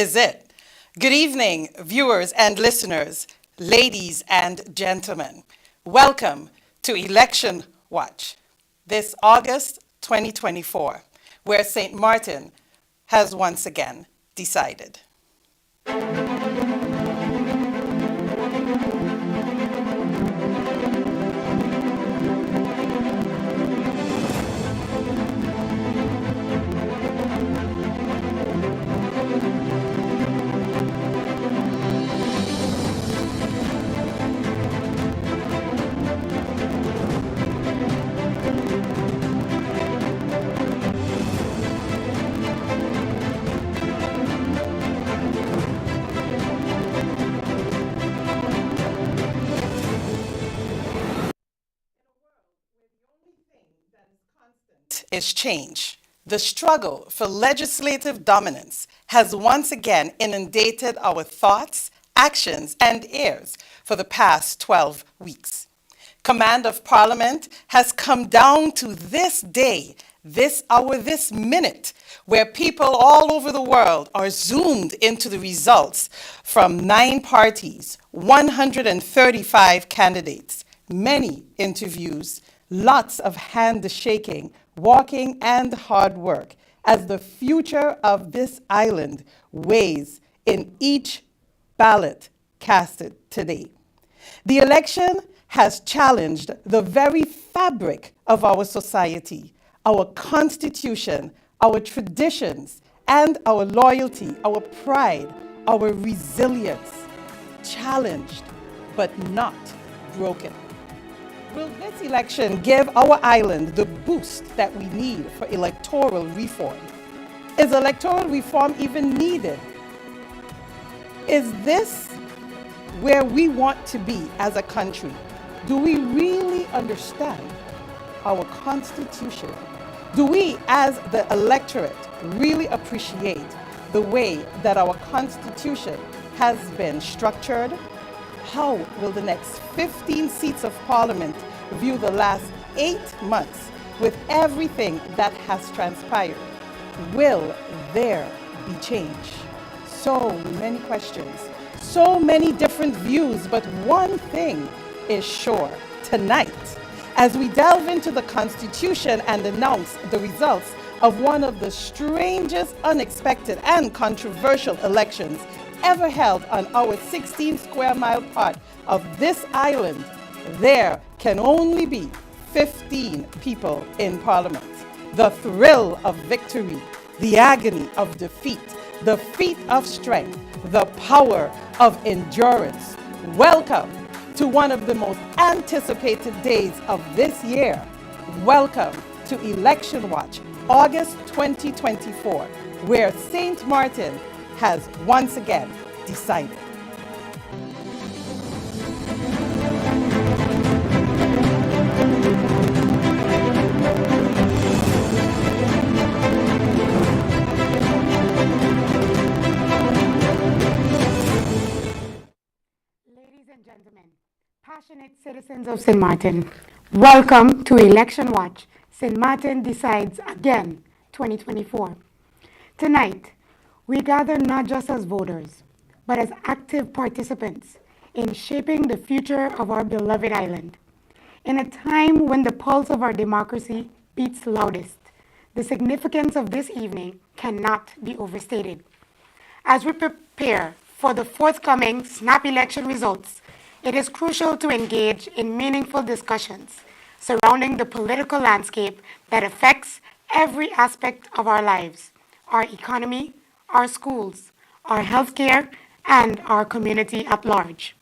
is it. Good evening, viewers and listeners, ladies and gentlemen. Welcome to Election Watch, this August 2024, where St. Maarten has once again decided. Is change. The struggle for legislative dominance has once again inundated our thoughts, actions, and ears for the past 12 weeks. Command of Parliament has come down to this day, this hour, this minute, where people all over the world are zoomed into the results from 9 parties, 135 candidates, many interviews, lots of hand shaking, walking, and hard work as the future of this island weighs in each ballot casted today. The election has challenged the very fabric of our society, our constitution, our traditions, and our loyalty, our pride, our resilience. Challenged, but not broken. Will this election give our island the boost that we need for electoral reform? Is electoral reform even needed? Is this where we want to be as a country? Do we really understand our Constitution? Do we, as the electorate, really appreciate the way that our Constitution has been structured? How will the next 15 seats of Parliament view the last 8 months with everything that has transpired? Will there be change? So many questions, so many different views, but one thing is sure. Tonight, as we delve into the Constitution and announce the results of one of the strangest, unexpected, and controversial elections ever held on our 16 square mile part of this island, there can only be 15 people in Parliament. The thrill of victory, the agony of defeat, the feat of strength, the power of endurance. Welcome to one of the most anticipated days of this year. Welcome to Election Watch, August 2024, where St. Maarten has once again decided. Ladies and gentlemen, passionate citizens of St. Maarten, welcome to Election Watch, St. Maarten Decides Again 2024. Tonight, we gather not just as voters, but as active participants in shaping the future of our beloved island. In a time when the pulse of our democracy beats loudest, the significance of this evening cannot be overstated. As we prepare for the forthcoming snap election results, it is crucial to engage in meaningful discussions surrounding the political landscape that affects every aspect of our lives, our economy, our schools, our healthcare, and our community at large.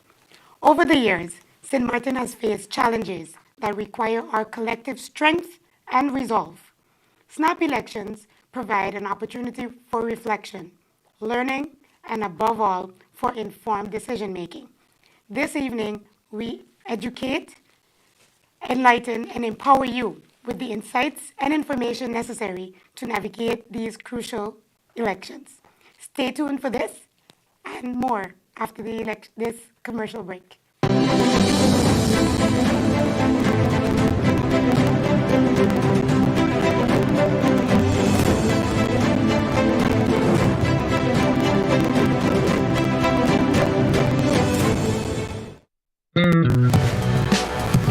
Over the years, St. Maarten has faced challenges that require our collective strength and resolve. Snap elections provide an opportunity for reflection, learning, and above all, for informed decision-making. This evening, we educate, enlighten, and empower you with the insights and information necessary to navigate these crucial elections. Stay tuned for this and more after this commercial break.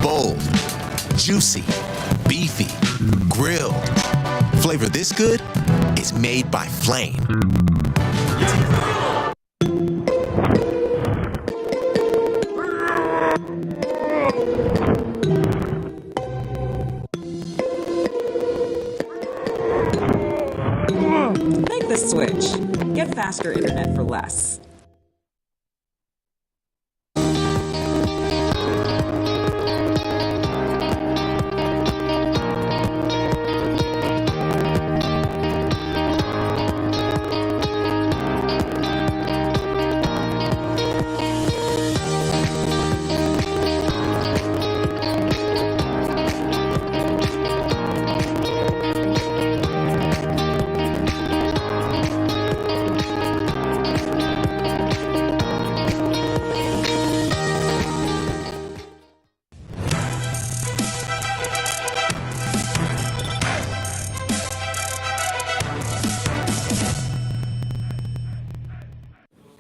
Bold, juicy, beefy, grilled. Flavor this good is made by Flame. Make the switch. Get faster internet for less.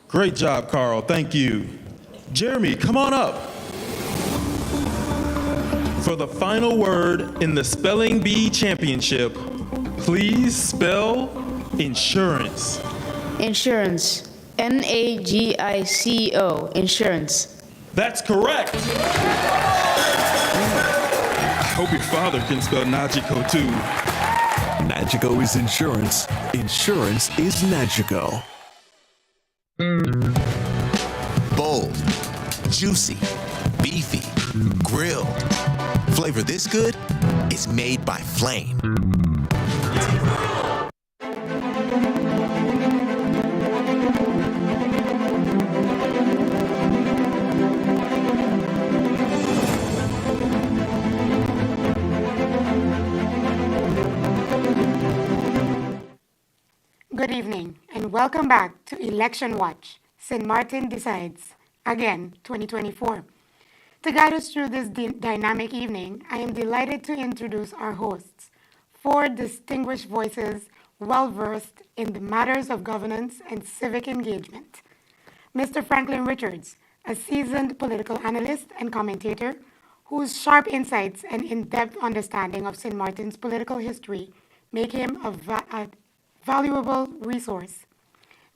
Great job, Carl. Thank you. Jeremy, come on up. For the final word in the Spelling Bee Championship, please spell insurance. Insurance. N-A-G-I-C-O. Insurance. That's correct. I hope your father can spell Nagico too. Nagico is insurance. Insurance is Nagico. Bold, juicy, beefy, grilled. Flavor this good is made by Flame. Good evening and welcome back to Election Watch, St. Maarten Decides, again, 2024. To guide us through this dynamic evening, I am delighted to introduce our hosts, four distinguished voices well-versed in the matters of governance and civic engagement. Mr. Franklin Richards, a seasoned political analyst and commentator whose sharp insights and in-depth understanding of St. Maarten's political history make him a valuable resource.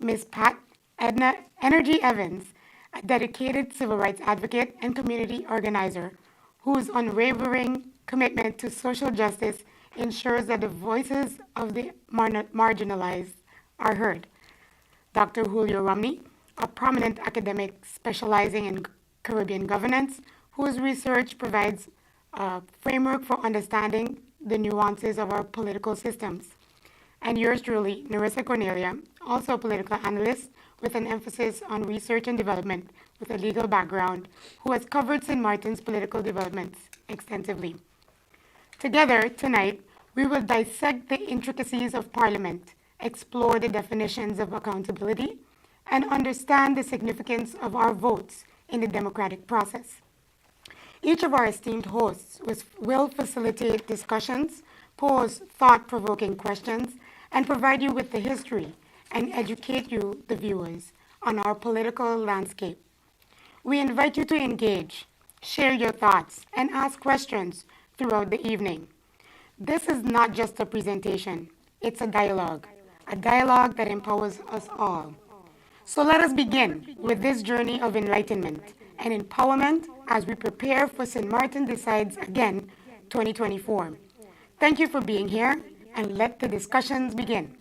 Ms. Pat Edna Energy Evans, a dedicated civil rights advocate and community organizer whose unwavering commitment to social justice ensures that the voices of the marginalized are heard. Dr. Julio Romney, a prominent academic specializing in Caribbean governance, whose research provides a framework for understanding the nuances of our political systems. And yours truly, Narissa Cornelia, also a political analyst with an emphasis on research and development with a legal background, who has covered St. Maarten's political developments extensively. Together, tonight, we will dissect the intricacies of Parliament, explore the definitions of accountability, and understand the significance of our votes in the democratic process. Each of our esteemed hosts will facilitate discussions, pose thought-provoking questions, and provide you with the history and educate you, the viewers, on our political landscape. We invite you to engage, share your thoughts, and ask questions throughout the evening. This is not just a presentation, it's a dialogue that empowers us all. So let us begin with this journey of enlightenment and empowerment as we prepare for St. Maarten Decides Again 2024. Thank you for being here, and let the discussions begin.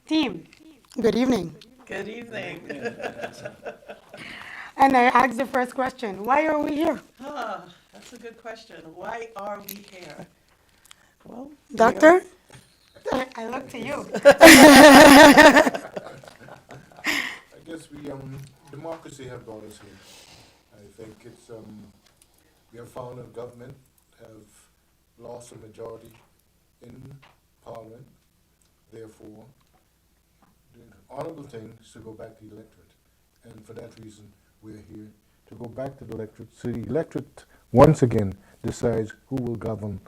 Team, good evening. Good evening. And I ask the first question, why are we here? That's a good question. Why are we here? Well, Doctor? I look to you. I guess democracy have brought us here. I think it's, we have found a government have lost a majority in Parliament. Therefore, the honorable thing is to go back to the electorate. And for that reason, we're here to go back to the electorate. So the electorate, once again, decides who will govern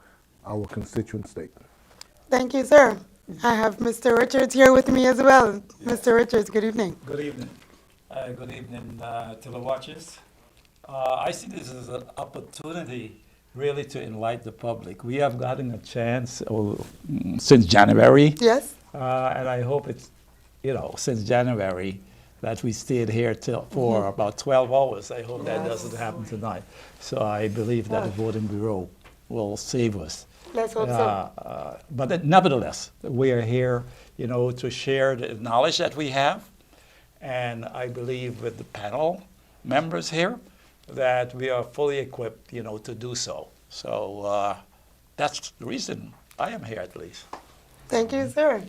our constituent state. Thank you, sir. I have Mr. Richards here with me as well. Mr. Richards, good evening. Good evening. Good evening to the watchers. I see this as an opportunity really to enlighten the public. We have gotten a chance since January. Yes. And I hope it's, since January that we stayed here for about 12 hours. I hope that doesn't happen tonight. So I believe that the voting bureau will save us. Let's hope so. But nevertheless, we are here, to share the knowledge that we have. And I believe with the panel members here that we are fully equipped, to do so. So that's the reason I am here, at least. Thank you, sir.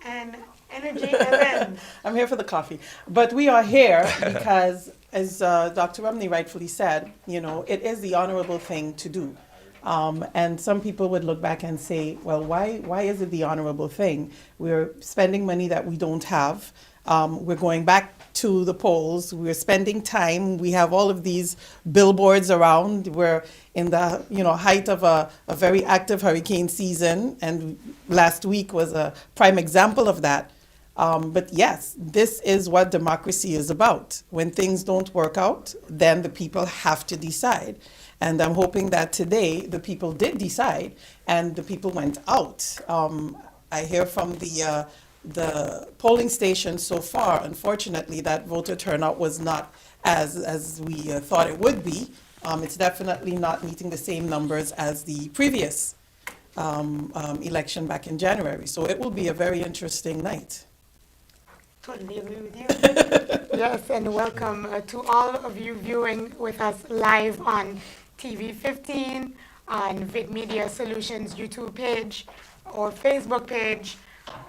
And Energy Ellen. I'm here for the coffee. But we are here because, as Dr. Romney rightfully said, it is the honorable thing to do. And some people would look back and say, well, why is it the honorable thing? We're spending money that we don't have. We're going back to the polls. We're spending time. We have all of these billboards around. We're in the height of a very active hurricane season, and last week was a prime example of that. But yes, this is what democracy is about. When things don't work out, then the people have to decide. And I'm hoping that today the people did decide, and the people went out. I hear from the polling stations so far, unfortunately, that voter turnout was not as we thought it would be. It's definitely not meeting the same numbers as the previous election back in January. So it will be a very interesting night. Totally agree with you. Yes, and welcome to all of you viewing with us live on TV 15, on Vid Media Solutions YouTube page or Facebook page,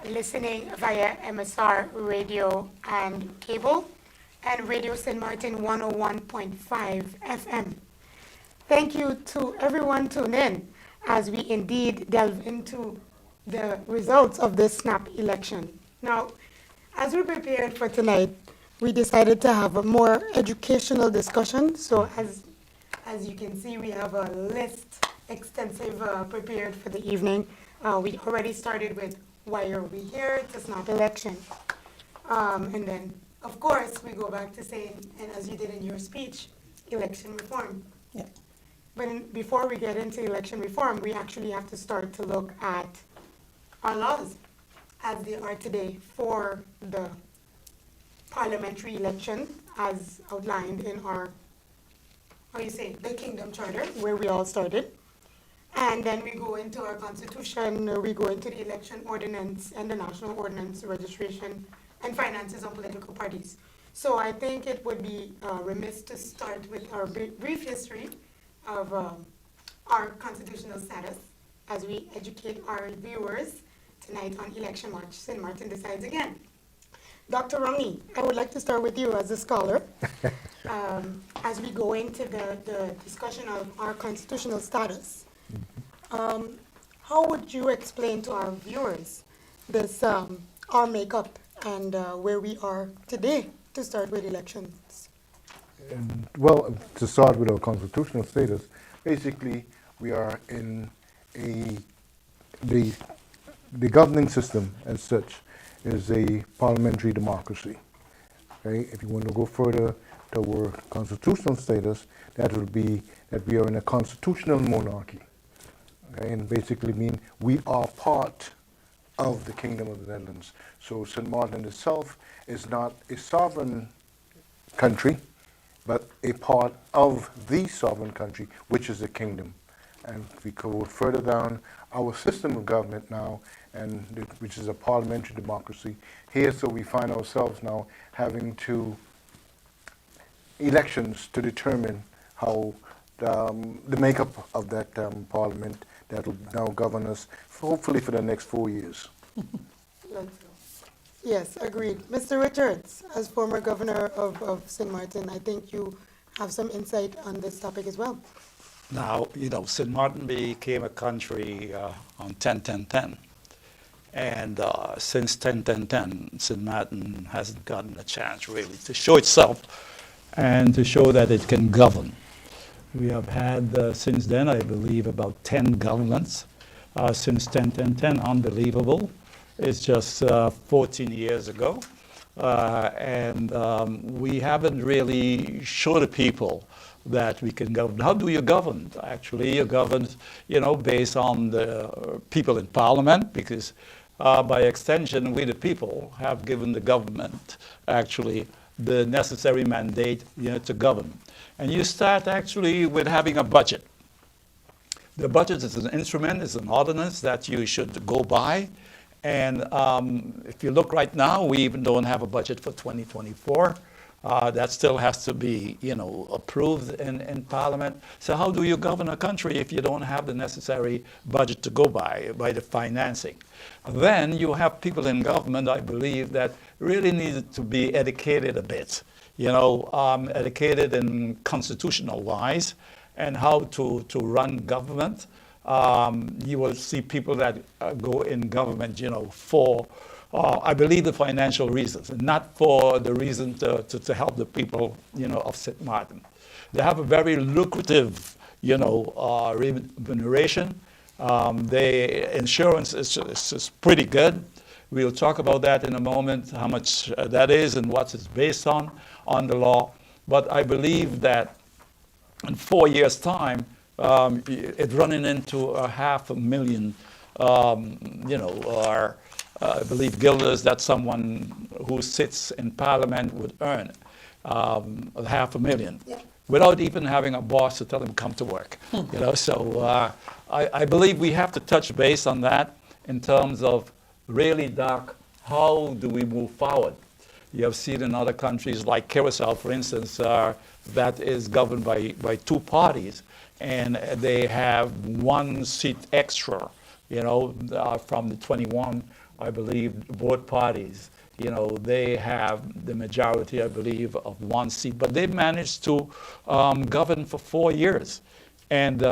listening via MSR radio and cable, and Radio St. Maarten 101.5 FM. Thank you to everyone tuned in as we indeed delve into the results of this snap election. Now, as we prepared for tonight, we decided to have a more educational discussion. So as you can see, we have a list extensive prepared for the evening. We already started with why are we here? It's a snap election. And then, of course, we go back to saying, and as you did in your speech, election reform. Yeah. But before we get into election reform, we actually have to start to look at our laws as they are today for the parliamentary election as outlined in our, the Kingdom Charter, where we all started. And then we go into our constitution, we go into the election ordinance and the national ordinance registration and finances of political parties. So I think it would be remiss to start with our brief history of our constitutional status as we educate our viewers tonight on Election Watch, St. Maarten Decides Again. Dr. Romney, I would like to start with you as a scholar. As we go into the discussion of our constitutional status, how would you explain to our viewers this, our makeup and where we are today to start with elections? Well, to start with our constitutional status, basically we are in the governing system as such is a parliamentary democracy. Okay? If you want to go further to our constitutional status, that would be that we are in a constitutional monarchy. Okay? And basically mean we are part of the Kingdom of the Netherlands. So St. Maarten itself is not a sovereign country, but a part of the sovereign country, which is the kingdom. And if we go further down, our system of government now, which is a parliamentary democracy, here so we find ourselves now having to elections to determine how the makeup of that parliament that will now govern us, hopefully for the next 4 years. Yes, agreed. Mr. Richards, as former governor of St. Maarten, I think you have some insight on this topic as well. Now, St. Maarten became a country on 10-10-10. And since 10-10-10, St. Maarten hasn't gotten a chance really to show itself and to show that it can govern. We have had, since then, I believe, about 10 governments. Since 10-10-10, unbelievable. It's just 14 years ago. And we haven't really showed the people that we can govern. How do you govern? Actually, you govern, based on the people in Parliament, because by extension, we the people have given the government actually the necessary mandate, to govern. And you start actually with having a budget. The budget is an instrument, it's an ordinance that you should go by. And if you look right now, we even don't have a budget for 2024. That still has to be, approved in Parliament. So how do you govern a country if you don't have the necessary budget to go by the financing? Then you have people in government, I believe, that really need to be educated a bit, educated in constitutional wise and how to run government. You will see people that go in government, for I believe the financial reasons, and not for the reason to help the people, of St. Maarten. They have a very lucrative, remuneration. The insurance is pretty good. We'll talk about that in a moment, how much that is and what it's based on the law. But I believe that in 4 years' time, it's running into 500,000, or I believe guilders that someone who sits in Parliament would earn 500,000 without even having a boss to tell them come to work. So I believe we have to touch base on that in terms of really, Doc, how do we move forward? You have seen in other countries like Curacao, for instance, that is governed by two parties, and they have 1 seat extra, from the 21, I believe, both parties. They have the majority, I believe, of 1 seat, but they managed to govern for 4 years. And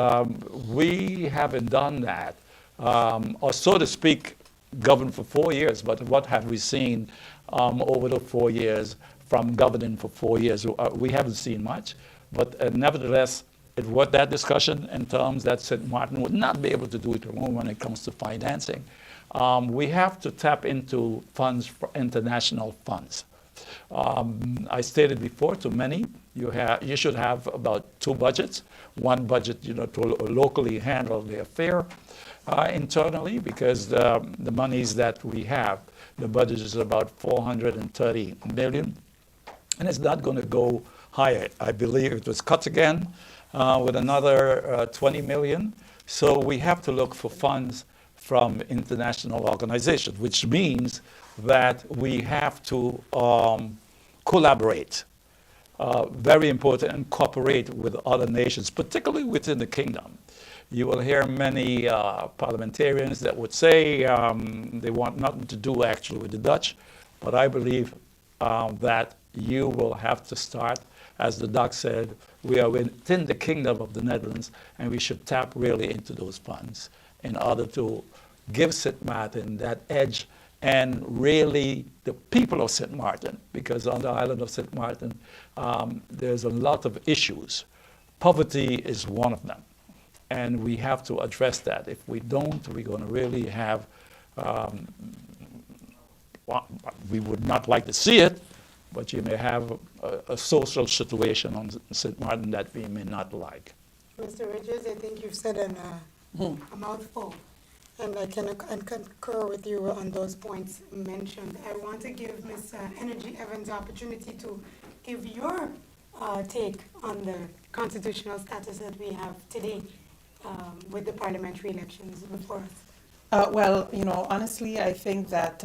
we haven't done that, or so to speak, govern for 4 years, but what have we seen over the 4 years from governing for 4 years? We haven't seen much, but nevertheless, it was that discussion in terms that St. Maarten would not be able to do it alone when it comes to financing. We have to tap into funds, for international funds. I stated before to many, you should have about 2 budgets. One budget, to locally handle the affair internally, because the monies that we have, the budget is about 430 million, and it's not going to go higher. I believe it was cut again with another 20 million. So we have to look for funds from international organizations, which means that we have to collaborate, very important, and cooperate with other nations, particularly within the kingdom. You will hear many parliamentarians that would say they want nothing to do actually with the Dutch, but I believe that you will have to start, as the doc said, we are within the kingdom of the Netherlands, and we should tap really into those funds in order to give St. Maarten that edge, and really the people of St. Maarten, because on the island of St. Maarten, there's a lot of issues. Poverty is one of them, and we have to address that. If we don't, we're going to really have, we would not like to see it, but you may have a social situation on St. Maarten that we may not like. Mr. Richards, I think you've said a mouthful, and I can concur with you on those points mentioned. I want to give Ms. Energy Evans the opportunity to give your take on the constitutional status that we have today with the parliamentary elections before us. Well, honestly, I think that,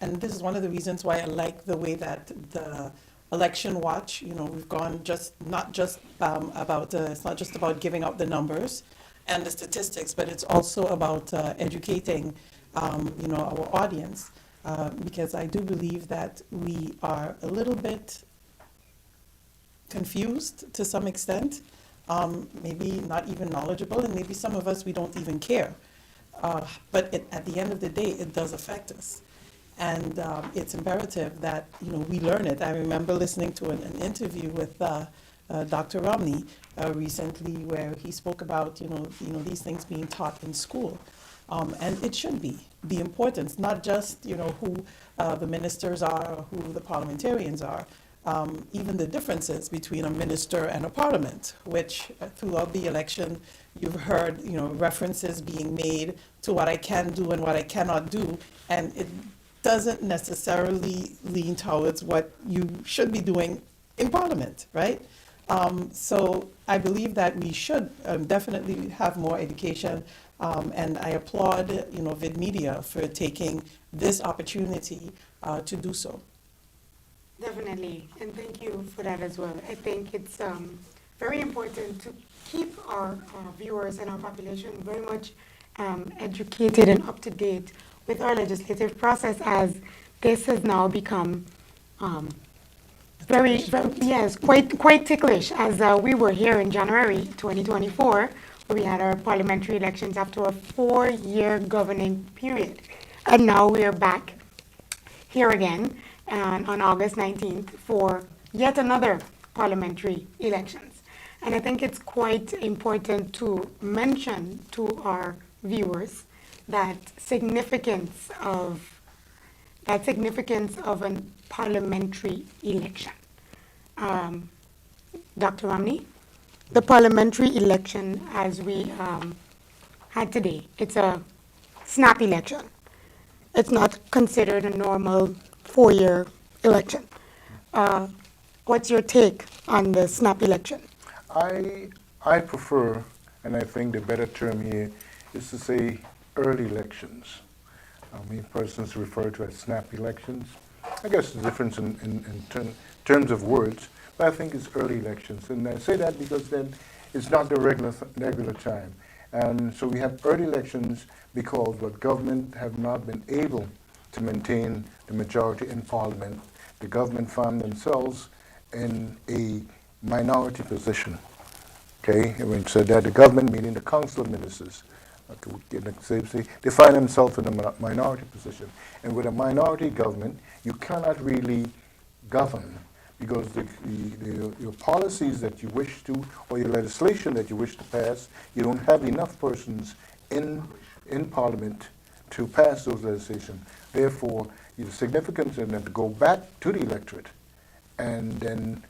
and this is one of the reasons why I like the way that the election watch, we've gone it's not just about giving out the numbers and the statistics, but it's also about educating, our audience, because I do believe that we are a little bit confused to some extent, maybe not even knowledgeable, and maybe some of us, we don't even care. But at the end of the day, it does affect us. And it's imperative that, we learn it. I remember listening to an interview with Dr. Romney recently, where he spoke about, these things being taught in school. And it should be the importance, not just, who the ministers are, or who the parliamentarians are, even the differences between a minister and a parliament, which throughout the election, you've heard, references being made to what I can do and what I cannot do, and it doesn't necessarily lean towards what you should be doing in parliament, right? So I believe that we should definitely have more education, and I applaud, Vid Media for taking this opportunity to do so. Definitely, and thank you for that as well. I think it's very important to keep our viewers and our population very much educated and up to date with our legislative process, as this has now become quite ticklish, as we were here in January 2024, where we had our parliamentary elections after a 4-year governing period. And now we are back here again on August 19th for yet another parliamentary elections. And I think it's quite important to mention to our viewers that significance of a parliamentary election. Dr. Romney, the parliamentary election as we had today, it's a snap election. It's not considered a normal 4-year election. What's your take on the snap election? I prefer, and I think the better term here is to say early elections. Many persons refer to as snap elections. I guess the difference in terms of words, but I think it's early elections. And I say that because then it's not the regular time. And so we have early elections because what government have not been able to maintain the majority in parliament. The government found themselves in a minority position. Okay, and so that the government, meaning the council of ministers, they find themselves in a minority position. And with a minority government, you cannot really govern because your policies that you wish to, or your legislation that you wish to pass, you don't have enough persons in parliament to pass those legislation. Therefore, the significance in them to go back to the electorate and then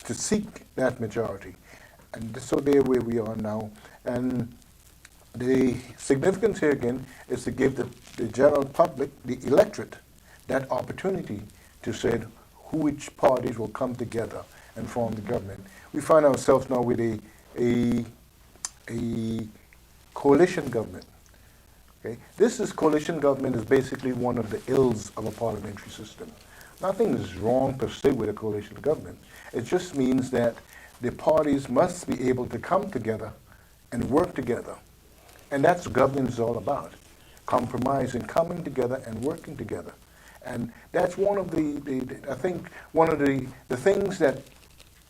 to seek that majority. And so there where we are now. And the significance here again is to give the general public, the electorate, that opportunity to say which parties will come together and form the government. We find ourselves now with a coalition government. Okay? Coalition government is basically one of the ills of a parliamentary system. Nothing is wrong per se with a coalition government. It just means that the parties must be able to come together and work together. And that's what government is all about. Compromising, coming together and working together. And that's one of I think one of the things that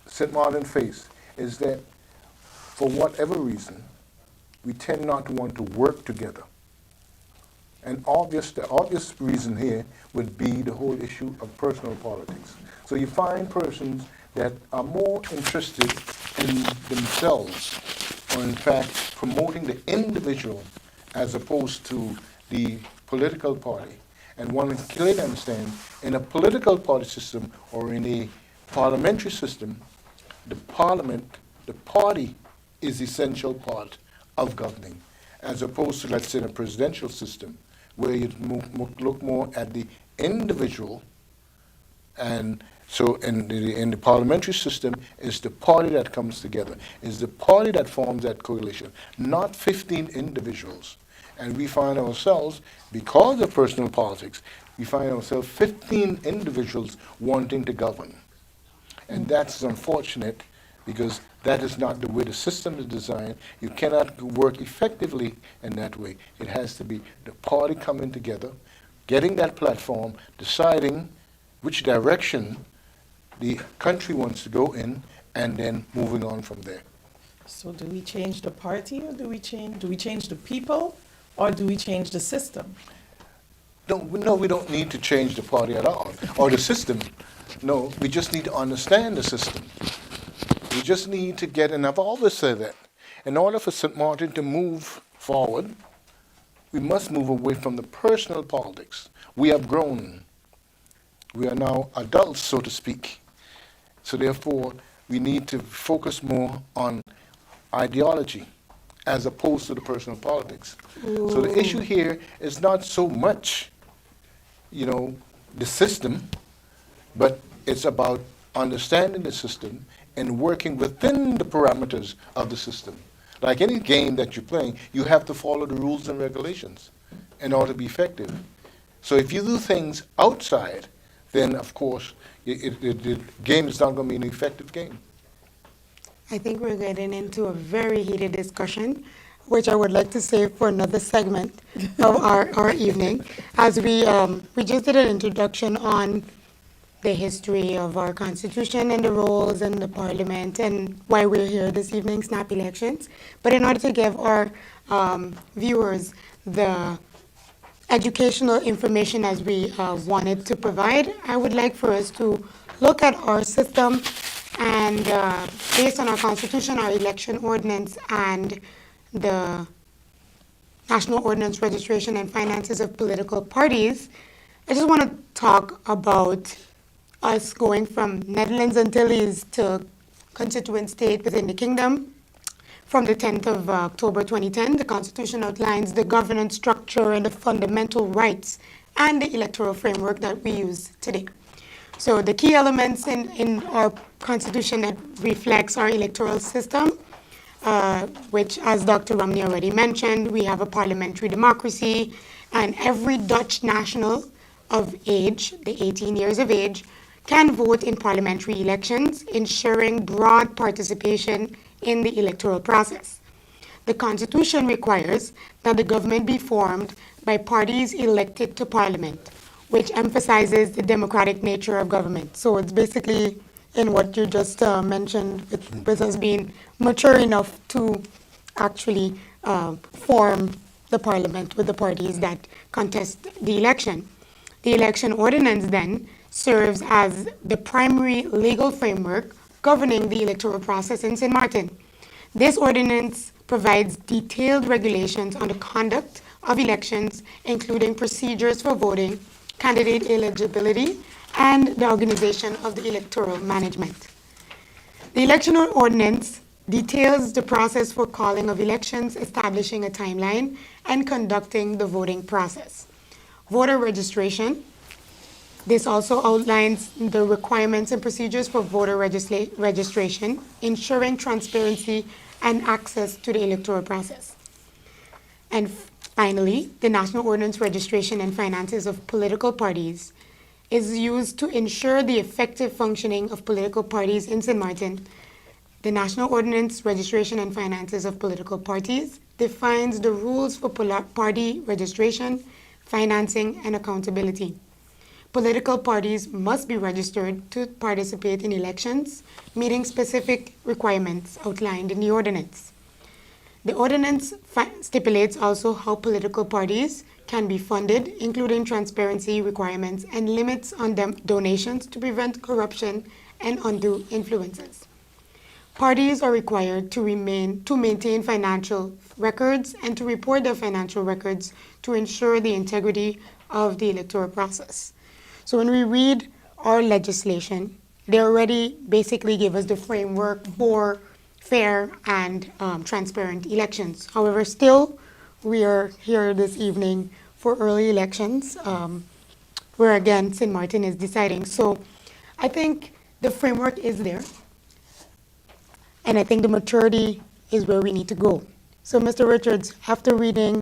St. Maarten face is that for whatever reason, we tend not to want to work together. And the obvious reason here would be the whole issue of personal politics. So you find persons that are more interested in themselves, or in fact promoting the individual as opposed to the political party. And one can clearly understand, in a political party system or in a parliamentary system, the party is the essential part of governing, as opposed to, let's say, in a presidential system, where you look more at the individual. And so in the parliamentary system, it's the party that comes together. It's the party that forms that coalition, not 15 individuals. And we find ourselves, because of personal politics, we find ourselves 15 individuals wanting to govern. And that's unfortunate, because that is not the way the system is designed. You cannot work effectively in that way. It has to be the party coming together, getting that platform, deciding which direction the country wants to go in, and then moving on from there. So do we change the party, or do we change the people, or do we change the system? No, we don't need to change the party at all, or the system. No, we just need to understand the system. We just need to get, and I've always said that, in order for St. Maarten to move forward, we must move away from the personal politics. We have grown. We are now adults, so to speak. So therefore, we need to focus more on ideology as opposed to the personal politics. So the issue here is not so much, the system, but it's about understanding the system and working within the parameters of the system. Like any game that you're playing, you have to follow the rules and regulations in order to be effective. So if you do things outside, then of course, the game is not going to be an effective game. I think we're getting into a very heated discussion, which I would like to save for another segment of our evening, as we just did an introduction on the history of our Constitution and the roles in the Parliament and why we're here this evening, snap elections. But in order to give our viewers the educational information as we wanted to provide, I would like for us to look at our system and based on our Constitution, our election ordinance, and the National Ordinance Registration and Finances of Political Parties, I just want to talk about us going from Netherlands Antilles to constituent state within the kingdom. From the 10th of October 2010, the Constitution outlines the governance structure and the fundamental rights and the electoral framework that we use today. So the key elements in our Constitution that reflects our electoral system, which, as Dr. Romney already mentioned, we have a parliamentary democracy, and every Dutch national of age, the 18 years of age, can vote in parliamentary elections, ensuring broad participation in the electoral process. The Constitution requires that the government be formed by parties elected to Parliament, which emphasizes the democratic nature of government. So it's basically in what you just mentioned, with us being mature enough to actually form the Parliament with the parties that contest the election. The election ordinance then serves as the primary legal framework governing the electoral process in St. Maarten. This ordinance provides detailed regulations on the conduct of elections, including procedures for voting, candidate eligibility, and the organization of the electoral management. The election ordinance details the process for calling of elections, establishing a timeline, and conducting the voting process. Voter registration. This also outlines the requirements and procedures for voter registration, ensuring transparency and access to the electoral process. And finally, the National Ordinance Registration and Finances of Political Parties is used to ensure the effective functioning of political parties in St. Maarten. The National Ordinance Registration and Finances of Political Parties defines the rules for party registration, financing, and accountability. Political parties must be registered to participate in elections, meeting specific requirements outlined in the ordinance. The ordinance stipulates also how political parties can be funded, including transparency requirements and limits on donations to prevent corruption and undue influences. Parties are required to maintain financial records and to report their financial records to ensure the integrity of the electoral process. So when we read our legislation, they already basically give us the framework for fair and transparent elections. However, still, we are here this evening for early elections, where again, St. Maarten is deciding. So I think the framework is there, and I think the maturity is where we need to go. So Mr. Richards, after reading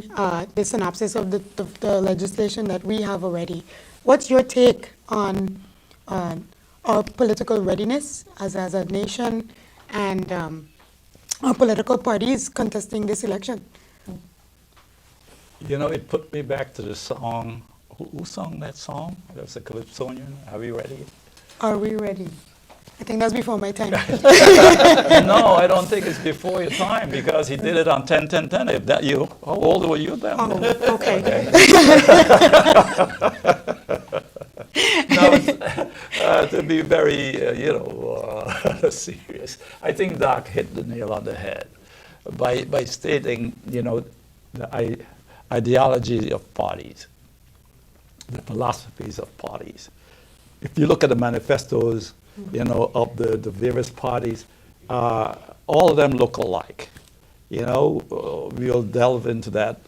the synopsis of the legislation that we have already, what's your take on our political readiness as a nation and our political parties contesting this election? You know, it put me back to the song. Who sung that song? That was a Calypsonian. Are we ready? Are we ready? I think that's before my time. No, I don't think it's before your time because he did it on 10-10-10. If that you, how old were you then? Oh, okay. No, to be very, serious, I think Doc hit the nail on the head by stating, the ideology of parties, the philosophies of parties. If you look at the manifestos of the various parties, all of them look alike. We'll delve into that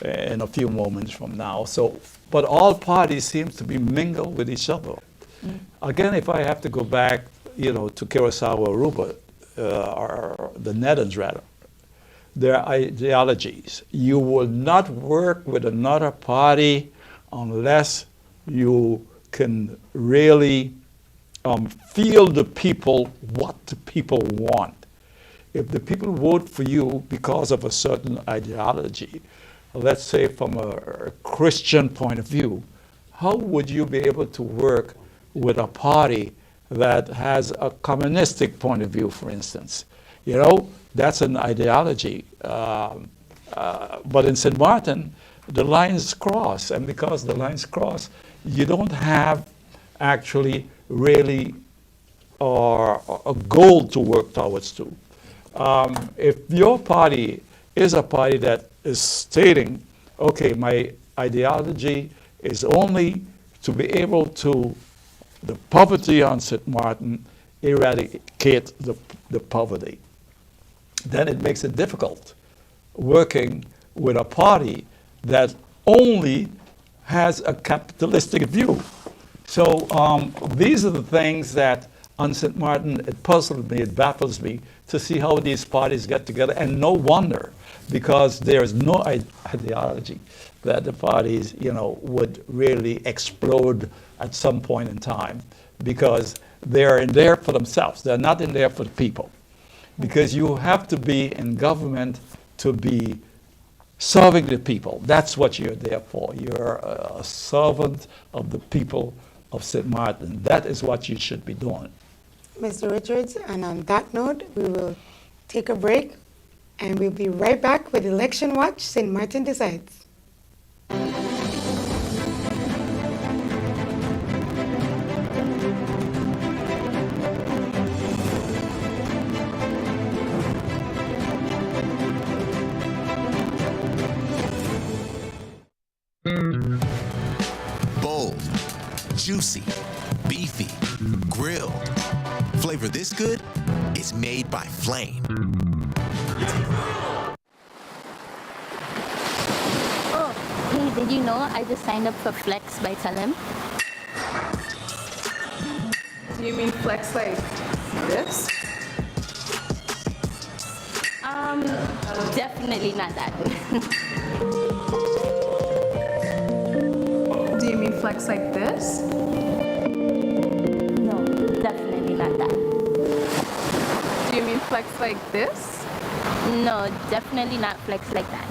in a few moments from now. So, but all parties seem to be mingled with each other. Again, if I have to go back, to 𝒂𝒂𝒄𝒉, or the Netherlands rather, their ideologies. You will not work with another party unless you can really feel the people, what the people want. If the people vote for you because of a certain ideology, let's say from a Christian point of view, how would you be able to work with a party that has a communistic point of view, for instance? That's an ideology. But in St. Maarten, the lines cross, and because the lines cross, you don't have actually really a goal to work towards to. If your party is a party that is stating, okay, my ideology is only to be able to, the poverty on St. Maarten, eradicate the poverty, then it makes it difficult working with a party that only has a capitalistic view. So these are the things that on St. Maarten, it puzzles me, it baffles me to see how these parties get together, and no wonder, because there is no ideology that the parties, would really explode at some point in time, because they're in there for themselves. They're not in there for the people. Because you have to be in government to be serving the people. That's what you're there for. You're a servant of the people of St. Maarten. That is what you should be doing. Mr. Richards, and on that note, we will take a break, and we'll be right back with Election Watch, St. Maarten Decides. Bold, juicy, beefy, grilled. Flavor this good? It's made by Flame. Oh, hey, did you know I just signed up for Flex by Salem? Do you mean flex like this? Definitely not that. Do you mean flex like this? No, definitely not that. Do you mean flex like this? No, definitely not Flex like that.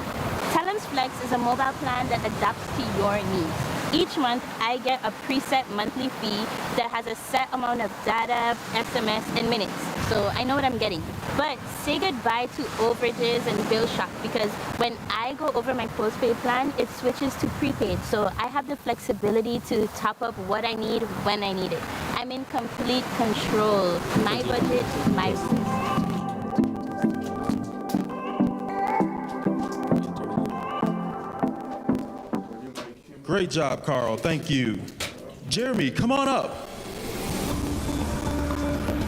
Salem's Flex is a mobile plan that adapts to your needs. Each month, I get a preset monthly fee that has a set amount of data, SMS, and minutes. So I know what I'm getting. But say goodbye to overages and bill shock, because when I go over my postpaid plan, it switches to prepaid. So I have the flexibility to top up what I need when I need it. I'm in complete control. My budget, my rules. Great job, Carl. Thank you. Jeremy, come on up.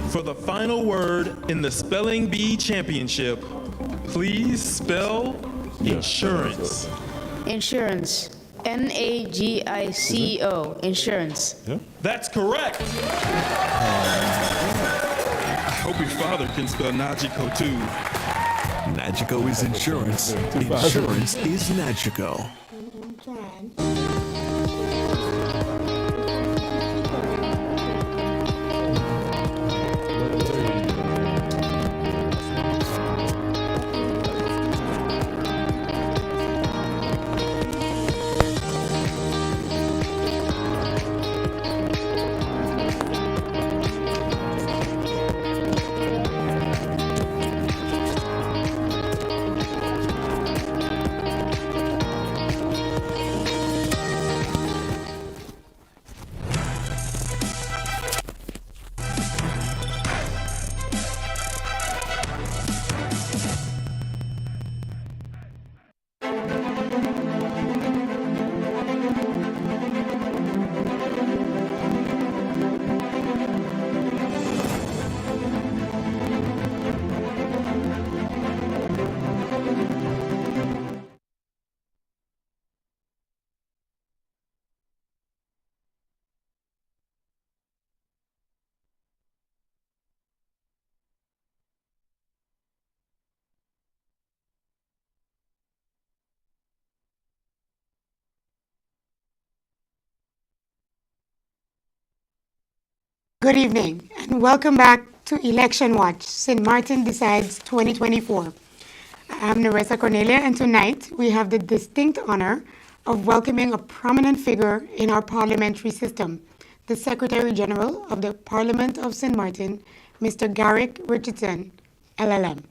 For the final word in the Spelling Bee Championship, please spell insurance. Insurance. N-A-G-I-C-O. Insurance. Yeah. That's correct. I hope your father can spell Najiko too. Najiko is insurance. Insurance is Najiko. Good evening, and welcome back to Election Watch, St. Maarten Decides 2024. I'm Nerissa Cornelia, and tonight we have the distinct honor of welcoming a prominent figure in our parliamentary system, the Secretary General of the Parliament of St. Maarten, Mr. Garrick Richardson, LLM.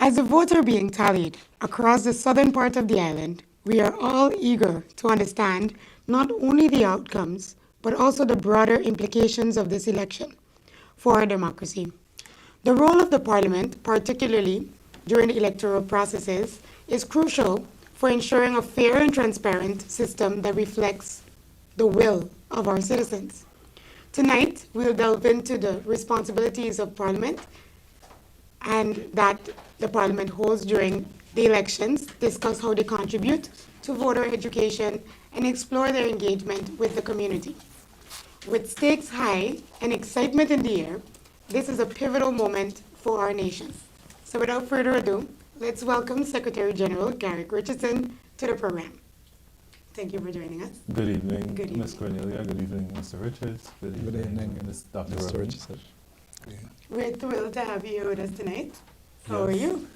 As the votes are being tallied across the southern part of the island, we are all eager to understand not only the outcomes, but also the broader implications of this election for our democracy. The role of the Parliament, particularly during the electoral processes, is crucial for ensuring a fair and transparent system that reflects the will of our citizens. Tonight, we'll delve into the responsibilities of Parliament and that the Parliament holds during the elections, discuss how they contribute to voter education, and explore their engagement with the community. With stakes high and excitement in the air, this is a pivotal moment for our nation. So without further ado, let's welcome Secretary General Garrick Richardson to the program. Thank you for joining us. Good evening, Good evening. Ms. Cornelia. Good evening, Mr. Richards. Good evening, Ms. Dr. Mr. Robin. Richardson. We're thrilled to have you with us tonight. How are Yes. you?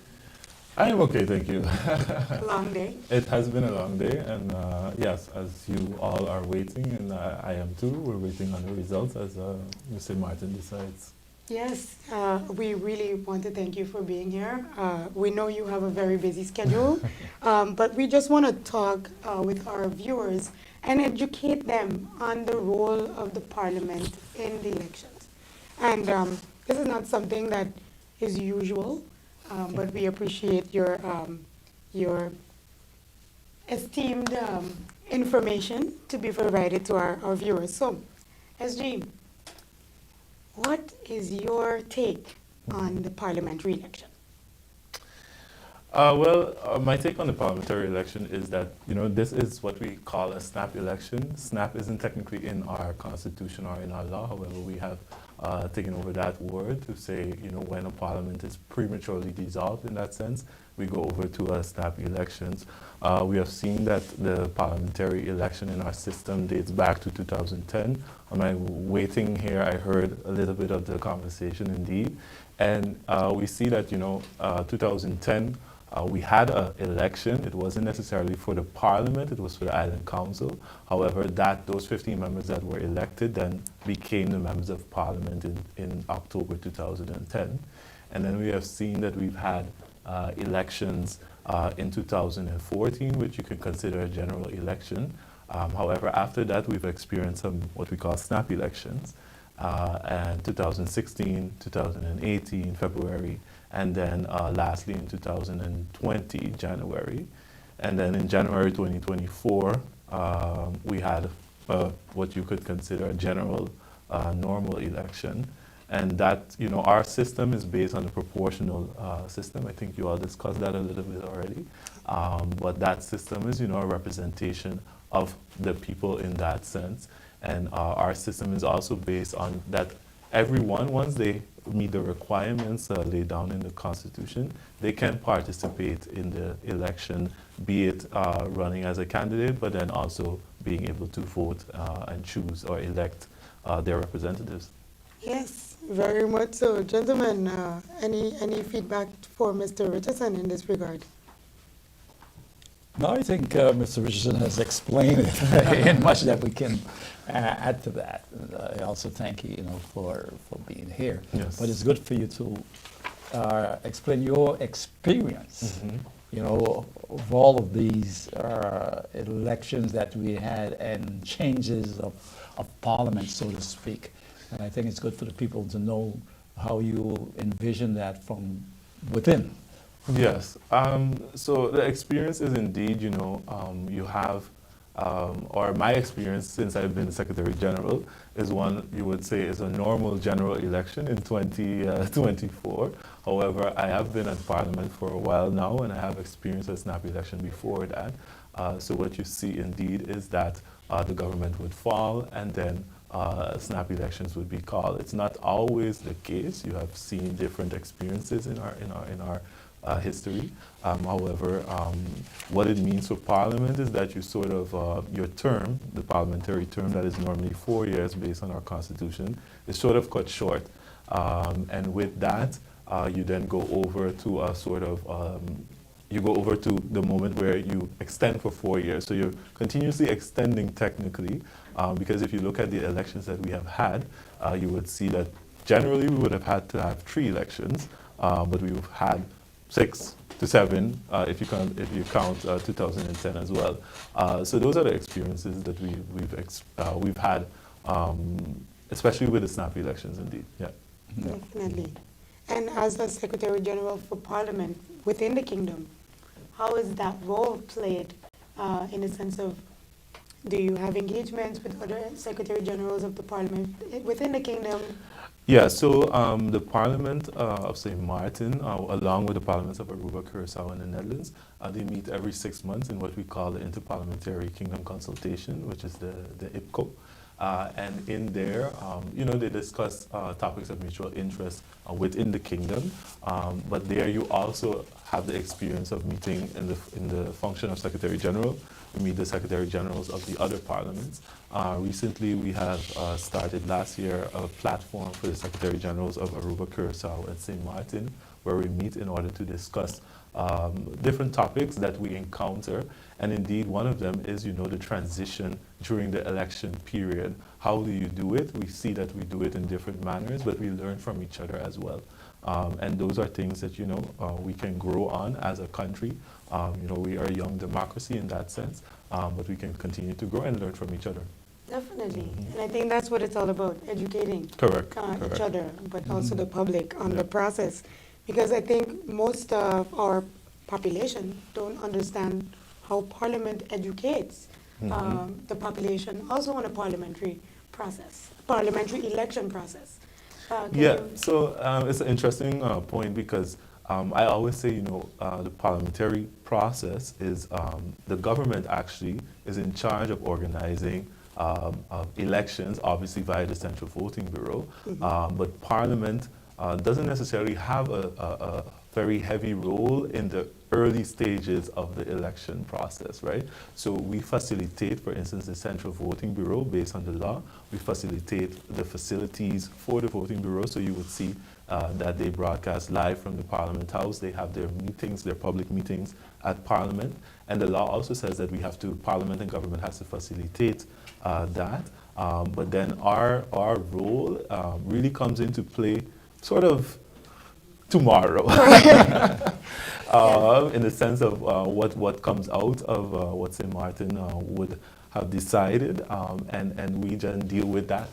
I am okay, thank you. A long day. It has been a long day, and yes, as you all are waiting, and I am too, we're waiting on the results as Mr. Maarten decides. Yes, we really want to thank you for being here. We know you have a very busy schedule, but we just want to talk with our viewers and educate them on the role of the Parliament in the elections. And this is not something that is usual, but we appreciate your esteemed information to be provided to our viewers. So, SG, what is your take on the parliamentary election? My take on the parliamentary election is that, this is what we call a snap election. Snap isn't technically in our constitution or in our law. However, we have taken over that word to say, when a parliament is prematurely dissolved in that sense, we go over to a snap elections. We have seen that the parliamentary election in our system dates back to 2010. On my waiting here, I heard a little bit of the conversation indeed. And we see that, 2010, we had an election. It wasn't necessarily for the parliament, it was for the island council. However, those 15 members that were elected then became the members of parliament in October 2010. And then we have seen that we've had elections in 2014, which you can consider a general election. However, after that, we've experienced some what we call snap elections. And 2016, 2018, February, and then lastly in 2020, January. And then in January 2024, we had what you could consider a general normal election. And that, our system is based on a proportional system. I think you all discussed that a little bit already. But that system is, a representation of the people in that sense. And our system is also based on that everyone, once they meet the requirements laid down in the Constitution, they can participate in the election, be it running as a candidate, but then also being able to vote and choose or elect their representatives. Yes, very much so. Gentlemen, any feedback for Mr. Richardson in this regard? No, I think Mr. Richardson has explained it in much that we can add to that. And I also thank you, for being here. Yes. But it's good for you to explain your experience, of all of these elections that we had and changes of parliament, so to speak. And I think it's good for the people to know how you envision that from within. Yes. So the experience is indeed, you have, or my experience since I've been Secretary General is one you would say is a normal general election in 2024. However, I have been at Parliament for a while now, and I have experienced a snap election before that. So what you see indeed is that the government would fall, and then snap elections would be called. It's not always the case. You have seen different experiences in our history. However, what it means for Parliament is that you sort of, your term, the parliamentary term that is normally 4 years based on our Constitution, is sort of cut short. And with that, you then go over to a sort of, you go over to the moment where you extend for 4 years. So you're continuously extending technically, because if you look at the elections that we have had, you would see that generally we would have had to have 3 elections, but we've had 6 to 7 if you count 2010 as well. So those are the experiences that we've had, especially with the snap elections, indeed. Yeah. Definitely. And as the Secretary General for Parliament within the Kingdom, how is that role played in the sense of, do you have engagements with other Secretary Generals of the Parliament within the Kingdom? Yeah, so the Parliament of St. Maarten, along with the Parliaments of Aruba, Curaçao, and the Netherlands, they meet every 6 months in what we call the Interparliamentary Kingdom Consultation, which is the 𝒚𝒂𝒄𝒉. And in there, you know, they discuss topics of mutual interest within the kingdom. But there you also have the experience of meeting in the function of Secretary General. We meet the Secretary Generals of the other parliaments. Recently, we have started last year a platform for the Secretary Generals of Aruba, Curaçao, and St. Maarten, where we meet in order to discuss different topics that we encounter. And indeed, one of them is, you know, the transition during the election period. How do you do it? We see that we do it in different manners, but we learn from each other as well. And those are things that, you know, we can grow on as a country. You know, we are a young democracy in that sense, but we can continue to grow and learn from each other. Definitely. And I think that's what it's all about, educating Correct. each other, but also the public on the process. Because I think most of our population don't understand how Parliament educates the population also on a parliamentary process, parliamentary election process. Yeah, so it's an interesting point because I always say, you know, the parliamentary process is, the government actually is in charge of organizing elections, obviously via the Central Voting Bureau, but Parliament doesn't necessarily have a very heavy role in the early stages of the election process, right? So we facilitate, for instance, the Central Voting Bureau based on the law. We facilitate the facilities for the Voting Bureau, so you would see that they broadcast live from the Parliament House. They have their meetings, their public meetings at Parliament. And the law also says that we have to, Parliament and government has to facilitate that. But then our role really comes into play sort of tomorrow, in the sense of what comes out of what St. Maarten would have decided, and we then deal with that.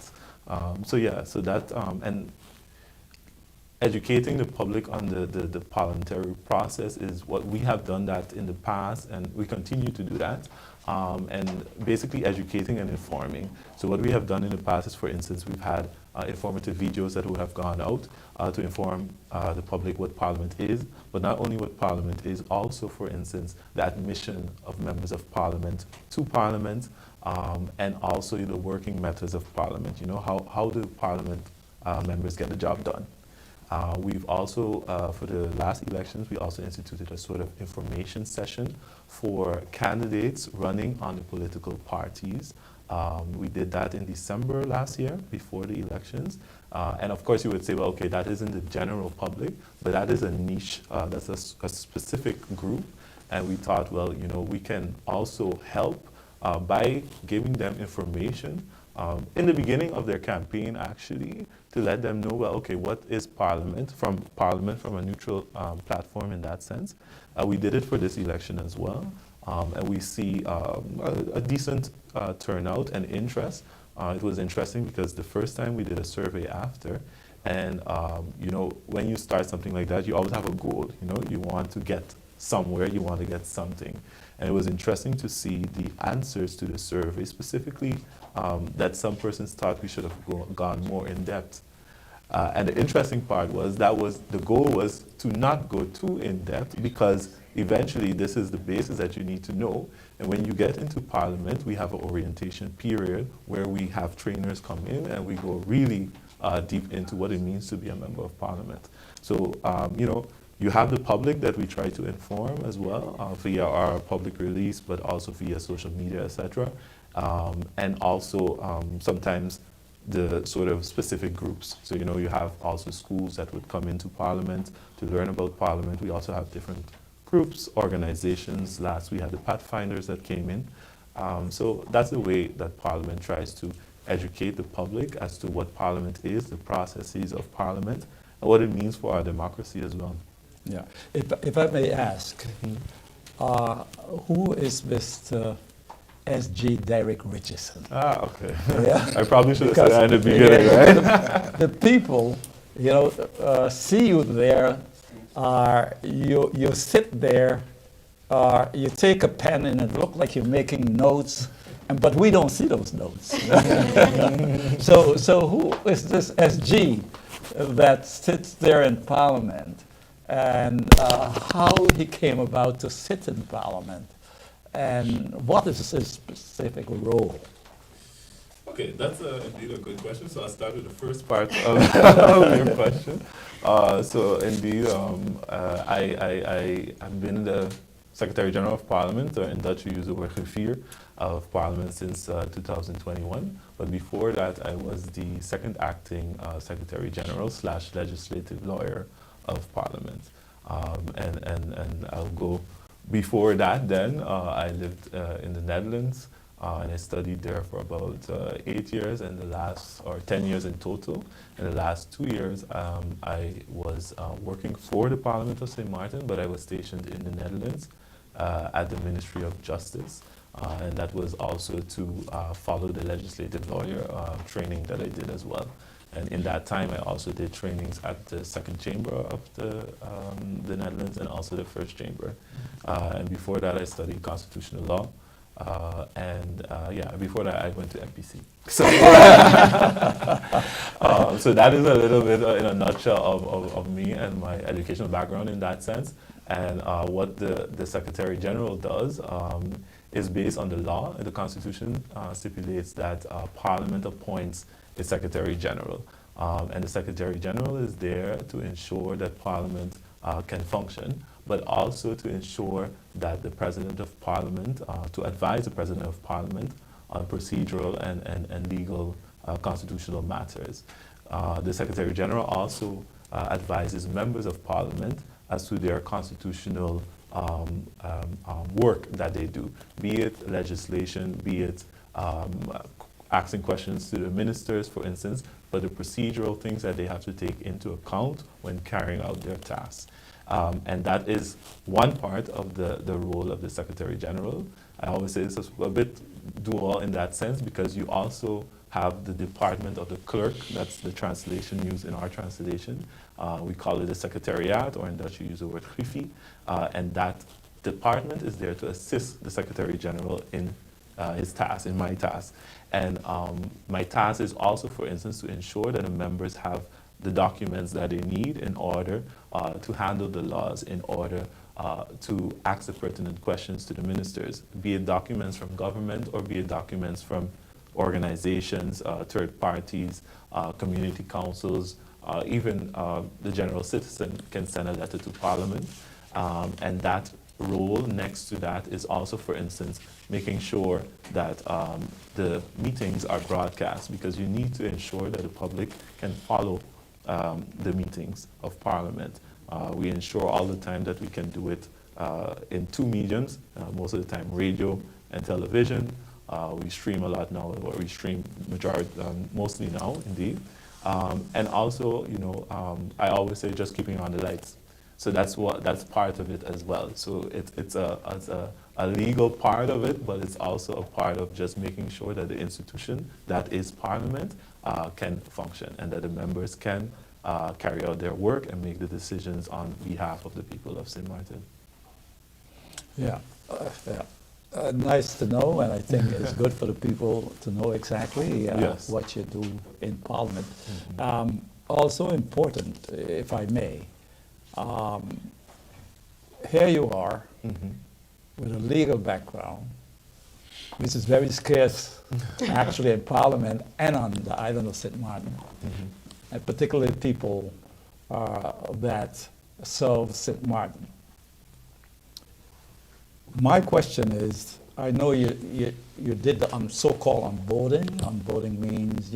So yeah, so that, and educating the public on the parliamentary process is what we have done that in the past, and we continue to do that. And basically educating and informing. So what we have done in the past is, for instance, we've had informative videos that would have gone out to inform the public what Parliament is, but not only what Parliament is, also, for instance, the admission of members of Parliament to Parliament, and also the working methods of Parliament. You know, how do Parliament members get the job done? We've also, for the last elections, we also instituted a sort of information session for candidates running on the political parties. We did that in December last year, before the elections. And of course you would say, well, okay, that isn't the general public, but that is a niche, that's a specific group. And we thought, well, you know, we can also help by giving them information in the beginning of their campaign, actually, to let them know, well, okay, what is Parliament from a neutral platform in that sense. We did it for this election as well, and we see a decent turnout and interest. It was interesting because the first time we did a survey after, and you know, when you start something like that, you always have a goal. You know, you want to get somewhere, you want to get something. And it was interesting to see the answers to the survey, specifically that some persons thought we should have gone more in depth. And the interesting part was the goal was to not go too in depth, because eventually this is the basis that you need to know. And when you get into Parliament, we have an orientation period where we have trainers come in and we go really deep into what it means to be a member of Parliament. So, you know, you have the public that we try to inform as well via our public release, but also via social media, etc. And also sometimes the sort of specific groups. So, you know, you have also schools that would come into Parliament to learn about Parliament. We also have different groups, organizations. Last we had the Pathfinders that came in. So that's the way that Parliament tries to educate the public as to what Parliament is, the processes of Parliament, and what it means for our democracy as well. Yeah. If I may ask, who is Mr. S.G. Derek Richardson? Ah, okay. Yeah. I probably should have said that in the beginning, right? The people, you know, see you there, you sit there, you take a pen and it looks like you're making notes, but we don't see those notes. So who is this SG that sits there in Parliament, and how he came about to sit in Parliament, and what is his specific role? Okay, that's indeed a good question. So I'll start with the first part of your question. So indeed, I've been the Secretary General of Parliament, or in Dutch we use the word 𝒕𝒉 of Parliament since 2021. But before that, I was the second acting Secretary General / legislative lawyer of Parliament. And I'll go before that then. I lived in the Netherlands. And I studied there for about 8 years, and 10 years in total. In the last 2 years, I was working for the Parliament of St. Maarten, but I was stationed in the Netherlands at the Ministry of Justice. And that was also to follow the legislative lawyer training that I did as well. And in that time, I also did trainings at the second chamber of the Netherlands and also the first chamber. And before that, I studied constitutional law. Before that I went to MPC. So, so that is a little bit in a nutshell of me and my educational background in that sense. And what the Secretary General does is based on the law. The Constitution stipulates that Parliament appoints a Secretary General. And the Secretary General is there to ensure that Parliament can function, but also to ensure that the President of Parliament, to advise the President of Parliament on procedural and legal constitutional matters. The Secretary General also advises members of Parliament as to their constitutional work that they do, be it legislation, be it asking questions to the ministers, for instance, but the procedural things that they have to take into account when carrying out their tasks. And that is one part of the role of the Secretary General. I always say it's a bit dual in that sense, because you also have the department of the clerk. That's the translation used in our translation. We call it the Secretariat, or in Dutch you use the word 𝒕𝒉. And that department is there to assist the Secretary General in his task, in my task. And my task is also, for instance, to ensure that the members have the documents that they need in order to handle the laws, in order to ask the pertinent questions to the ministers, be it documents from government or be it documents from organizations, third parties, community councils, even the general citizen can send a letter to Parliament. And that role next to that is also, for instance, making sure that the meetings are broadcast, because you need to ensure that the public can follow the meetings of Parliament. We ensure all the time that we can do it in two mediums, most of the time radio and television. We stream a lot now, or we stream mostly now, indeed. And also, you know, I always say just keeping on the lights. So that's part of it as well. So it's a legal part of it, but it's also a part of just making sure that the institution that is Parliament can function, and that the members can carry out their work and make the decisions on behalf of the people of St. Maarten. Yeah, nice to know, and I think it's good for the people to know exactly Yes. what you do in Parliament. also important, if I may. Here you are with a legal background, which is very scarce actually in Parliament and on the island of St. Maarten, and particularly people that serve St. Maarten. My question is, I know you did the so-called onboarding. Onboarding means,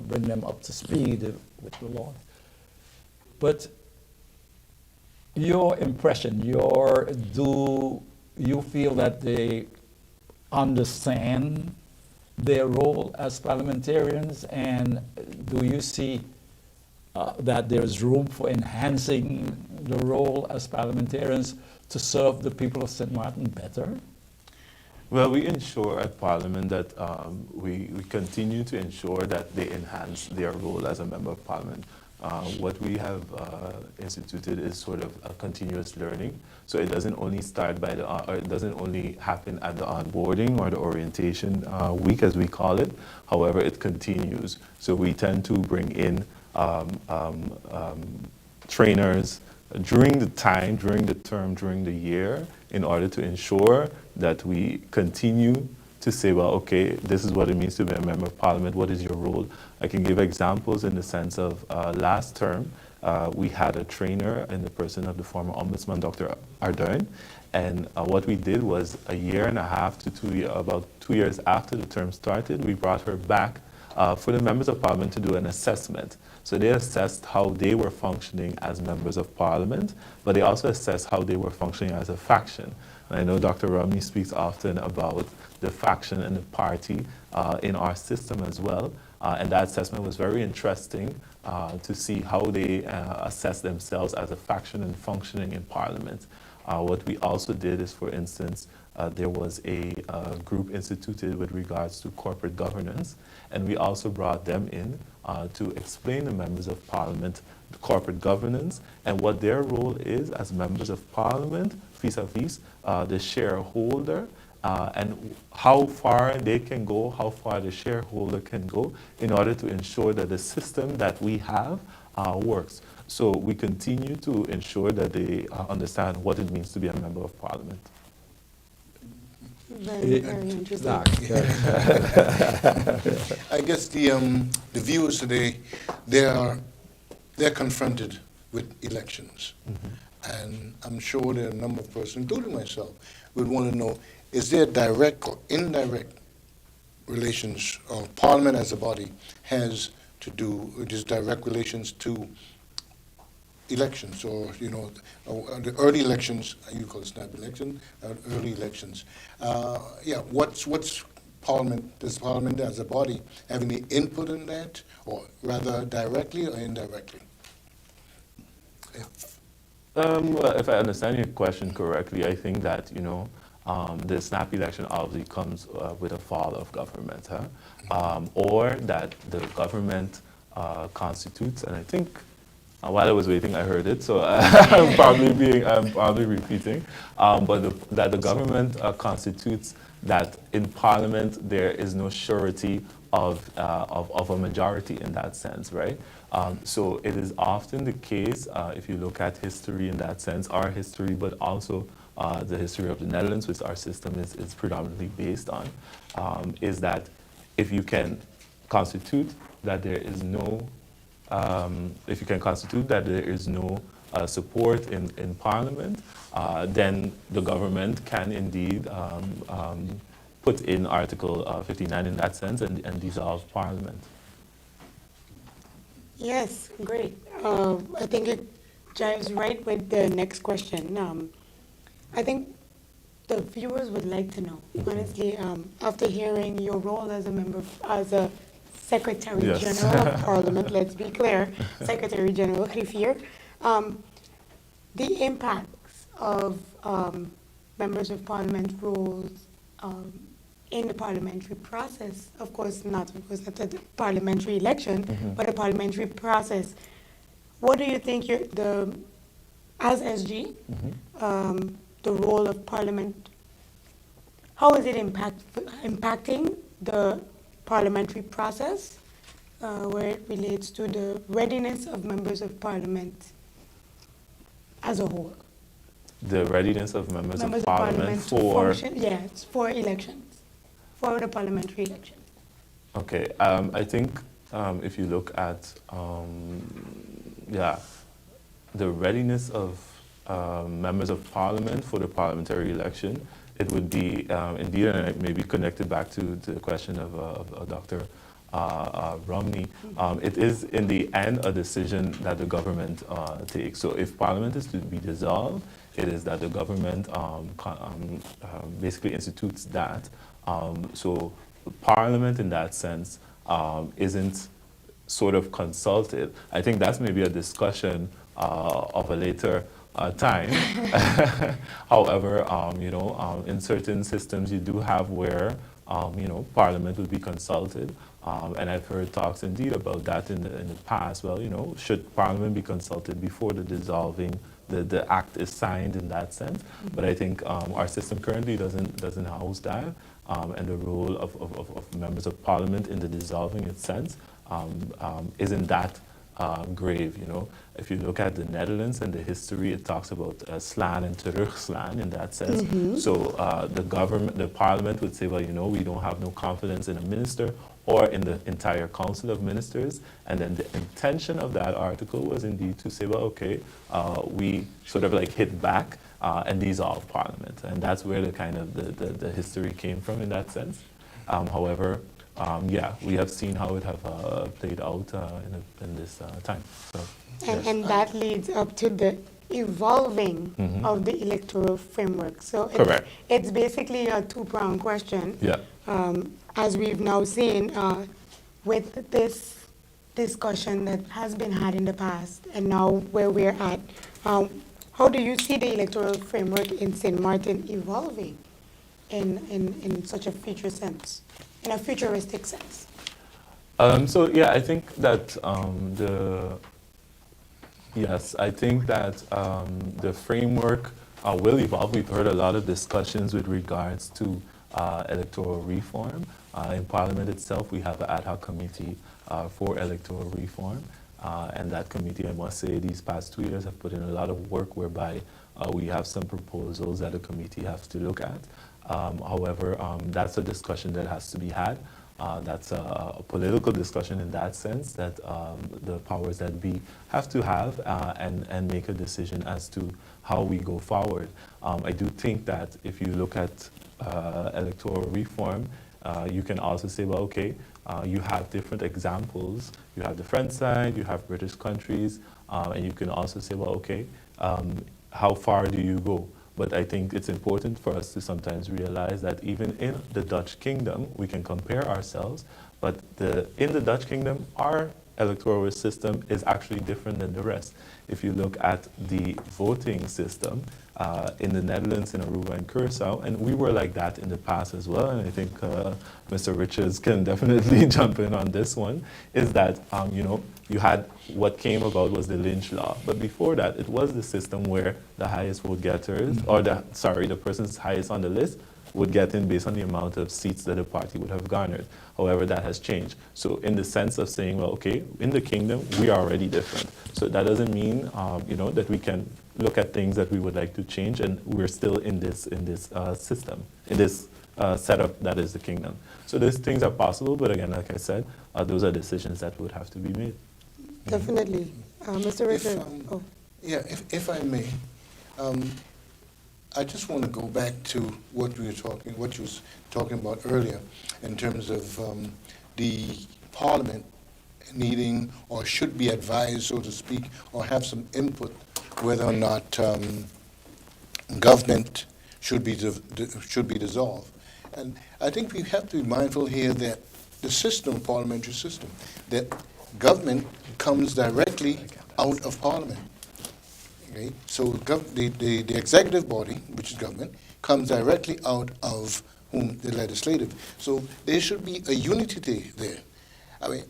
bring them up to speed with the law. But your impression, do you feel that they understand their role as parliamentarians, and do you see that there's room for enhancing the role as parliamentarians to serve the people of St. Maarten better? Well, we ensure at Parliament that we continue to ensure that they enhance their role as a member of Parliament. What we have instituted is sort of a continuous learning. So it doesn't only start by or it doesn't only happen at the onboarding or the orientation week, as we call it. However, it continues. So we tend to bring in trainers during the time, during the term, during the year, in order to ensure that we continue to say, well, okay, this is what it means to be a member of Parliament. What is your role? I can give examples in the sense of last term, we had a trainer in the person of the former Ombudsman, Dr. Ardern. And what we did was a year and a half to 2 years, about 2 years after the term started, we brought her back for the members of Parliament to do an assessment. So they assessed how they were functioning as members of Parliament, but they also assessed how they were functioning as a faction. And I know Dr. Romney speaks often about the faction and the party in our system as well. And that assessment was very interesting to see how they assess themselves as a faction and functioning in Parliament. What we also did is, for instance, there was a group instituted with regards to corporate governance, and we also brought them in to explain to members of Parliament the corporate governance and what their role is as members of Parliament vis-a-vis the shareholder, and how far they can go, how far the shareholder can go in order to ensure that the system that we have works. So we continue to ensure that they understand what it means to be a member of Parliament. Very, very interesting. I guess the viewers today, they're confronted with elections. And I'm sure there are a number of persons, including myself, would want to know, is there direct or indirect relations of Parliament as a body has to do with these direct relations to elections, or the early elections, you call it snap election, early elections. What's Parliament? Does Parliament as a body have any input in that, or rather directly or indirectly? Well, if I understand your question correctly, I think that the snap election obviously comes with a fall of government, or that the government constitutes, and I think. While I was waiting, I heard it, so I'm probably repeating. But that the government constitutes that in Parliament there is no surety of a majority in that sense, right? So it is often the case, if you look at history in that sense, our history, but also the history of the Netherlands, which our system is predominantly based on, is that if you can constitute that there is no support in Parliament, then the government can indeed put in Article 59 in that sense and dissolve Parliament. Yes, great. I think it jives right with the next question. I think the viewers would like to know, honestly, after hearing your role as a member, as a Secretary General of Parliament, let's be clear, Secretary General 𝒕𝒉𝒆, the impacts of members of Parliament roles in the parliamentary process, of course not because of the parliamentary election, but a parliamentary process. What do you think as SG, the role of Parliament, how is it impacting the parliamentary process, where it relates to the readiness of members of parliament as a whole. The readiness of members of Members parliament to for... function, yes, for elections, for the parliamentary election. Okay, I think if you look at, the readiness of members of parliament for the parliamentary election, it would be indeed, and it may be connected back to the question of Dr. Romney, it is in the end a decision that the government takes. So if parliament is to be dissolved, it is that the government basically institutes that. So parliament in that sense isn't sort of consulted. I think that's maybe a discussion of a later time. However, in certain systems you do have where Parliament would be consulted, and I've heard talks indeed about that in the past. Well, should Parliament be consulted before the dissolving, the act is signed in that sense? But I think our system currently doesn't house that, and the role of members of Parliament in the dissolving its sense isn't that grave. If you look at the Netherlands and the history, it talks about slaan and terugslaan in that sense. So the parliament would say, well, we don't have no confidence in a minister or in the entire council of ministers. And then the intention of that article was indeed to say, well, okay, we sort of like hit back and dissolve parliament. And that's where the kind of the history came from in that sense. However, we have seen how it have played out in this time. So, and that leads up to the evolving of the electoral framework. So it's basically a two-pronged question. Yeah. As we've now seen with this discussion that has been had in the past and now where we're at, how do you see the electoral framework in St. Maarten evolving in such a future sense? In a futuristic sense. I think that the framework will evolve. We've heard a lot of discussions with regards to electoral reform. In Parliament itself, we have an ad hoc committee for electoral reform. And that committee, I must say, these past 2 years have put in a lot of work whereby we have some proposals that the committee has to look at. However, that's a discussion that has to be had. That's a political discussion in that sense that the powers that be have to have and make a decision as to how we go forward. I do think that if you look at electoral reform, you can also say, well, okay, you have different examples. You have the French side, you have British countries, and you can also say, well, okay, how far do you go? But I think it's important for us to sometimes realize that even in the Dutch kingdom, we can compare ourselves, but in the Dutch kingdom, our electoral system is actually different than the rest. If you look at the voting system in the Netherlands, in Aruba and Curaçao, and we were like that in the past as well, and I think Mr. Richards can definitely jump in on this one, is that, you had what came about was the lynch law. But before that, it was the system where the highest vote getters, or the person's highest on the list would get in based on the amount of seats that a party would have garnered. However, that has changed. So in the sense of saying, well, okay, in the kingdom, we are already different. So that doesn't mean, that we can look at things that we would like to change, and we're still in this system, in this setup that is the kingdom. So these things are possible, but again, like I said, those are decisions that would have to be made. Definitely. Mr. Richard. If I may, I just want to go back to what you was talking about earlier in terms of the Parliament needing or should be advised, so to speak, or have some input whether or not government should be dissolved. And I think we have to be mindful here that the system, parliamentary system, that government comes directly out of Parliament. Okay? So the executive body, which is government, comes directly out of the legislative. So there should be a unity there. I mean,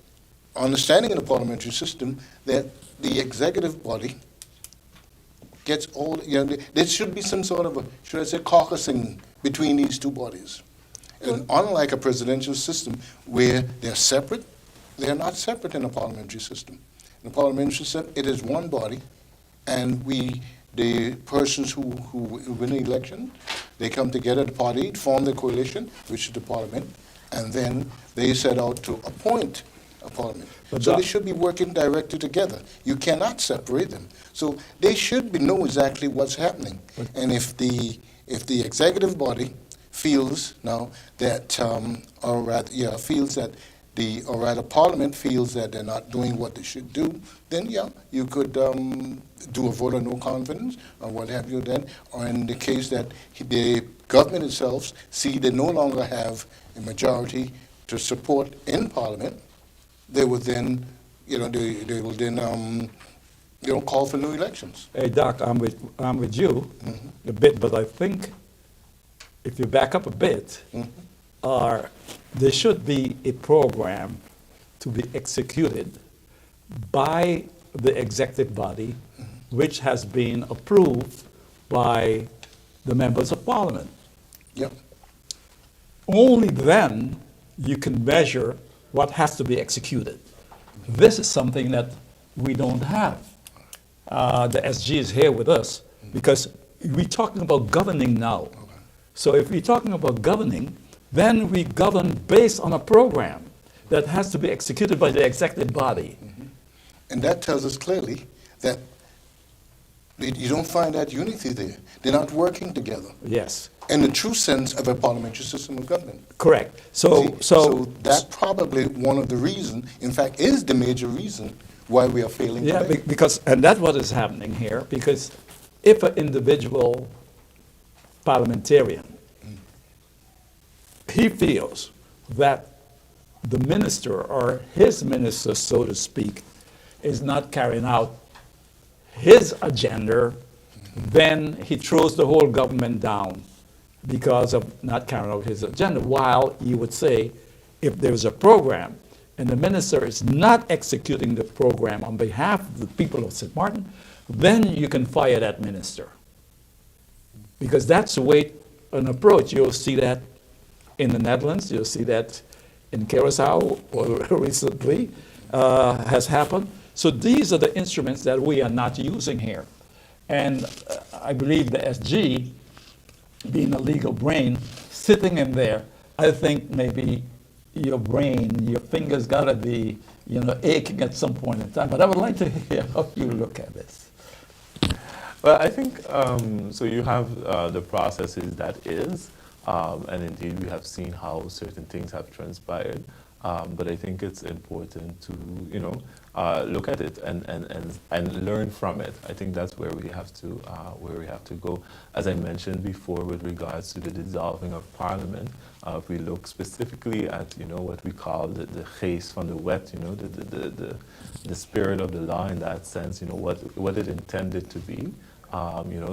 understanding in the parliamentary system that the executive body gets all, there should be some sort of caucusing between these two bodies. And unlike a presidential system where they're separate, They are not separate in a parliamentary system. In a parliamentary system, it is one body, and the persons who win the election, they come together, the party, form the coalition, which is the parliament, and then they set out to appoint a parliament. So they should be working directly together. You cannot separate them. So they should know exactly what's happening. And if the executive body feels now that, Parliament feels that they're not doing what they should do, then you could do a vote of no confidence or what have you then, or in the case that the government itself see they no longer have a majority to support in Parliament, they would then, they will then, call for new elections. Hey, Doc, I'm with you a bit, but I think if you back up a bit, there should be a program to be executed by the executive body, which has been approved by the members of Parliament. Yep. Only then you can measure what has to be executed. This is something that we don't have. The SG is here with us because we're talking about governing now. So if we're talking about governing, then we govern based on a program that has to be executed by the executive body. And that tells us clearly that you don't find that unity there. They're not working together. Yes. In the true sense of a parliamentary system of government. Correct. So that's probably one of the reasons, in fact, is the major reason why we are failing today. And that's what is happening here, because if an individual parliamentarian, he feels that the minister or his minister, so to speak, is not carrying out his agenda, then he throws the whole government down because of not carrying out his agenda. While you would say, if there's a program and the minister is not executing the program on behalf of the people of St. Maarten, then you can fire that minister. Because that's the way an approach. You'll see that in the Netherlands, you'll see that in Curaçao, or recently has happened. So these are the instruments that we are not using here. And I believe the SG, being a legal brain, sitting in there, I think maybe your brain, your fingers gotta be, aching at some point in time. But I would like to hear how you look at this. Well, I think, so you have the processes that is, and indeed we have seen how certain things have transpired. But I think it's important to, look at it and learn from it. I think that's where we have to go. As I mentioned before, with regards to the dissolving of Parliament, if we look specifically at, what we call the geest van de wet, the spirit of the law in that sense, what it intended to be.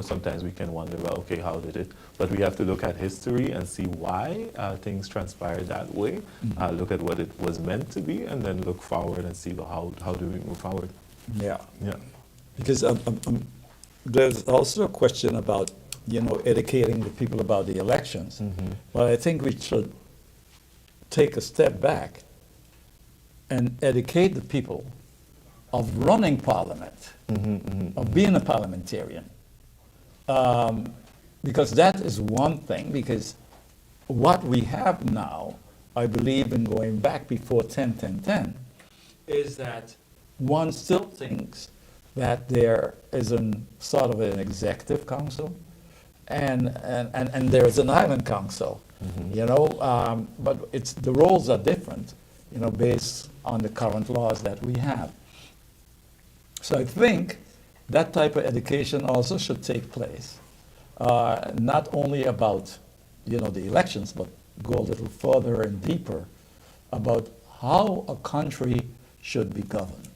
Sometimes we can wonder, well, okay, how did it? But we have to look at history and see why things transpired that way. Look at what it was meant to be, and then look forward and see, well, how do we move forward? Yeah. Because there's also a question about, educating the people about the elections. But I think we should take a step back and educate the people of running Parliament, of being a parliamentarian. Because that is one thing, because what we have now, I believe in going back before 10, is that one still thinks that there is sort of an executive council and there is an island council, but the roles are different, based on the current laws that we have. So I think that type of education also should take place, not only about, the elections, but go a little further and deeper about how a country should be governed.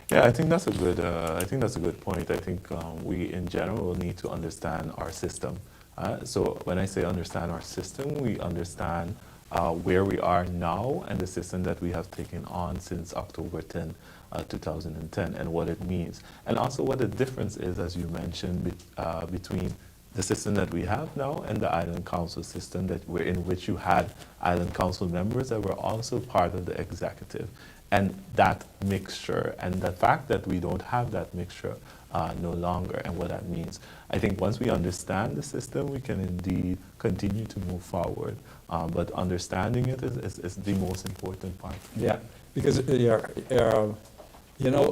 Yeah, I think that's a good point. I think we in general need to understand our system. So when I say understand our system, we understand where we are now and the system that we have taken on since October 10. 2010, and what it means, and also what the difference is, as you mentioned, between the system that we have now and the island council system in which you had island council members that were also part of the executive. And that mixture and the fact that we don't have that mixture no longer and what that means. I think once we understand the system, we can indeed continue to move forward. But understanding it is the most important part. Yeah, because you know,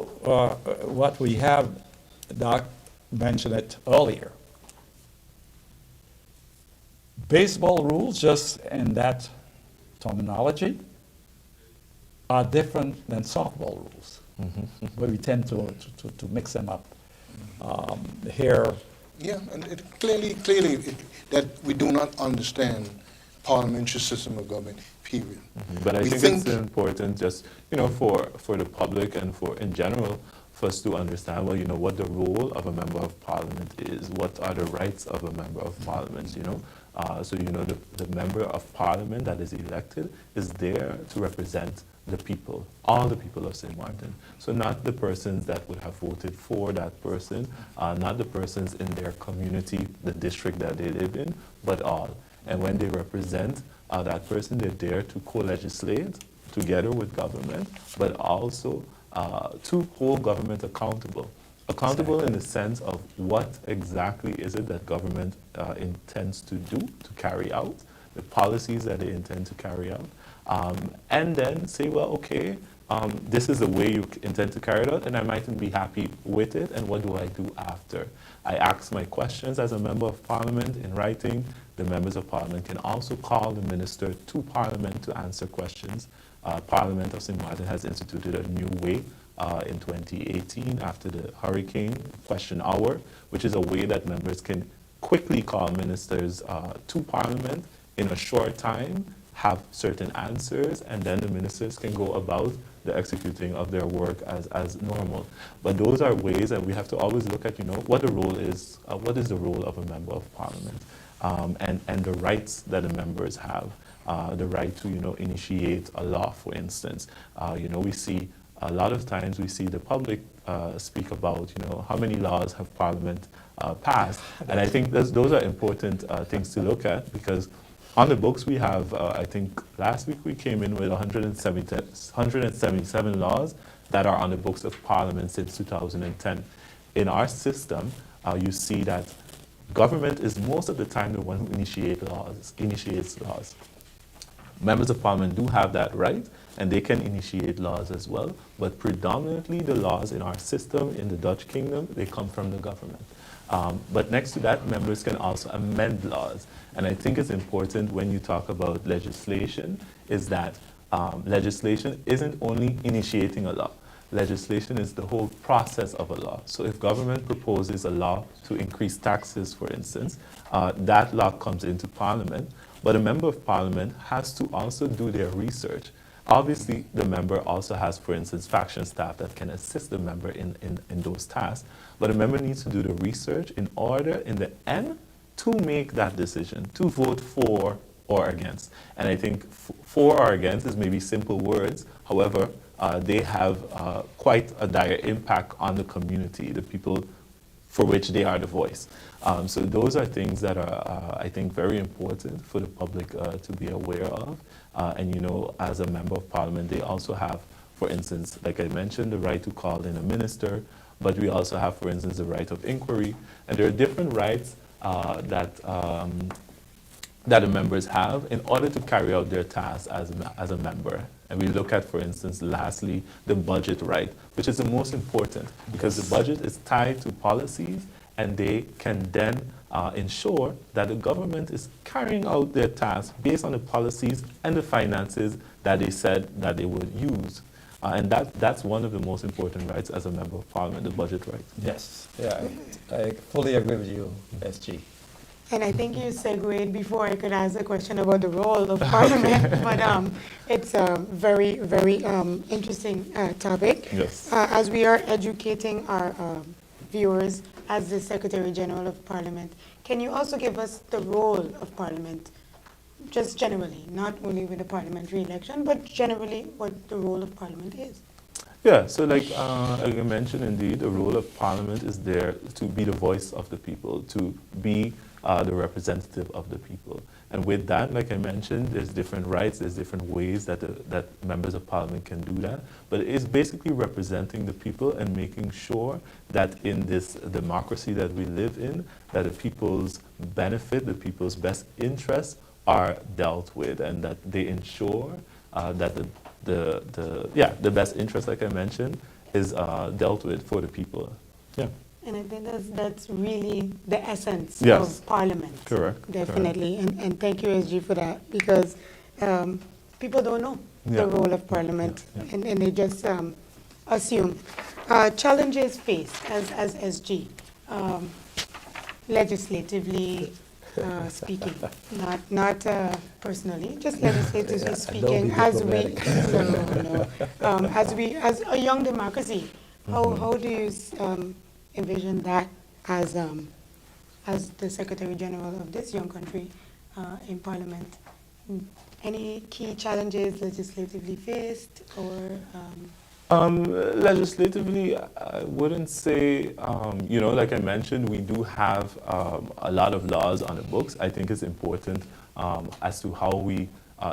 what we have, Doc mentioned it earlier. Baseball rules, just in that terminology, are different than softball rules. But we tend to mix them up here. Yeah, and it clearly that we do not understand parliamentary system of government, period. But I think it's important just, you know, for the public and for in general, for us to understand, well, you know, what the role of a member of parliament is, what are the rights of a member of parliament, you know. So, you know, the member of parliament that is elected is there to represent the people, all the people of St. Maarten. So not the persons that would have voted for that person, not the persons in their community, the district that they live in, but all. And when they represent that person, they're there to co-legislate together with government, but also to hold government accountable. Accountable in the sense of what exactly is it that government intends to do, to carry out, the policies that they intend to carry out, and then say, well, okay, this is the way you intend to carry it out, and I mightn't be happy with it, and what do I do after? I ask my questions as a member of parliament in writing. The members of parliament can also call the minister to parliament to answer questions. Parliament of St. Maarten has instituted a new way in 2018 after the hurricane, question hour, which is a way that members can quickly call ministers to parliament in a short time, have certain answers, and then the ministers can go about the executing of their work as normal. But those are ways that we have to always look at, you know, what the role is, what is the role of a member of parliament, and the rights that the members have, the right to, you know, initiate a law, for instance. You know, we see a lot of times we see the public speak about, you know, how many laws have Parliament passed, and I think those are important things to look at, because on the books we have, I think last week we came in with 177 laws that are on the books of Parliament since 2010. In our system, you see that government is most of the time the one who initiates laws. Members of Parliament do have that right, and they can initiate laws as well, but predominantly the laws in our system in the Dutch Kingdom, they come from the government. But next to that, members can also amend laws. And I think it's important when you talk about legislation, is that legislation isn't only initiating a law. Legislation is the whole process of a law. So if government proposes a law to increase taxes, for instance, that law comes into Parliament, but a member of Parliament has to also do their research. Obviously, the member also has, for instance, faction staff that can assist the member in those tasks, but a member needs to do the research in order, in the end, to make that decision, to vote for or against. And I think for or against is maybe simple words, however, they have quite a dire impact on the community, the people for which they are the voice. So those are things that are, I think, very important for the public to be aware of. And, you know, as a member of Parliament, they also have, for instance, like I mentioned, the right to call in a minister, but we also have, for instance, the right of inquiry. And there are different rights that the members have in order to carry out their tasks as a member. And we look at, for instance, lastly, the budget right, which is the most important, because the budget is tied to policies, and they can then ensure that the government is carrying out their tasks based on the policies and the finances that they said that they would use. And that's one of the most important rights as a member of Parliament, the budget right. Yes, yeah, I fully agree with you, SG. And I think you segued before I could ask a question about the role of Parliament, but it's a very, very interesting topic. Yes. As we are educating our viewers as the Secretary General of Parliament, can you also give us the role of Parliament, just generally, not only with the parliamentary election, but generally what the role of Parliament is? Yeah, so like I mentioned, indeed, the role of Parliament is there to be the voice of the people, to be the representative of the people. And with that, like I mentioned, there's different rights, there's different ways that, that members of parliament can do that. But it is basically representing the people and making sure that in this democracy that we live in, that the people's benefit, the people's best interests are dealt with, and that they ensure that the best interest, like I mentioned, is dealt with for the people. Yeah. And I think that's really the essence Yes. of Parliament. Correct. Definitely. Correct. And thank you, SG, for that, because people don't know the role of Parliament, and they just assume. Challenges faced as SG, legislatively speaking, not personally, just legislatively speaking, as a young democracy, how do you envision that as the Secretary General of this young country in Parliament? Any key challenges legislatively faced, or? Legislatively, I wouldn't say, like I mentioned, we do have a lot of laws on the books. I think it's important as to how we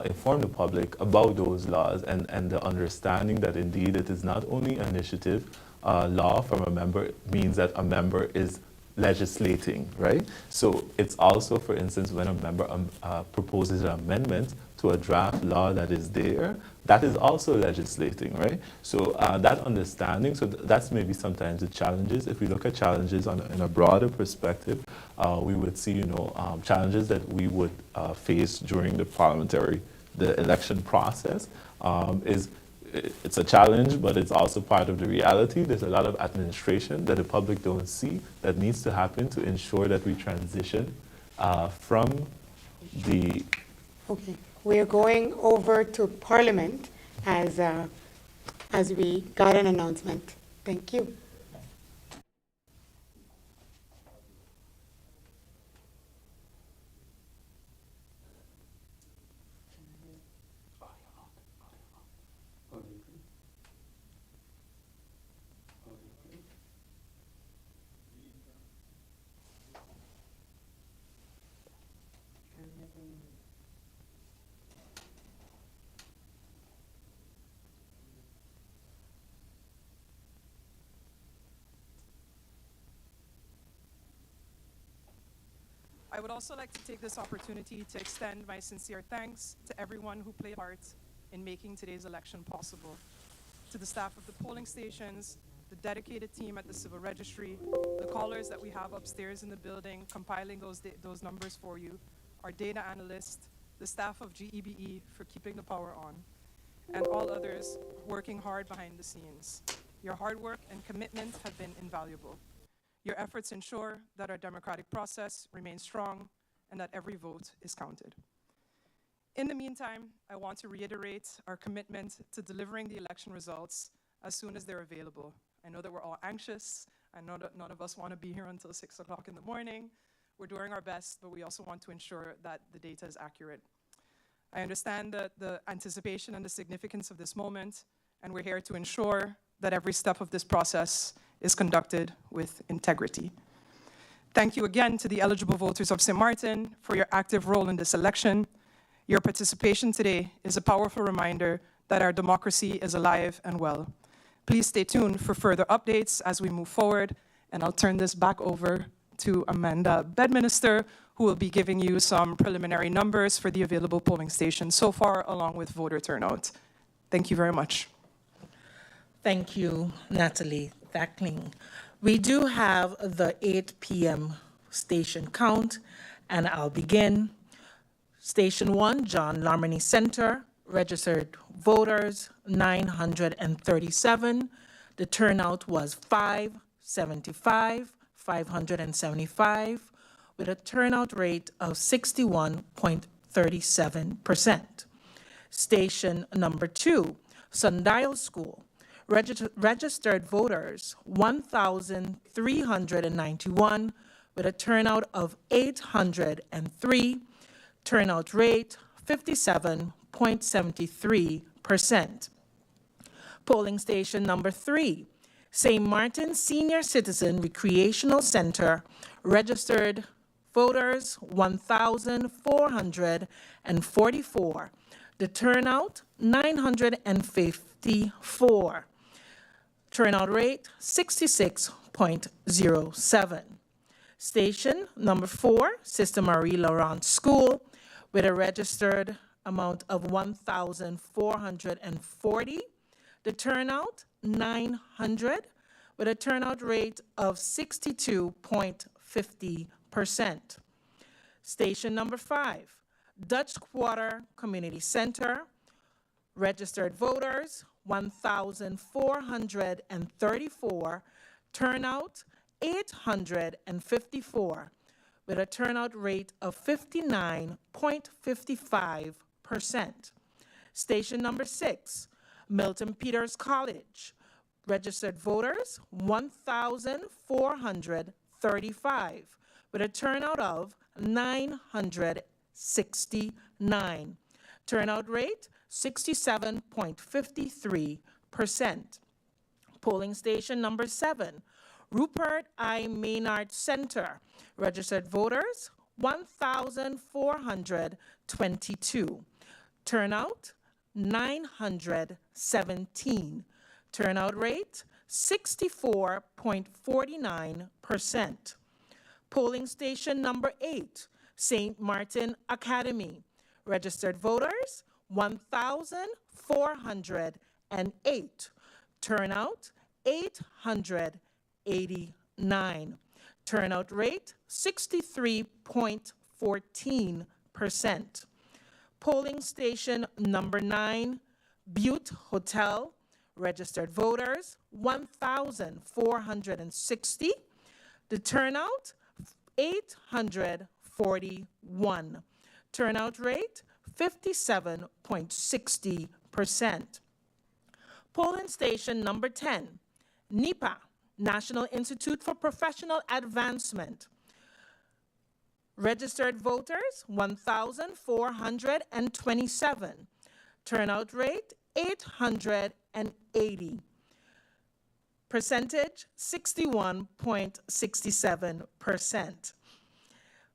inform the public about those laws, and the understanding that indeed it is not only initiative law from a member means that a member is legislating, right? So it's also, for instance, when a member proposes an amendment to a draft law that is there, that is also legislating, right? So that understanding, so that's maybe sometimes the challenges. If we look at challenges in a broader perspective, we would see, challenges that we would face during the election process it's a challenge, but it's also part of the reality. There's a lot of administration that the public don't see that needs to happen to ensure that we transition from the... Okay, we're going over to Parliament as we got an announcement. Thank you. I would also like to take this opportunity to extend my sincere thanks to everyone who played a part in making today's election possible. To the staff of the polling stations, the dedicated team at the Civil Registry, the callers that we have upstairs in the building compiling those numbers for you, our data analyst, the staff of GEBE for keeping the power on, and all others working hard behind the scenes. Your hard work and commitment have been invaluable. Your efforts ensure that our democratic process remains strong and that every vote is counted. In the meantime, I want to reiterate our commitment to delivering the election results as soon as they're available. I know that we're all anxious. I know that none of us want to be here until 6 o'clock in the morning. We're doing our best, but we also want to ensure that the data is accurate. I understand the anticipation and the significance of this moment, and we're here to ensure that every step of this process is conducted with integrity. Thank you again to the eligible voters of St. Maarten for your active role in this election. Your participation today is a powerful reminder that our democracy is alive and well. Please stay tuned for further updates as we move forward, and I'll turn this back over to Amanda Bedminster, who will be giving you some preliminary numbers for the available polling stations so far, along with voter turnout. Thank you very much. Thank you, Natalie Thackling. We do have the 8 p.m. station count, and I'll begin. Station 1, John Larmony Center, registered voters 937. The turnout was 575, with a turnout rate of 61.37%. Station number 2, Sundial School, registered voters 1,391, with a turnout of 803, turnout rate 57.73%. Polling station number 3, St. Maarten Senior Citizen Recreational Center, registered voters, 1,444. The turnout, 954. Turnout rate, 66.07. Station number 4, Sister Marie Laurent School, with a registered amount of 1,440. The turnout, 900, with a turnout rate of 62.50%. Station number 5, Dutch Quarter Community Center, registered voters, 1,434, turnout, 854, with a turnout rate of 59.55%. Station number 6, Milton Peters College, registered voters, 1,435, with a turnout of 969. Turnout rate, 67.53%. Polling station number 7, Rupert I. Maynard Center, registered voters, 1,422. Turnout, 917. Turnout rate, 64.49%. Polling station number 8, St. Maarten Academy, registered voters, 1,408. Turnout, 889. Turnout rate, 63.14%. Polling station number 9, Butte Hotel, registered voters, 1,460. The turnout, 841. Turnout rate, 57.60%. Polling station number 10, NIPA, National Institute for Professional Advancement. Registered voters, 1,427. Turnout rate, 880. Percentage, 61.67%.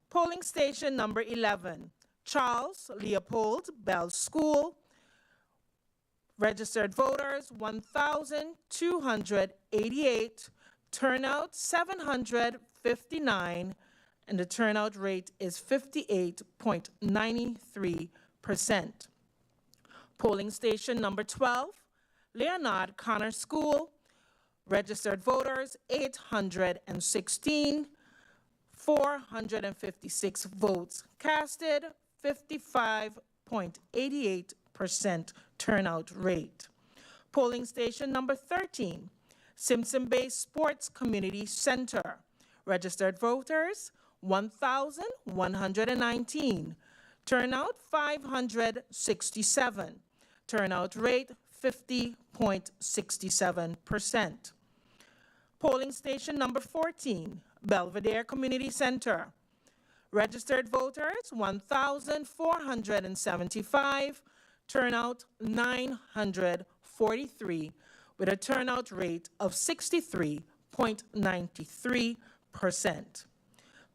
Polling station number 11, Charles Leopold Bell School. Registered voters, 1,288. Turnout, 759. And the turnout rate is 58.93%. Polling station number 12, Leonard Connor School. Registered voters, 816. 456 votes casted, 55.88% turnout rate. Polling station number 13, Simpson Bay Sports Community Center. Registered voters, 1,119. Turnout, 567. Turnout rate, 50.67%. Polling station number 14, Belvedere Community Center. Registered voters, 1,475. Turnout, 943, with a turnout rate of 63.93%.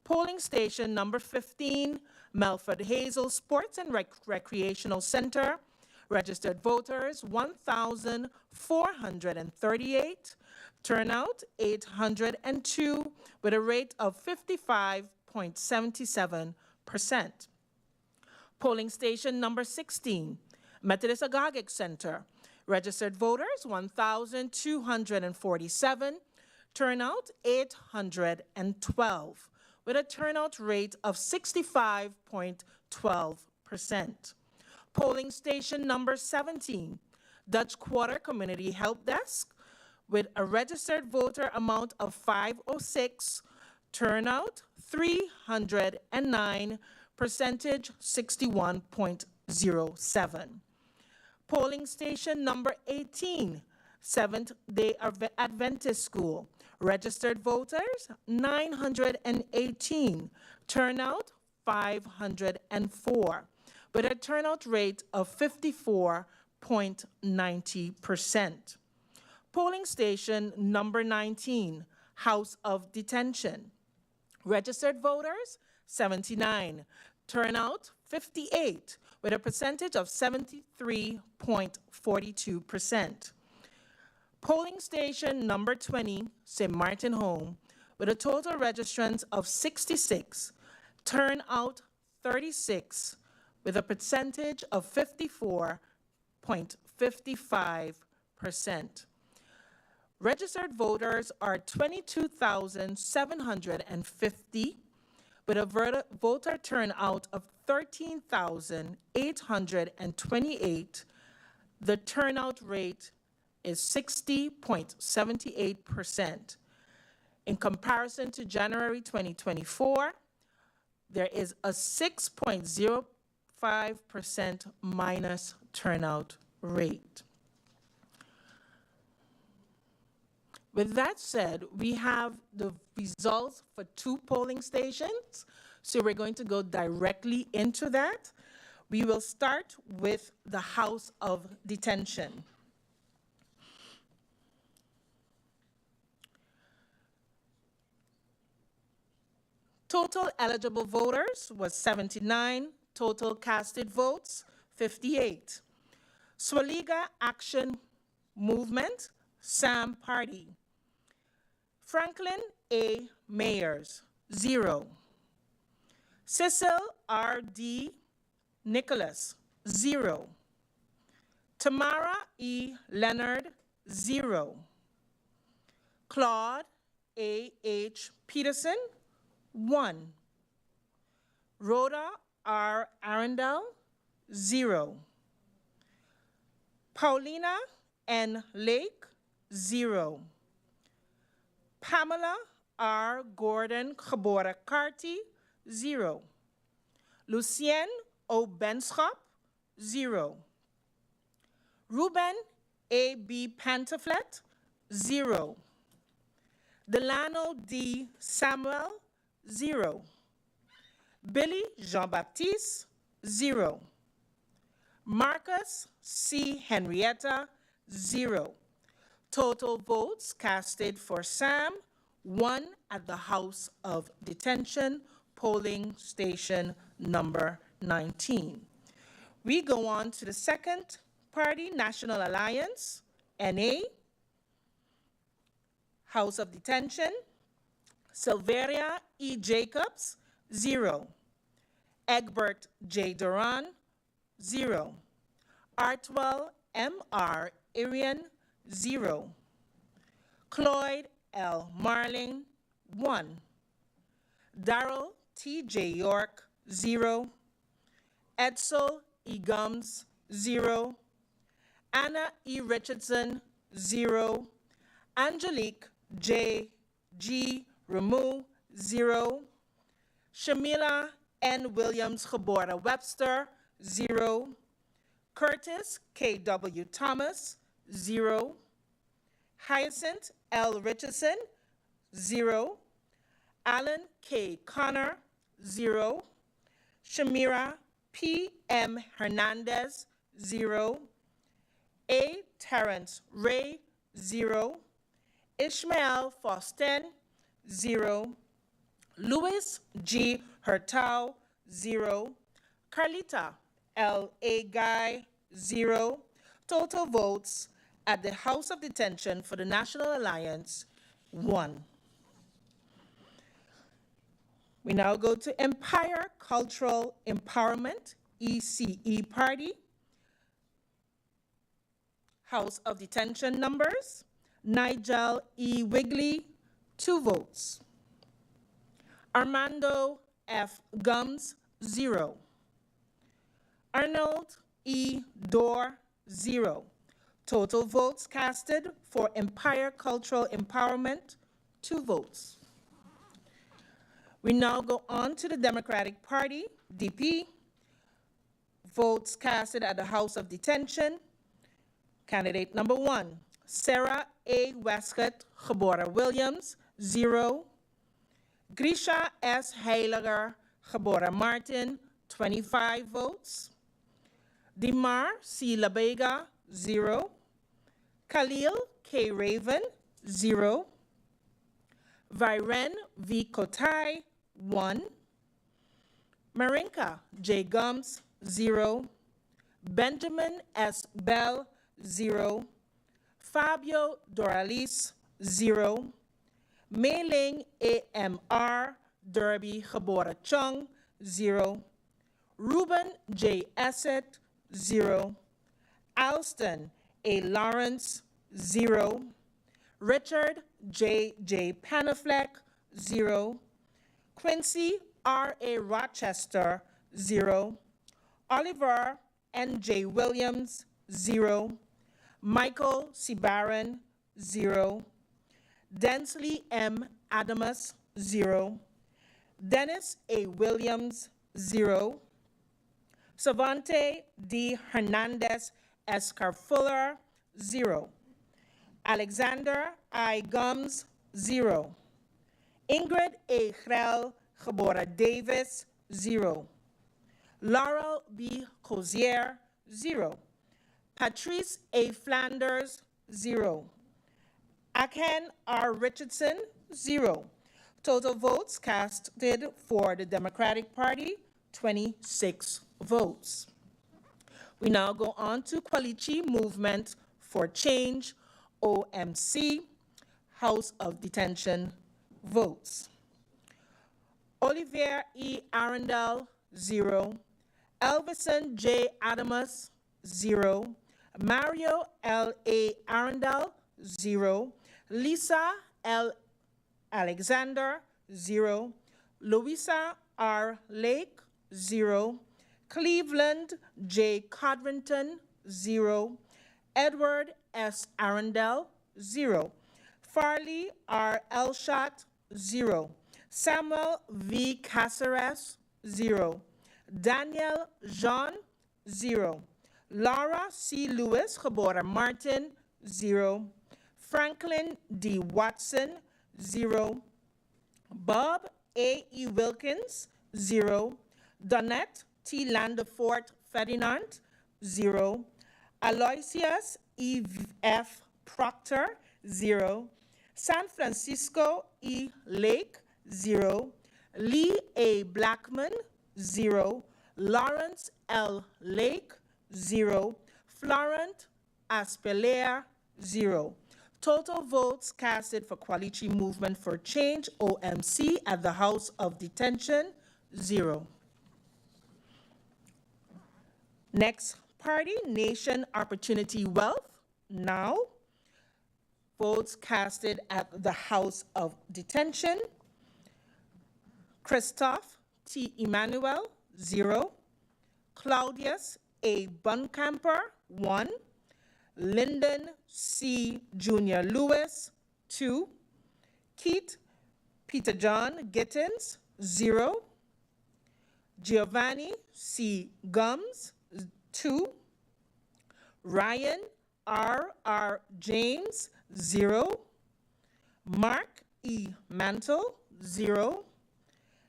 Polling station number 15, Melford Hazel Sports and Recreational Center. Registered voters, 1,438. Turnout, 802, with a rate of 55.77%. Polling station number 16, Methodist Agoghic Center. Registered voters, 1,247. Turnout, 812, with a turnout rate of 65.12%. Polling station number 17, Dutch Quarter Community Help Desk, with a registered voter amount of 506, turnout 309, percentage 61.07. Polling station number 18, Seventh-day Adventist School. Registered voters, 918. Turnout, 504, with a turnout rate of 54.90%. Polling station number 19, House of Detention. Registered voters, 79. Turnout, 58, with a percentage of 73.42%. Polling station number 20, St. Maarten Home, with a total registrants of 66. Turnout, 36, with a percentage of 54.55%. Registered voters are 22,750, with a voter turnout of 13,828. The turnout rate is 60.78%. In comparison to January 2024, there is a 6.05% minus turnout rate. With that said, we have the results for 2 polling stations, so we're going to go directly into that. We will start with the House of Detention. Total eligible voters was 79, total casted votes 58. Swaliga Action Movement, Sam Party. Franklin A. Mayers, 0. Cecil R.D. Nicholas, 0. Tamara E. Leonard, 0. Claude A.H. Peterson, 1. Rhoda R. Arundel, 0. Paulina N. Lake, 0. Pamela R. Gordon 𝒐𝒏𝒈𝒕𝒉𝒆𝒏𝒊𝒏𝒈, 0. Lucien O. Benschop, 0. Ruben A. B. Pantaflet, 0. Delano D. Samuel, 0. Billy Jean-Baptiste, 0. Marcus C. Henrietta, 0. Total votes casted for Sam, 1 at the House of Detention, polling station number 19. We go on to the second party, National Alliance, NA, House of Detention, Silveria E. Jacobs, 0. Egbert J. Duran, 0. Artwell M.R. Irian, 0. Cloyd L. Marling, 1. Darrell T.J. York, 0. Edsel E. Gums, 0. Anna E. Richardson, 0. Angelique J. G. Ramu, 0. Shamila N. Williams 𝒐𝒏𝒈𝒄𝒉, 0. Curtis K.W. Thomas, 0. Hyacinth L. Richardson, 0. Alan K. Connor, 0. Shamira P. M. Hernandez, 0. A. Terrence Ray, 0. Ishmael Faustin, 0. Louis G. Hurtau, 0. Carlita L. A. Guy, 0. Total votes at the House of Detention for the National Alliance, 1. We now go to Empire Cultural Empowerment, ECE Party. House of Detention numbers, Nigel E. Wigley, 2 votes. Armando F. Gums, 0. Arnold E. Dorr, 0. Total votes casted for Empire Cultural Empowerment, 2 votes. We now go on to the Democratic Party, DP. Votes casted at the House of Detention. Candidate number 1, Sarah A. Westcott 𝒐𝒏𝒈𝒏𝒊𝒏𝒈, 0. Grisha S. Heiliger 𝒐𝒏𝒈𝒏𝒄𝒉 Maarten, 25 votes. Dimar C. Labega, 0. Khalil K. Raven, 0. Viren V. Kotai, 1. Marinka J. Gums, 0. Benjamin S. Bell, 0. Fabio Doralis, 0. Mei-Ling A.M.R. Derby Geboren Chung, 0. Ruben J. Essett, 0. Alston A. Lawrence, 0. Richard J. Panafleck, 0. Quincy R. A. Rochester, 0. Oliver N. J. Williams, 0. Michael C. Barron, 0. Densley M. Adamus, 0. Dennis A. Williams, 0. Savante D. Hernandez Escar-Fuller, 0. Alexander I. Gums, 0. Ingrid A. Grell, geboren Davis, 0. Laurel B. Cozier, 0. Patrice A. Flanders, 0. Aken R. Richardson, 0. Total votes casted for the Democratic Party, 26 votes. We now go on to Kwalichi Movement for Change, OMC, House of Detention votes. Olivier E. Arundel, 0. Elvison J. Adamus, 0. Mario L. A. Arundel, 0. Lisa L. Alexander, 0. Louisa R. Lake, 0. Cleveland J. Codrington, 0. Edward S. Arundel, 0. Farley R. Elshot, 0. Samuel V. Caceres, 0. Daniel Jean, 0. Laura C. Lewis, geboren Maarten, 0. Franklin D. Watson, 0. Bob A. E. Wilkins, 0. Donette T. Landefort Ferdinand, 0. Aloysius E. F. Proctor, 0. San Francisco E. Lake, 0. Lee A. Blackman, 0. Lawrence L. Lake, 0. Florent Aspelaire, 0. Total votes casted for Kwalichi Movement for Change, OMC, at the House of Detention, 0. Next party, Nation Opportunity Wealth, now. Votes casted at the House of Detention. Christophe T. Emmanuel, 0. Claudius A. Buncamper, 1. Lyndon C. Jr. Lewis, 2. Keith Peter John Gittins, 0. Giovanni C. Gums, 2. Ryan R. James, 0. Mark E. Mantle, 0.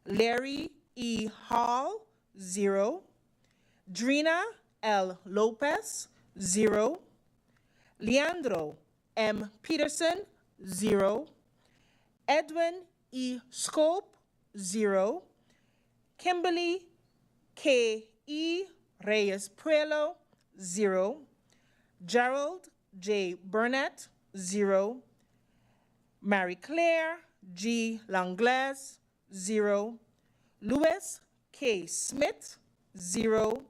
Larry E. Hall, 0. Drina L. Lopez, 0. Leandro M. Peterson, 0. Edwin E. Scope, 0. Kimberly K. E. Reyes Puelo, 0. Gerald J. Burnett, 0. Marie Claire G. Langlaise, 0. Louis K. Smith, 0.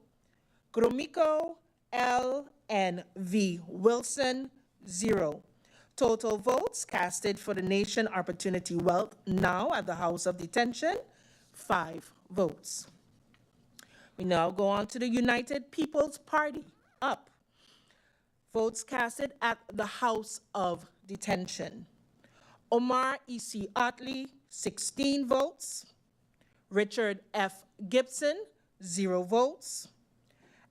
Gromiko L. N. V. Wilson, 0. Total votes casted for the Nation Opportunity Wealth now at the House of Detention, 5 votes. We now go on to the United People's Party, UP. Votes casted at the House of Detention. Omar E.C. Otley, 16 votes. Richard F. Gibson, 0 votes.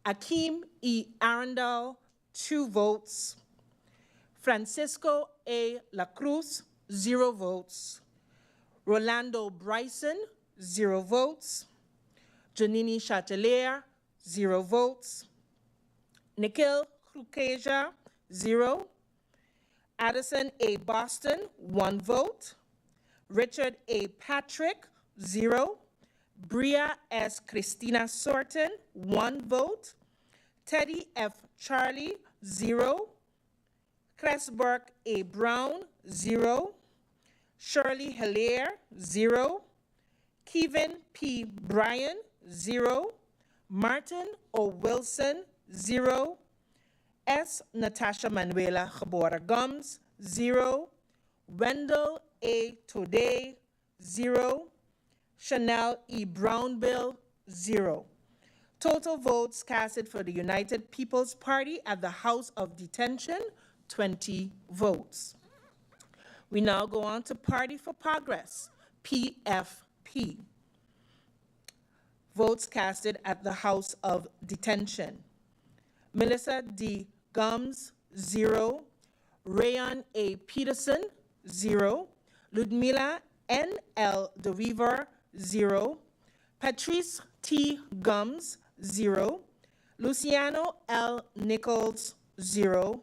Akeem E. Arundel, 2 votes. Francisco A. La Cruz, 0 votes. Rolando Bryson, 0 votes. Janini Chatelier, 0 votes. Nikhil Krukeja, 0. Addison A. Boston, 1 vote. Richard A. Patrick, 0. Bria S. Christina Sorton, 1 vote. Teddy F. Charlie, 0. Cresburg A. Brown, 0. Shirley Hilaire, 0. Kevin P. Bryan, 0. Maarten O. Wilson, 0. S. Natasha Manuela Gebora Gums, 0. Wendell A. Today, 0. Chanel E. Brownbill, 0. Total votes casted for the United People's Party at the House of Detention, 20 votes. We now go on to Party for Progress, PFP. Votes casted at the House of Detention. Melissa D. Gums, 0. Rayon A. Peterson, 0. Ludmila N. L. De Weaver, 0. Patrice T. Gums, 0. Luciano L. Nichols, 0.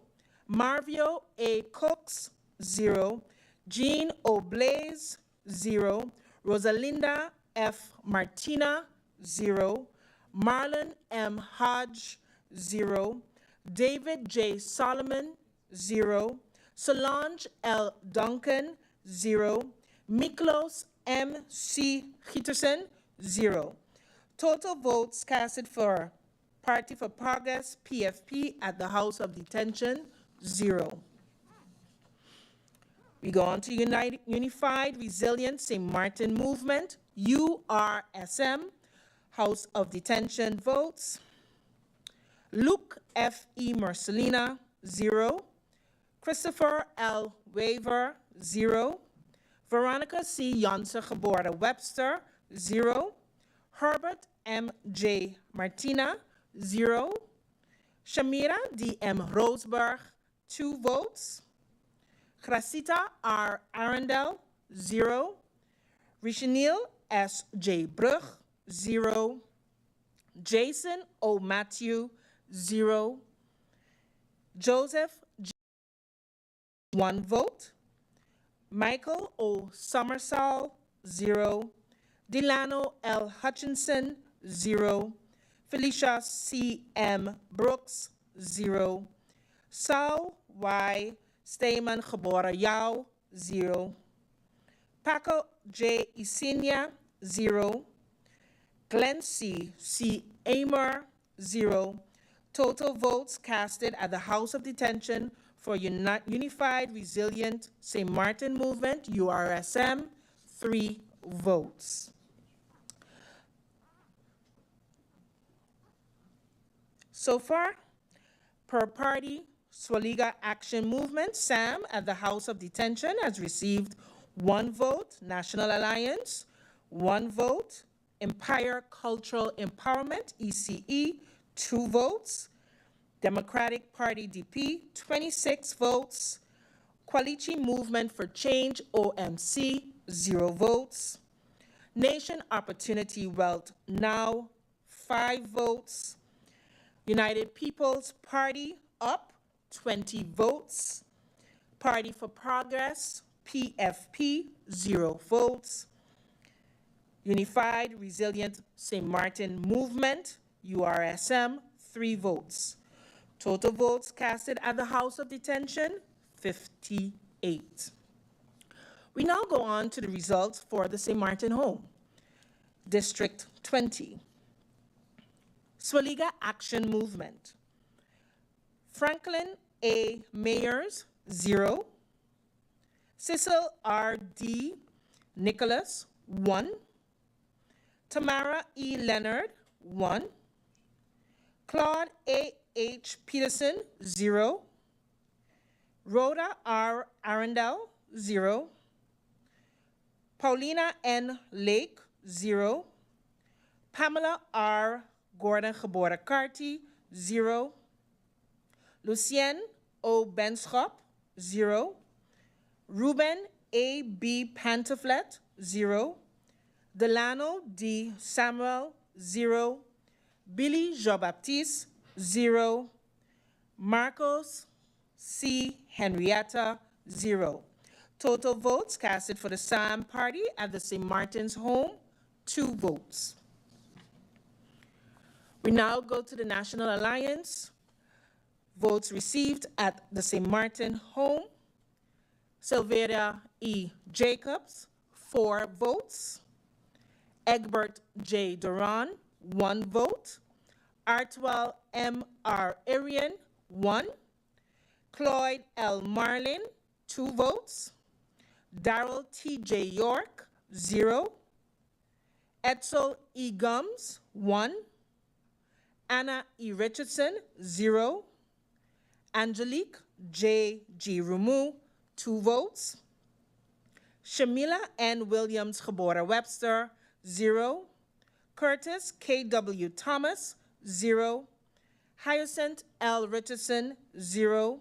Marvio A. Cooks, 0. Jean O. Blaze, 0. Rosalinda F. Martina, 0. Marlon M. Hodge, 0. David J. Solomon, 0. Solange L. Duncan, 0. Miklos M. C. Gietersen, 0. Total votes casted for Party for Progress, PFP, at the House of Detention, 0. We go on to Unified Resilient St. Maarten Movement, URSM, House of Detention votes. Luke F. E. Marcelina, 0. Christopher L. Waver, 0. Veronica C. Janse Gebora Webster, 0. Herbert M. J. Martina, 0. Shamira D. M. Roseberg, 2 votes. Gracita R. Arendel, 0. Richenil S. J. Brug, 0. Jason O. Matthew, 0. Joseph G. 1 vote. Michael O. Summersall, 0. Delano L. Hutchinson, 0. Felicia C. M. Brooks, 0. Saul Y. Steyman Gebora Yao, 0. Paco J. Isinia, 0. Glenn C. C. Amer, 0. Total votes casted at the House of Detention for Unified Resilient St. Maarten Movement, URSM, 3 votes. So far, per party, Swaliga Action Movement, SAM, at the House of Detention has received 1 vote. National Alliance, 1 vote. Empire Cultural Empowerment, ECE, 2 votes. Democratic Party DP, 26 votes. Qualichi Movement for Change, OMC, 0 votes. Nation Opportunity Wealth Now, 5 votes. United People's Party, UP, 20 votes. Party for Progress, PFP, 0 votes. Unified Resilient St. Maarten Movement, URSM, 3 votes. Total votes casted at the House of Detention, 58. We now go on to the results for the St. Maarten Home. District 20. Swaliga Action Movement. Franklin A. Mayers, 0. Cecil R. D. Nicholas, 1. Tamara E. Leonard, 1. Claude A. H. Peterson, 0. Rhoda R. Arendel, 0. Paulina N. Lake, 0. Pamela R. Gordon Geboorte-Carty, 0. Lucien O. Benschop, 0. Ruben A. B. Pantoflet, 0. Delano D. Samuel, 0. Billy Jean-Baptiste, 0. Marcos C. Henrietta, 0. Total votes casted for the SAM party at the St. Maarten's Home, 2 votes. We now go to the National Alliance. Votes received at the St. Maarten home. Sylvia E. Jacobs, 4 votes. Egbert J. Duran, 1 vote. Artwell M. R. Arian, 1. Cloyd L. Marlin, 2 votes. Darrell T. J. York, 0. Edsel E. Gums, 1. Anna E. Richardson, 0. Angelique J. G. Rumu, 2 votes. Shamila N. Williams Geboren Webster, 0. Curtis K. W. Thomas, 0. Hyacinth L. Richardson, 0.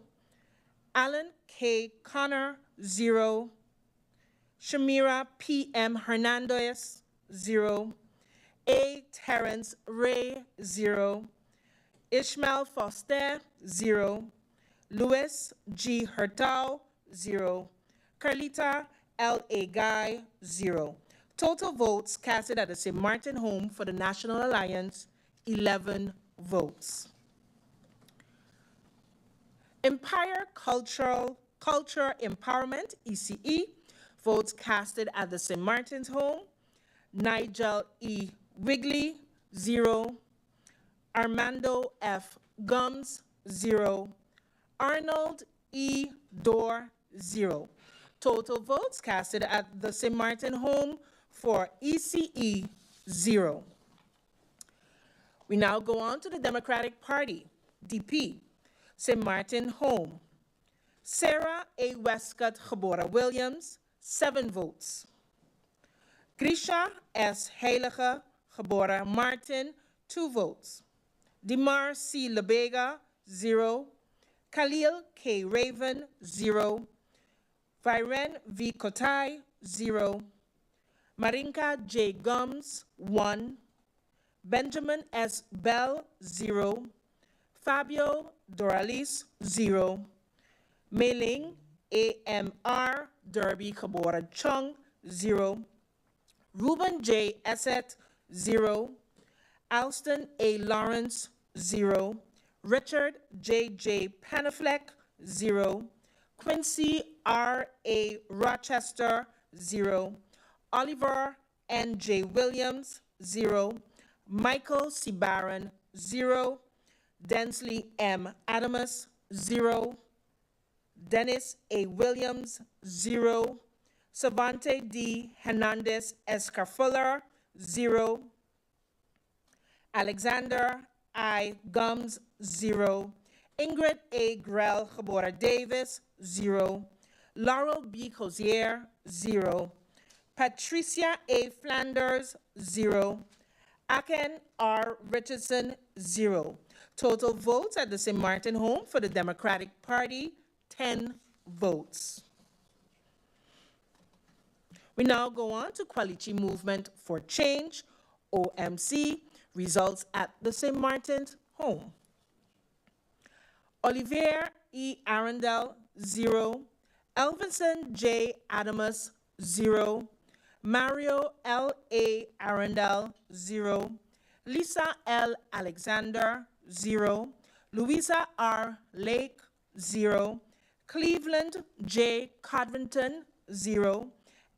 Alan K. Connor, 0. Shamira P. M. Hernandez, 0. A. Terrence Ray, 0. Ishmael Foster, 0. Louis G. Hertau, 0. Carlita L. A. Guy, 0. Total votes casted at the St. Maarten home for the National Alliance, 11 votes. Empire Culture Empowerment, ECE, votes casted at the St. Maarten's home, Nigel E. Wigley, 0. Armando F. Gums, 0. Arnold E. Dorr, 0. Total votes casted at the St. Maarten home for ECE, 0. We now go on to the Democratic Party, DP, St. Maarten home. Sarah A. Westcott Geboren Williams, 7 votes. Grisha S. Heilige Geboren Maarten, 2 votes. Dimar C. Lebega, 0. Khalil K. Raven, 0. Viren V. Kotai, 0. Marinka J. Gums, 1. Benjamin S. Bell, 0. Fabio Doralis, 0. Meiling A.M.R. Derby Geboren Chung, 0. Ruben J. Esset, 0. Alston A. Lawrence, 0. Richard J. J. Panafleck, 0. Quincy R. A. Rochester, 0. Oliver N. J. Williams, 0. Michael C. Barron, 0. Densley M. Adamus, 0. Dennis A. Williams, 0. Savante D. Hernandez Escarfuller, 0. Alexander I. Gums, 0. Ingrid A. Grell Geboren Davis, 0. Laurel B. Cozier, 0. Patricia A. Flanders, 0. Aken R. Richardson, 0. Total votes at the St. Maarten home for the Democratic Party, 10 votes. We now go on to Quality Movement for Change, OMC, results at the St. Maarten's home. Olivier E. Arundel, 0. Elvinson J. Adamus, 0. Mario L. A. Arundel, 0. Lisa L. Alexander, 0. Louisa R. Lake, 0. Cleveland J. Codrington, 0.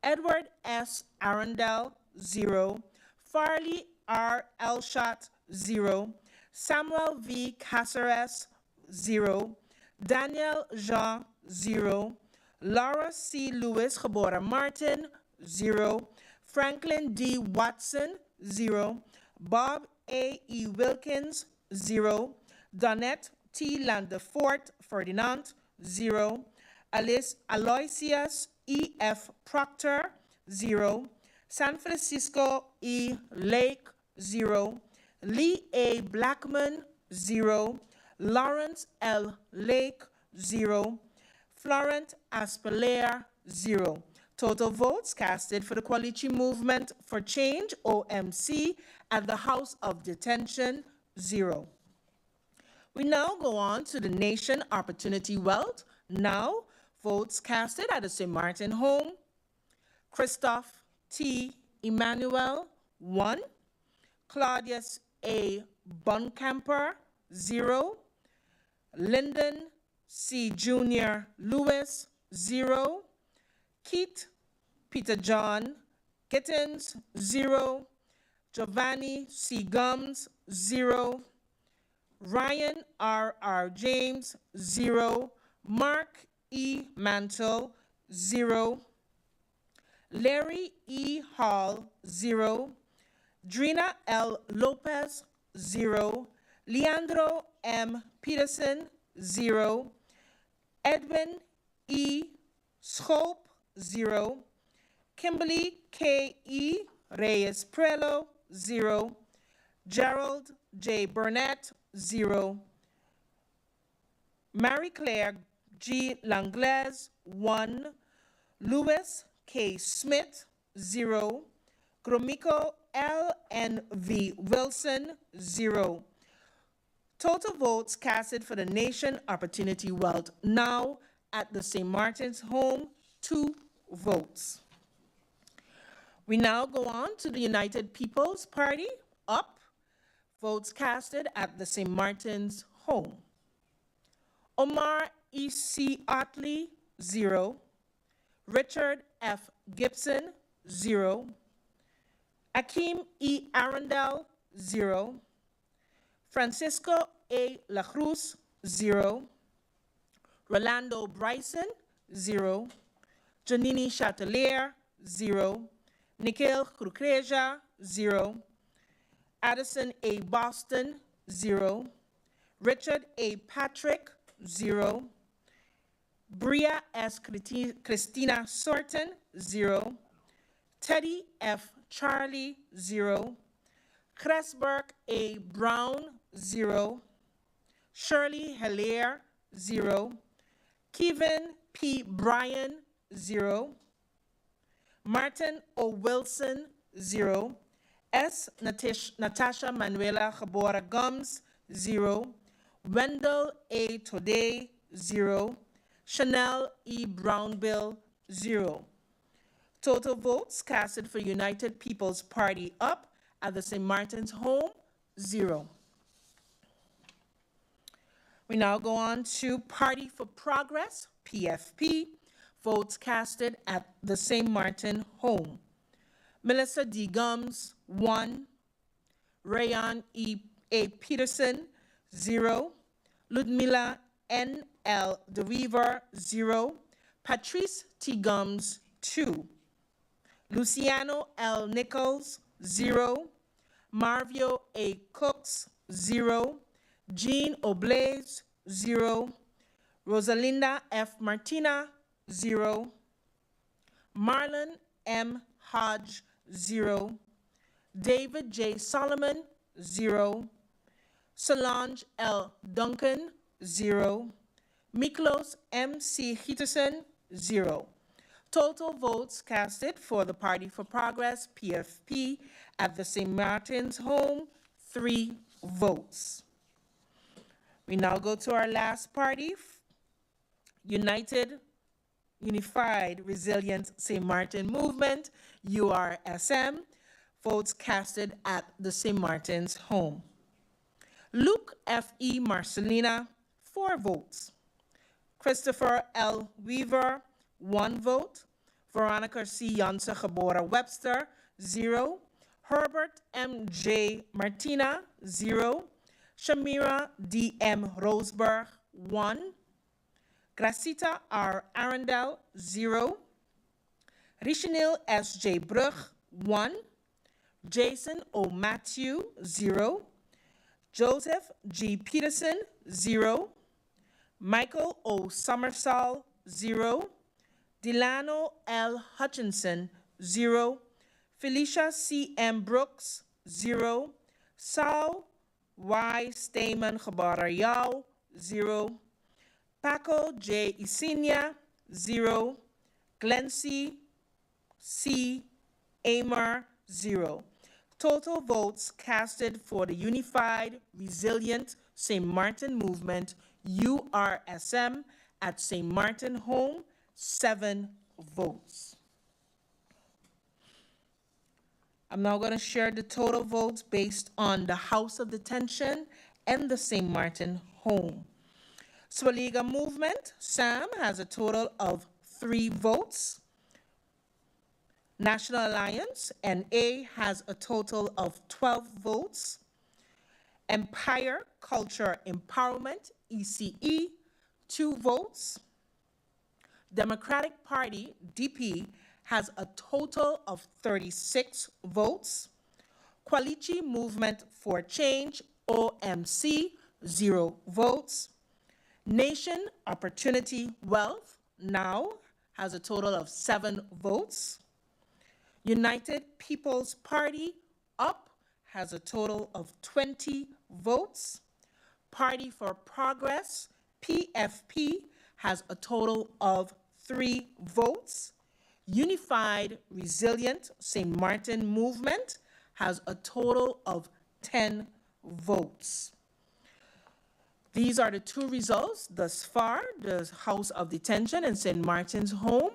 Edward S. Arundel, 0. Farley R. Elshot, 0. Samuel V. Caceres, 0. Daniel Jean, 0. Laura C. Lewis Geboren Maarten, 0. Franklin D. Watson, 0. Bob A. E. Wilkins, 0. Donette T. Landefort Ferdinand, 0. Alice Aloysius E. F. Proctor, 0. San Francisco E. Lake, 0. Lee A. Blackman, 0. Lawrence L. Lake, 0. Florent Aspelaire, 0. Total votes casted for the Quality Movement for Change, OMC, at the House of Detention, 0. We now go on to the Nation Opportunity Wealth. Now, votes casted at the St. Maarten home. Christophe T. Emmanuel, 1. Claudius A. Bonkamper, 0. Lyndon C. Jr. Lewis, 0. Keith Peter John Gittins, 0. Giovanni C. Gums, 0. Ryan R. James, 0. Mark E. Mantle, 0. Larry E. Hall, 0. Drina L. Lopez, 0. Leandro M. Peterson, 0. Edwin E. Schoop, 0. Kimberly K. E. Reyes Prelo, 0. Gerald J. Burnett, 0. Marie Claire G. Langlaise, 1. Louis K. Smith, 0. Gromiko L. N. V. Wilson, 0. Total votes casted for the Nation Opportunity Wealth Now at the St. Martin's Home, 2 votes. We now go on to the United People's Party, up. Votes casted at the St. Martin's Home. Omar E. C. Otley, 0. Richard F. Gibson, 0. Akeem E. Arundel, 0. Francisco A. La Cruz, 0. Rolando Bryson, 0. Janini Chatelier, 0. Nikhil Kukreja, 0. Addison A. Boston, 0. Richard A. Patrick, 0. Bria S. Christina Sorton, 0. Teddy F. Charlie, 0. Cresberg A. Brown, 0. Shirley Hilaire, 0. Kevin P. Bryan, 0. Martin O. Wilson, 0. S. Natasha Manuela Gabora Gums, 0. Wendell A. Today, 0. Chanel E. Brownbill, 0. Total votes casted for United People's Party up at the St. Martin's Home, 0. We now go on to Party for Progress, PFP. Votes casted at the St. Martin Home. Melissa D. Gums, 1. Rayon E. A. Peterson, 0. Ludmila N. L. DeWeaver, 0. Patrice T. Gums, 2. Luciano L. Nichols, 0. Marvio A. Cooks, 0. Jean Oblaze, 0. Rosalinda F. Martina, 0. Marlon M. Hodge, 0. David J. Solomon, 0. Solange L. Duncan, 0. Miklos M. C. Gietersen, 0. Total votes casted for the Party for Progress, PFP, at the St. Martin's Home, 3 votes. We now go to our last party, Unified Resilient St. Martin Movement, URSM. Votes casted at the St. Martin's Home. Luke F. E. Marcelina, 4 votes. Christopher L. Weaver, 1 vote. Veronica C. Janse Gabora Webster, 0. Herbert M. J. Martina, 0. Shamira D. M. Roseberg, 1. Gracita R. Arundel, 0. Richenil S. J. Brug, 1. Jason O. Matthew, 0. Joseph G. Peterson, 0. Michael O. Summersall, 0. Delano L. Hutchinson, 0. Felicia C. M. Brooks, 0. Saul Y. Stamen Gabara-Yao, 0. Paco J. Isinia, 0. Glency C. Amer, 0. Total votes casted for the Unified Resilient St. Martin Movement, URSM, at St. Martin Home, 7 votes. I'm now going to share the total votes based on the House of Detention and the St. Maarten home. 𝒚𝒐𝒖𝒓 movement, SAM, has a total of 3 votes. National Alliance, NA, has a total of 12 votes. Empire Culture Empowerment, ECE, 2 votes. Democratic Party, DP, has a total of 36 votes. Qualichi Movement for Change, OMC, 0 votes. Nation Opportunity Wealth, NOW, has a total of 7 votes. United People's Party, UP, has a total of 20 votes. Party for Progress, PFP, has a total of 3 votes. Unified Resilient St. Maarten Movement has a total of 10 votes. These are the 2 results thus far, the House of Detention and St. Maarten's home.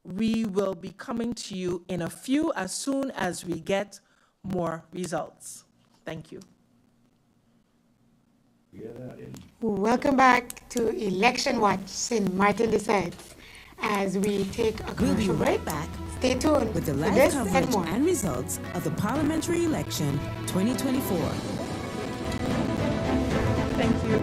We will be coming to you in a few as soon as we get more results. Thank you. Welcome back to Election Watch, St. Maarten Decides. As we take a commercial break, stay tuned with the for live this coverage and more. and results of the Parliamentary Election 2024. Thank you.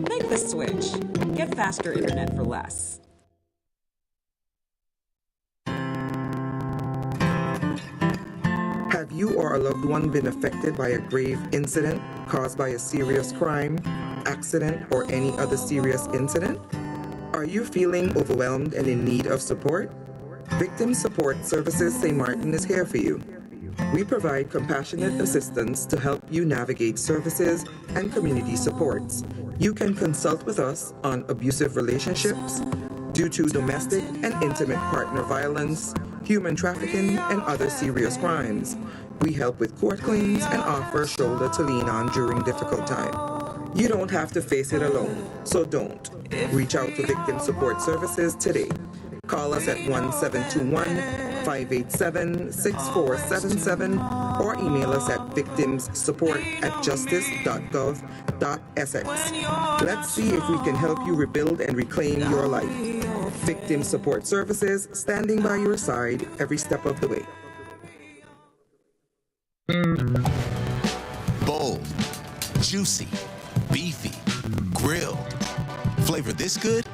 Make the switch. Get faster internet for less. Have you or a loved one been affected by a grave incident caused by a serious crime, accident, or any other serious incident? Are you feeling overwhelmed and in need of support? Victim Support Services St. Maarten is here for you. We provide compassionate assistance to help you navigate services and community supports. You can consult with us on abusive relationships due to domestic and intimate partner violence, human trafficking, and other serious crimes. We help with court claims and offer a shoulder to lean on during difficult times. You don't have to face it alone, so don't. Reach out to Victim Support Services today. Call us at 1-721-587-6477 or email us at victimssupport@justice.gov.sx. Let's see if we can help you rebuild and reclaim your life. Victim Support Services, standing by your side every step of the way. Bold, juicy, beefy, grilled. Flavor this good?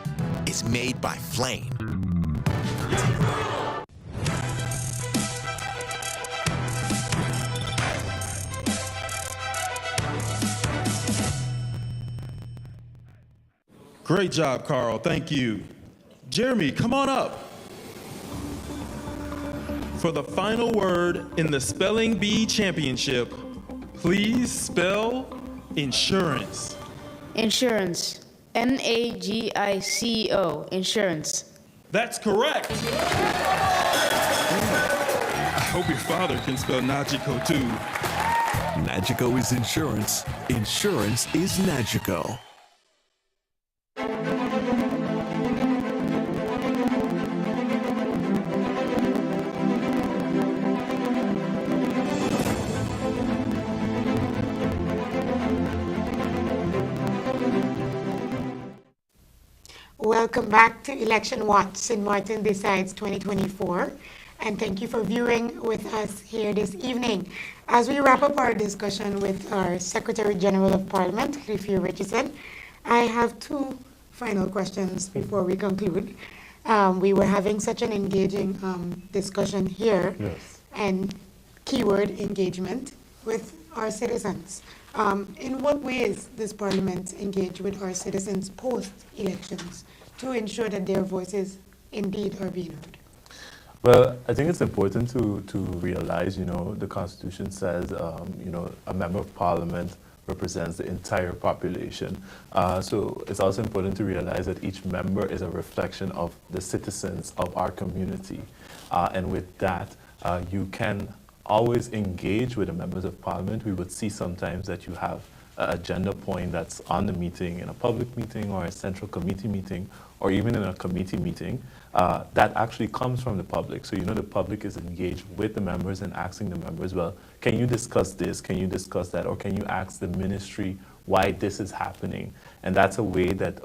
It's made by Flame. Great job, Carl. Thank you. Jeremy, come on up. For the final word in the Spelling Bee Championship, please spell insurance. Insurance. NAGICO. Insurance. That's correct. I hope your father can spell Nagico too. Nagico is insurance. Insurance is Nagico. Welcome back to Election Watch, St. Maarten Decides 2024. And thank you for viewing with us here this evening. As we wrap up our discussion with our Secretary General of Parliament, 𝒕𝒉𝒆𝒏𝒈𝒕𝒉𝒆𝒏𝒊𝒏𝒈, I have 2 final questions before we conclude. We were having such an engaging discussion here, and keyword engagement with our citizens. In what ways does Parliament engage with our citizens post-elections to ensure that their voices indeed are being heard? Well, I think it's important to realize, the Constitution says, a member of Parliament represents the entire population. So it's also important to realize that each member is a reflection of the citizens of our community. And with that, you can always engage with the members of parliament. We would see sometimes that you have an agenda point that's on the meeting, in a public meeting or a central committee meeting, or even in a committee meeting, that actually comes from the public. So, you know, the public is engaged with the members and asking the members, well, can you discuss this? Can you discuss that? Or can you ask the ministry why this is happening? And that's a way that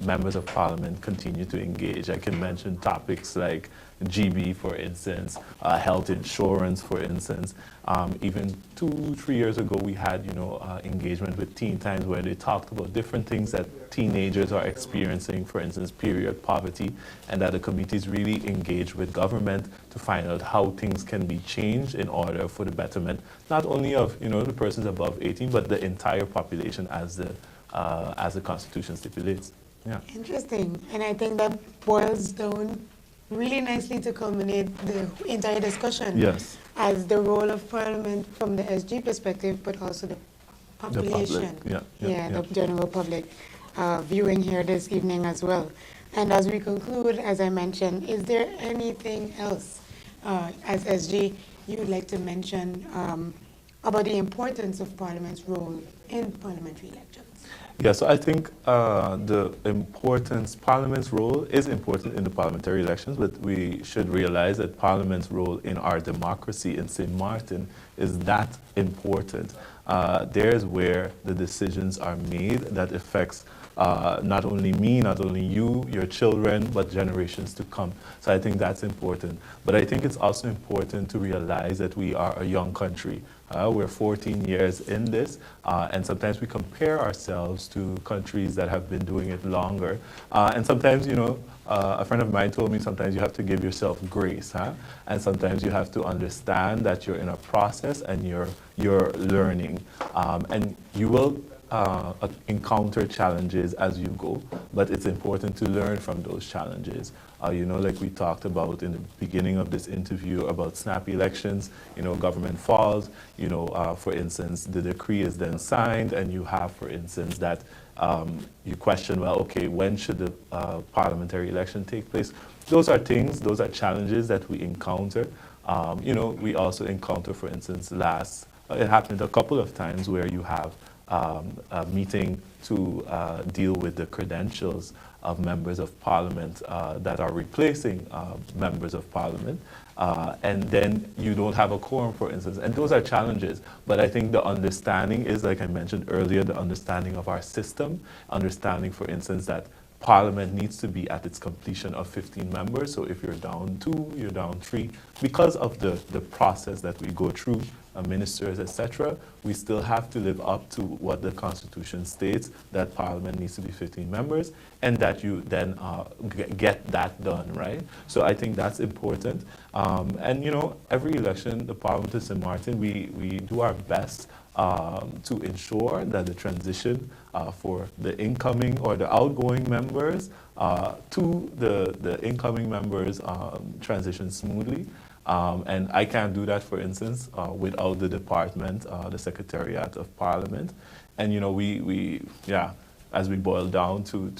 members of parliament continue to engage. I can mention topics like GB, for instance, health insurance, for instance. Even 2-3 years ago, we had, you know, engagement with Teen Times where they talked about different things that teenagers are experiencing, for instance, period poverty, and that the committees really engage with government to find out how things can be changed in order for the betterment, not only of, you know, the persons above 18, but the entire population as the Constitution stipulates. Yeah. Interesting. And I think that boils down really nicely to culminate the entire discussion. Yes. As the role of Parliament from the SG perspective, but also the population. The general public viewing here this evening as well. And as we conclude, as I mentioned, is there anything else as SG you would like to mention about the importance of Parliament's role in parliamentary elections? Yeah, so I think the importance, Parliament's role is important in the parliamentary elections, but we should realize that Parliament's role in our democracy in St. Martin is that important. There's where the decisions are made that affects not only me, not only you, your children, but generations to come. So I think that's important. But I think it's also important to realize that we are a young country. We're 14 years in this, and sometimes we compare ourselves to countries that have been doing it longer. And sometimes, you know, a friend of mine told me sometimes you have to give yourself grace, and sometimes you have to understand that you're in a process and you're learning. And you will encounter challenges as you go, but it's important to learn from those challenges. You know, like we talked about in the beginning of this interview about snap elections, you know, government falls, you know, for instance, the decree is then signed, and you have, for instance, that you question, well, okay, when should the parliamentary election take place? Those are things, those are challenges that we encounter. You know, we also encounter, for instance, it happened a couple of times where you have a meeting to deal with the credentials of members of parliament that are replacing members of parliament, and then you don't have a quorum, for instance, and those are challenges. But I think the understanding is, like I mentioned earlier, the understanding of our system, understanding, for instance, that Parliament needs to be at its completion of 15 members. So if you're down 2, you're down 3, because of the process that we go through, ministers, etc., we still have to live up to what the Constitution states, that Parliament needs to be 15 members, and that you then get that done, right? So I think that's important. And, you know, every election, the Parliament of St. Martin, we do our best to ensure that the transition for the incoming or the outgoing members to the incoming members transition smoothly. And I can't do that, for instance, without the department, the Secretariat of Parliament. And, you know, as we boil down to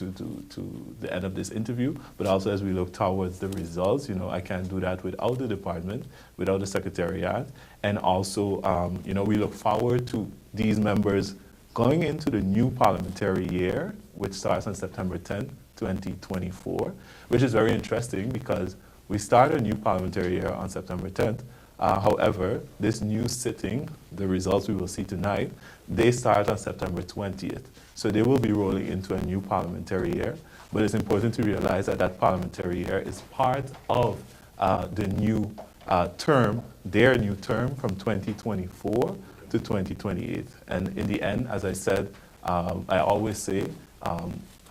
the end of this interview, but also as we look towards the results, you know, I can't do that without the department, without the Secretariat. And also, you know, we look forward to these members going into the new parliamentary year, which starts on September 10th, 2024, which is very interesting because we start a new parliamentary year on September 10th. However, this new sitting, the results we will see tonight, they start on September 20th. So they will be rolling into a new parliamentary year. But it's important to realize that that parliamentary year is part of the new term, their new term from 2024 to 2028. And in the end, as I said, I always say,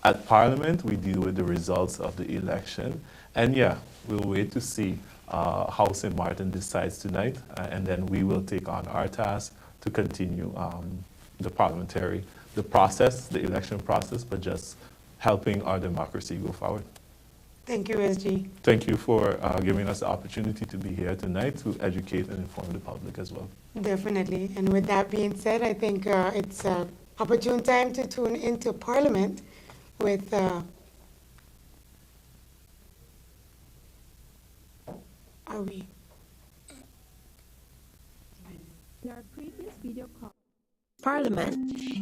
at Parliament, we deal with the results of the election. And yeah, we'll wait to see how St. Martin decides tonight, and then we will take on our task to continue the process, the election process, but just helping our democracy go forward. Thank you, SG. Thank you for giving us the opportunity to be here tonight to educate and inform the public as well. Definitely. And with that being said, I think it's an opportune time to tune into Parliament with are we? In our previous video call, Parliament,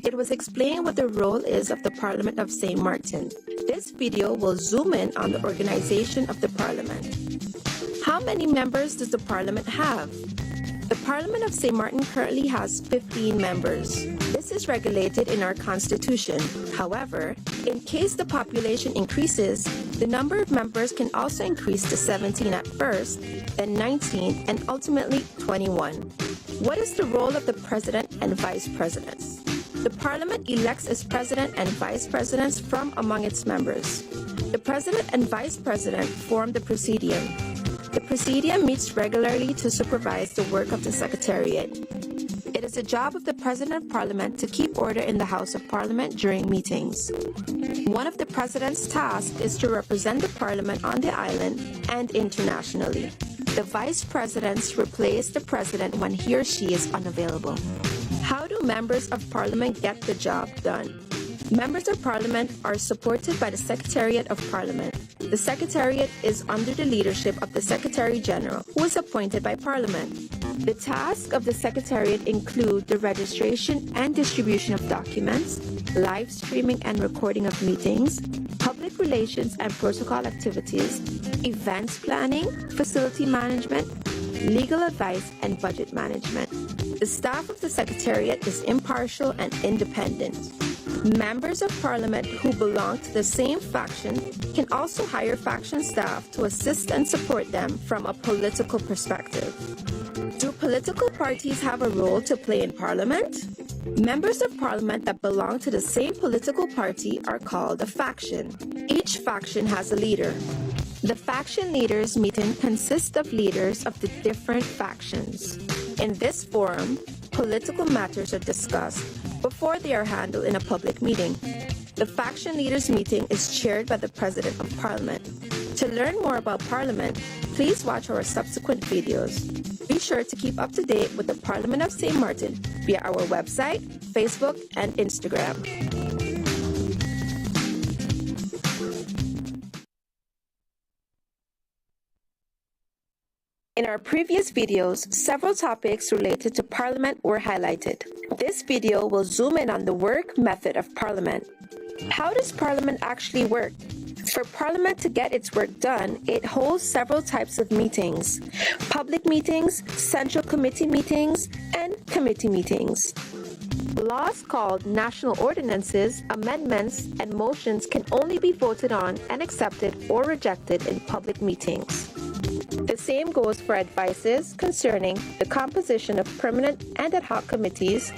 it was explained what the role is of the Parliament of St. Maarten. This video will zoom in on the organization of the Parliament. How many members does the Parliament have? The Parliament of St. Maarten currently has 15 members. This is regulated in our Constitution. However, in case the population increases, the number of members can also increase to 17 at first, then 19, and ultimately 21. What is the role of the President and Vice Presidents? The Parliament elects its President and Vice Presidents from among its members. The President and Vice President form the Presidium. The Presidium meets regularly to supervise the work of the Secretariat. It is the job of the President of Parliament to keep order in the House of Parliament during meetings. One of the President's tasks is to represent the Parliament on the island and internationally. The Vice Presidents replace the President when he or she is unavailable. How do members of Parliament get the job done? Members of Parliament are supported by the Secretariat of Parliament. The Secretariat is under the leadership of the Secretary General, who is appointed by Parliament. The tasks of the Secretariat include the registration and distribution of documents, live streaming and recording of meetings, public relations and protocol activities, events planning, facility management, legal advice, and budget management. The staff of the Secretariat is impartial and independent. Members of Parliament who belong to the same faction can also hire faction staff to assist and support them from a political perspective. Do political parties have a role to play in Parliament? Members of Parliament that belong to the same political party are called a faction. Each faction has a leader. The faction leaders meeting consists of leaders of the different factions. In this forum, political matters are discussed before they are handled in a public meeting. The faction leaders meeting is chaired by the President of Parliament. To learn more about Parliament, please watch our subsequent videos. Be sure to keep up to date with the Parliament of St. Maarten via our website, Facebook, and Instagram. In our previous videos, several topics related to Parliament were highlighted. This video will zoom in on the work method of Parliament. How does Parliament actually work? For Parliament to get its work done, it holds several types of meetings: public meetings, central committee meetings, and committee meetings. Laws called national ordinances, amendments, and motions can only be voted on and accepted or rejected in public meetings. The same goes for advices concerning the composition of permanent and ad hoc committees,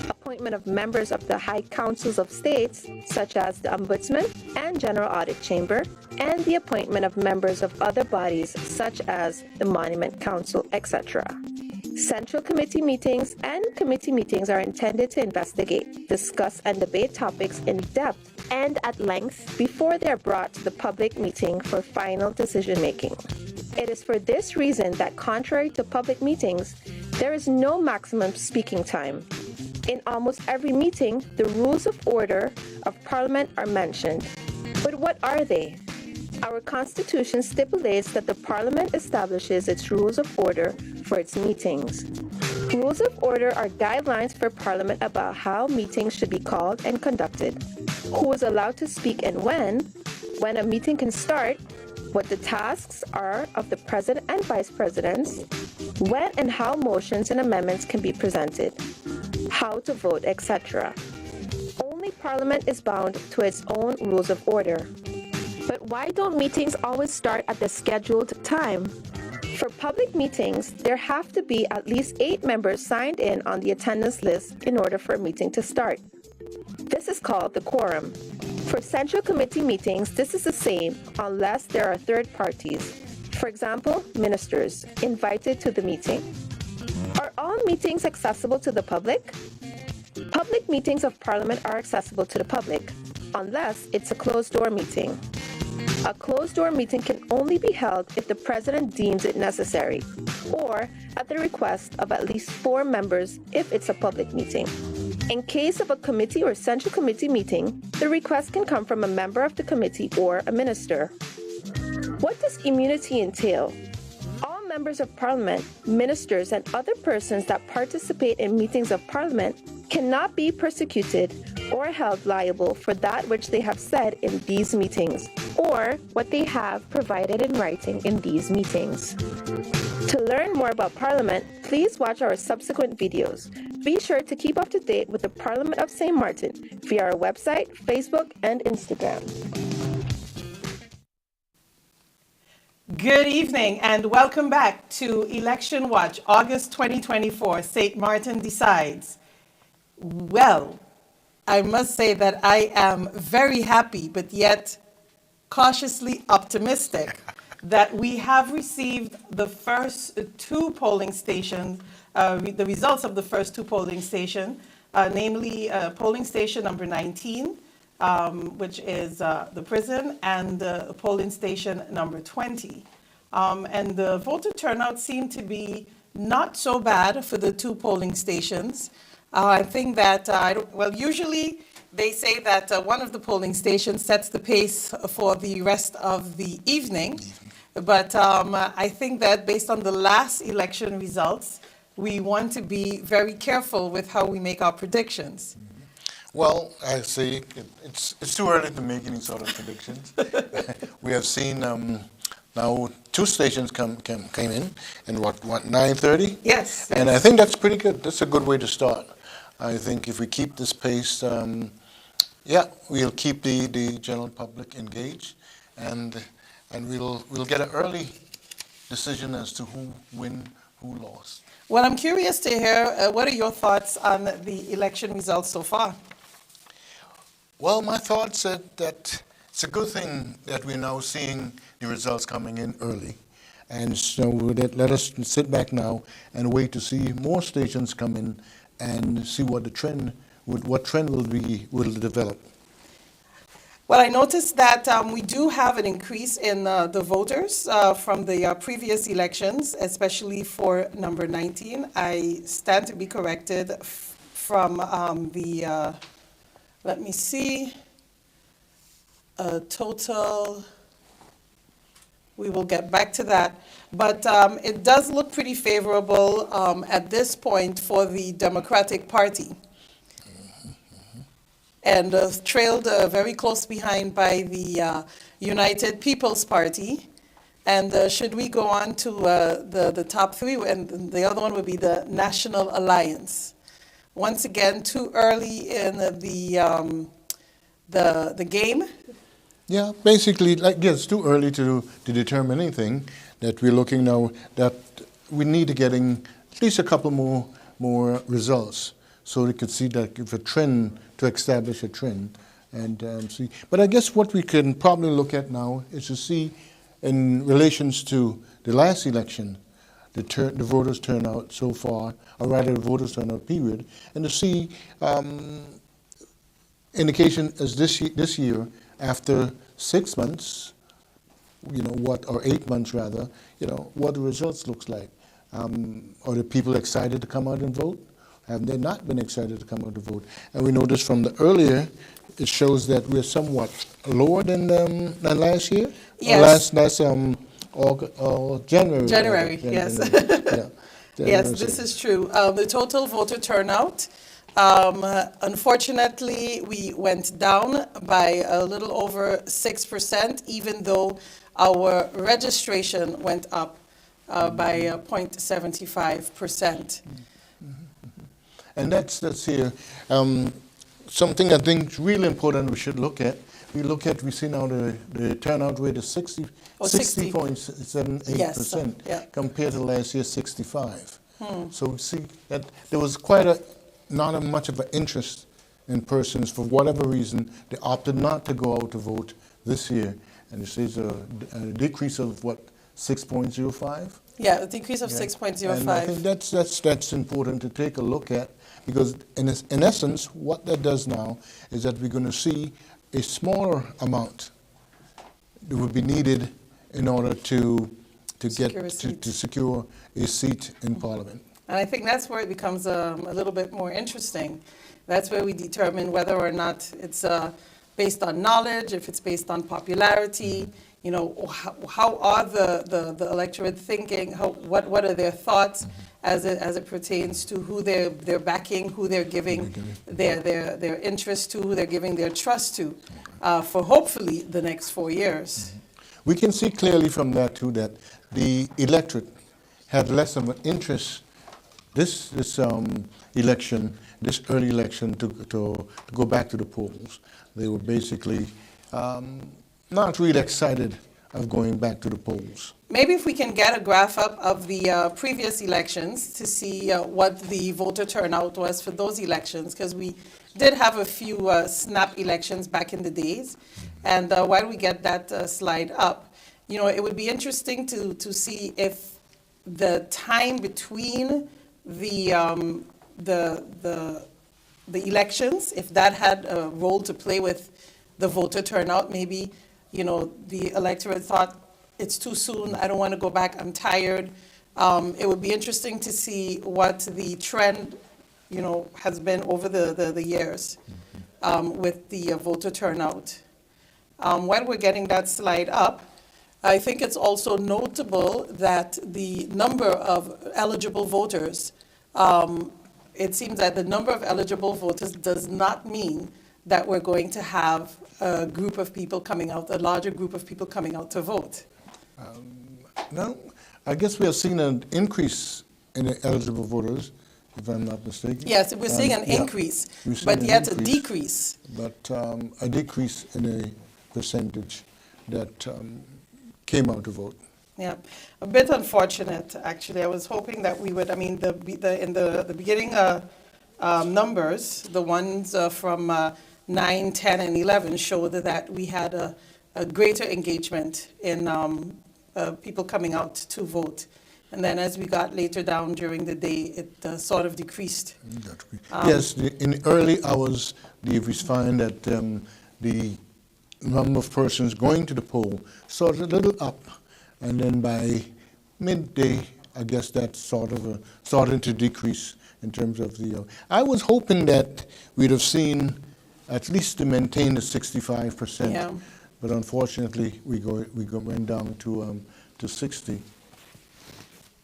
appointment of members of the High Councils of States, such as the Ombudsman and General Audit Chamber, and the appointment of members of other bodies, such as the Monument Council, etc. Central committee meetings and committee meetings are intended to investigate, discuss, and debate topics in depth and at length before they are brought to the public meeting for final decision-making. It is for this reason that, contrary to public meetings, there is no maximum speaking time. In almost every meeting, the rules of order of Parliament are mentioned. But what are they? Our Constitution stipulates that the Parliament establishes its rules of order for its meetings. Rules of order are guidelines for Parliament about how meetings should be called and conducted, who is allowed to speak and when a meeting can start, what the tasks are of the President and Vice Presidents, when and how motions and amendments can be presented, how to vote, etc. Only Parliament is bound to its own rules of order. But why don't meetings always start at the scheduled time? For public meetings, there have to be at least 8 members signed in on the attendance list in order for a meeting to start. This is called the quorum. For central committee meetings, this is the same unless there are third parties. For example, ministers invited to the meeting. Are all meetings accessible to the public? Public meetings of Parliament are accessible to the public, unless it's a closed-door meeting. A closed-door meeting can only be held if the President deems it necessary, or at the request of at least 4 members if it's a public meeting. In case of a committee or central committee meeting, the request can come from a member of the committee or a minister. What does immunity entail? All members of Parliament, ministers, and other persons that participate in meetings of Parliament cannot be persecuted or held liable for that which they have said in these meetings, or what they have provided in writing in these meetings. To learn more about Parliament, please watch our subsequent videos. Be sure to keep up to date with the Parliament of St. Maarten via our website, Facebook, and Instagram. Good evening and welcome back to Election Watch, August 2024, St. Maarten Decides. Well, I must say that I am very happy, but yet cautiously optimistic that we have received the first 2 polling stations, the results of the first 2 polling stations, namely polling station number 19, which is the prison, and polling station number 20. And the voter turnout seemed to be not so bad for the 2 polling stations. I think that, usually they say that one of the polling stations sets the pace for the rest of the evening. But I think that based on the last election results, we want to be very careful with how we make our predictions. Well, I say it's too early to make any sort of predictions. We have seen now 2 stations came in, and what 9:30? Yes. And I think that's pretty good. That's a good way to start. I think if we keep this pace, we'll keep the general public engaged, and we'll get an early decision as to who won, who lost. Well, I'm curious to hear what are your thoughts on the election results so far? Well, my thoughts are that it's a good thing that we're now seeing the results coming in early. And so let us sit back now and wait to see more stations come in and see what the trend will develop. Well, I noticed that we do have an increase in the voters from the previous elections, especially for number 19. I stand to be corrected from let me see, total, we will get back to that. But it does look pretty favorable at this point for the Democratic Party. And trailed very close behind by the United People's Party. And should we go on to the top 3, and the other one would be the National Alliance. Once again, too early in the game. Yeah, basically, it's too early to determine anything. That we're looking now that we need to getting at least a couple more results, so we could see that if a trend, to establish a trend and see. But I guess what we can probably look at now is to see, in relations to the last election, the voters turnout so far, or rather the voters turnout period, and to see indication as this year after 6 months, or 8 months rather, what the results looks like. Are the people excited to come out and vote? Have they not been excited to come out to vote? And we noticed from the earlier, it shows that we're somewhat lower than last year. Yes. Last January. January, yes. January, yes, this is true. The total voter turnout, unfortunately, we went down by a little over 6%, even though our registration went up by 0.75%. And that's here. Something I think is really important we should look at. We see now the turnout rate is 60.78%, Yes, yeah. compared to last year 65. So we see that there was quite not much of an interest in persons. For whatever reason, they opted not to go out to vote this year. And you see a decrease of 6.05? Yeah, a decrease of 6.05. And I think that's important to take a look at, because in essence, what that does now is that we're going to see a smaller amount that would be needed in order to Secure a seat. to secure a seat in Parliament. And I think that's where it becomes a little bit more interesting. That's where we determine whether or not it's based on knowledge, if it's based on popularity, you know, how are the electorate thinking, what are their thoughts as it pertains to who they're backing, who they're giving their interest to, who they're giving their trust to, for hopefully the next 4 years. We can see clearly from that too that the electorate had less of an interest this election, this early election, to go back to the polls. They were basically not really excited of going back to the polls. Maybe if we can get a graph up of the previous elections to see what the voter turnout was for those elections, because we did have a few snap elections back in the days. And while we get that slide up, you know, it would be interesting to see if the time between the elections, if that had a role to play with the voter turnout. Maybe, you know, the electorate thought it's too soon, I don't want to go back, I'm tired. It would be interesting to see what the trend, you know, has been over the years with the voter turnout. While we're getting that slide up, I think it's also notable that the number of eligible voters, it seems that the number of eligible voters does not mean that we're going to have a group of people coming out, a larger group of people coming out to vote. No, I guess we are seeing an increase in the eligible voters, if I'm not mistaken. Yes, we're seeing an increase, but yet a decrease. But a decrease in a percentage that came out to vote. Yeah, a bit unfortunate, actually. I was hoping that we would, I mean, in the beginning numbers, the ones from 9, 10, and 11 showed that we had a greater engagement in people coming out to vote. And then as we got later down during the day, it sort of decreased. Yes, in the early hours, we find that the number of persons going to the poll started a little up, and then by midday, I guess that's sort of starting to decrease in terms of the. I was hoping that we'd have seen at least to maintain the 65%, Yeah. but unfortunately we went down to 60.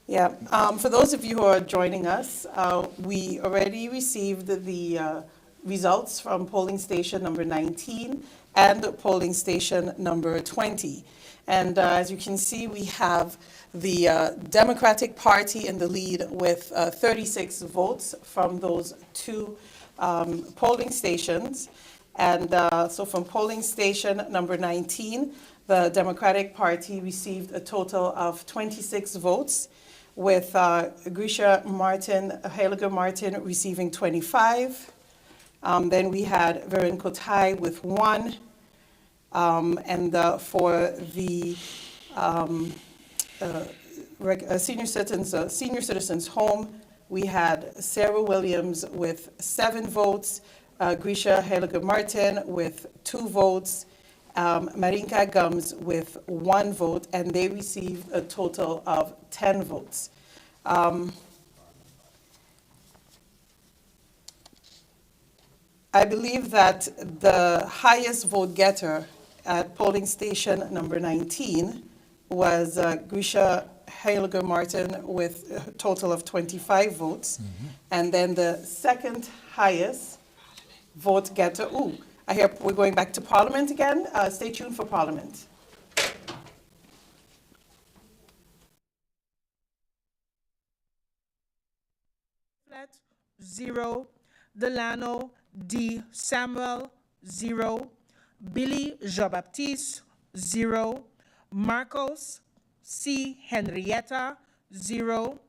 Yeah, for those of you who are joining us, we already received the results from polling station number 19 and polling station number 20. And as you can see, we have the Democratic Party in the lead with 36 votes from those two polling stations. And so from polling station number 19, the Democratic Party received a total of 26 votes, with Grisha Maarten receiving 25. Then we had 𝒚𝒐𝒖𝒓 with 1. And for the senior citizens home, we had Sarah Williams with 7 votes, Grisha Maarten with 2 votes, Marinka Gums with 1 vote, and they received a total of 10 votes. I believe that the highest vote getter at polling station number 19 was Grisha Maarten with a total of 25 votes. And then the second highest vote getter, I hear we're going back to Parliament again. Stay tuned for Parliament. Flet, 0. Delano D. Samuel, 0. Billy Jean-Baptiste, 0. Marcos C. Henrietta, 0.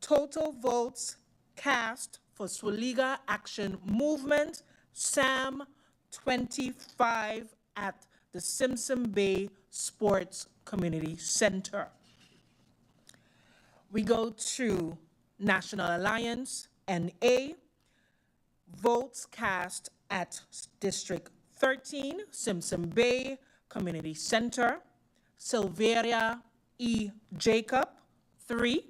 Total votes cast for Swaliga Action Movement, Sam, 25 at the Simpson Bay Sports Community Center. We go to National Alliance, NA. Votes cast at District 13, Simpson Bay Community Center. Silveria E. Jacob, 3.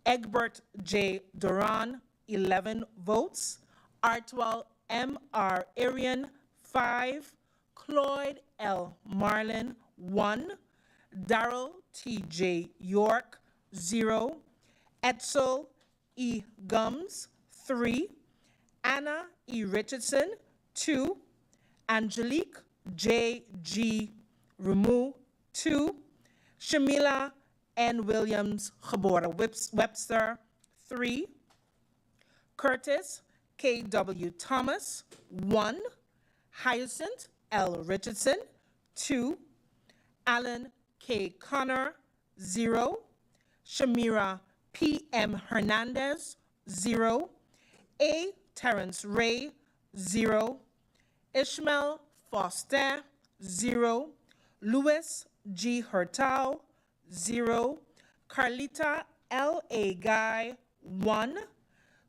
Egbert J. Duran, 11 votes. Artwell M.R. Arian, 5. Cloyd L. Marlin, 1. Darrell T.J. York, 0. Edsel E. Gums, 3. Anna E. Richardson, 2. Angelique J.G. Ramu, 2. Shamila N. Williams Webster, 3. Curtis K.W. Thomas, 1. Hyacinth L. Richardson, 2. Alan K. Connor, 0. Shamira P.M. Hernandez, 0. A. Terrence Ray, 0. Ishmael Foster, 0. Louis G. Hurtau, 0. Carlita L.A. Guy, 1.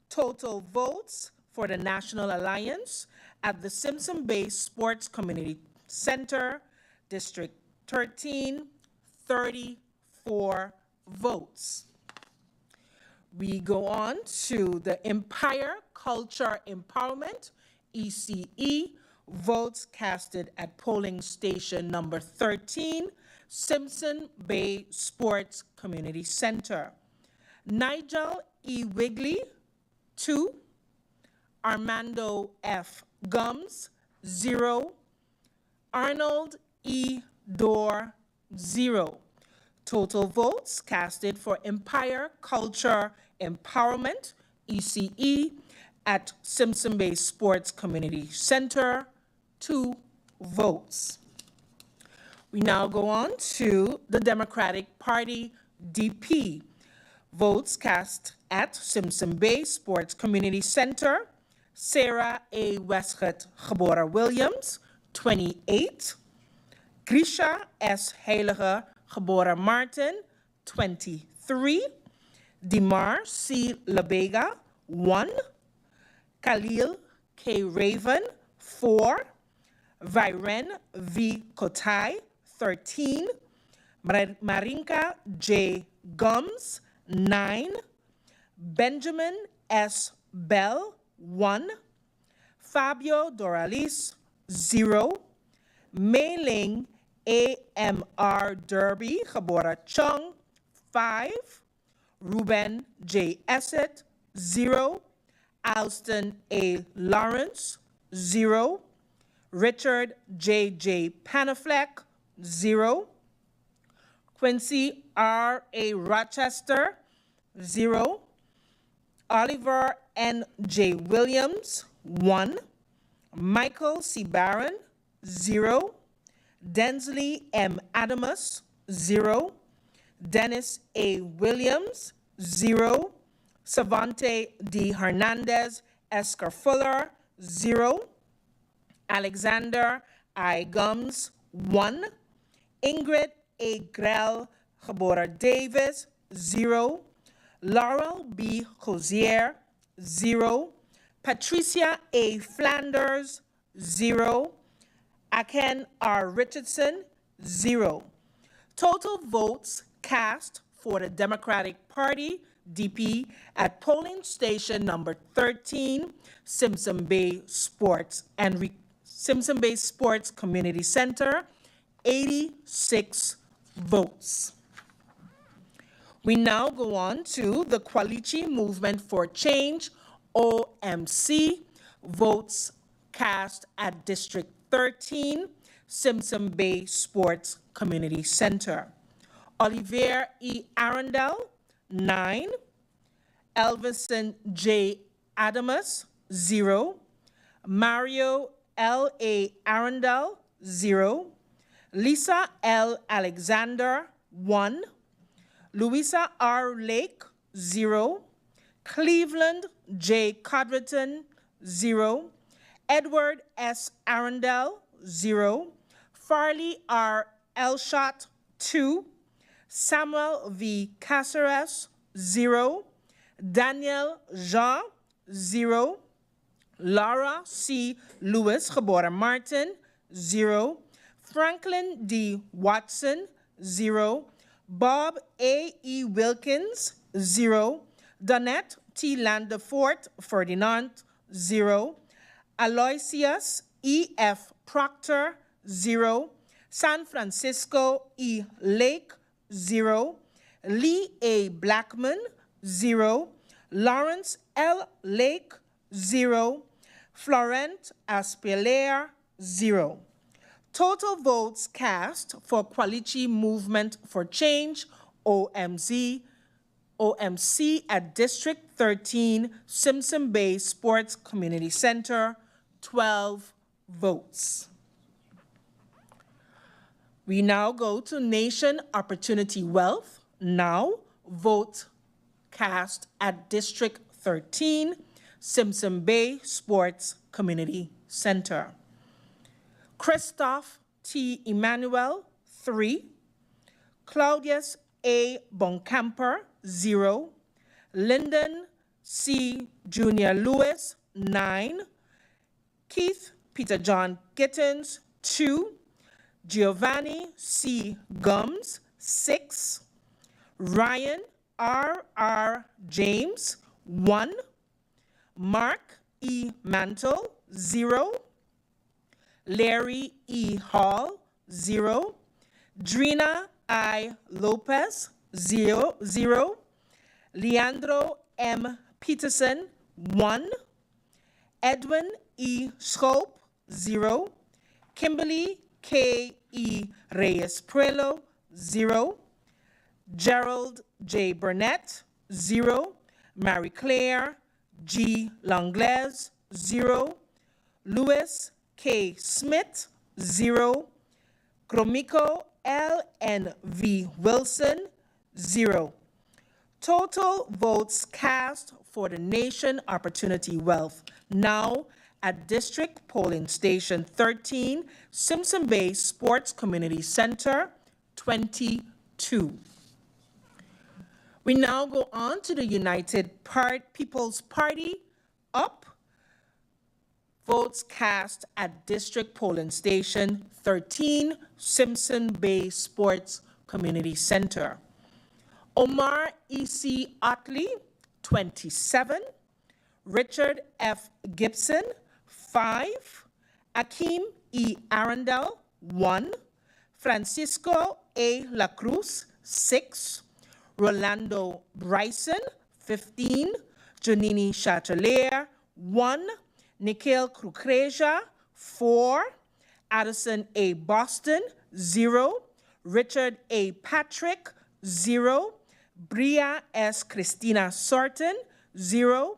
Total votes for the National Alliance at the Simpson Bay Sports Community Center, District 13, 34 votes. We go on to the Empire Culture Empowerment, ECE, votes casted at polling station number 13, Simpson Bay Sports Community Center. Nigel E. Wigley, 2. Armando F. Gums, 0. Arnold E. Dorr, 0. Total votes casted for Empire Culture Empowerment, ECE, at Simpson Bay Sports Community Center, 2 votes. We now go on to the Democratic Party, DP. Votes cast at Simpson Bay Sports Community Center, Sarah A. 𝒚𝒂𝒄𝒉, 28. Grisha S. Heilige geboren Maarten, 23. Dimar C. Lebega, 1. Khalil K. Raven, 4. Viren V. Kotai, 13. Marinka J. Gums, 9. Benjamin S. Bell, 1. Fabio Doralis, 0. Mei-Ling A.M.R. Derby, geboren Chung, 5. Ruben J. Essett, 0. Alston A. Lawrence, 0. Richard J.J. Panafleck, 0. Quincy R. A. Rochester, 0. Oliver N. J. Williams, 1. Michael C. Barron, 0. Densley M. Adamus, 0. Dennis A. Williams, 0. Savante D. Hernandez Esker Fuller, 0. Alexander I. Gums, 1. Ingrid A. Grell, geboren Davis, 0. Laurel B. Hosier, 0. Patricia A. Flanders, 0. Aken R. Richardson, 0. Total votes cast for the Democratic Party, DP, at polling station number 13, Simpson Bay Sports Simpson Bay Sports Community Center, 86 votes. We now go on to the Kwalichi Movement for Change, OMC, votes cast at District 13, Simpson Bay Sports Community Center. Olivier E. Arundel, 9. Elvison J. Adamus, 0. Mario L. A. Arundel, 0. Lisa L. Alexander, 1. Louisa R. Lake, 0. Cleveland J. Codrington, 0. Edward S. Arundel, 0. Farley R. Elshot, 2. Samuel V. Caceres, 0. Daniel Jean, 0. Laura C. Lewis, geboren Maarten, 0. Franklin D. Watson, 0. Bob A.E. Wilkins, 0. Donette T. Landefort Ferdinand, 0. Aloysius E.F. Proctor, 0. San Francisco E. Lake, 0. Lee A. Blackman, 0. Lawrence L. Lake, 0. Florent Aspelaire, 0. Total votes cast for Quality Movement for Change, OMC, at District 13, Simpson Bay Sports Community Center, 12 votes. We now go to Nation Opportunity Wealth. Now, vote cast at District 13, Simpson Bay Sports Community Center. Christoph T. Emmanuel, 3. Claudius A. Boncamper, 0. Lyndon C. Junior Lewis, 9. Keith Peter John Gittins, 2. Giovanni C. Gums, 6. Ryan R. James, 1. Mark E. Mantle, 0. Larry E. Hall, 0. Drina I. Lopez, 0. Leandro M. Peterson, 1. Edwin E. Schoop, 0. Kimberly K. E. Reyes Prelo, 0. Gerald J. Burnett, 0. Marie Claire G. Langlaise, 0. Louis K. Smith, 0. Gromiko L. N. V. Wilson, 0. Total votes cast for the Nation Opportunity Wealth, now at District Polling Station 13, Simpson Bay Sports Community Center, 22. We now go on to the United People's Party, up. Votes cast at District Polling Station 13, Simpson Bay Sports Community Center. Omar E.C. Otley, 27. Richard F. Gibson, 5. Akeem E. Arundel, 1. Francisco A. La Cruz, 6. Rolando Bryson, 15. Janini Chatelaire, 1. Nikhil Kukreja, 4. Addison A. Boston, 0. Richard A. Patrick, 0. Bria S. Christina Sorton, 0.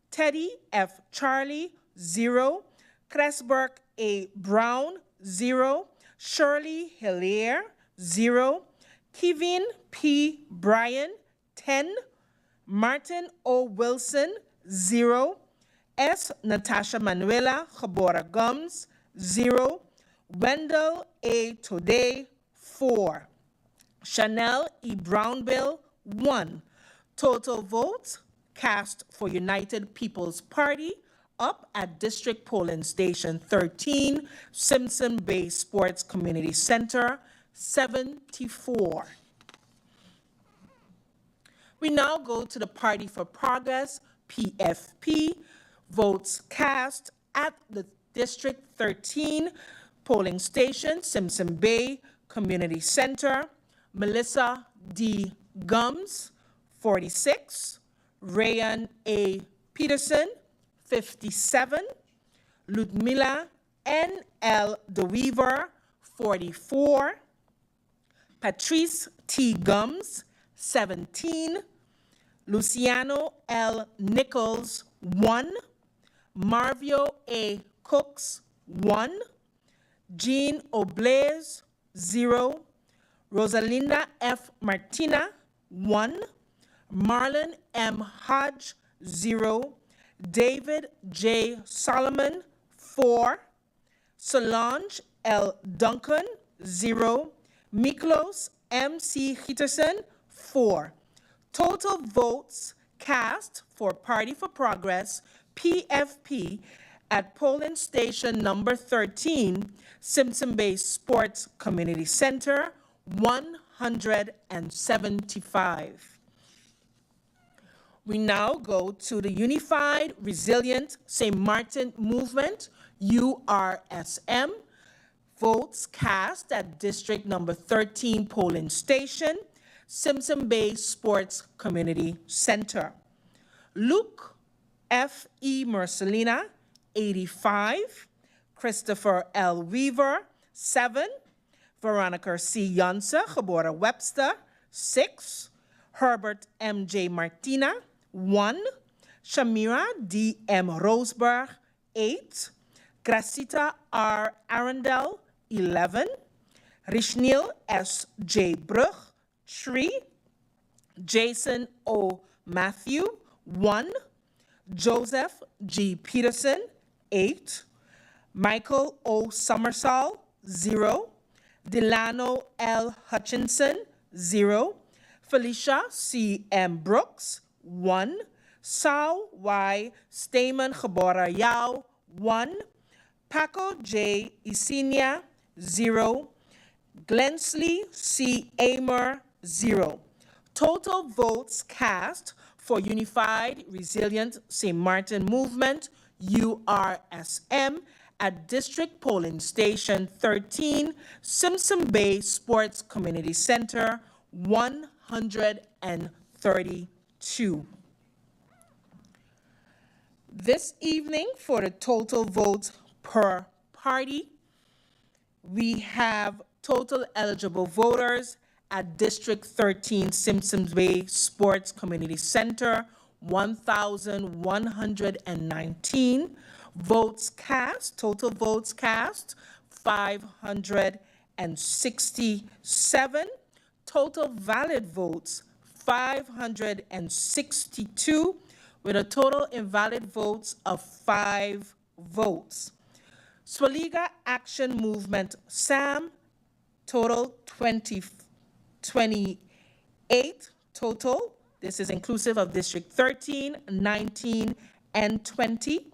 Teddy F. Charlie, 0. Cresberg A. Brown, 0. Shirley Hilaire, 0. Kevin P. Bryan, 10. Martin O. Wilson, 0. S. Natasha Manuela Jabora Gums, 0. Wendell A. Today, 4. Chanel E. Brownbill, 1. Total votes cast for United People's Party, up at District Polling Station 13, Simpson Bay Sports Community Center, 74. We now go to the Party for Progress, PFP. Votes cast at the District 13 polling station, Simpson Bay Community Center. Melissa D. Gums, 46. Rayan A. Peterson, 57. Ludmila N. L. DeWeaver, 44. Patrice T. Gums, 17. Luciano L. Nichols, 1. Marvio A. Cooks, 1. Jean Oblaze, 0. Rosalinda F. Martina, 1. Marlon M. Hodge, 0. David J. Solomon, 4. Solange L. Duncan, 0. Miklos M. C. Hitterson, 4. Total votes cast for Party for Progress, PFP, at polling station number 13, 𝒚𝒐𝒏𝒈 Sports Community Center, 175. We now go to the Unified Resilient St. Martin Movement, URSM. Votes cast at district number 13 polling station, 𝒚𝒐𝒏𝒈 Sports Community Center. Luke F.E. Mercelina, 85. Christopher L. Weaver, 7. Veronica C. Janse, geboren Webster, 6. Herbert M.J. Martina, 1. Shamira D. M. Roseberg, 8. Gracita R. Arundel, 11. Rishnil S. J. Brug, 3. Jason O. Matthew, 1. Joseph G. Peterson, 8. Michael O. Summersall, 0. Delano L. Hutchinson, 0. Felicia C. M. Brooks, 1. Sao Y. Stamen geboren Yao, 1. Paco J. Isenia, 0. Glensley C. Amer, 0. Total votes cast for Unified Resilient St. Martin Movement, URSM, at District Polling Station 13, 𝒚𝒐𝒏𝒈 Sports Community Center, 132. This evening, for the total votes per party, we have total eligible voters at District 13 𝒚𝒐𝒏𝒈 Sports Community Center, 1,119. Votes cast, total votes cast, 567. Total valid votes, 562, with a total invalid votes of 5 votes. Swaliga Action Movement, SAM, total 28 total. This is inclusive of District 13, 19, and 20.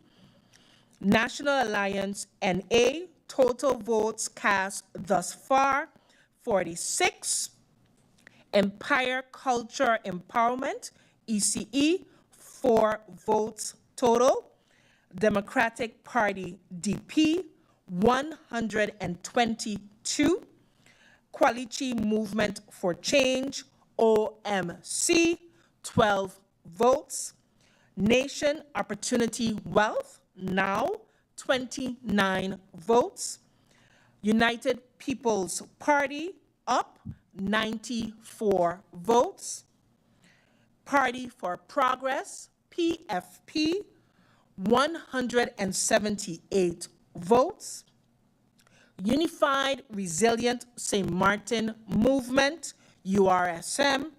National Alliance, NA, total votes cast thus far, 46. Empire Culture Empowerment, ECE, 4 votes total. Democratic Party, DP, 122. Qualichi Movement for Change, OMC, 12 votes. Nation Opportunity Wealth, now 29 votes. United People's Party, up 94 votes. Party for Progress, PFP, 178 votes. Unified Resilient St. Martin Movement, URSM,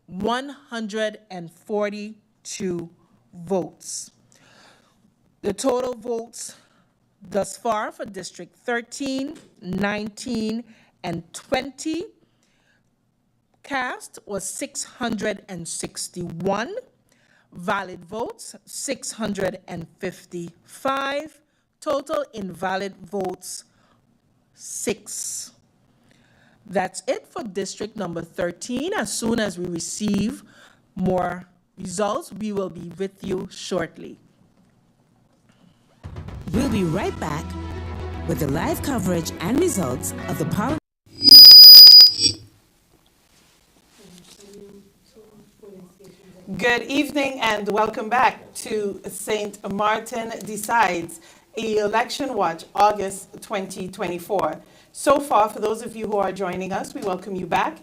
142 votes. The total votes thus far for District 13, 19, and 20 cast was 661. Valid votes, 655. Total invalid votes, 6. That's it for District number 13. As soon as we receive more results, we will be with you shortly. We'll be right back with the live coverage and results of the Parliament. Good evening and welcome back to St. Martin Decides, Election Watch, August 2024. So far, for those of you who are joining us, we welcome you back.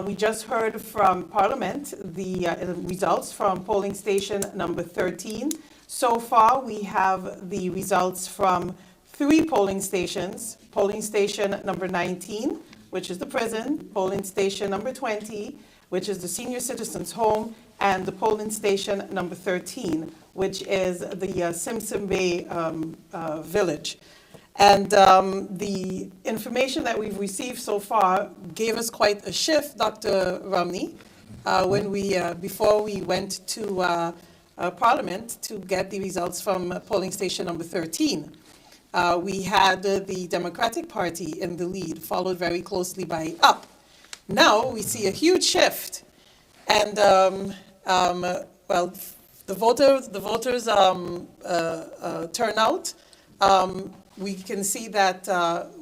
We just heard from Parliament the results from polling station number 13. So far, we have the results from 3 polling stations. Polling station number 19, which is the prison, polling station number 20, which is the senior citizens' home, and the polling station number 13, which is the 𝒚𝒐𝒏𝒈 village. And the information that we've received so far gave us quite a shift, Dr. Romney, when we before we went to Parliament to get the results from polling station number 13. We had the Democratic Party in the lead, followed very closely by 𝒚𝒄𝒉. Now we see a huge shift, and well, the voters turnout. We can see that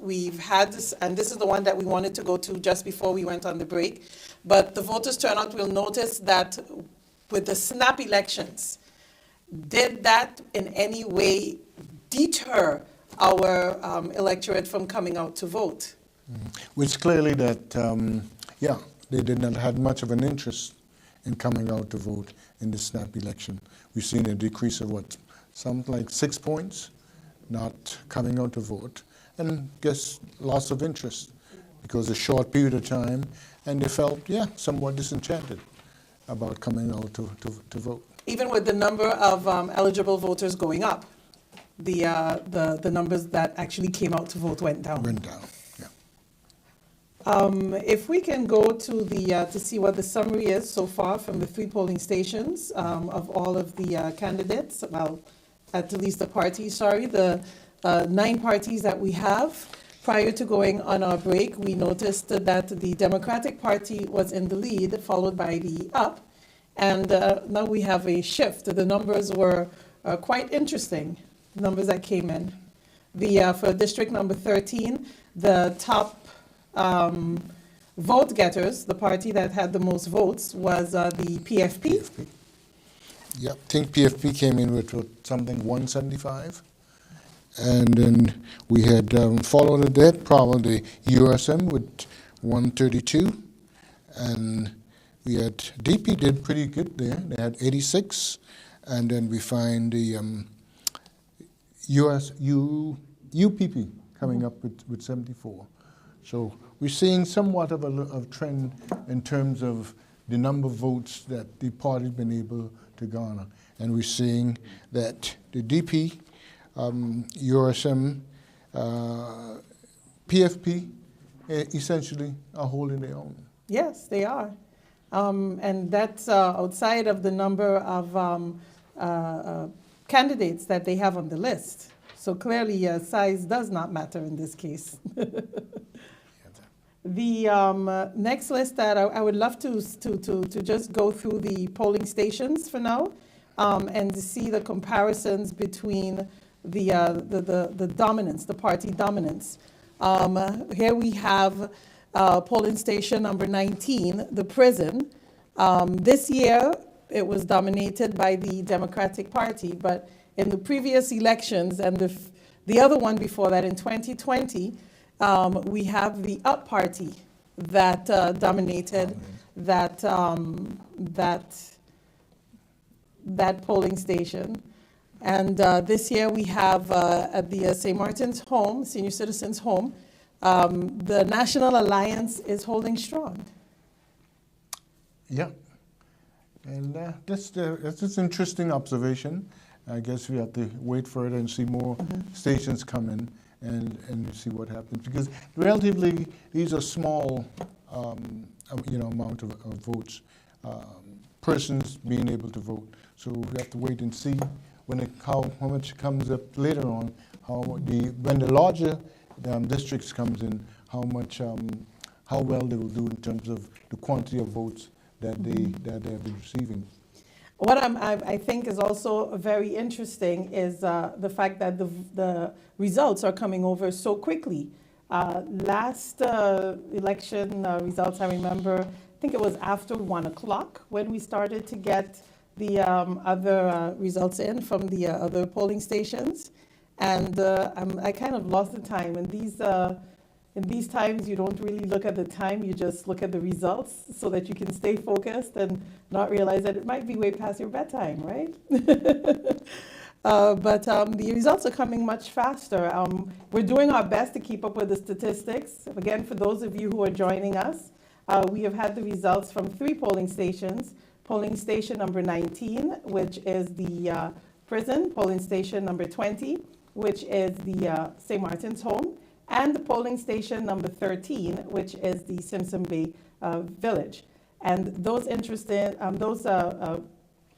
we've had this, and this is the one that we wanted to go to just before we went on the break. But the voters turnout, will notice that with the snap elections, did that in any way deter our electorate from coming out to vote? Which clearly that, yeah, they did not have much of an interest in coming out to vote in the snap election. We've seen a decrease of what, something like 6 points, not coming out to vote, and guess loss of interest because a short period of time, and they felt, yeah, somewhat disenchanted about coming out to vote. Even with the number of eligible voters going up, the numbers that actually came out to vote went down. Went down, yeah. If we can go to the to see what the summary is so far from the 3 polling stations of all of the candidates, well, at least the parties, sorry, the 9 parties that we have. Prior to going on our break, we noticed that the Democratic Party was in the lead, followed by the 𝒚𝒄𝒉. And now we have a shift. The numbers were quite interesting, numbers that came in. For district number 13, the top vote getters, the party that had the most votes, was the PFP. Yeah, I think PFP came in with something 175. And then we had followed that, probably USM with 132. And we had DP did pretty good there. They had 86. And then we find the UPP coming up with 74. So we're seeing somewhat of a trend in terms of the number of votes that the party's been able to garner. And we're seeing that the DP, USM, PFP, essentially are holding their own. Yes, they are. And that's outside of the number of candidates that they have on the list. So clearly, size does not matter in this case. The next list that I would love to just go through the polling stations for now, and to see the comparisons between the dominance, the party dominance. Here we have polling station number 19, the prison. This year, it was dominated by the Democratic Party, but in the previous elections and the other one before that in 2020, we have the 𝒚𝒄𝒉 party that dominated that polling station. And this year we have at the St. Martin's home, Senior Citizens Home, the National Alliance is holding strong. Yeah, and that's an interesting observation. I guess we have to wait for it and see more stations come in and see what happens, because relatively these are small, amount of votes, persons being able to vote. So we have to wait and see how much comes up later on, when the larger districts comes in, how well they will do in terms of the quantity of votes that they've been receiving. What I think is also very interesting is the fact that the results are coming over so quickly. Last election results, I remember, I think it was after 1 o'clock when we started to get the other results in from the other polling stations. And I kind of lost the time. In these times, you don't really look at the time, you just look at the results so that you can stay focused and not realize that it might be way past your bedtime, right? But the results are coming much faster. We're doing our best to keep up with the statistics. Again, for those of you who are joining us, we have had the results from 3 polling stations. Polling station number 19, which is the prison. Polling station number 20, which is the St. Martin's home. And the polling station number 13, which is the Simpson Bay Village. And those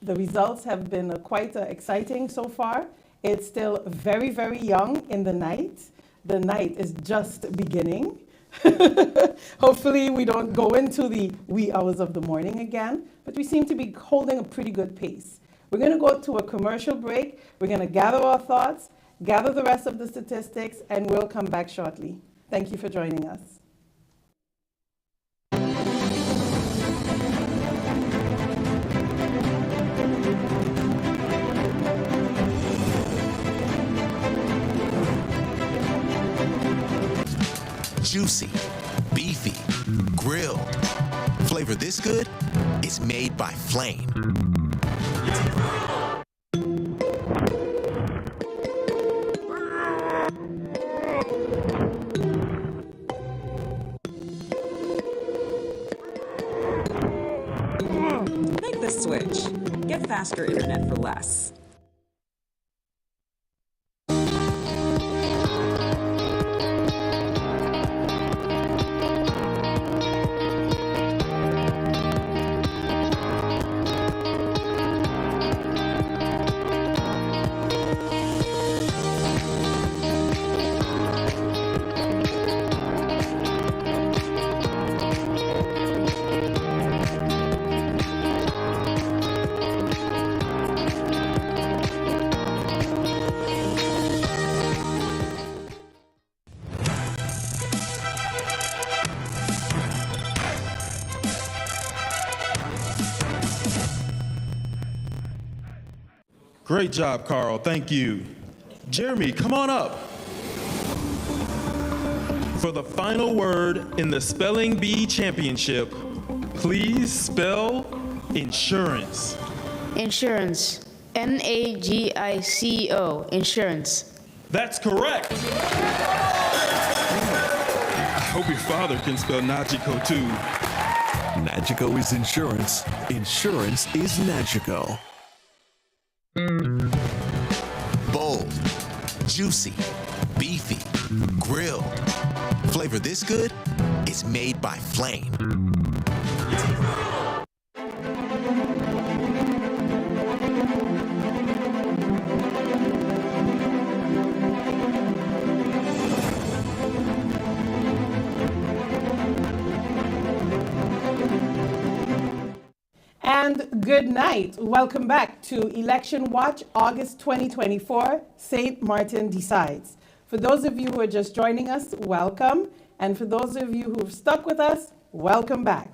The results have been quite exciting so far. It's still very, very young in the night. The night is just beginning. Hopefully we don't go into the wee hours of the morning again, but we seem to be holding a pretty good pace. We're going to go to a commercial break. We're going to gather our thoughts, gather the rest of the statistics, and we'll come back shortly. Thank you for joining us. Juicy, beefy, grilled. Flavor this good? It's made by Flame. Make the switch. Get faster internet for less. Great job, Carl. Thank you. Jeremy, come on up. For the final word in the Spelling Bee Championship, please spell insurance. Insurance. N-A-G-I-C-O. Insurance. That's correct. I hope your father can spell Nagico too. Nagico is insurance. Insurance is Nagico. Bold, juicy, beefy, grilled. Flavor this good? It's made by Flame. And good night. Welcome back to Election Watch, August 2024, St. Maarten Decides. For those of you who are just joining us, welcome. And for those of you who've stuck with us, welcome back.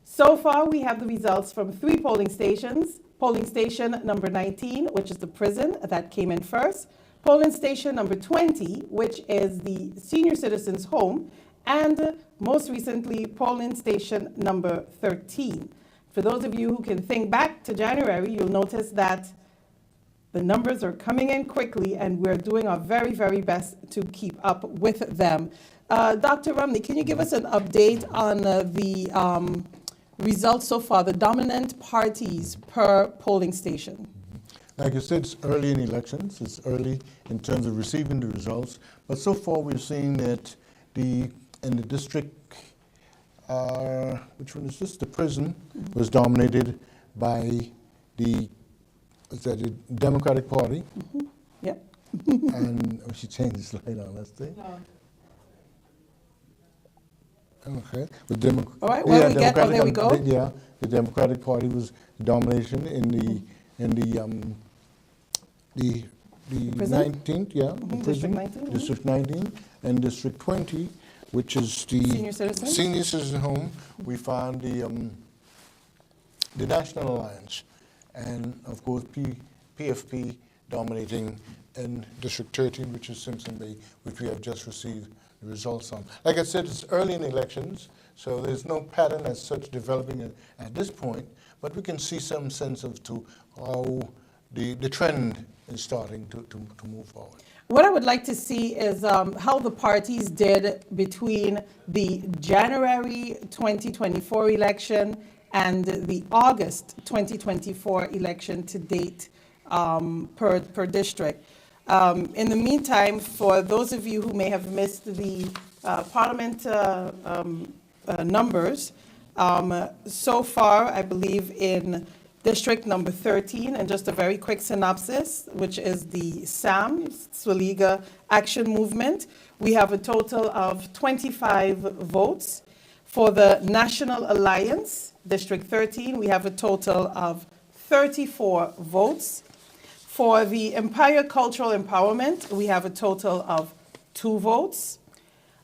So far, we have the results from 3 polling stations. Polling station number 19, which is the prison, that came in first. Polling station number 20, which is the senior citizens' home. And most recently, polling station number 13. For those of you who can think back to January, you'll notice that the numbers are coming in quickly and we're doing our very, very best to keep up with them. Dr. Romney, can you give us an update on the results so far, the dominant parties per polling station? Like I said, it's early in elections. It's early in terms of receiving the results. But so far, we're seeing that in the district, which one is this? The prison was dominated by the Democratic Party. Yep. And she changed the slide on, let's see. Okay. All right, well, there we go. Yeah, the Democratic Party was domination in the 19th, yeah, the prison, District 19, and District 20, which is the senior citizen home. We found the National Alliance, and of course PFP dominating in District 13, which is Simpson Bay, which we have just received the results on. Like I said, it's early in elections, so there's no pattern as such developing at this point, but we can see some sense of how the trend is starting to move forward. What I would like to see is how the parties did between the January 2024 election and the August 2024 election to date per district. In the meantime, for those of you who may have missed the Parliament numbers, so far, I believe in District number 13, and just a very quick synopsis, which is the 𝒚𝒐𝒖𝒓 Action Movement. We have a total of 25 votes. For the National Alliance, District 13, we have a total of 34 votes. For the Empire Cultural Empowerment, we have a total of 2 votes.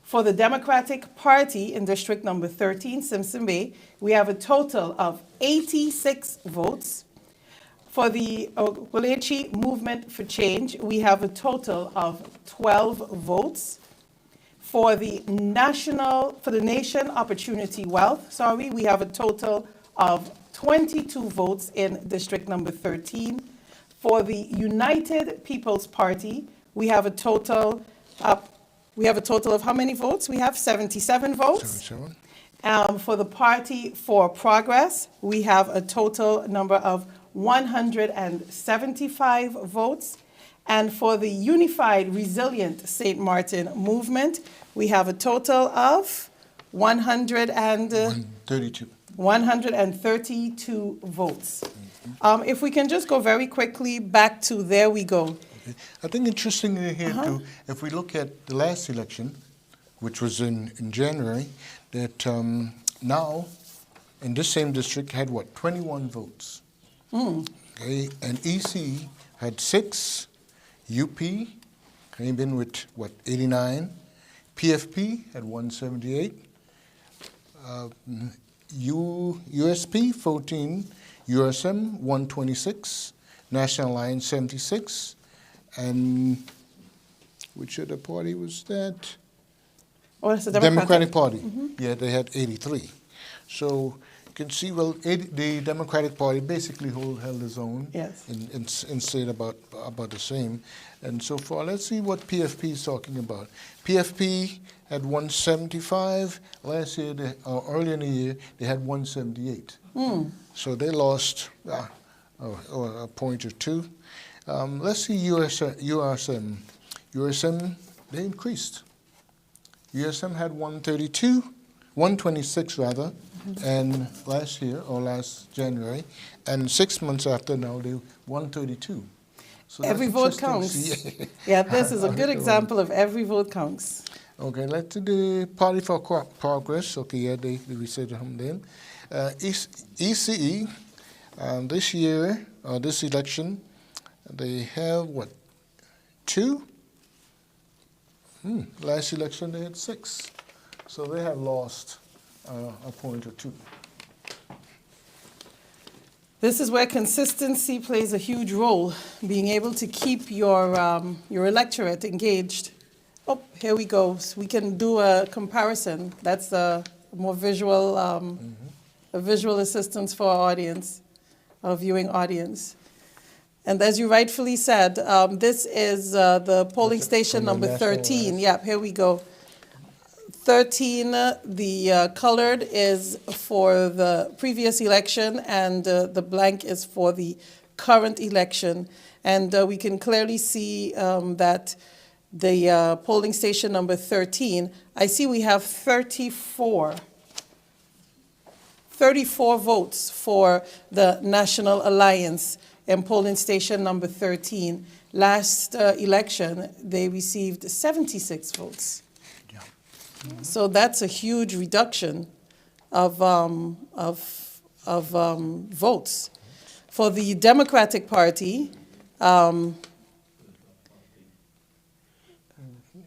For the Democratic Party in District number 13, 𝒚𝒐𝒖𝒓, we have a total of 86 votes. For the 𝒚𝒂𝒄𝒉 Movement for Change, we have a total of 12 votes. For the Nation Opportunity Wealth, we have a total of 22 votes in District number 13. For the United People's Party, we have a total of how many votes? We have 77 votes. 77. For the Party for Progress, we have a total number of 175 votes. And for the Unified Resilient St. Martin Movement, we have a total of 132 votes. If we can just go very quickly back to there we go. I think interestingly here too, if we look at the last election, which was in January, that now in this same district had 21 votes. Okay, and EC had 6, UP came in with 89, PFP had 178, USP 14, USM 126, National Alliance 76. And which other party was that? Oh, it's the Democratic Party. Yeah, they had 83. So you can see, the Democratic Party basically held its own. Yes. And stayed about the same. And so far, let's see what PFP is talking about. PFP had 175. Last year, earlier in the year, they had 178. So they lost a point or two. Let's see USM. USM, they increased. USM had 126 rather, and last January, and 6 months after now, they 132. So every vote counts. Yeah, this is a good example of every vote counts. Okay, let's do the Party for Progress. Okay, yeah, we said them. ECE, this year, this election, they have 2? Last election they had 6. So they have lost a point or 2. This is where consistency plays a huge role, being able to keep your electorate engaged. Oh, here we go. So we can do a comparison. That's a more visual, a visual assistance for our audience, our viewing audience. And as you rightfully said, this is the polling station number 13. Yep, here we go. 13, the colored is for the previous election, and the blank is for the current election. And we can clearly see that the polling station number 13, I see we have 34 votes for the National Alliance in polling station number 13. Last election, they received 76 votes. Yeah. So that's a huge reduction of votes. For the Democratic Party,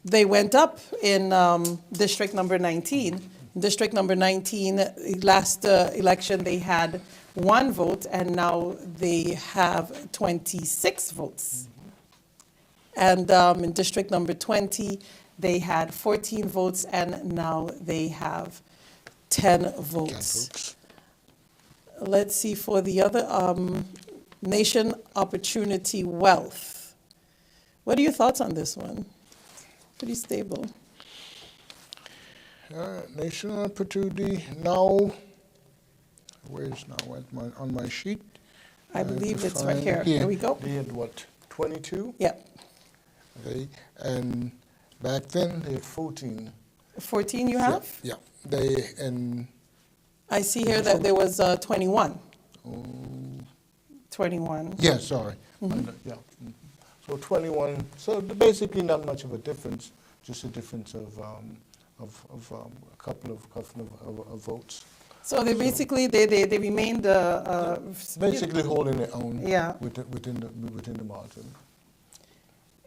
they went up in district number 19. District number 19, last election, they had 1 vote, and now they have 26 votes. And in district number 20, they had 14 votes, and now they have 10 votes. Let's see for the other Nation Opportunity Wealth. What are your thoughts on this one? Pretty stable. Nation Opportunity now. Where's now on my sheet? I believe it's right here. Here we go. They had 22? Yep. Okay, and back then they had 14. 14 you have? Yeah. I see here that there was 21. 21. Yeah, sorry. Yeah. So 21. So basically not much of a difference, just a difference of a couple of votes. So they basically they remained basically holding their own. Yeah. Within the margin.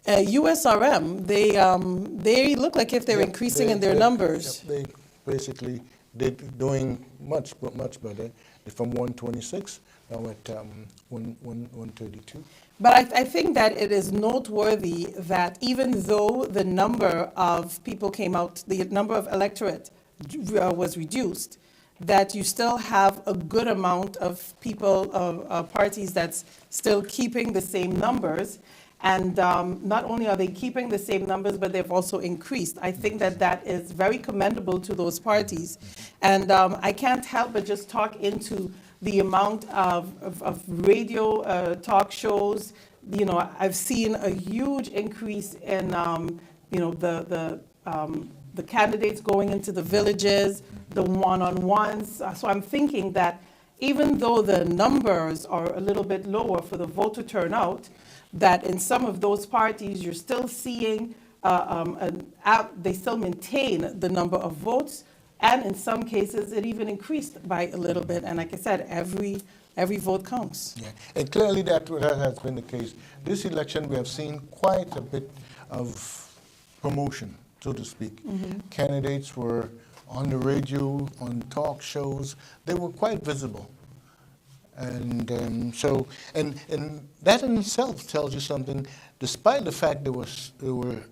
USRM, they look like if they're increasing in their numbers. They basically they're doing much better. From 126 now at 132. But I think that it is noteworthy that even though the number of people came out, the number of electorate was reduced, that you still have a good amount of people, parties that's still keeping the same numbers. And not only are they keeping the same numbers, but they've also increased. I think that that is very commendable to those parties. And I can't help but just talk into the amount of radio talk shows. You know, I've seen a huge increase in, you know, the candidates going into the villages, the one-on-ones. So I'm thinking that even though the numbers are a little bit lower for the voter turnout, that in some of those parties you're still seeing they still maintain the number of votes, and in some cases it even increased by a little bit. And like I said, every vote counts. Yeah, and clearly that has been the case. This election we have seen quite a bit of promotion, so to speak. Candidates were on the radio, on talk shows. They were quite visible. And so that in itself tells you something. Despite the fact they were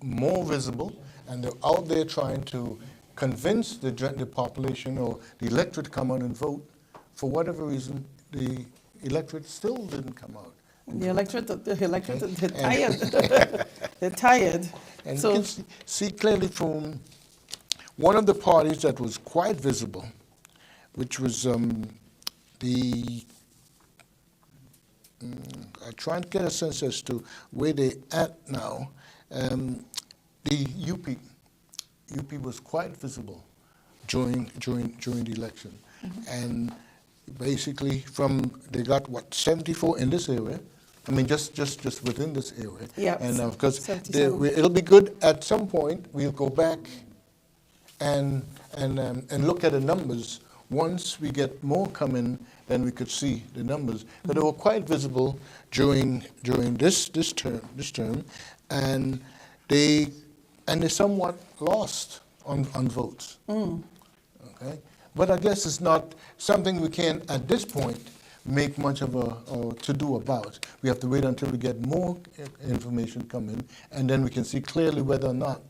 more visible and they're out there trying to convince the population or the electorate to come out and vote, for whatever reason, the electorate still didn't come out. The electorate, they're tired. They're tired. And so, you can see clearly from one of the parties that was quite visible, which was I try and get a sense as to where they at now. The UP was quite visible during the election, and basically they got what 74 in this area. I mean, just within this area. Yeah. And of course, it'll be good at some point. We'll go back and look at the numbers. Once we get more coming, then we could see the numbers. But they were quite visible during this term, and they somewhat lost on votes. Okay, but I guess it's not something we can at this point make much of a to-do about. We have to wait until we get more information coming, and then we can see clearly whether or not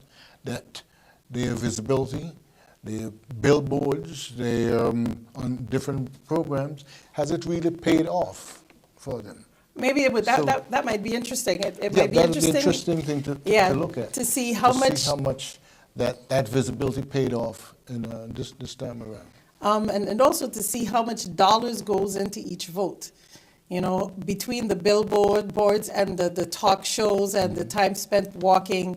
that their visibility, their billboards, their on different programs, has it really paid off for them? Maybe that might be interesting. It might be interesting. Be an interesting thing to look at. To see how much that visibility paid off in this time around. And also to see how much dollars goes into each vote. You know, between the billboards and the talk shows and the time spent walking,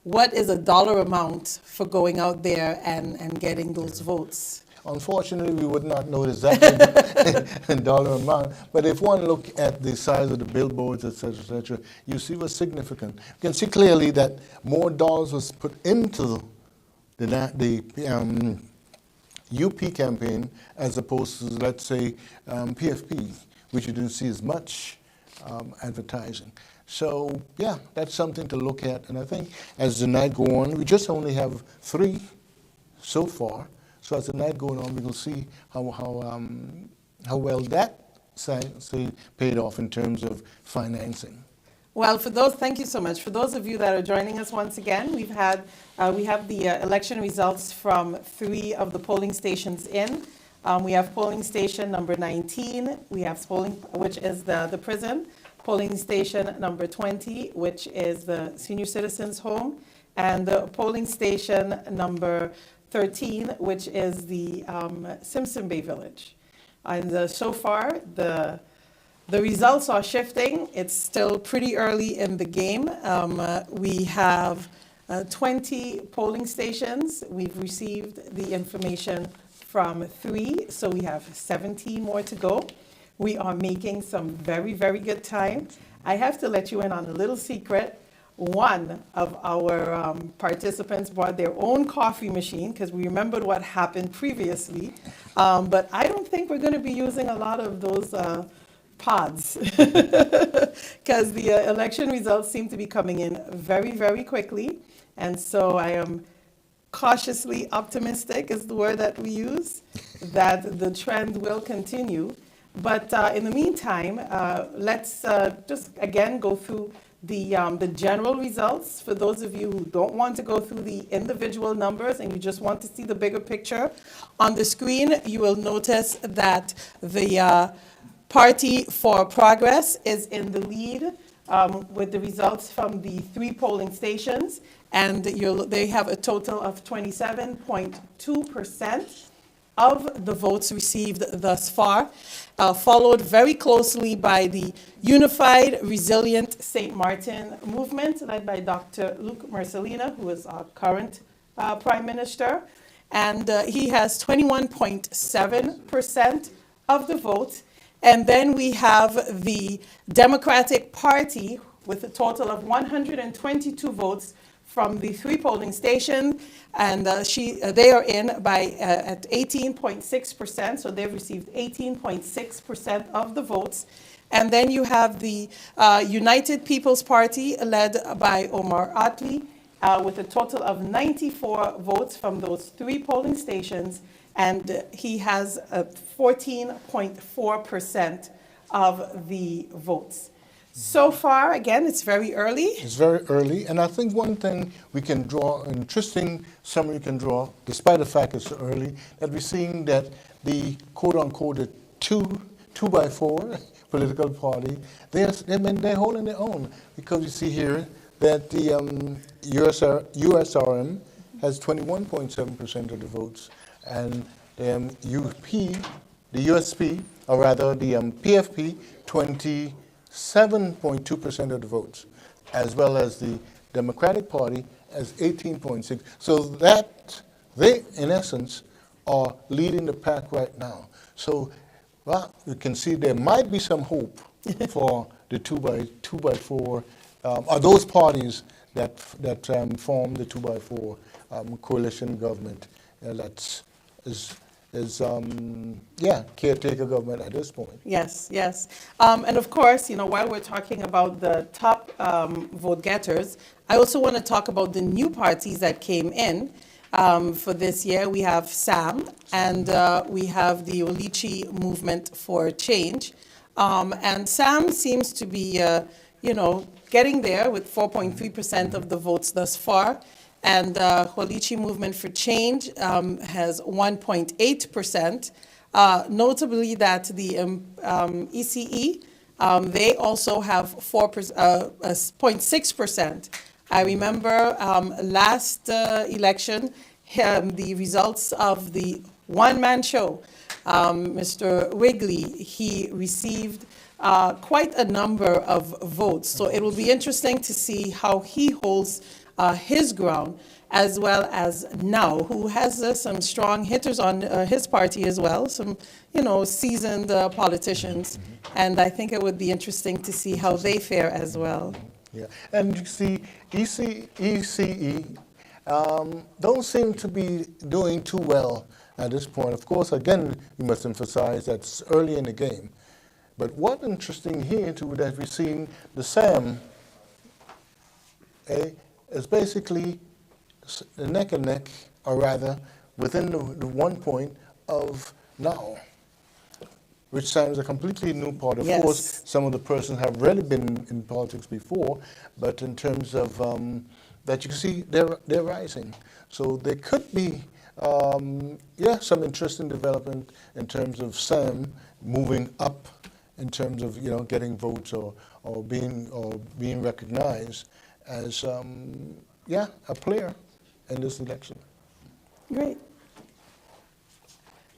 what is a dollar amount for going out there and getting those votes? Unfortunately, we would not know exactly dollar amount, but if one look at the size of the billboards, et cetera, you see what's significant. You can see clearly that more dollars was put into the UP campaign as opposed to, let's say, PFP, which you didn't see as much advertising. So, yeah, that's something to look at. And I think as the night go on, we just only have 3 so far. So as the night goes on, we will see how well that side paid off in terms of financing. Well, thank you so much. For those of you that are joining us once again, we have the election results from 3 of the polling stations in. We have polling station number 19, we have which is the prison, polling station number 20, which is the senior citizens home, and the polling station number 13, which is the Simpson Bay Village. And so far, the results are shifting. It's still pretty early in the game. We have 20 polling stations. We've received the information from 3, so we have 17 more to go. We are making some very, very good time. I have to let you in on a little secret. One of our participants brought their own coffee machine because we remembered what happened previously. But I don't think we're going to be using a lot of those pods because the election results seem to be coming in very, very quickly. And so I am cautiously optimistic is the word that we use, that the trend will continue. But in the meantime, let's just again go through the general results for those of you who don't want to go through the individual numbers and you just want to see the bigger picture. On the screen, you will notice that the Party for Progress is in the lead with the results from the 3 polling stations, and they have a total of 27.2% of the votes received thus far, followed very closely by the Unified Resilient St. Martin movement, led by Dr. Luc Marcelina, who is our current Prime Minister, and he has 21.7% of the vote. And then we have the Democratic Party with a total of 122 votes from the 3 polling stations, and they are in by at 18.6%, so they've received 18.6% of the votes. And then you have the United People's Party led by Omar Atley with a total of 94 votes from those 3 polling stations, and he has 14.4% of the votes. So far, again, it's very early. It's very early, and I think one thing we can draw, an interesting summary we can draw, despite the fact it's early, that we're seeing that the quote-unquote the two by four political party, they're holding their own, because you see here that the USRM has 21.7% of the votes, and the USP, or rather the PFP, 27.2% of the votes, as well as the Democratic Party as 18.6%. So that they, in essence, are leading the pack right now. So, well, you can see there might be some hope for the 2 by 4, or those parties that form the 2 by 4 coalition government. Caretaker government at this point. Yes, yes. And of course, while we're talking about the top vote getters, I also want to talk about the new parties that came in for this year. We have SAM, and we have the Owlichi Movement for Change. And SAM seems to be, getting there with 4.3% of the votes thus far. And Owlichi Movement for Change has 1.8%. Notably that the ECE, they also have 0.6%. I remember last election, the results of the one-man show, Mr. Wigley, he received quite a number of votes. So it will be interesting to see how he holds his ground, as well as now, who has some strong hitters on his party as well, some, seasoned politicians. And I think it would be interesting to see how they fare as well. Yeah, and you see, ECE don't seem to be doing too well at this point. Of course, again, we must emphasize that's early in the game. But what interesting here, too, that we're seeing the SAM, is basically neck and neck, or rather within the 1 point of now, which sounds a completely new part. Of course, some of the persons have really been in politics before, but in terms of that, you can see they're rising. So there could be some interesting development in terms of SAM moving up in terms of getting votes or being recognized as a player in this election. Great.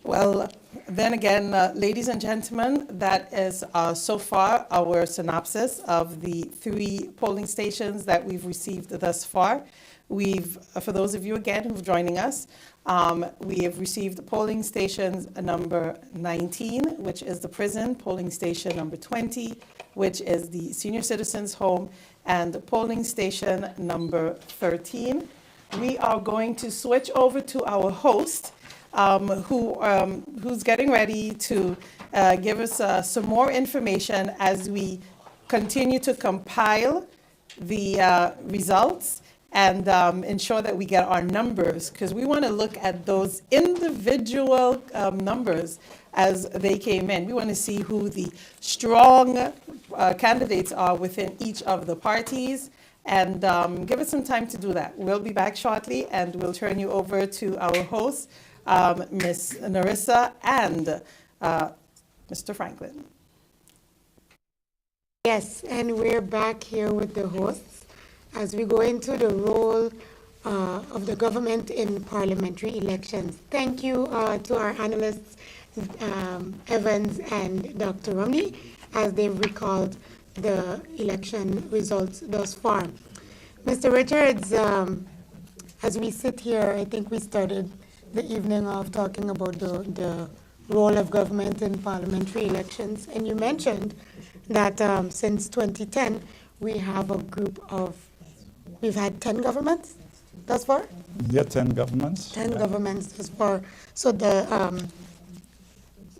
Well, then again, ladies and gentlemen, that is so far our synopsis of the 3 polling stations that we've received thus far. For those of you again who've joining us, We have received polling stations number 19, which is the prison, polling station number 20, which is the senior citizens home, and polling station number 13. We are going to switch over to our host, who's getting ready to give us some more information as we continue to compile the results and ensure that we get our numbers, because we want to look at those individual numbers as they came in. We want to see who the strong candidates are within each of the parties, and give us some time to do that. We'll be back shortly, and we'll turn you over to our hosts, Ms. Narissa and Mr. Franklin. Yes, and we're back here with the hosts as we go into the role of the government in parliamentary elections. Thank you to our analysts, Evans and Dr. Romney, as they've recalled the election results thus far. Mr. Richards, as we sit here, I think we started the evening off talking about the role of government in parliamentary elections, and you mentioned that since 2010, we have a group of, we've had 10 governments thus far? Yeah, 10 governments. 10 governments thus far. So the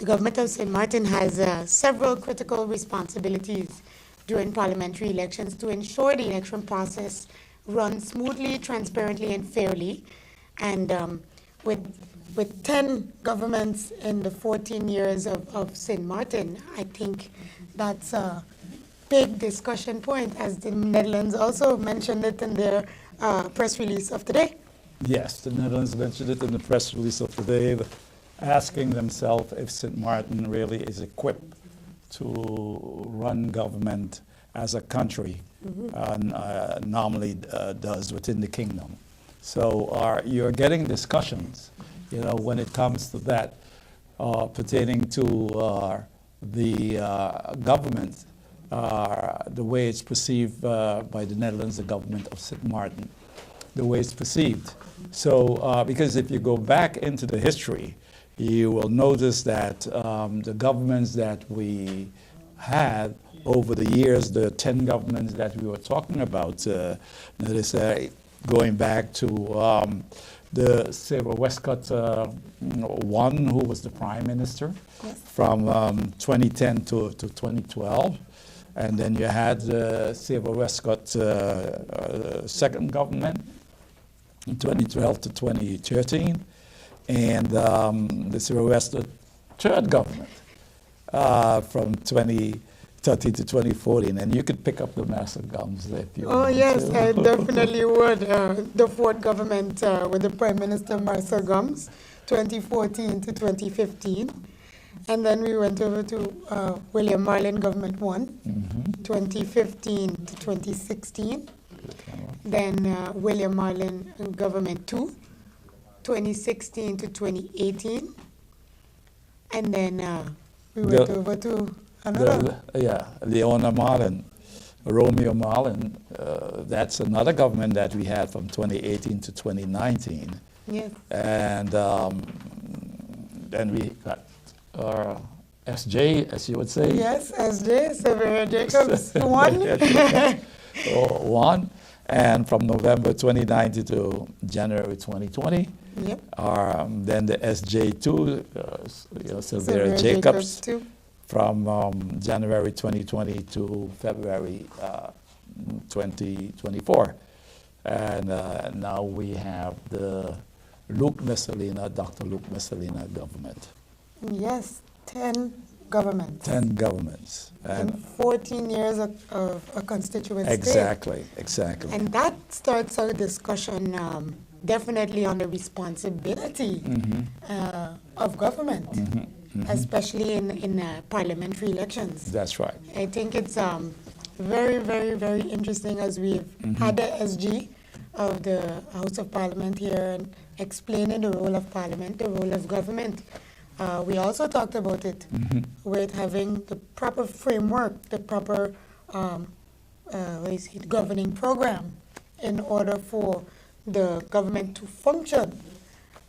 government of St. Maarten has several critical responsibilities during parliamentary elections to ensure the election process runs smoothly, transparently, and fairly. And with 10 governments in the 14 years of St. Maarten, I think that's a big discussion point, as the Netherlands also mentioned it in their press release of today. Yes, the Netherlands mentioned it in the press release of today, asking themselves if St. Maarten really is equipped to run government as a country normally does within the kingdom. So you're getting discussions, when it comes to that, pertaining to the government, the way it's perceived by the Netherlands, the government of St. Maarten, the way it's perceived. So, because if you go back into the history, you will notice that the governments that we had over the years, the 10 governments that we were talking about, going back to the 𝒚𝒂𝒄𝒉 one, who was the prime minister, yes, from 2010 to 2012. And then you had the 𝒚𝒂𝒄𝒉 second government in 2012 to 2013, and the 𝒚𝒂𝒄𝒉 third government from 2013 to 2014. And you could pick up the massive guns if you Oh, yes, I definitely would. The fourth government with the Prime Minister Marcel Gomes, 2014 to 2015. And then we went over to William Marlin Government 1, 2015 to 2016. Then William Marlin Government 2, 2016 to 2018. And then we went over to another. Leona Marlin, Romeo Marlin. That's another government that we had from 2018 to 2019. Yes. And then we got SJ, as you would say. Yes, SJ, Severa Jacobs, one. And from November 2019 to January 2020. Yep. Then the SJ2, Severa Jacobs, from January 2020 to February 2024. And now we have the Dr. Luc Messalina government. Yes, 10 governments. 10 governments. And 14 years of a constituent exactly, state. Exactly. And that starts our discussion definitely on the responsibility of government, especially in parliamentary elections. That's right. I think it's very, very, very interesting, as we've had the SG of the House of Parliament here and explaining the role of Parliament, the role of government. We also talked about it with having the proper framework, the proper governing program in order for the government to function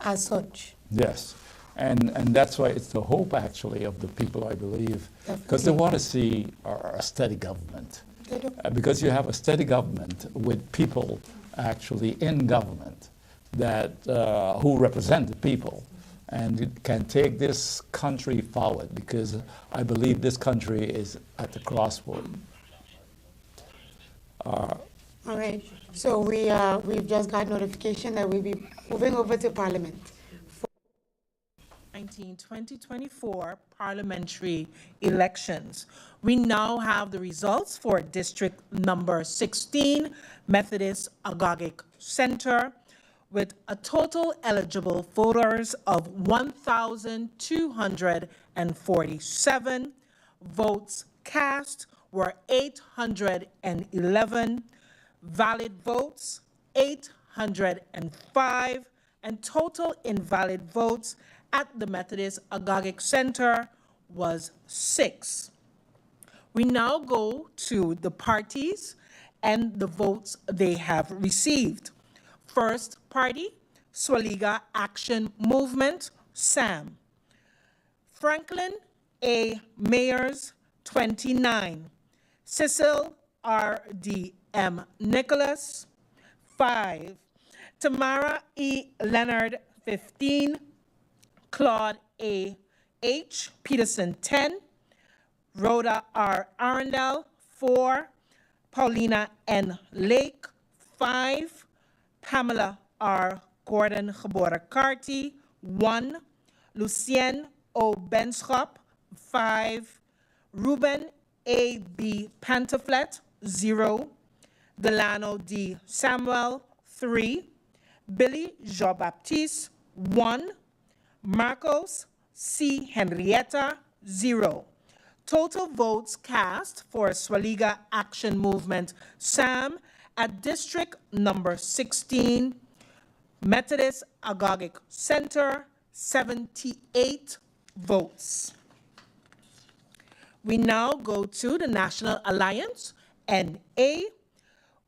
as such. Yes. And that's why it's the hope, actually, of the people, I believe, because they want to see a steady government. They do. Because you have a steady government with people actually in government that who represent the people and it can take this country forward, because I believe this country is at the crossroad. All right. So we've just got notification that we'll be moving over to Parliament. 2024 parliamentary elections. We now have the results for district number 16, Methodist Agoghic Center, with a total eligible voters of 1,247. Votes cast were 811. Valid votes, 805. And total invalid votes at the Methodist Agoghic Center was 6. We now go to the parties and the votes they have received. First party, Swaliga Action Movement, SAM. Franklin A. Mayers, 29. Cecil R.D.M. Nicholas, 5. Tamara E. Leonard, 15. Claude A. H. Peterson, 10. Rhoda R. Arundel, 4. Paulina N. Lake, 5. Pamela R. 𝒕𝒉𝒆𝒏𝒈𝒕𝒉𝒆𝒏𝒊𝒏𝒈, 1. Lucien O. Benschop, 5. Ruben A. B. Pantaflet, 0. Delano D. Samuel, 3. Billy Jean-Baptiste, 1. Marcos C. Henrietta, 0. Total votes cast for Swaliga Action Movement, SAM, at district number 16, Methodist Agoghic Center, 78 votes. We now go to the National Alliance, NA,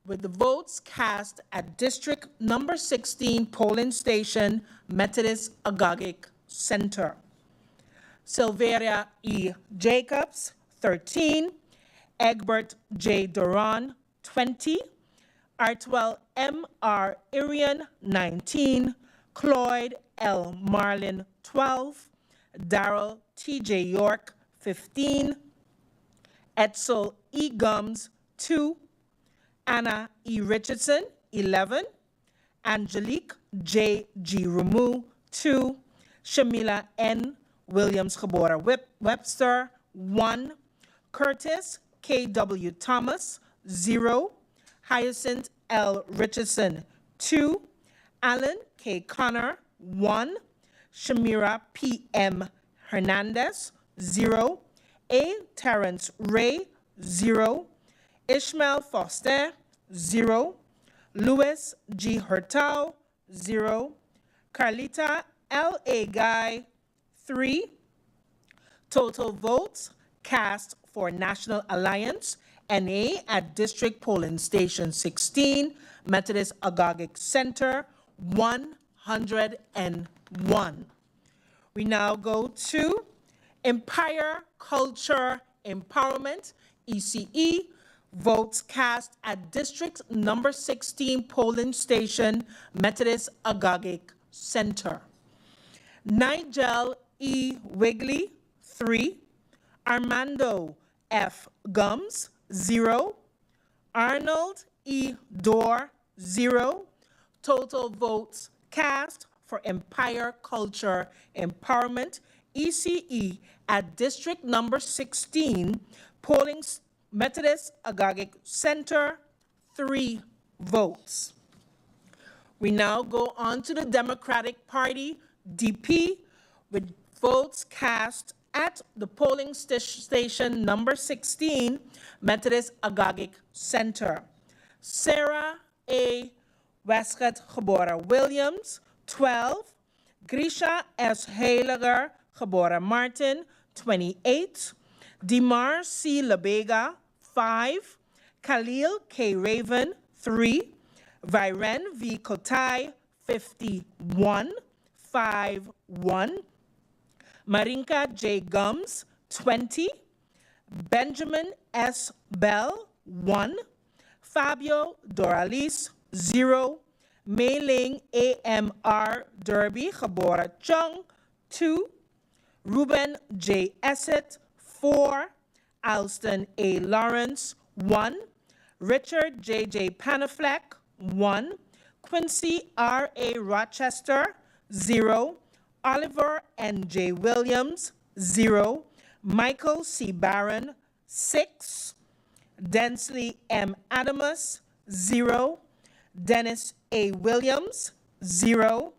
with the votes cast at district number 16 polling station, Methodist Agoghic Center. Silveria E. Jacobs, 13. Egbert J. Duran, 20. Artwell M. R. Irian, 19. Cloyd L. Marlin, 12. Darrell T. J. York, 15. Edsel E. Gums, 2. Anna E. Richardson, 11. Angelique J. G. Ramu, 2. Shamila N. Williams-Webster, 1. Curtis K.W. Thomas, 0. Hyacinth L. Richardson, 2. Alan K. Connor, 1. Shamira P.M. Hernandez, 0. A. Terrence Ray, 0. Ishmael Foster, 0. Louis G. Hurtau, 0. Carlita L. A. Guy, 3. Total votes cast for National Alliance, NA, at District Polling Station 16, Methodist Agoghic Center, 101. We now go to Empire Culture Empowerment, ECE, votes cast at District number 16 polling station, Methodist Agoghic Center. Nigel E. Wigley, 3. Armando F. Gums, 0. Arnold E. Dorr, 0. Total votes cast for Empire Culture Empowerment, ECE, at District number 16, polling Methodist Agoghic Center, 3 votes. We now go on to the Democratic Party, DP, with votes cast at the polling station number 16, Methodist Agoghic Center. Sarah A. 𝒚𝒐𝒖𝒓, 12. Grisha S. Heiliger, Maarten, 28. Dimar C. Labega, 5. Khalil K. Raven, 3. Viren V. Kotai, 51. 5-1. Marinka J. Gums, 20. Benjamin S. Bell, 1. Fabio Doralice, 0. Mei-Ling A.M.R. Derby Geboren Chung, 2. Ruben J. Essett, 4. Alston A. Lawrence, 1. Richard J.J. Panafleck, 1. Quincy R.A. Rochester, 0. Oliver N.J. Williams, 0. Michael C. Barron, 6. Densley M. Adamus, 0. Dennis A. Williams, 0.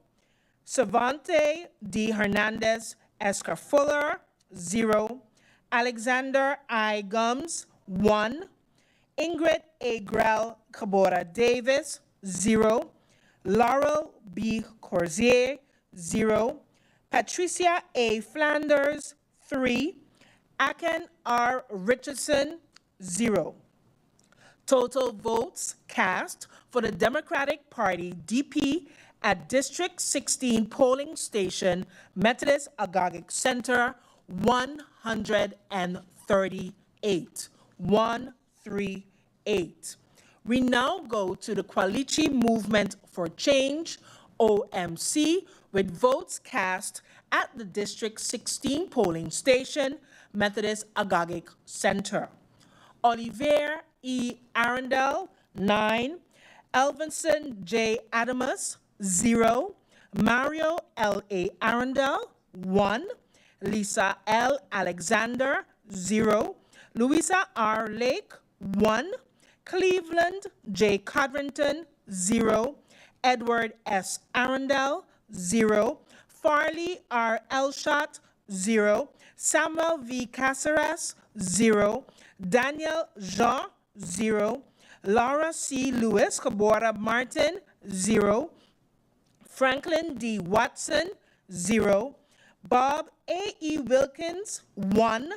Savante D. Hernandez Escar-Fuller, 0. Alexander I. Gums, 1. Ingrid A. Grell Cabora Davis, 0. Laurel B. Corsier, 0. Patricia A. Flanders, 3. Aken R. Richardson, 0. Total votes cast for the Democratic Party DP at District 16 polling station, Methodist Agagik Center, 138. 138. We now go to the Kwalichi Movement for Change, OMC, with votes cast at the District 16 polling station, Methodist Agagik Center. Olivier E. Arundel, 9. Elvinson J. Adamus, 0. Mario L. A. Arundel, 1. Lisa L. Alexander, 0. Louisa R. Lake, 1. Cleveland J. Codrington, 0. Edward S. Arundel, 0. Farley R. Elshot, 0. Samuel V. Caceres, 0. Daniel Jean, 0. Laura C. Lewis Cabora Martin, 0. Franklin D. Watson, 0. Bob A. E. Wilkins, 1.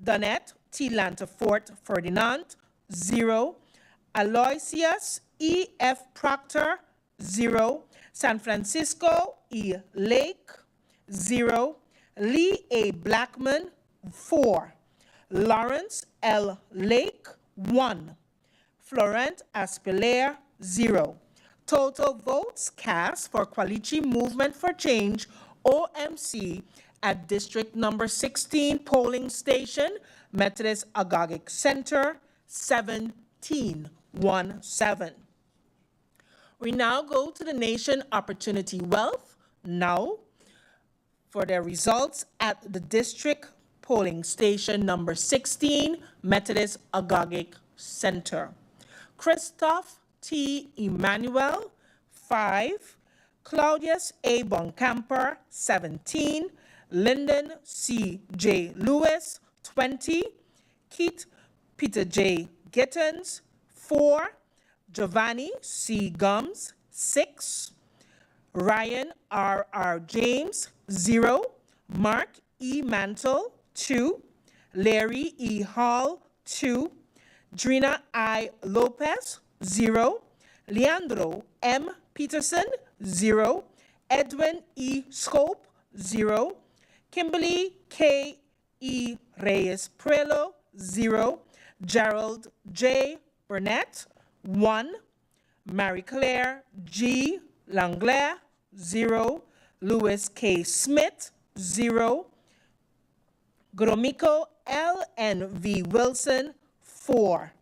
Donette T. Lantafort Ferdinand, 0. Aloysius E. F. Proctor, 0. San Francisco E. Lake, 0. Lee A. Blackman, 4. Lawrence L. Lake, 1. Florent Aspelaire, 0. Total votes cast for Kwalichi Movement for Change, OMC, at District Number 16 polling station, Methodist Agagik Center, 17. We now go to the Nation Opportunity Wealth now for their results at the District polling station number 16, Methodist Agagik Center. Christoph T. Emmanuel, 5. Claudius A. Boncamper, 17. Lyndon C. J. Lewis, 20. Keith Peter J. Gittens, 4. Giovanni C. Gums, 6. Ryan R. R. James, 0. Mark E. Mantle, 2. Larry E. Hall, 2. Drina I. Lopez, 0. Leandro M. Peterson, 0. Edwin E. Scope, 0. Kimberly K. E. Reyes Prelo, 0. Gerald J. Burnett, 1. Marie Claire G. Langlaire, 0. Louis K. Smith, 0. Gromiko L. N. V. Wilson, 4.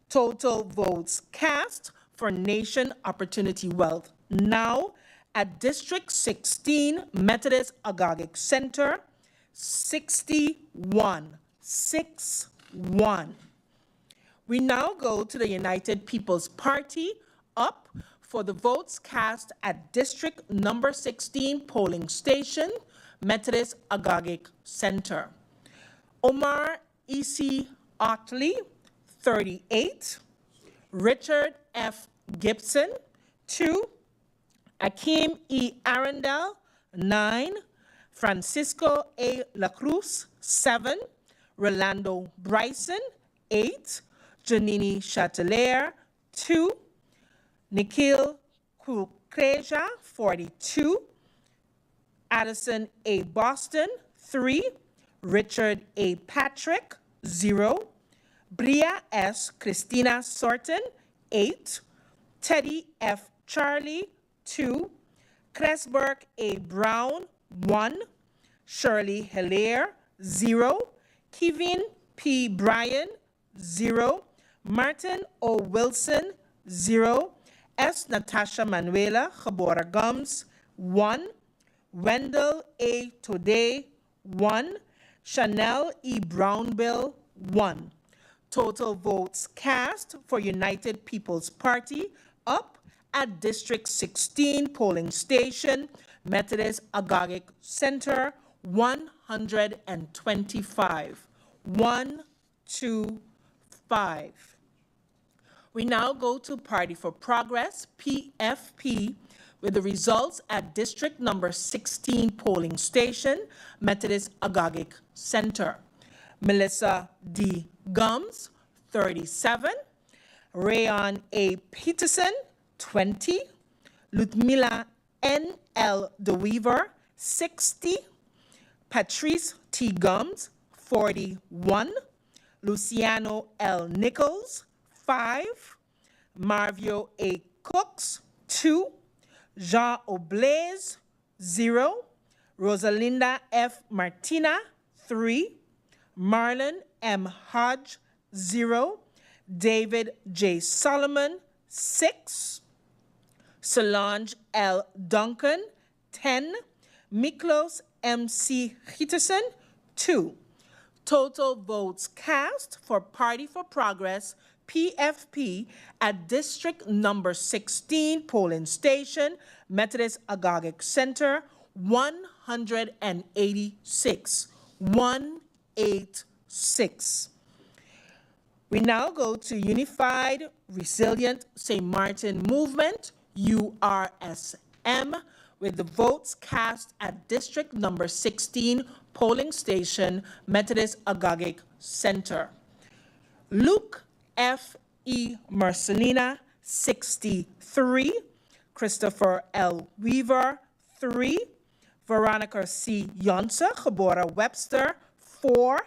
Total votes cast for Nation Opportunity Wealth now at District 16 Methodist Agagik Center, 61. 61. We now go to the United People's Party up for the votes cast at District Number 16 polling station, Methodist Agagik Center. Omar E.C. Otley, 38. Richard F. Gibson, 2. Akeem E. Arundel, 9. Francisco A. La Cruz, 7. Rolando Bryson, 8. Janini Chatelaire, 2. Nikhil Kukreja, 42. Addison A. Boston, 3. Richard A. Patrick, 0. Bria S. Christina Sorton, 8. Teddy F. Charlie, 2. Cresberg A. Brown, 1. Shirley Hilaire, 0. Kevin P. Bryan, 0. Martin O. Wilson, 0. S. Natasha Manuela Gebora Gums, 1. Wendell A. Today, 1. Chanel E. Brownbill, 1. Total votes cast for United People's Party up at District 16 polling station, Methodist Agagik Center, 125. 125. We now go to Party for Progress, PFP, with the results at District number 16 polling station, Methodist Agagik Center. Melissa D. Gums, 37. Rayon A. Peterson, 20. Ludmila N. L. DeWeaver, 60. Patrice T. Gums, 41. Luciano L. Nichols, 5. Marvio A. Cooks, 2. Jean Oblaze, 0. Rosalinda F. Martina, 3. Marlon M. Hodge, 0. David J. Solomon, 6. Solange L. Duncan, 10. Miklos M.C. Gietersen, 2. Total votes cast for Party for Progress, PFP, at District number 16 polling station, Methodist Agagik Center, 186. 186. We now go to Unified Resilient St. Martin Movement, URSM, with the votes cast at District number 16 polling station, Methodist Agagik Center. Luke F. E. Marcelina, 63. Christopher L. Weaver, 3. Veronica C. Yonsa, Gebora Webster, 4.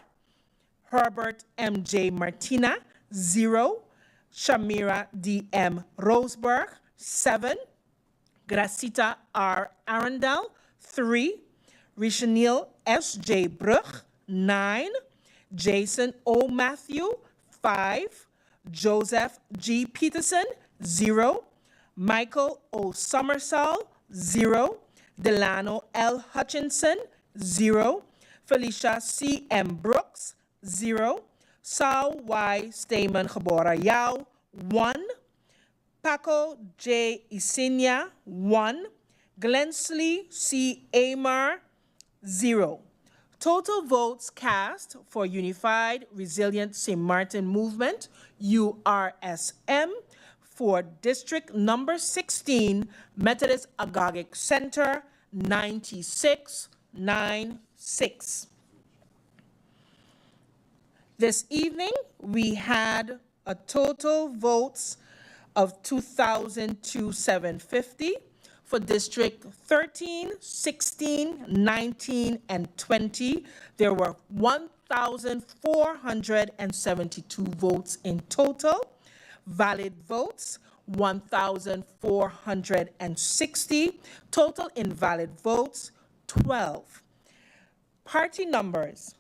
Herbert M. J. Martina, 0. Shamira D. M. Roseberg, 7. Gracita R. Arundel, 3. Richelieu S. J. Brug, 9. Jason O. Matthew, 5. Joseph G. Peterson, 0. Michael O. Summersall, 0. Delano L. Hutchinson, 0. Felicia C. M. Brooks, 0. Saul Y. Stamen Gebora Yao, 1. Paco J. Isinia, 1. Glensley C. Amar, 0. Total votes cast for Unified Resilient St. Martin Movement, URSM, for District number 16, Methodist Agagik Center, 96. This evening, we had a total votes of 2,750 for District 13, 16, 19, and 20. There were 1,472 votes in total. Valid votes, 1,460. Total invalid votes, 12. Party numbers.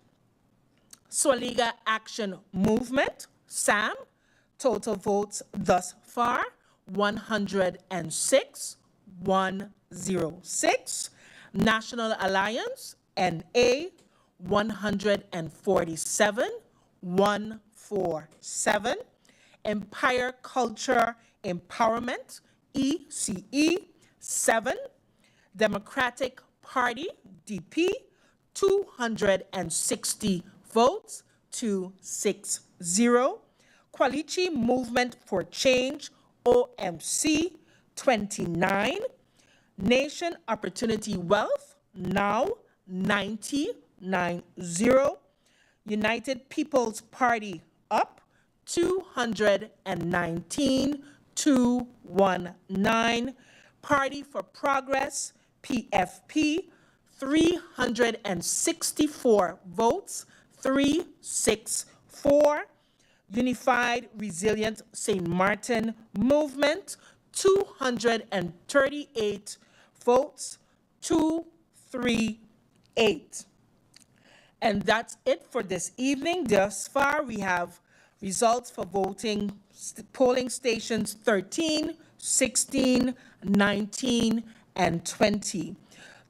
Swaliga Action Movement, SAM, total votes thus far, 106. 106. National Alliance, NA, 147. 147. Empire Culture Empowerment, ECE, 7. Democratic Party, DP, 260 votes, 260. Qualichi Movement for Change, OMC, 29. Nation Opportunity Wealth, now 90. United People's Party, up 219. 219. Party for Progress, PFP, 364 votes, 364. Unified Resilient St. Maarten Movement, 238 votes, 238. And that's it for this evening. Thus far, we have results for voting polling stations 13, 16, 19, and 20.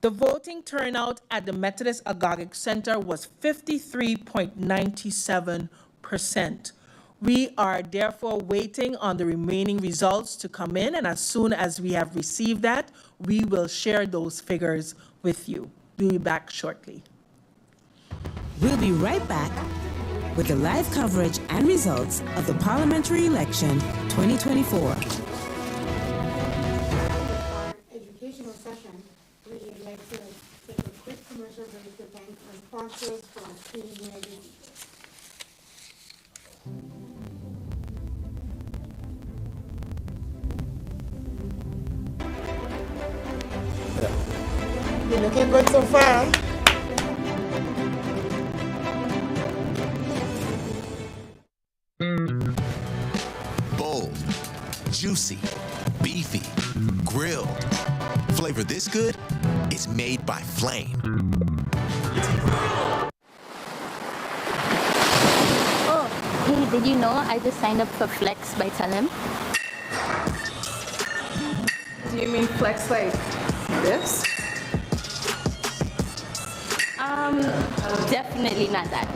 The voting turnout at the Methodist Agoric Center was 53.97%. We are therefore waiting on the remaining results to come in, and as soon as we have received that, we will share those figures with you. We'll be back shortly. We'll be right back with the live coverage and results of the Parliamentary election 2024. Our educational session, we would like to take a quick commercial break to thank our sponsors for our streaming. You're looking good so far. Bold, juicy, beefy, grilled. Flavor this good? It's made by Flame. Oh, hey, did you know I just signed up for Flex by Telem? Do you mean flex like this? Definitely not that.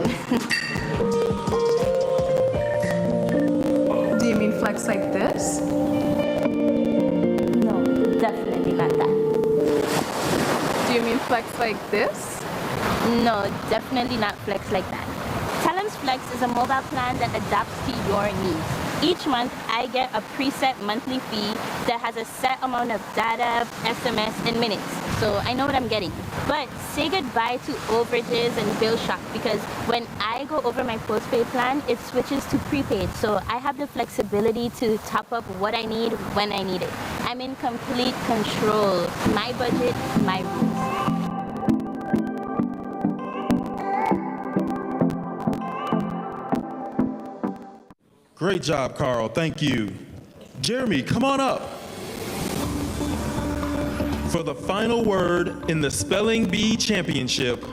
Do you mean flex like this? No, definitely not that. Do you mean flex like this? No, definitely not Flex like that. Telem's Flex is a mobile plan that adapts to your needs. Each month, I get a preset monthly fee that has a set amount of data, SMS, and minutes. So I know what I'm getting. But say goodbye to overages and bill shock, because when I go over my postpaid plan, it switches to prepaid. So I have the flexibility to top up what I need when I need it. I'm in complete control. My budget, my rules. Great job, Carl. Thank you. Jeremy, come on up. For the final word in the Spelling Bee Championship,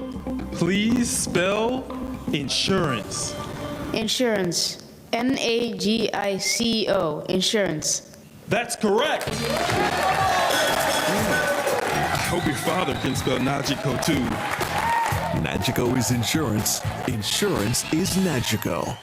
please spell insurance. Insurance. N-A-G-I-C-O. Insurance. That's correct. I hope your father can spell Nagico too. Nagico is insurance. Insurance is Nagico.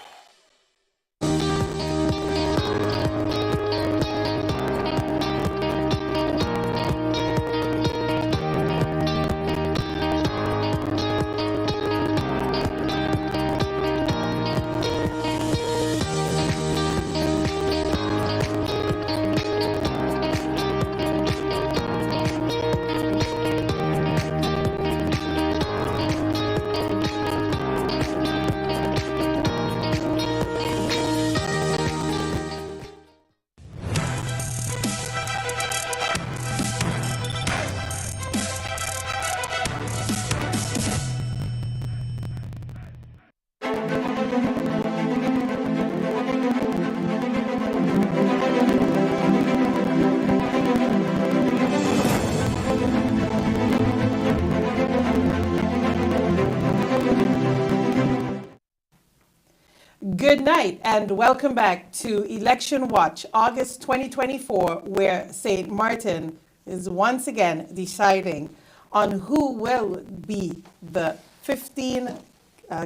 Good night and welcome back to Election Watch, August 2024, where St. Maarten is once again deciding on who will be the 15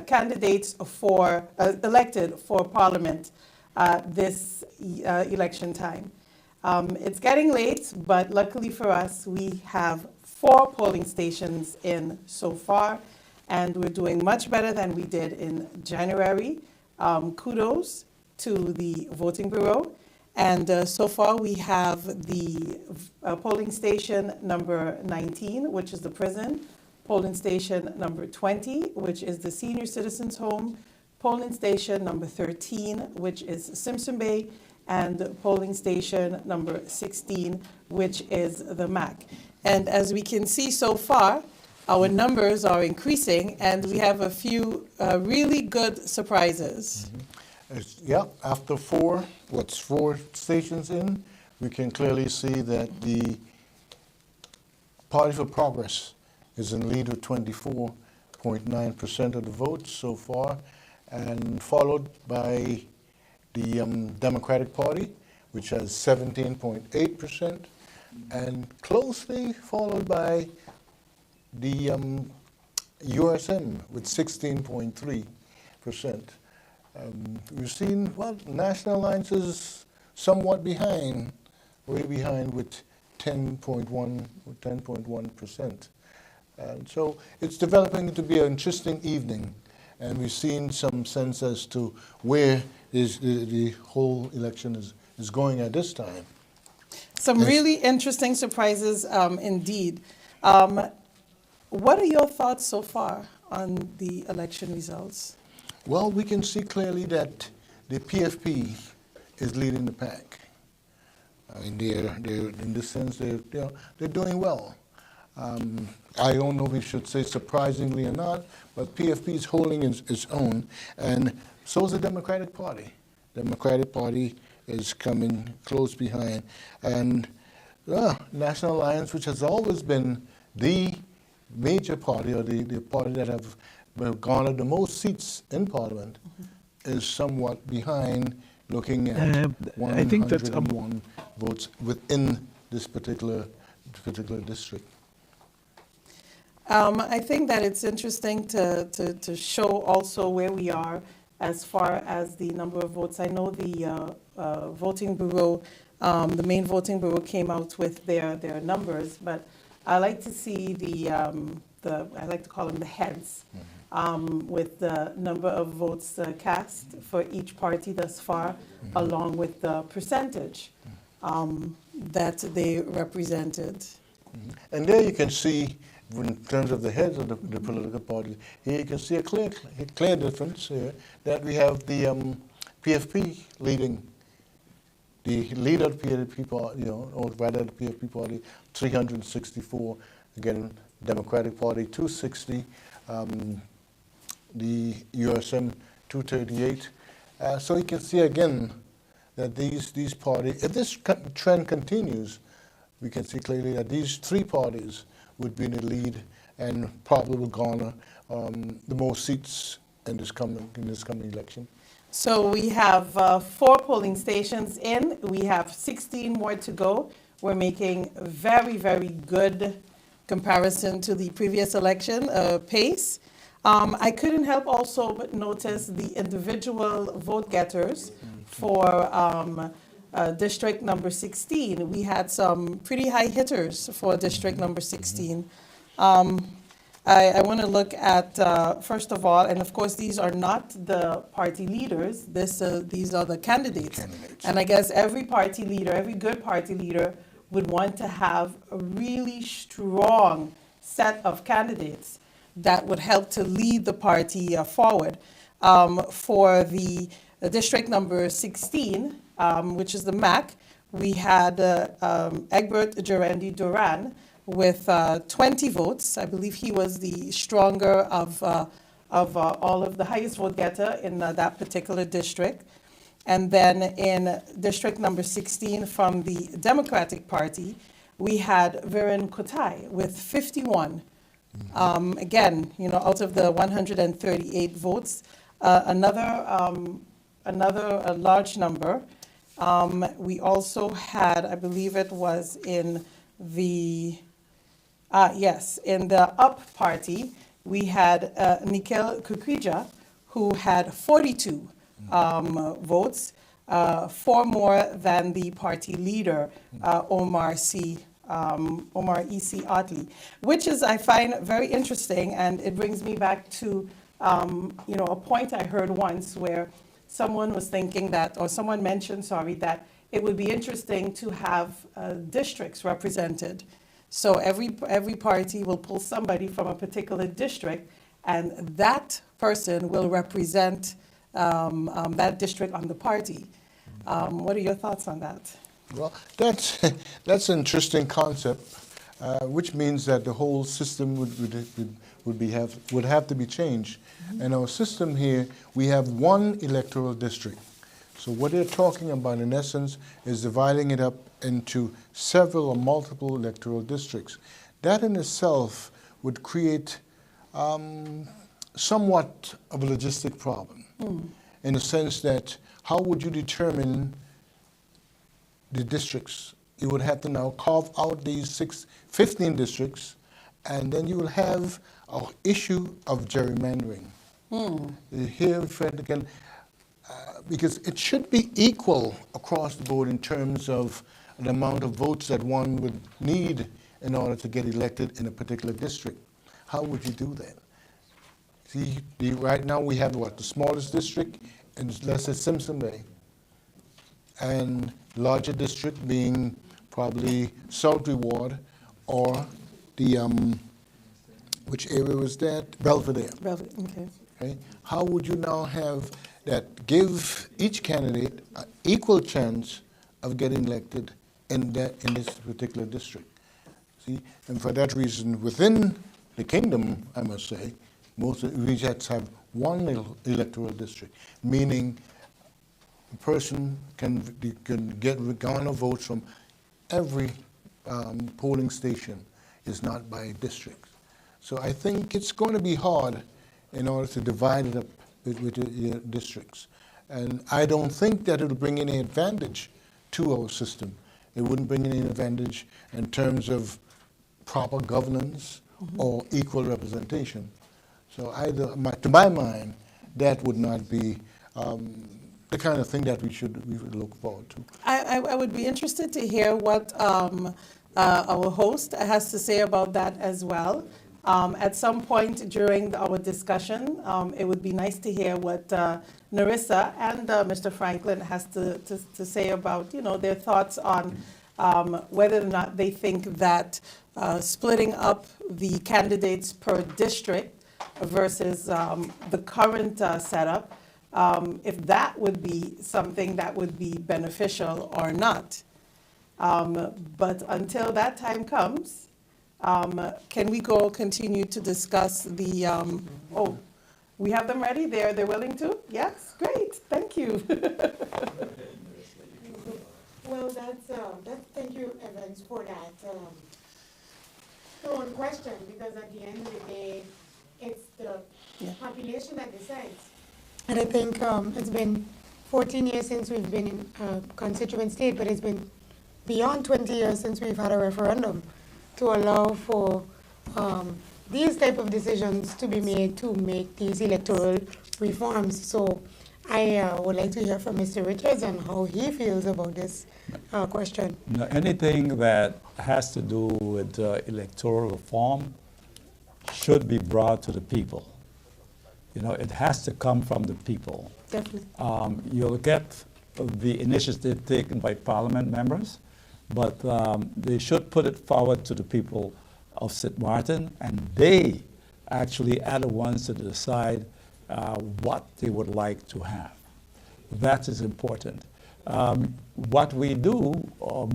candidates for elected for Parliament this election time. It's getting late, but luckily for us, we have 4 polling stations in so far, and we're doing much better than we did in January. Kudos to the Voting Bureau. And so far we have the polling station number 19, which is the prison, polling station number 20, which is the senior citizens home, polling station number 13, which is Simpson Bay, and polling station number 16, which is the MAC. And as we can see so far, our numbers are increasing, and we have a few really good surprises. Yeah, after four stations in, we can clearly see that the Party for Progress is in lead with 24.9% of the votes so far, and followed by the Democratic Party, which has 17.8%, and closely followed by the USM with 16.3%. We've seen, well, National Alliance is somewhat behind, way behind with 10.1%. And so it's developing to be an interesting evening, and we've seen some sense as to where the whole election is going at this time. Some really interesting surprises indeed. What are your thoughts so far on the election results? Well, we can see clearly that the PFP is leading the pack. I mean, they're in this sense, they're doing well. I don't know if we should say surprisingly or not, but PFP is holding its own, and so is the Democratic Party. The Democratic Party is coming close behind. And National Alliance, which has always been the major party, or the party that have garnered the most seats in Parliament, is somewhat behind, looking at 101 votes within this particular district. I think that it's interesting to show also where we are as far as the number of votes. I know the voting bureau, the main voting bureau came out with their numbers, but I like to see I like to call them the heads, with the number of votes cast for each party thus far, along with the percentage that they represented. And there you can see, in terms of the heads of the political parties, here you can see a clear difference here, that we have the PFP leading. The leader of the PFP party, or rather the PFP party, 364. Again, Democratic Party, 260. The USM, 238. So you can see again that these parties, if this trend continues, we can see clearly that these three parties would be in the lead and probably will garner the most seats in this coming election. So we have 4 polling stations in. We have 16 more to go. We're making very, very good comparison to the previous election pace. I couldn't help also but notice the individual vote getters for district number 16. We had some pretty high hitters for district number 16. I want to look at, first of all, and of course these are not the party leaders, these are the candidates. And I guess every party leader, every good party leader would want to have a really strong set of candidates that would help to lead the party forward. For the district number 16, which is the MAC, we had Egbert Gerendi Duran with 20 votes. I believe he was the stronger of all of the highest vote getter in that particular district. And then in district number 16 from the Democratic Party, we had Viren Kotai with 51. Again, out of the 138 votes, another large number. We also had, I believe it was in the, in the UP party, we had Nikhil Kukrija, who had 42 votes, 4 more than the party leader, Omar E.C. Otley, which is, I find, very interesting, and it brings me back to, a point I heard once where someone was thinking that, or someone mentioned, that it would be interesting to have districts represented. So every party will pull somebody from a particular district, and that person will represent that district on the party. What are your thoughts on that? Well, that's an interesting concept. which means that the whole system would have to be changed. And our system here, we have one electoral district. So what they're talking about, in essence, is dividing it up into several or multiple electoral districts. That in itself would create somewhat of a logistic problem, in the sense that how would you determine the districts? You would have to now carve out these 15 districts, and then you will have an issue of gerrymandering. Here, Fred, again, because it should be equal across the board in terms of the amount of votes that one would need in order to get elected in a particular district. How would you do that? See, right now we have what, the smallest district, and let's say Simpson Bay, and larger district being probably Sultry Ward, or the, which area was that? Belvedere. Okay. Okay. How would you now have that give each candidate an equal chance of getting elected in this particular district? See, and for that reason, within the kingdom, I must say, most regions have one electoral district, meaning a person can garner votes from every polling station. Is not by districts. So I think it's going to be hard in order to divide it up with the districts. And I don't think that it'll bring any advantage to our system. It wouldn't bring any advantage in terms of proper governance or equal representation. So to my mind, that would not be the kind of thing that we would look forward to. I would be interested to hear what our host has to say about that as well. At some point during our discussion, it would be nice to hear what Narissa and Mr. Franklin has to say about, their thoughts on whether or not they think that splitting up the candidates per district versus the current setup, if that would be something that would be beneficial or not. But until that time comes, can we continue to discuss the, we have them ready? They're willing to? Yes? Great. Thank you. Well, thank you, Evans, for that thorn question, because at the end of the day, it's the population that decides. And I think it's been 14 years since we've been in a constituent state, but it's been beyond 20 years since we've had a referendum to allow for these type of decisions to be made to make these electoral reforms. So I would like to hear from Mr. Richards and how he feels about this question. No, anything that has to do with electoral reform should be brought to the people. It has to come from the people. Definitely. You'll get the initiative taken by Parliament members, but they should put it forward to the people of St. Maarten, and they actually are the ones to decide what they would like to have. That is important. What we do,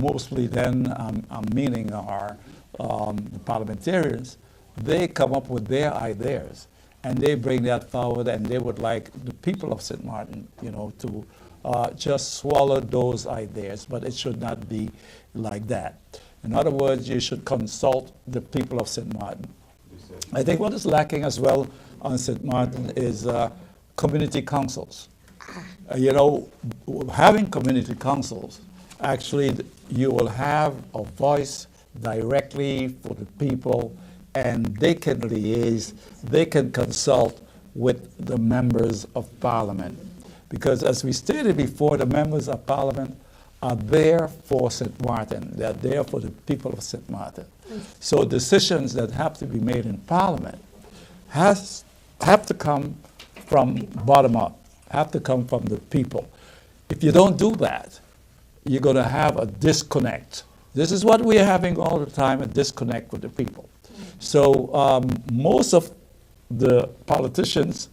mostly then, I'm meaning our the parliamentarians, they come up with their ideas, and they bring that forward, and they would like the people of St. Maarten, to just swallow those ideas, but it should not be like that. In other words, you should consult the people of St. Maarten. I think what is lacking as well on St. Maarten is community councils. Having community councils, actually you will have a voice directly for the people, and they can liaise, they can consult with the members of Parliament. Because as we stated before, the members of Parliament are there for St. Maarten. They're there for the people of St. Maarten. So decisions that have to be made in Parliament have to come from bottom up, have to come from the people. If you don't do that, you're going to have a disconnect. This is what we're having all the time, a disconnect with the people. So most of the parliamentarians,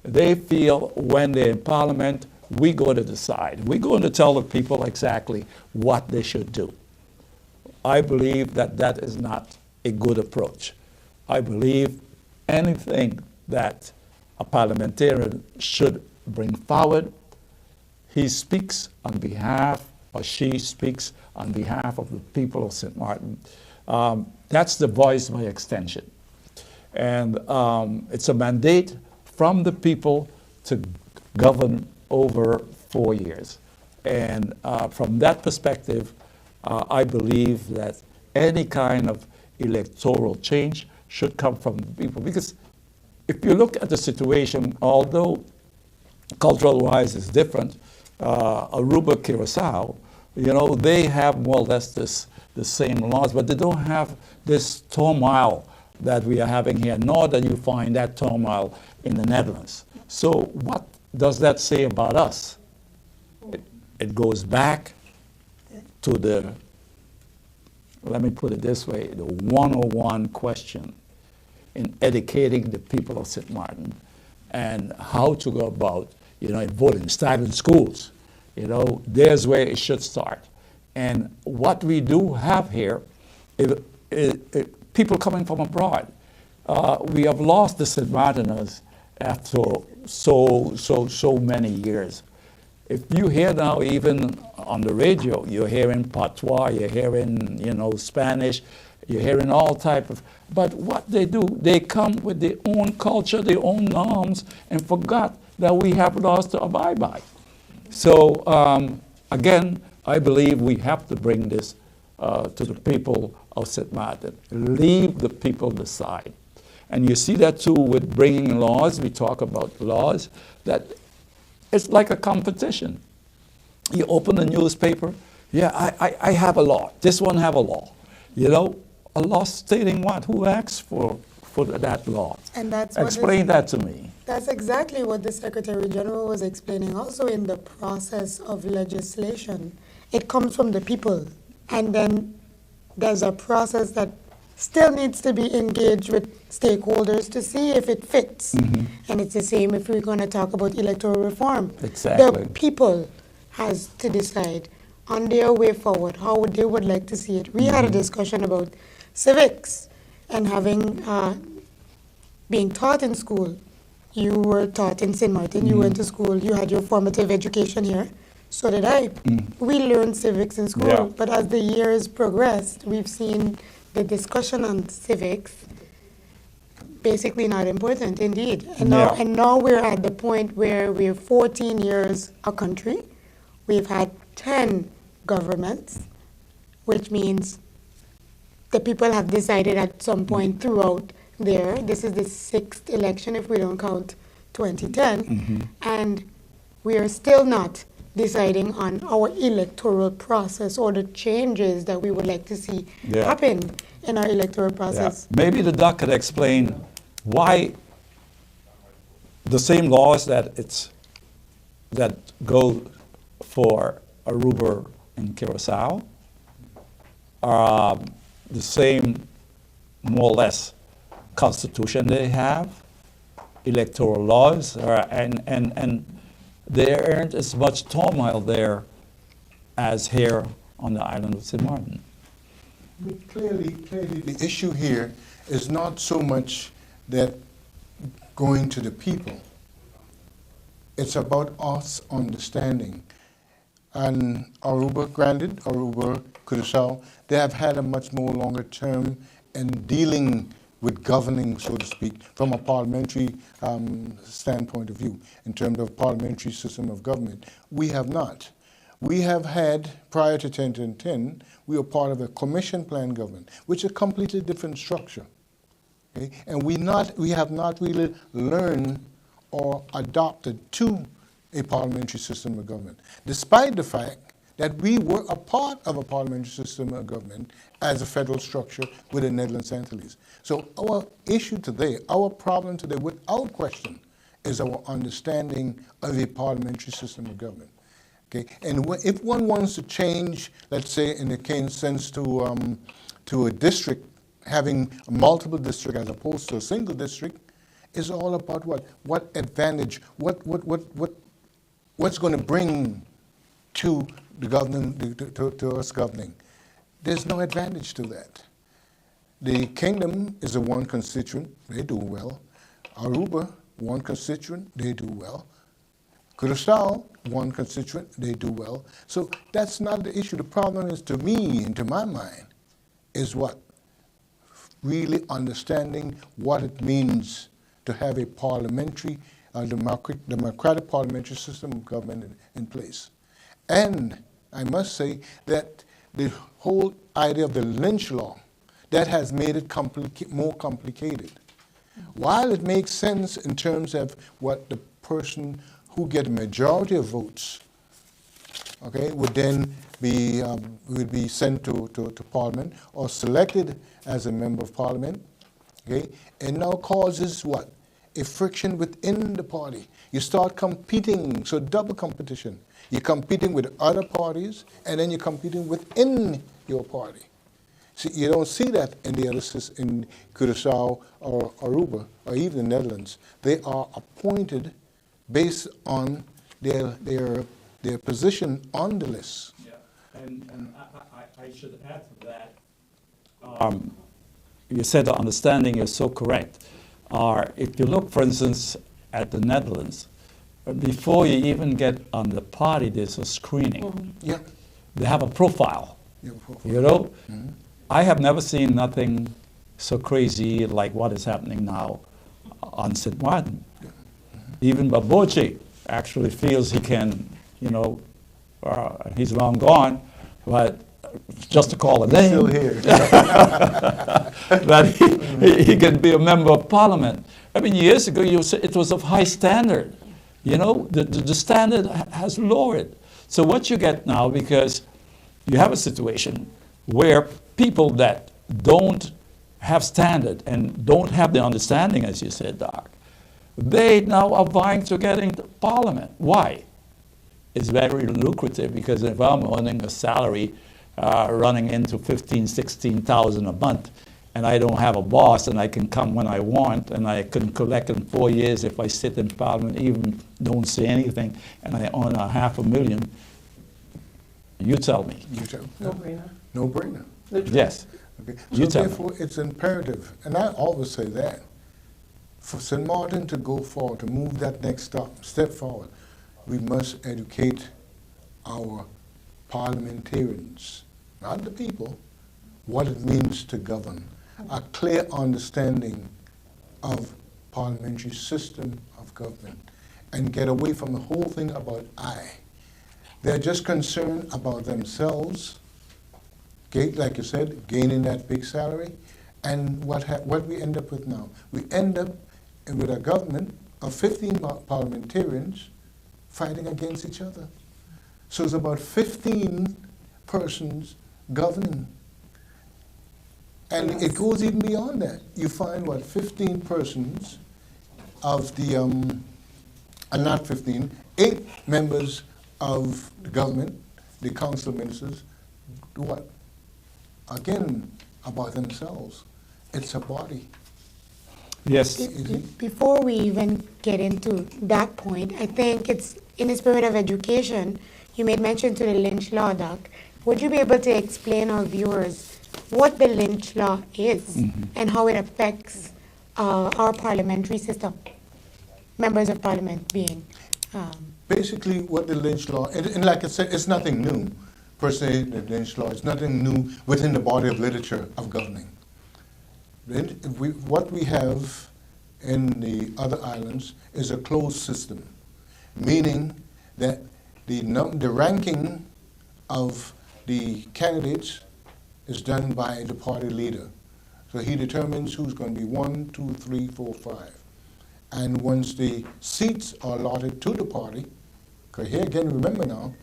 they feel when they're in Parliament, we're going to decide. We're going to tell the people exactly what they should do. I believe that that is not a good approach. I believe anything that a parliamentarian should bring forward, he speaks on behalf, or she speaks on behalf of the people of St. Maarten. That's the voice by extension. And it's a mandate from the people to govern over 4 years. And from that perspective, I believe that any kind of electoral change should come from the people. Because if you look at the situation, although cultural-wise it's different, Aruba, Curaçao, you know, they have more or less the same laws, but they don't have this turmoil that we are having here, nor that you find that turmoil in the Netherlands. So what does that say about us? It goes back to the, let me put it this way, the 101 question in educating the people of St. Maarten and how to go about, you know, voting, start in schools. You know, there's where it should start. And what we do have here is people coming from abroad. We have lost the St. Martiners after so many years. If you hear now, even on the radio, you're hearing patois, you're hearing, you know, Spanish, you're hearing all type of, but what they do, they come with their own culture, their own norms, and forgot that we have laws to abide by. So again, I believe we have to bring this to the people of St. Maarten. Leave the people decide. And you see that too with bringing laws. We talk about laws, that it's like a competition. You open the newspaper, yeah, I have a law. This one have a law. You know, a law stating what? Who asked for that law? And that's Explain that to me. That's exactly what the Secretary General was explaining also in the process of legislation. It comes from the people, and then there's a process that still needs to be engaged with stakeholders to see if it fits. Mm-hmm. And it's the same if we're going to talk about electoral reform. Exactly. The people has to decide on their way forward how they would like to see it. We had a discussion about civics and having being taught in school. You were taught in St. Maarten, you went to school, you had your formative education here. So did I. We learned civics in school, Yeah. but as the years progressed, we've seen the discussion on civics basically not important, indeed. And now we're at the point where we're 14 years a country. We've had 10 governments, which means the people have decided at some point throughout there, this is the 6th election if we don't count 2010, and we are still not deciding on our electoral process or the changes that we would like to see happen in our electoral process. Yeah. Maybe the doc could explain why the same laws that go for Aruba and Curaçao are the same, more or less, constitution they have, electoral laws, and there aren't as much turmoil there as here on the island of St. Maarten. Clearly, the issue here is not so much that going to the people. It's about us understanding. And Aruba, granted, Aruba, Curaçao, they have had a much more longer term in dealing with governing, so to speak, from a parliamentary standpoint of view, in terms of parliamentary system of government. We have not. We have had, prior to 1010, we were part of a commission plan government, which is a completely different structure. Okay? And we have not really learned or adopted to a parliamentary system of government, despite the fact that we were a part of a parliamentary system of government as a federal structure with the Netherlands Antilles. So our issue today, our problem today, without question, is our understanding of a parliamentary system of government. Okay? And if one wants to change, let's say in the sense to a district, having multiple districts as opposed to a single district, is all about what? What advantage, what's going to bring to the government, to us governing. there's no advantage to that. The Kingdom is a one constituent, they do well. Aruba, one constituent, they do well. Curaçao, one constituent, they do well. So that's not the issue. The problem is, to me and to my mind, is what? Really understanding what it means to have a parliamentary, democratic parliamentary system of government in place. And I must say that the whole idea of the lynch law, that has made it more complicated. While it makes sense in terms of what the person who get a majority of votes, okay, would then be would be sent to Parliament or selected as a member of Parliament, okay, it now causes what? A friction within the party. You start competing, so double competition. You're competing with other parties, and then you're competing within your party. See, you don't see that in the other in Curaçao or Aruba or even the Netherlands. They are appointed based on their position on the list. Yeah, and I should add to that. You said the understanding is so correct. If you look, for instance, at the Netherlands, before you even get on the party, there's a screening. Mm-hmm. Yeah. They have a profile. You know, mm-hmm. I have never seen nothing so crazy like what is happening now on St. Maarten. Even 𝒒𝒏𝒈𝒕𝒉𝒆𝒏𝒊𝒏𝒈 actually feels he can, you know, he's long gone, but just to call a name, still here. that he can be a member of Parliament. I mean, years ago, you said it was of high standard. You know, the standard has lowered. So what you get now, because you have a situation where people that don't have standard and don't have the understanding, as you said, Doc, they now are vying to get into Parliament. Why? It's very lucrative, because if I'm earning a salary running into 15,000, 16,000 a month, and I don't have a boss, and I can come when I want, and I can collect in 4 years if I sit in Parliament, even don't say anything, and I earn $500,000, you tell me. You tell me. No-brainer. No-brainer. Yes. Okay. You So tell therefore, it's imperative, and I always say that, for St. Maarten to go forward, to move that next step forward, we must educate our parliamentarians, not the people, what it means to govern, a clear understanding of parliamentary system of government, and get away from the whole thing about I. They're just concerned about themselves, like you said, gaining that big salary, and what we end up with now. We end up with a government of 15 parliamentarians fighting against each other. So it's about 15 persons governing. And it goes even beyond that. You find, 15 persons of the, not 15, 8 members of the government, the council of ministers, do what? Again, about themselves. It's a body. Yes. Before we even get into that point, I think it's in the spirit of education. You made mention to the lynch law, Doc. Would you be able to explain our viewers what the lynch law is and how it affects our parliamentary system, members of parliament being? Basically, what the lynch law, and like I said, it's nothing new. Per se, the lynch law is nothing new within the body of literature of governing. What we have in the other islands is a closed system, meaning that the ranking of the candidates is done by the party leader. So he determines who's going to be 1, 2, 3, 4, 5. And once the seats are allotted to the party, because here again, remember now,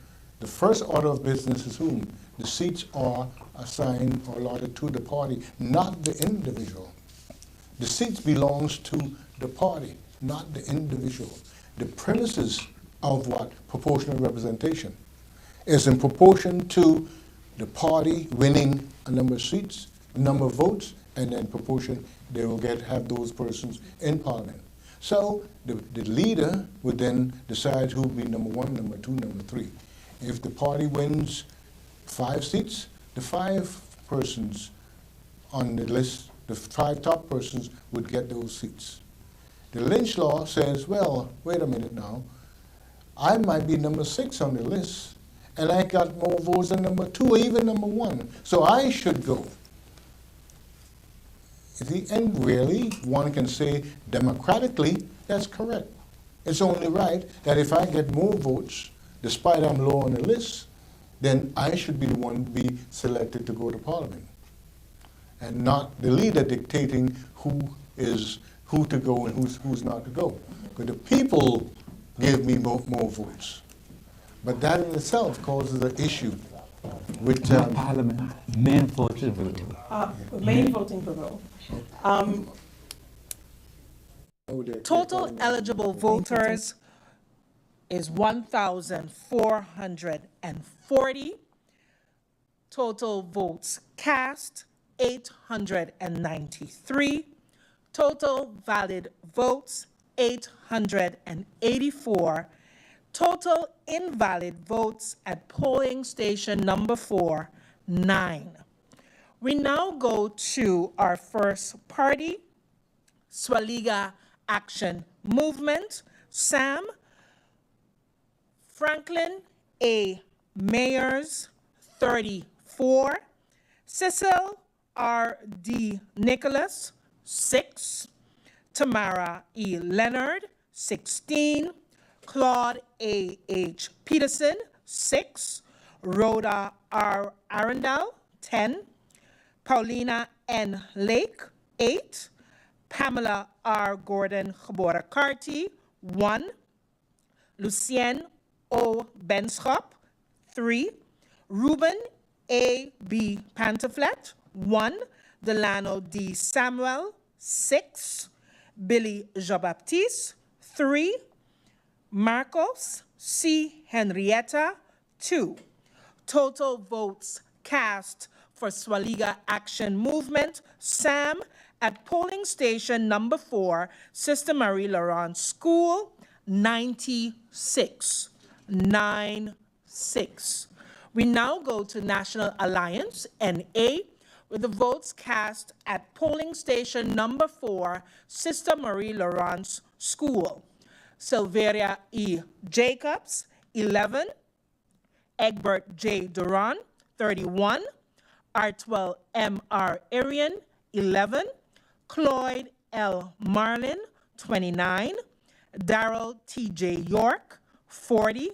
the first order of business is whom? The seats are assigned or allotted to the party, not the individual. The seats belongs to the party, not the individual. The premises of what? Proportional representation is in proportion to the party winning a number of seats, a number of votes, and then proportion they will have those persons in Parliament. So the leader would then decide who will be number 1, number 2, number 3. If the party wins 5 seats, the 5 persons on the list, the 5 top persons would get those seats. The Lynch law says, well, wait a minute now, I might be number 6 on the list, and I got more votes than number 2 or even number 1, so I should go. And really, one can say democratically, that's correct. It's only right that if I get more votes, despite I'm low on the list, then I should be the one to be selected to go to Parliament, and not the leader dictating who to go and who's not to go. But the people give me more votes. But that in itself causes an issue with Parliament. Main voting for the Main voting for vote. Total eligible voters is 1,440. Total votes cast, 893. Total valid votes, 884. Total invalid votes at polling station number 4, 9. We now go to our first party, 𝒚𝒐𝒖𝒓 Action Movement, SAM. Franklin A. Mayers, 34. Cecil R.D. Nicholas, 6. Tamara E. Leonard, 16. Claude A.H. Peterson, 6. Rhoda R. Arundel, 10. Paulina N. Lake, 8. Pamela R. Gordon-𝒂𝒏𝒈𝒕, 1. Lucien O. Benschop, 3. Ruben A. B. Pantaflet, 1. Delano D. Samuel, 6. Billy Jean-Baptiste, 3. Marcos C. Henrietta, 2. Total votes cast for 𝒚𝒐𝒖𝒓 Action Movement, SAM, at polling station number 4, Sister Marie Laurent School, 96. 96. We now go to National Alliance, NA, with the votes cast at polling station number 4, Sister Marie Laurent School. Silveria E. Jacobs, 11. Egbert J. Duran, 31. Artwell M.R. Arian, 11. Cloyd L. Marlin, 29. Darrell T.J. York, 40.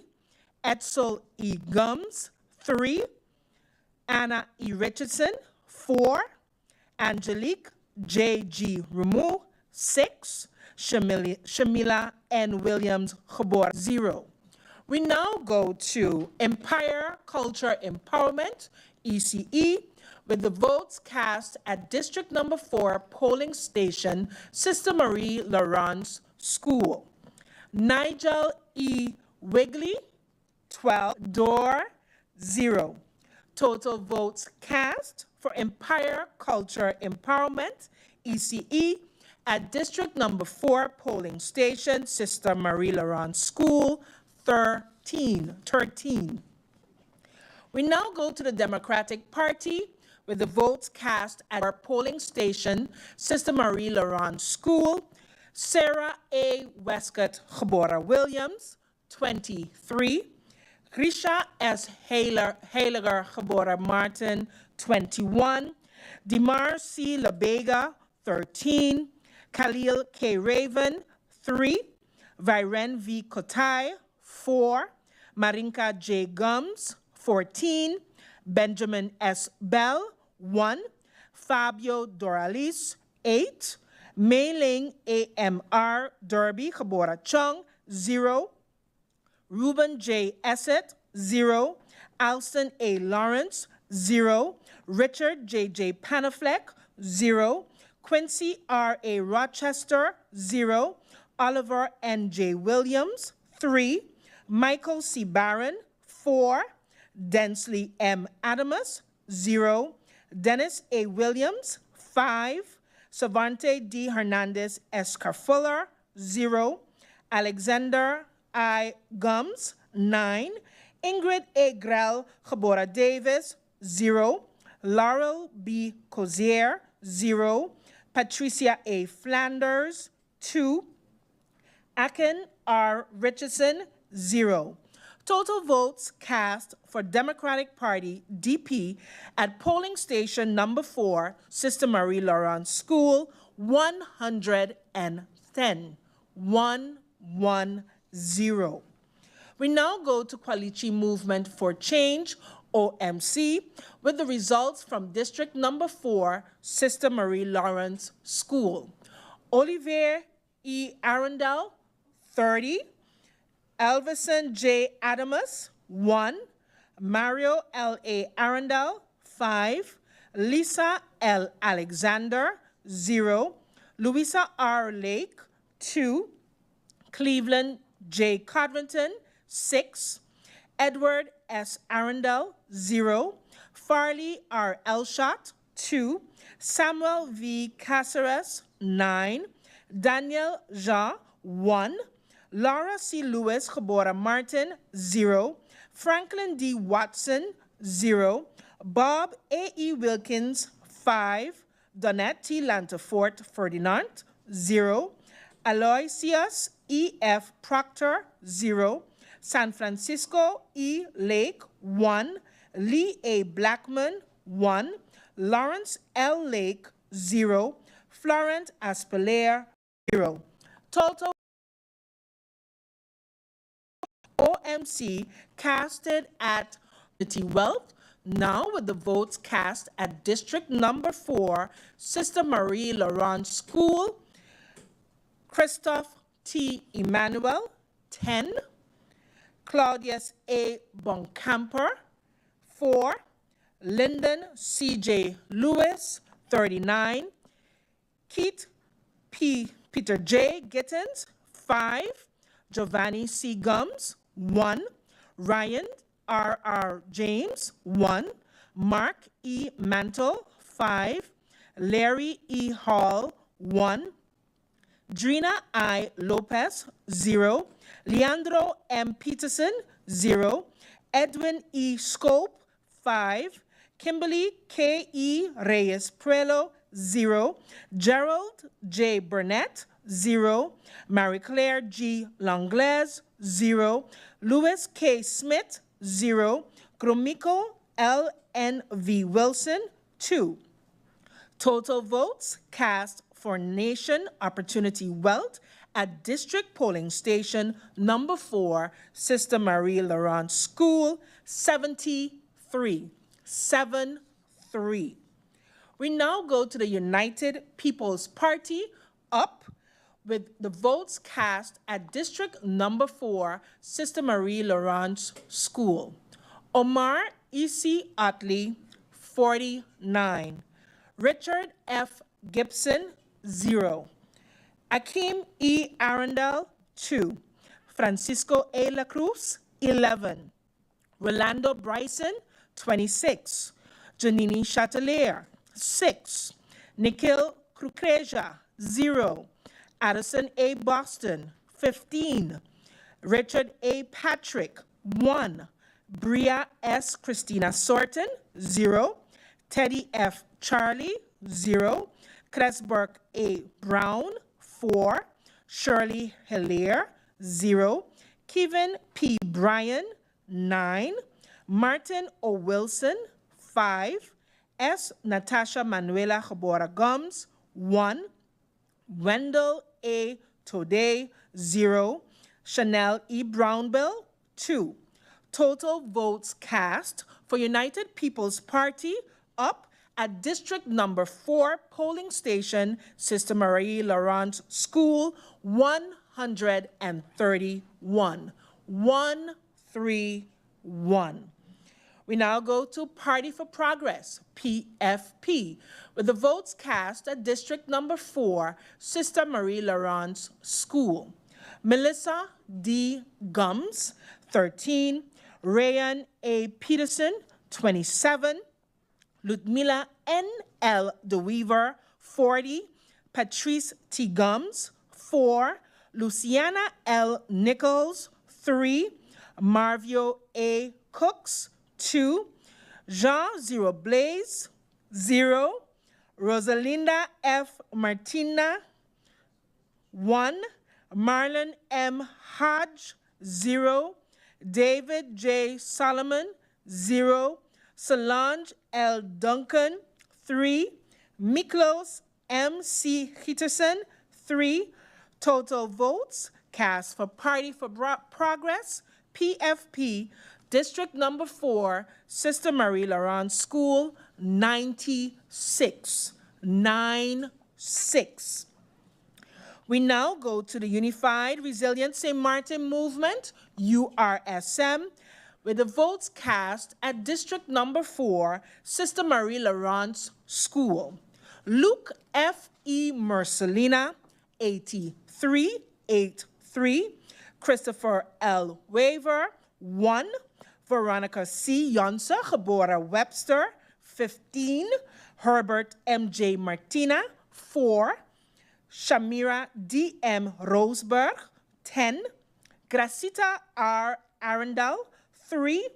Edsel E. Gums, 3. Anna E. Richardson, 4. Angelique J.G. Ramu, 6. Shamila N. Williams-𝒂𝒏𝒄𝒉, 0. We now go to Empire Culture Empowerment, ECE, with the votes cast at District Number 4 polling station, Sister Marie Laurent School. Nigel E. Wigley, 12. Door, 0. Total votes cast for Empire Culture Empowerment, ECE, at District Number 4 polling station, Sister Marie Laurent School, 13. We now go to the Democratic Party with the votes cast at our polling station, Sister Marie Laurent School. Sarah A. Westcott-𝒂𝒏𝒄𝒉, 23. Grisha S. Heiliger-𝒂𝒏𝒄𝒉 Maarten, 21. Dimar C. Labega, 13. Khalil K. Raven, 3. Viren V. Kotai, 4. Marinka J. Gums, 14. Benjamin S. Bell, 1. Fabio Doralis, 8. Mei-Ling A.M.R. Derby-𝒂𝒏𝒄𝒉, 0. Ruben J. Essett, 0. Alston A. Lawrence, 0. Richard J.J. Panafleck, 0. Quincy R.A. Rochester, 0. Oliver N.J. Williams, 3. Michael C. Barron, 4. Densley M. Adamus, 0. Dennis A. Williams, 5. Savante D. Hernandez Escarfuller, 0. Alexander I. Gums, 9. Ingrid A. Grell-𝒂𝒏𝒄𝒉 Davis, 0. Laurel B. Cozier, 0. Patricia A. Flanders, 2. Akin R. Richardson, 0. Total votes cast for Democratic Party, DP, at polling station number 4, Sister Marie Laurent School, 110. 110. We now go to Kwalichi Movement for Change, OMC, with the results from District number 4, Sister Marie Laurent School. Olivier E. Arundel, 30. Elvison J. Adamus, 1. Mario L. A. Arundel, 5. Lisa L. Alexander, 0. Louisa R. Lake, 2. Cleveland J. Codrington, 6. Edward S. Arundel, 0. Farley R. Elshot, 2. Samuel V. Caceres, 9. Daniel Jean, 1. Laura C. Lewis Gebora Maarten, 0. Franklin D. Watson, 0. Bob A. E. Wilkins, 5. Donette T. Lantafort Ferdinand, 0. Aloysius E. F. Proctor, 0. San Francisco E. Lake, 1. Lee A. Blackman, 1. Lawrence L. Lake, 0. Florent Aspelaire, 0. Total OMC casted at Community Wealth, now with the votes cast at District number 4, Sister Marie Laurent School. Christophe T. Emmanuel, 10. Claudius A. Boncamper, 4. Lyndon C.J. Lewis, 39. Keith P. Peter J. Gittins, 5. Giovanni C. Gums, 1. Ryan R.R. James, 1. Mark E. Mantle, 5. Larry E. Hall, 1. Drina I. Lopez, 0. Leandro M. Peterson, 0. Edwin E. Scope, 5. Kimberly K. E. Reyes Prelo, 0. Gerald J. Burnett, 0. Marie Claire G. Langlaise, 0. Louis K. Smith, 0. Gromiko L. N. V. Wilson, 2. Total votes cast for Nation Opportunity Wealth at District Polling Station number 4, Sister Marie Laurent School, 73. 73. We now go to the United People's Party, up, with the votes cast at District number 4, Sister Marie Laurent School. Omar E.C. Utley, 49. Richard F. Gibson, 0. Akeem E. Arundel, 2. Francisco A. La Cruz, 11. Rolando Bryson, 26. Janini Chatelier, 6. Nikhil Kukreja, 0. Addison A. Boston, 15. Richard A. Patrick, 1. Bria S. Christina Sorton, 0. Teddy F. Charlie, 0. Cresburg A. Brown, 4. Shirley Hilaire, 0. Kevin P. Bryan, 9. Martin O. Wilson, 5. S. Natasha Manuela Gebora Gums, 1. Wendell A. Tode, 0. Chanel E. Brownbill, 2. Total votes cast for United People's Party, up, at District number 4 polling station, Sister Marie Laurent School, 131. 131. We now go to Party for Progress, PFP, with the votes cast at District number 4, Sister Marie Laurent School. Melissa D. Gums, 13. Rayan A. Peterson, 27. Ludmila N. L. DeWeaver, 40. Patrice T. Gums, 4. Luciana L. Nichols, 3. Marvio A. Cooks, 2. Jean Zero Blaze, 0. Rosalinda F. Martina, 1. Marlon M. Hodge, 0. David J. Solomon, 0. Solange L. Duncan, 3. Miklos M.C. Peterson, 3. Total votes cast for Party for Progress, PFP, District Number 4, Sister Marie Laurent School, 96. 96. We now go to the Unified Resilient St. Martin Movement, URSM, with the votes cast at District Number 4, Sister Marie Laurent School. Luke F. E. Mercelina, 83. Christopher L. Waver, 1. Veronica C. Yonsa, geboren Webster, 15. Herbert M.J. Martina, 4. Shamira D.M. Roseberg, 10. Gracita R. Arundel, 3.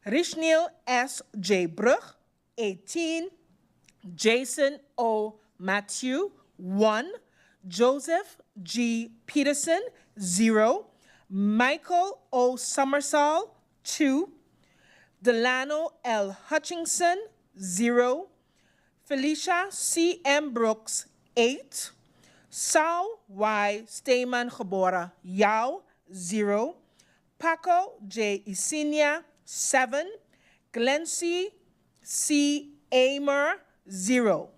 Richneel S.J. Brug, 18. Jason O. Matthew, 1. Joseph G. Peterson, 0. Michael O. Summersall, 2. Delano L. Hutchinson, 0. Felicia C. M. Brooks, 8. Saul Y. Steyman geboren Yao, 0. Paco J. Isinia, 7. Glency C. Amer, 0.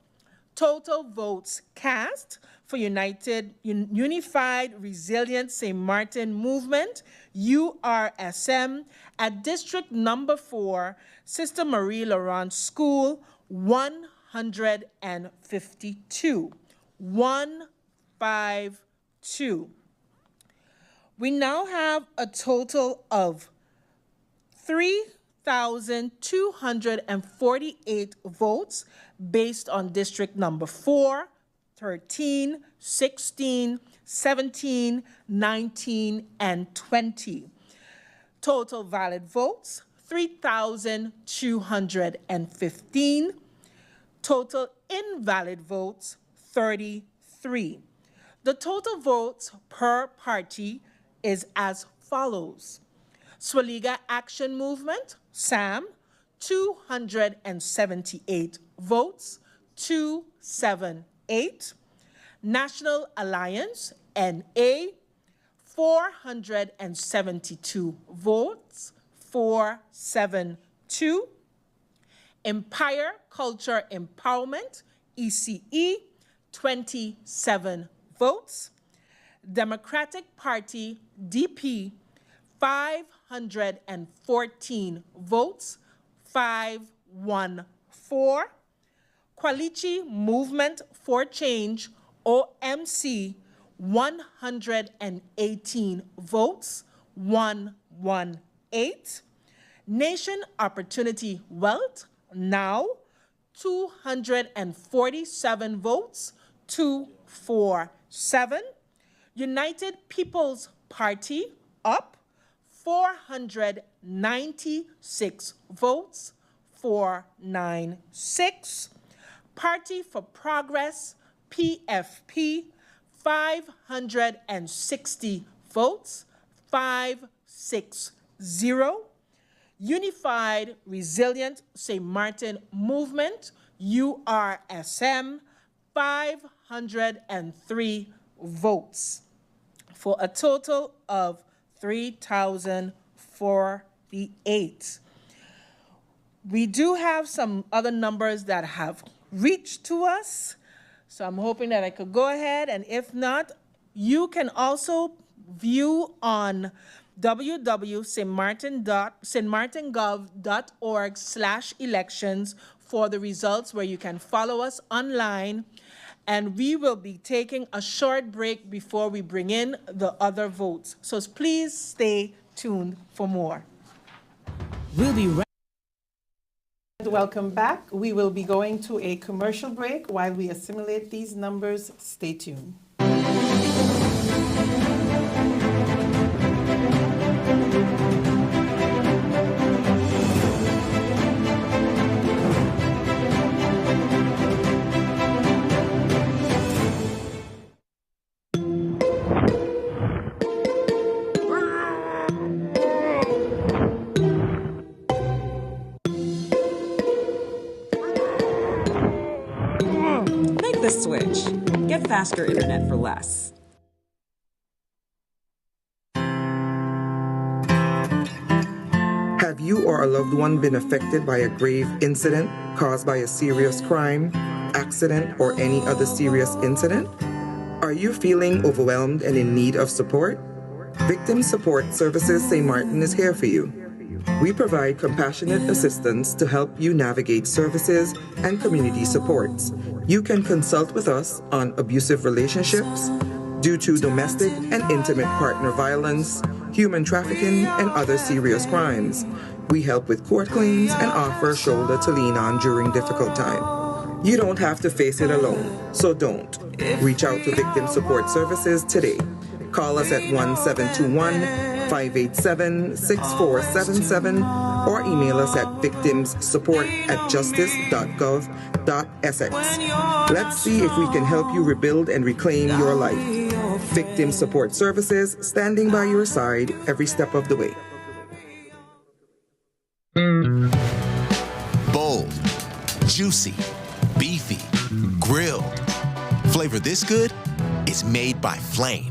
Total votes cast for Unified Resilient St. Martin Movement, URSM, at District Number 4, Sister Marie Laurent School, 152. 152. We now have a total of 3,248 votes based on District Number 4, 13, 16, 17, 19, and 20. Total valid votes, 3,215. Total invalid votes, 33. The total votes per party is as follows. Swaliga Action Movement, SAM, 278 votes, 278. National Alliance, NA, 472 votes, 472. Empire Culture Empowerment, ECE, 27 votes. Democratic Party, DP, 514 votes, 514. Qualichi Movement for Change, OMC, 118 votes, 118. Nation Opportunity Wealth, now, 247 votes, 247. United People's Party, UP, 496 votes, 496. Party for Progress, PFP, 560 votes, 560. Unified Resilient St. Martin Movement, URSM, 503 votes, for a total of 3,048. We do have some other numbers that have reached to us, so I'm hoping that I could go ahead, and if not, you can also view on www.stmartingov.org/elections for the results, where you can follow us online, and we will be taking a short break before we bring in the other votes. So please stay tuned for more. We'll be right. Welcome back. We will be going to a commercial break while we assimilate these numbers. Stay tuned. the switch. Get faster internet for less. Have you or a loved one been affected by a grave incident caused by a serious crime, accident, or any other serious incident? Are you feeling overwhelmed and in need of support? Victim Support Services St. Maarten is here for you. We provide compassionate assistance to help you navigate services and community supports. You can consult with us on abusive relationships due to domestic and intimate partner violence, human trafficking, and other serious crimes. We help with court claims and offer a shoulder to lean on during difficult time. You don't have to face it alone, so don't. Reach out to Victim Support Services today. Call us at 1-721-587-6477 or email us at victimssupport@justice.gov.sx. Let's see if we can help you rebuild and reclaim your life. Victim Support Services, standing by your side every step of the way. Bold, juicy, beefy, grilled. Flavor this good? It's made by Flame.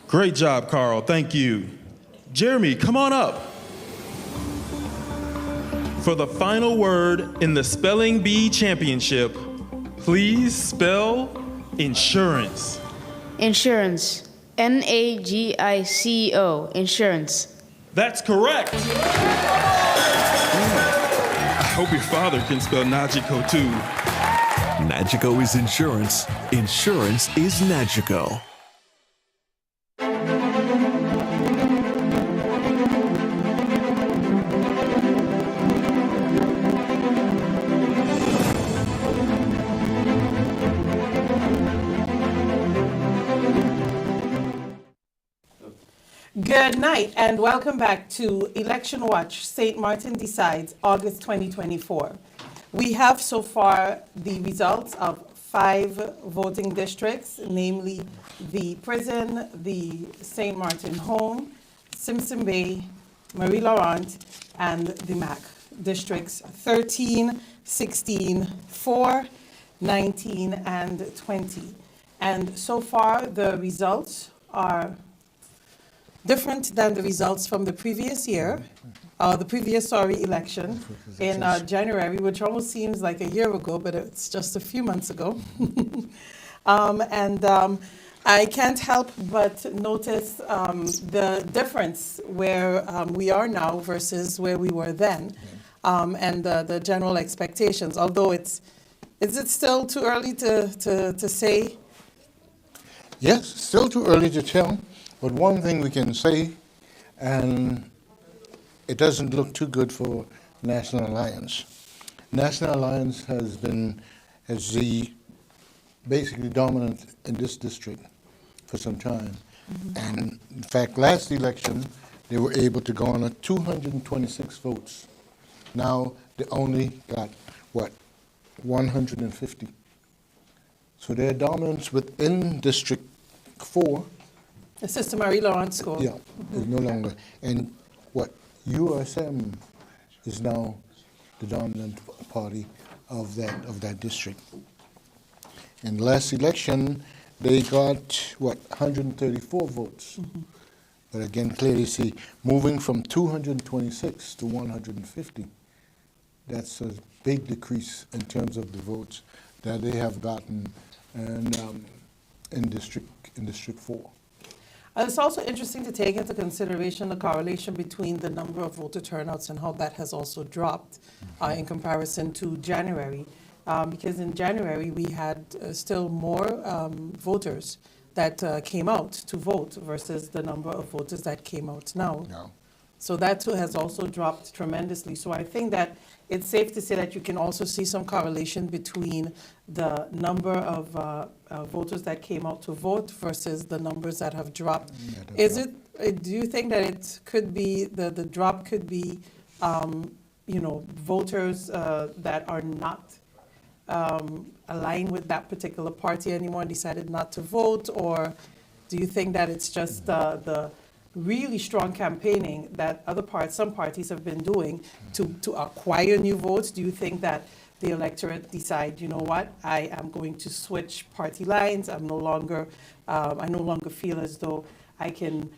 Great job, Carl. Thank you. Jeremy, come on up. For the final word in the Spelling Bee Championship, please spell insurance. Insurance. NAGICO. Insurance. That's correct. I hope your father can spell Nagico too. Nagico is insurance. Insurance is Nagico. Good night and welcome back to Election Watch St. Maarten Decides August 2024. We have so far the results of 5 voting districts, namely the prison, the St. Maarten home, Simpson Bay, Marie Laurent, and the MAC districts 13, 16, 4, 19, and 20. And so far the results are different than the results from the previous year, election in January, which almost seems like a year ago, but it's just a few months ago. I can't help but notice the difference where we are now versus where we were then, and the general expectations. Although is it still too early to say? Yes, still too early to tell. But one thing we can say, and it doesn't look too good for National Alliance. National Alliance has been basically dominant in this district for some time. Mm-hmm. And in fact, last election, they were able to garner 226 votes. Now they only got, 150. So their dominance within District 4. The Sister Marie Laurent School. Yeah, is no longer. And USM is now the dominant party of that district. In the last election, they got 134 votes. Mm-hmm. But again, clearly see, moving from 226 to 150, that's a big decrease in terms of the votes that they have gotten in District 4. It's also interesting to take into consideration the correlation between the number of voter turnouts and how that has also dropped in comparison to January. Because in January, we had still more voters that came out to vote versus the number of voters that came out now. No. So that too has also dropped tremendously. So I think that it's safe to say that you can also see some correlation between the number of voters that came out to vote versus the numbers that have dropped. Do you think that it could be, the drop could be, voters that are not aligned with that particular party anymore and decided not to vote, or Do you think that it's just the really strong campaigning that some parties have been doing to acquire new votes? Do you think that the electorate decide, you know what, I am going to switch party lines. I no longer feel as though I can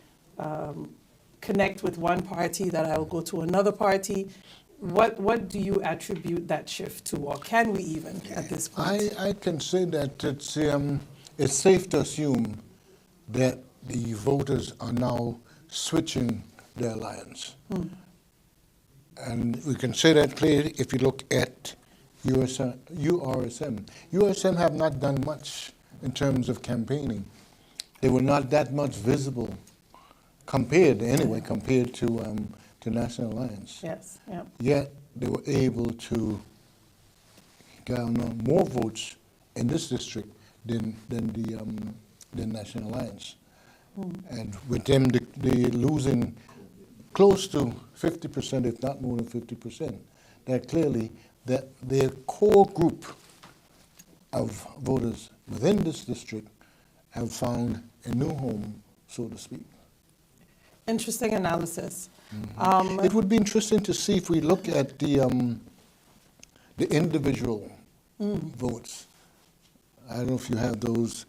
connect with one party, that I will go to another party. What do you attribute that shift to, or can we even at this point? I can say that it's safe to assume that the voters are now switching their alliance. And we can say that clearly if you look at URSM. URSM have not done much in terms of campaigning. They were not that much visible compared to National Alliance. Yes, yeah. Yet they were able to garner more votes in this district than the National Alliance. And with them, they losing close to 50%, if not more than 50%. That clearly that their core group of voters within this district have found a new home, so to speak. Interesting analysis. It would be interesting to see if we look at the individual votes. I don't know if you have those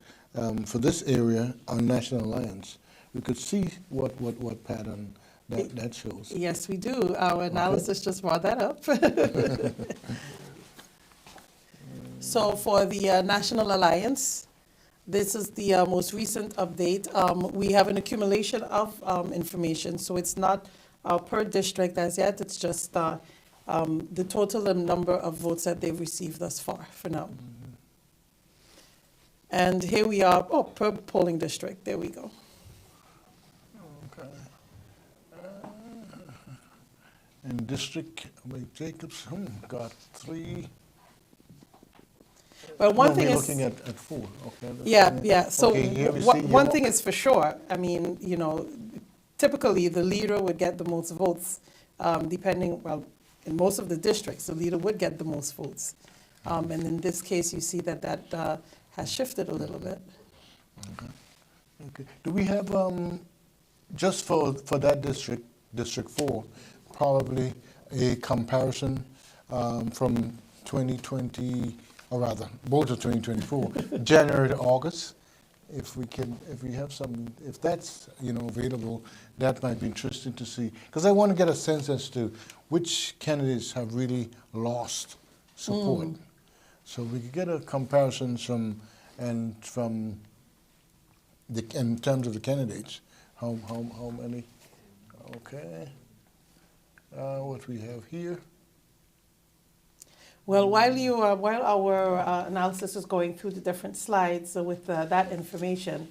for this area on National Alliance. We could see what pattern that shows. Yes, we do. Our analysis just brought that up. So for the National Alliance, this is the most recent update. We have an accumulation of information, so it's not per district as yet. It's just the total number of votes that they've received thus far for now. And here we are, per polling district. There we go. Okay. And District Jacobs got 3. Well, one thing we're is looking at 4. Okay. Yeah. So okay, here we see one thing is for sure. I mean, typically the leader would get the most votes, depending. Well, in most of the districts, the leader would get the most votes, and in this case, you see that has shifted a little bit. Okay. Do we have just for that District 4, probably a comparison from 2020, or rather, both of 2024, January to August? If we have some, if that's available, that might be interesting to see. Because I want to get a sense as to which candidates have really lost support. So we could get a comparison in terms of the candidates. How many? Okay. What we have here. Well, while our analysis is going through the different slides with that information,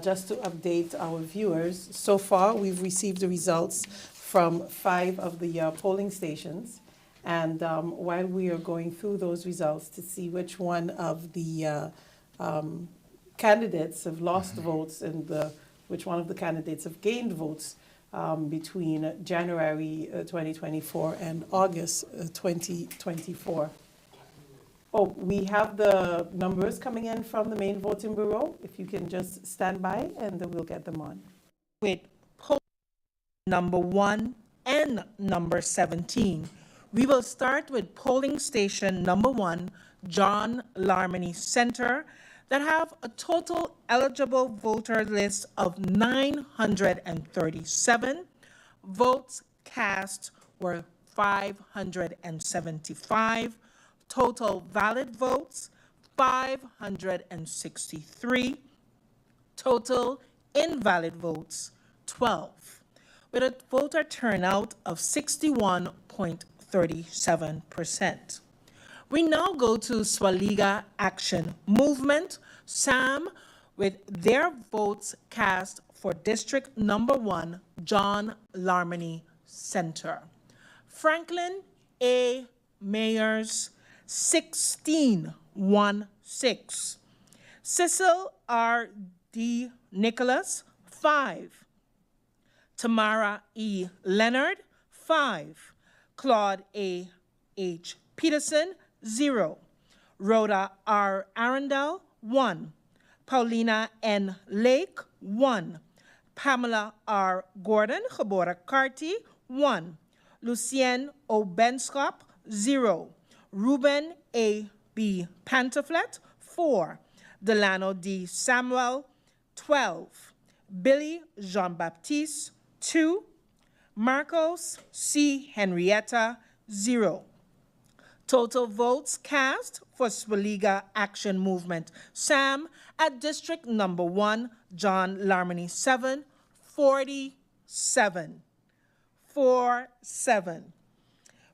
just to update our viewers, so far we've received the results from 5 of the polling stations. And while we are going through those results to see which one of the candidates have lost votes and which one of the candidates have gained votes between January 2024 and August 2024. We have the numbers coming in from the main voting bureau. If you can just stand by and we'll get them on. With poll number 1 and number 17. We will start with polling station number 1, John Larmany Center, that have a total eligible voter list of 937. Votes cast were 575. Total valid votes, 563. Total invalid votes, 12. With a voter turnout of 61.37%. We now go to Swaliga Action Movement, SAM, with their votes cast for District number 1, John Larmany Center. Franklin A. Mayers, 1616. Cecil R. D. Nicholas, 5. Tamara E. Leonard, 5. Claude A. H. Peterson, 0. Rhoda R. Arundel, 1. Paulina N. Lake, 1. Pamela R. Gordon, geboren Carty, 1. Lucien O. Benschop, 0. Ruben A. B. Pantoflet, 4. Delano D. Samuel, 12. Billy Jean-Baptiste, 2. Marcos C. Henrietta, 0. Total votes cast for Swaliga Action Movement, Sam, at District Number 1, John Larmony 7, 47. 47.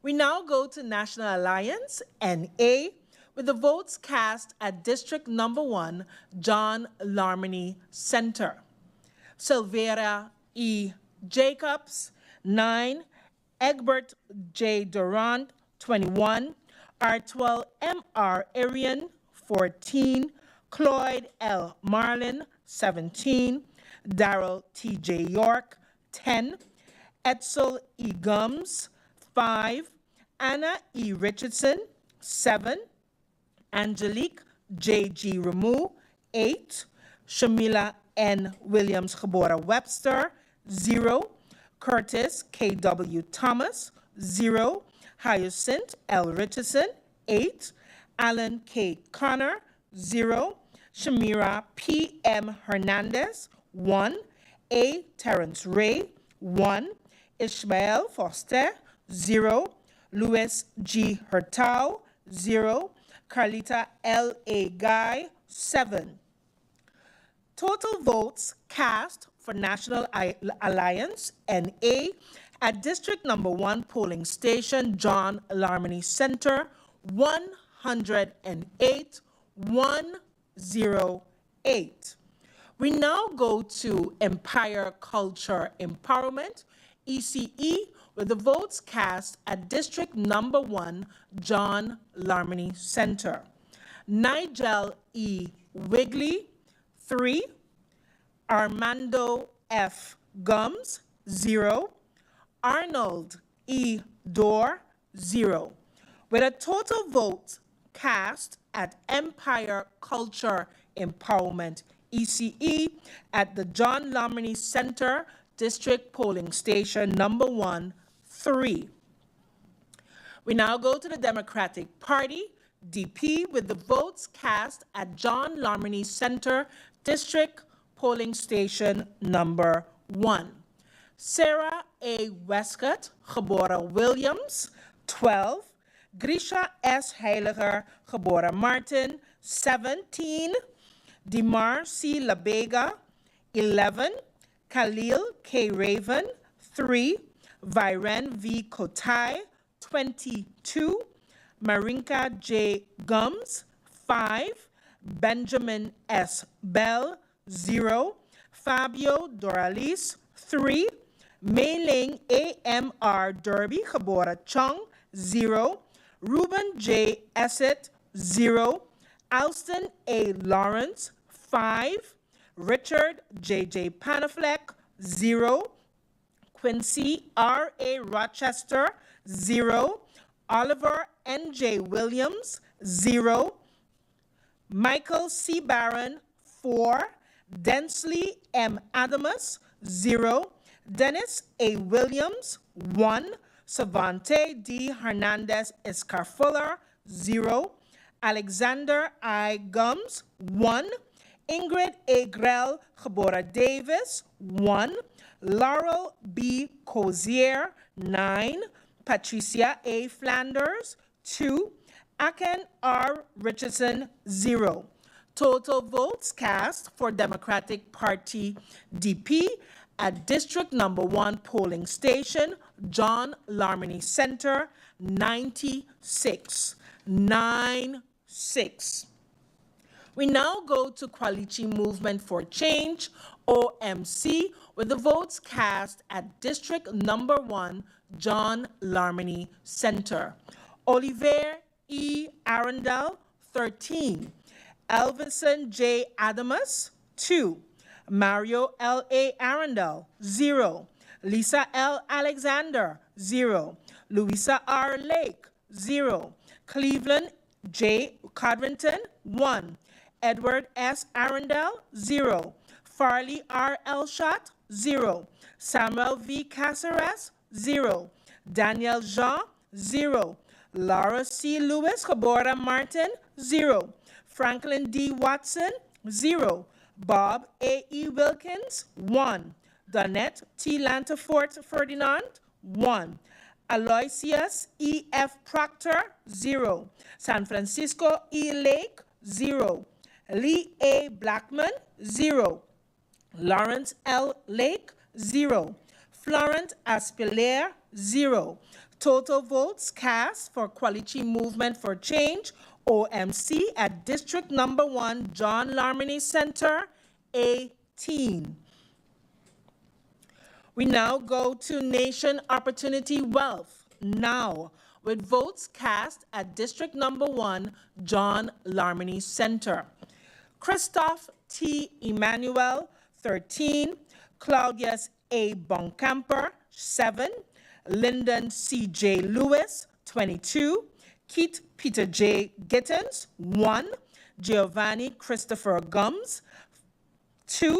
We now go to National Alliance, NA, with the votes cast at District Number 1, John Larmony Center. Silvera E. Jacobs, 9. Egbert J. Durant, 21. Artwell M.R. Arian, 14. Cloyd L. Marlin, 17. Darrell T.J. York, 10. Edsel E. Gums, 5. Anna E. Richardson, 7. Angelique J.G. Ramu, 8. Shamila N. Williams geboren Webster, 0. Curtis K.W. Thomas, 0. Hyacinth L. Richardson, 8. Alan K. Connor, 0. Shamira P. M. Hernandez, 1. A. Terrence Ray, 1. Ishmael Foster, 0. Louis G. Hurtau, 0. Carlita L. A. Guy, 7. Total votes cast for National Alliance, NA, at District Number 1 polling station, John Larmony Center, 108, 108. We now go to Empire Culture Empowerment, ECE, with the votes cast at District Number 1, John Larmony Center. Nigel E. Wigley, 3. Armando F. Gums, 0. Arnold E. Dorr, 0. With a total vote cast at Empire Culture Empowerment, ECE, at the John Larmony Center District Polling Station Number 1, 3. We now go to the Democratic Party, DP, with the votes cast at John Larmony Center District Polling Station Number 1. Sarah A. Westcott, geboren Williams, 12. Grisha S. Heiliger, geboren Maarten, 17. Dimar C. Labega, 11. Khalil K. Raven, 3. Viren V. Kotai, 22. Marinka J. Gums, 5. Benjamin S. Bell, 0. Fabio Doralis, 3. Mei-Ling A.M.R. Derby, geboren Chung, 0. Ruben J. Essett, 0. Alston A. Lawrence, 5. Richard J.J. Panafleck, 0. Quincy R.A. Rochester, 0. Oliver N.J. Williams, 0. Michael C. Barron, 4. Densley M. Adamus, 0. Dennis A. Williams, 1. Savante D. Hernandez Escarfuller, 0. Alexander I. Gums, 1. Ingrid A. Grell, geboren Davis, 1. Laurel B. Cozier, 9. Patricia A. Flanders, 2. Aken R. Richardson, 0. Total votes cast for Democratic Party DP at District Number 1 polling station, John Larmony Center, 96. 96. We now go to Quality Movement for Change, OMC, with the votes cast at District Number 1, John Larmony Center. Oliver E. Arundel, 13. Elvison J. Adamus, 2. Mario L. A. Arundel, 0. Lisa L. Alexander, 0. Louisa R. Lake, 0. Cleveland J. Codrington, 1. Edward S. Arundel, 0. Farley R. Elshot, 0. Samuel V. Caceres, 0. Daniel Jean, 0. Laura C. Lewis Geboren Maarten, 0. Franklin D. Watson, 0. Bob A. E. Wilkins, 1. Donette T. Lantafort Ferdinand, 1. Aloysius E. F. Proctor, 0. San Francisco E. Lake, 0. Lee A. Blackman, 0. Lawrence L. Lake, 0. Florent Aspilier, 0. Total votes cast for Quality Movement for Change, OMC, at District Number 1, John Larmeny Center, 18. We now go to Nation Opportunity Wealth, now, with votes cast at District Number 1, John Larmeny Center. Christoph T. Emmanuel, 13. Claudius A. Boncamper, 7. Lyndon C. J. Lewis, 22. Keith Peter J. Gittens, 1. Giovanni Christopher Gums, 2.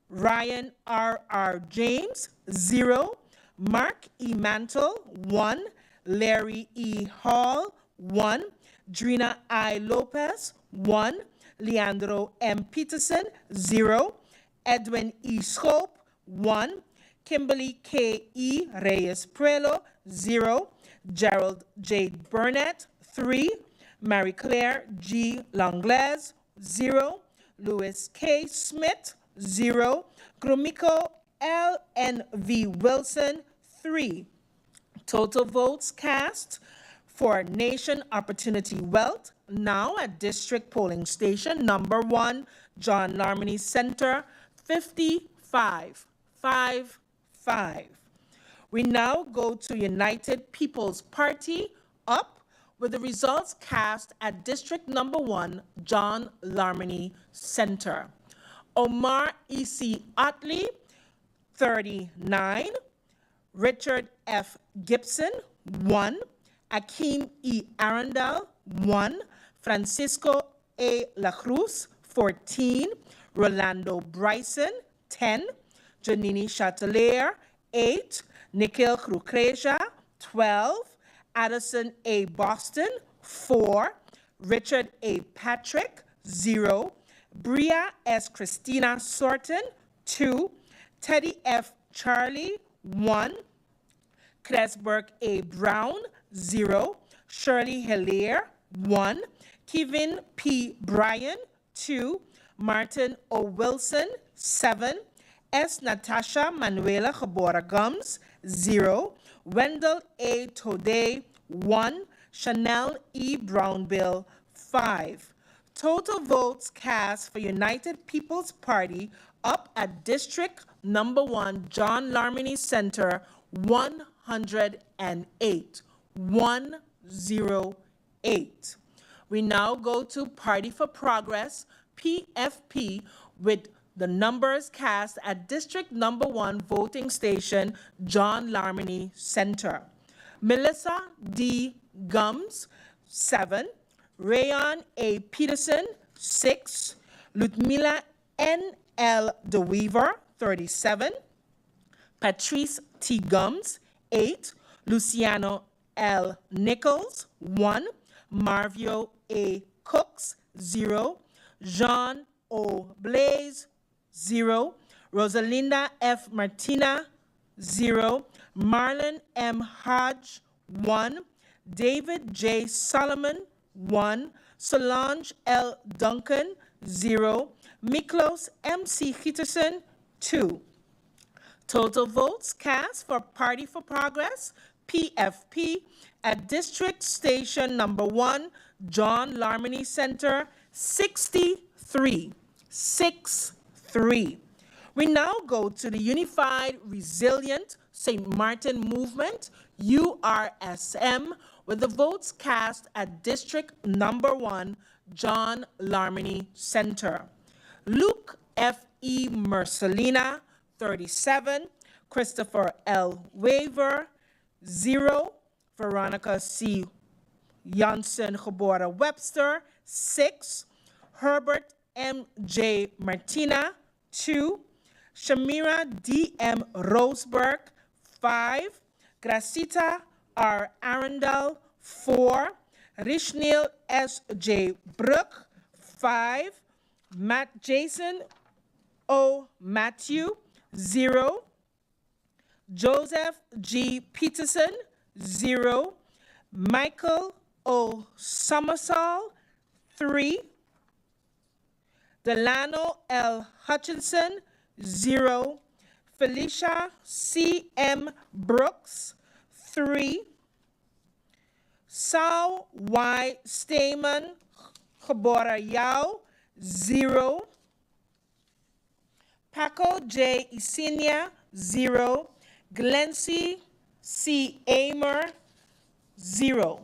Ryan R. R. James, 0. Mark E. Mantle, 1. Larry E. Hall, 1. Drina I. Lopez, 1. Leandro M. Peterson, 0. Edwin E. Scope, 1. Kimberly K. E. Reyes Prelo, 0. Gerald J. Burnett, 3. Marie Claire G. Langlaise, 0. Louis K. Smith, 0. Gromiko L. N. V. Wilson, 3. Total votes cast for Nation Opportunity Wealth, now at District Polling Station Number 1, John Larmeny Center, 55. We now go to United People's Party, up, with the results cast at District Number 1, John Larmeny Center. Omar E.C. Otley, 39. Richard F. Gibson, 1. Akeem E. Arundel, 1. Francisco A. La Cruz, 14. Rolando Bryson, 10. Janini Chatelier, 8. Nikhil Krukreja, 12. Addison A. Boston, 4. Richard A. Patrick, 0. Bria S. Christina Sorton, 2. Teddy F. Charlie, 1. Cresburg A. Brown, 0. Shirley Hilaire, 1. Kevin P. Bryan, 2. Martin O. Wilson, 7. S. Natasha Manuela Geboren Gums, 0. Wendell A. Tode, 1. Chanel E. Brownbill, 5. Total votes cast for United People's Party, up at District Number 1, John Larmeny Center, 108. 108. We now go to Party for Progress, PFP, with the numbers cast at District Number 1 voting station, John Larmeny Center. Melissa D. Gums, 7. Rayon A. Peterson, 6. Ludmila N. L. DeWeaver, 37. Patrice T. Gums, 8. Luciano L. Nichols, 1. Marvio A. Cooks, 0. Jean O. Blaze, 0. Rosalinda F. Martina, 0. Marlon M. Hodge, 1. David J. Solomon, 1. Solange L. Duncan, 0. Miklos M.C. Gitterson, 2. Total votes cast for Party for Progress, PFP, at District Station Number 1, John Larmeny Center, 63. 63. We now go to the Unified Resilient St. Martin Movement, URSM, with the votes cast at District Number 1, John Larmeny Center. Luke F. E. Mercelina, 37. Christopher L. Waver, 0. Veronica C. Janssen Geboren Webster, 6. Herbert M. J. Martina, 2. Shamira D.M. Roseberg, 5. Gracita R. Arundel, 4. Rishnil S.J. Brook, 5. Jason O. Matthew, 0. Joseph G. Peterson, 0. Michael O. Summersall, 3. Delano L. Hutchinson, 0. Felicia C. M. Brooks, 3. Sao Y. Stamen Geboren 0. Paco J. Isinia, 0. Glency C. Amer, 0.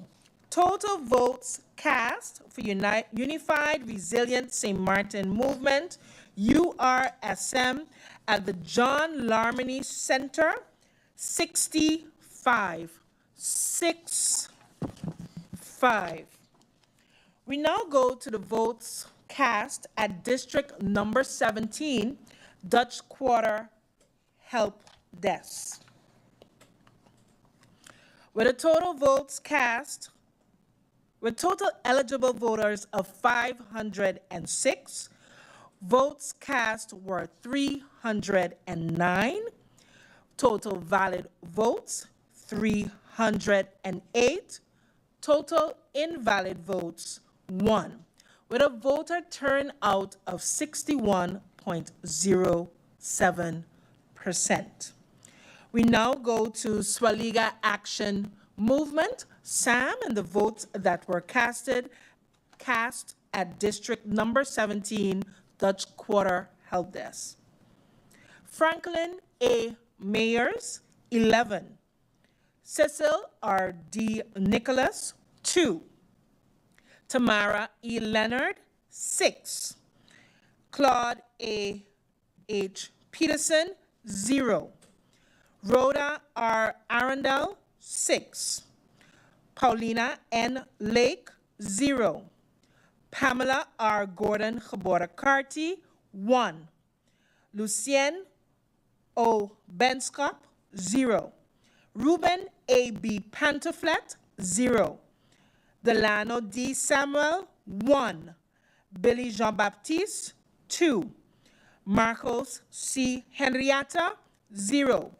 Total votes cast for Unified Resilient St. Martin Movement, URSM, at the John Larmony Center, 65. 65. We now go to the votes cast at District Number 17, Dutch Quarter Help Desk. With a total votes cast, with total eligible voters of 506, votes cast were 309, total valid votes 308, total invalid votes 1, with a voter turnout of 61.07%. We now go to Swaliga Action Movement, SAM, and the votes that were cast at District Number 17, Dutch Quarter Help Desk. Franklin A. Mayers, 11. Cecil R. D. Nicholas, 2. Tamara E. Leonard, 6. Claude A. H. Peterson, 0. Rhoda R. Arundel, 6. Paulina N. Lake, 0. Pamela R. Gordon 𝒂𝒄𝒉, 1. Lucien O. Benskop, 0. Ruben A. B. Pantoflet, 0. Delano D. Samuel, 1. Billy Jean-Baptiste, 2. Marcos C. Henrietta, 0.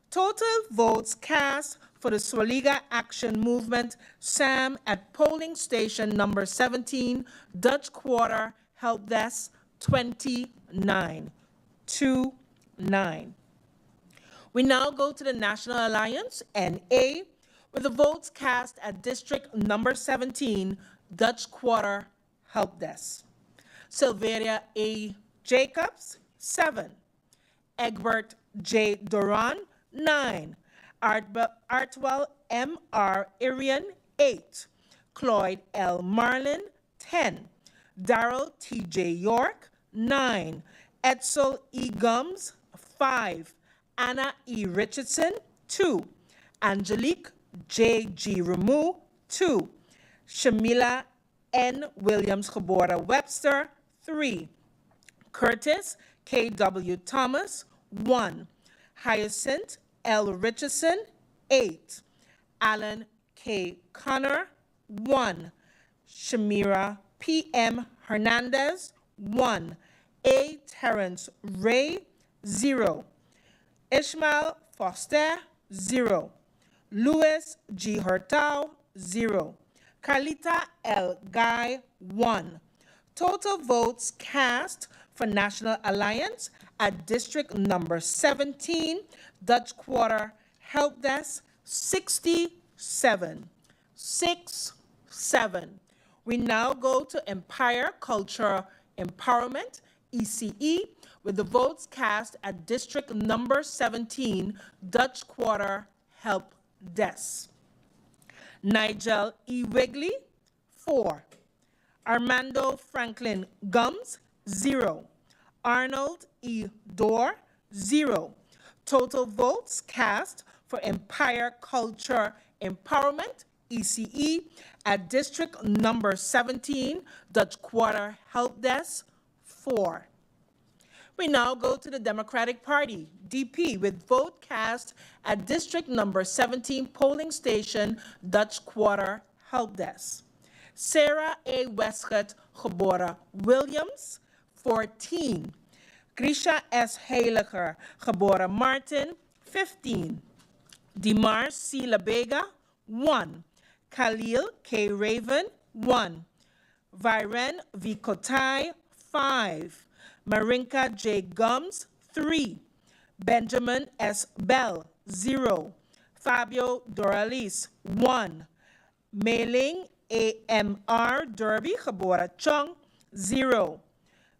Total votes cast for the Swaliga Action Movement, SAM, at polling station number 17, Dutch Quarter Help Desk, 29. 29. We now go to the National Alliance, NA, with the votes cast at District number 17, Dutch Quarter Help Desk. Sylvia A. Jacobs, 7. Egbert J. Duran, 9. Artwell M. R. Irian, 8. Cloyd L. Marlin, 10. Darrell T. J. York, 9. Edsel E. Gums, 5. Anna E. Richardson, 2. Angelique J. G. Ramu, 2. Shamila N. Williams 𝒂𝒂𝒄𝒉, 3. Curtis K. W. Thomas, 1. Hyacinth L. Richardson, 8. Alan K. Connor, 1. Shamira P. M. Hernandez, 1. A. Terrence Ray, 0. Ishmael Foster, 0. Louis G. Hurtau, 0. Carlita L. Guy, 1. Total votes cast for National Alliance at District number 17, Dutch Quarter Help Desk, 67. 67. We now go to Empire Culture Empowerment, ECE, with the votes cast at District number 17, Dutch Quarter Help Desk. Nigel E. Wigley, 4. Armando Franklin Gums, 0. Arnold E. Dorr, 0. Total votes cast for Empire Culture Empowerment, ECE, at District number 17, Dutch Quarter Help Desk, 4. We now go to the Democratic Party, DP, with vote cast at District Number 17 polling station, Dutch Quarter Help Desk. Sarah A. 𝒚𝒂𝒄𝒉, 14. Grisha S. Heiliger, geboren Maarten, 15. Dimar C. Labega, 1. Khalil K. Raven, 1. Viren V. Kotai, 5. Marinka J. Gums, 3. Benjamin S. Bell, 0. Fabio Doralis, 1. Mailing A.M.R. Derby, geboren Chong, 0.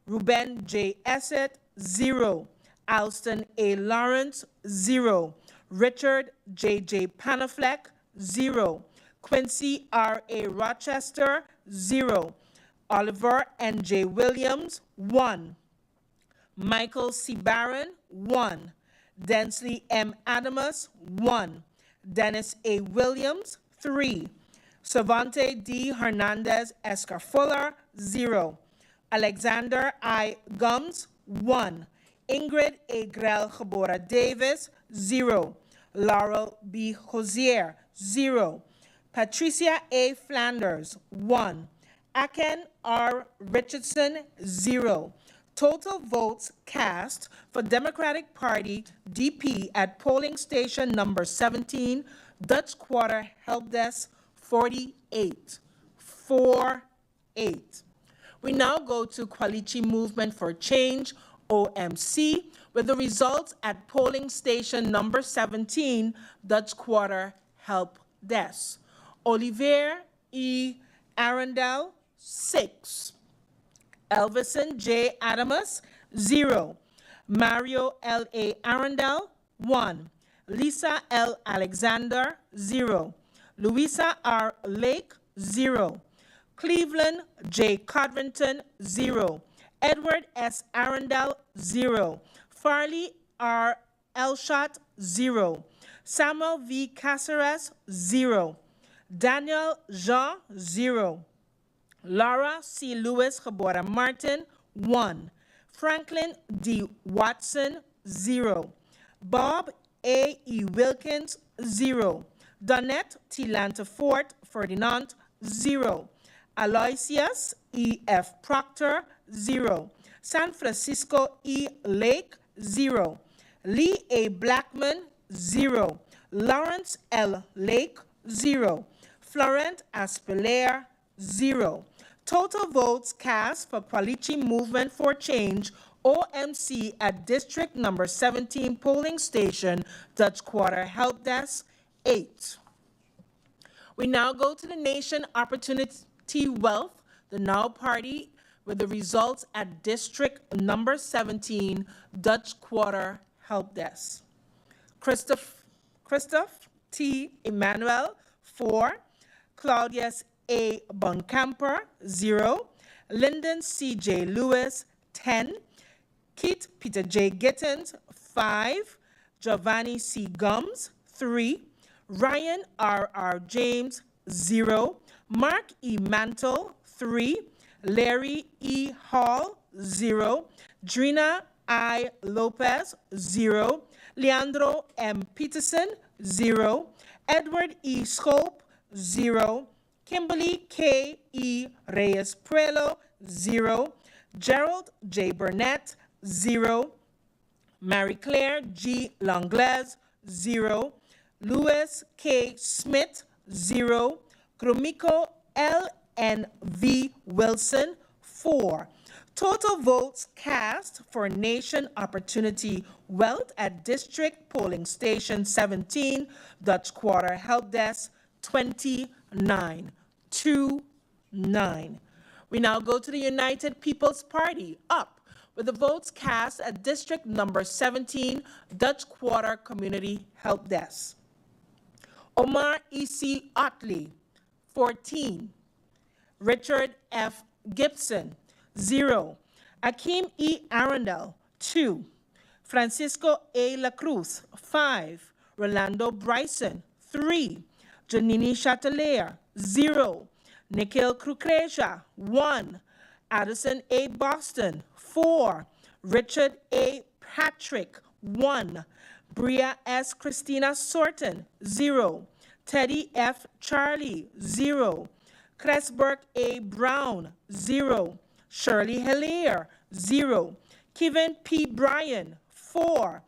Ruben J. Essett, 0. Alston A. Lawrence, 0. Richard J.J. Panafleck, 0. Quincy R.A. Rochester, 0. Oliver N.J. Williams, 1. Michael C. Barron, 1. Densley M. Adamus, 1. Dennis A. Williams, 3. Savante D. Hernandez Escafuller, 0. Alexander I. Gums, 1. Ingrid A. Grell Gebora Davis, 0. Laurel B. Hosier, 0. Patricia A. Flanders, 1. Aken R. Richardson, 0. Total votes cast for Democratic Party DP at polling station number 17, Dutch Quarter Help Desk, 48. 48. We now go to Kwalichi Movement for Change, OMC, with the results at polling station number 17, Dutch Quarter Help Desk. Olivier E. Arundel, 6. Elvison J. Adamus, 0. Mario L. A. Arundel, 1. Lisa L. Alexander, 0. Louisa R. Lake, 0. Cleveland J. Codrington, 0. Edward S. Arundel, 0. Farley R. Elshot, 0. Samuel V. Caceres, 0. Daniel Jean, 0. Laura C. Lewis Gebora Maarten, 1. Franklin D. Watson, 0. Bob A. E. Wilkins, 0. Donette T. Lantafort Ferdinand, 0. Aloysius E. F. Proctor, 0. San Francisco E. Lake, 0. Lee A. Blackman, 0. Lawrence L. Lake, 0. Florent Aspelaire, 0. Total votes cast for Kwalichi Movement for Change, OMC, at District Number 17 polling station, Dutch Quarter Help Desk, 8. We now go to the Nation Opportunity Wealth, the Now Party, with the results at District Number 17, Dutch Quarter Help Desk. Christoph T. Emmanuel, 4. Claudius A. Bonkamper, 0. Lyndon C. J. Lewis, 10. Keith Peter J. Gittins, 5. Giovanni C. Gums, 3. Ryan R. R. James, 0. Mark E. Mantle, 3. Larry E. Hall, 0. Drina I. Lopez, 0. Leandro M. Peterson, 0. Edward E. Scope, 0. Kimberly K. E. Reyes Prelo, 0. Gerald J. Burnett, 0. Marie Claire G. Langlaise, 0. Louis K. Smith, 0. Gromiko L. N. V. Wilson, 4. Total votes cast for Nation Opportunity Wealth at District Polling Station 17, Dutch Quarter Help Desk, 29. 2-9. We now go to the United People's Party, up, with the votes cast at District Number 17, Dutch Quarter Community Help Desk. Omar E.C. Otley, 14. Richard F. Gibson, 0. Akeem E. Arundel, 2. Francisco A. La Cruz, 5. Rolando Bryson, 3. Janini Chatelaire, 0. Nikhil Kukreja, 1. Addison A. Boston, 4. Richard A. Patrick, 1. Bria S. Christina Sorton, 0. Teddy F. Charlie, 0. Cresberg A. Brown, 0. Shirley Hilaire, 0. Kevin P. Bryan, 4.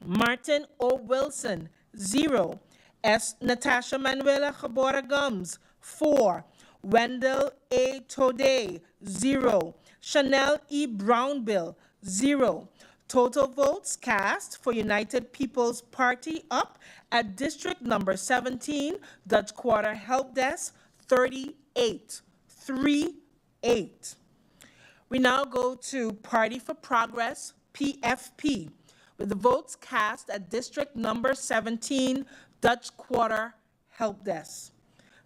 Martin O. Wilson, 0. S. Natasha Manuela Jabora Gums, 4. Wendell A. Tode, 0. Chanel E. Brownbill, 0. Total votes cast for United People's Party up at District Number 17, Dutch Quarter Help Desk, 38. 38. We now go to Party for Progress, PFP, with the votes cast at District Number 17, Dutch Quarter Help Desk.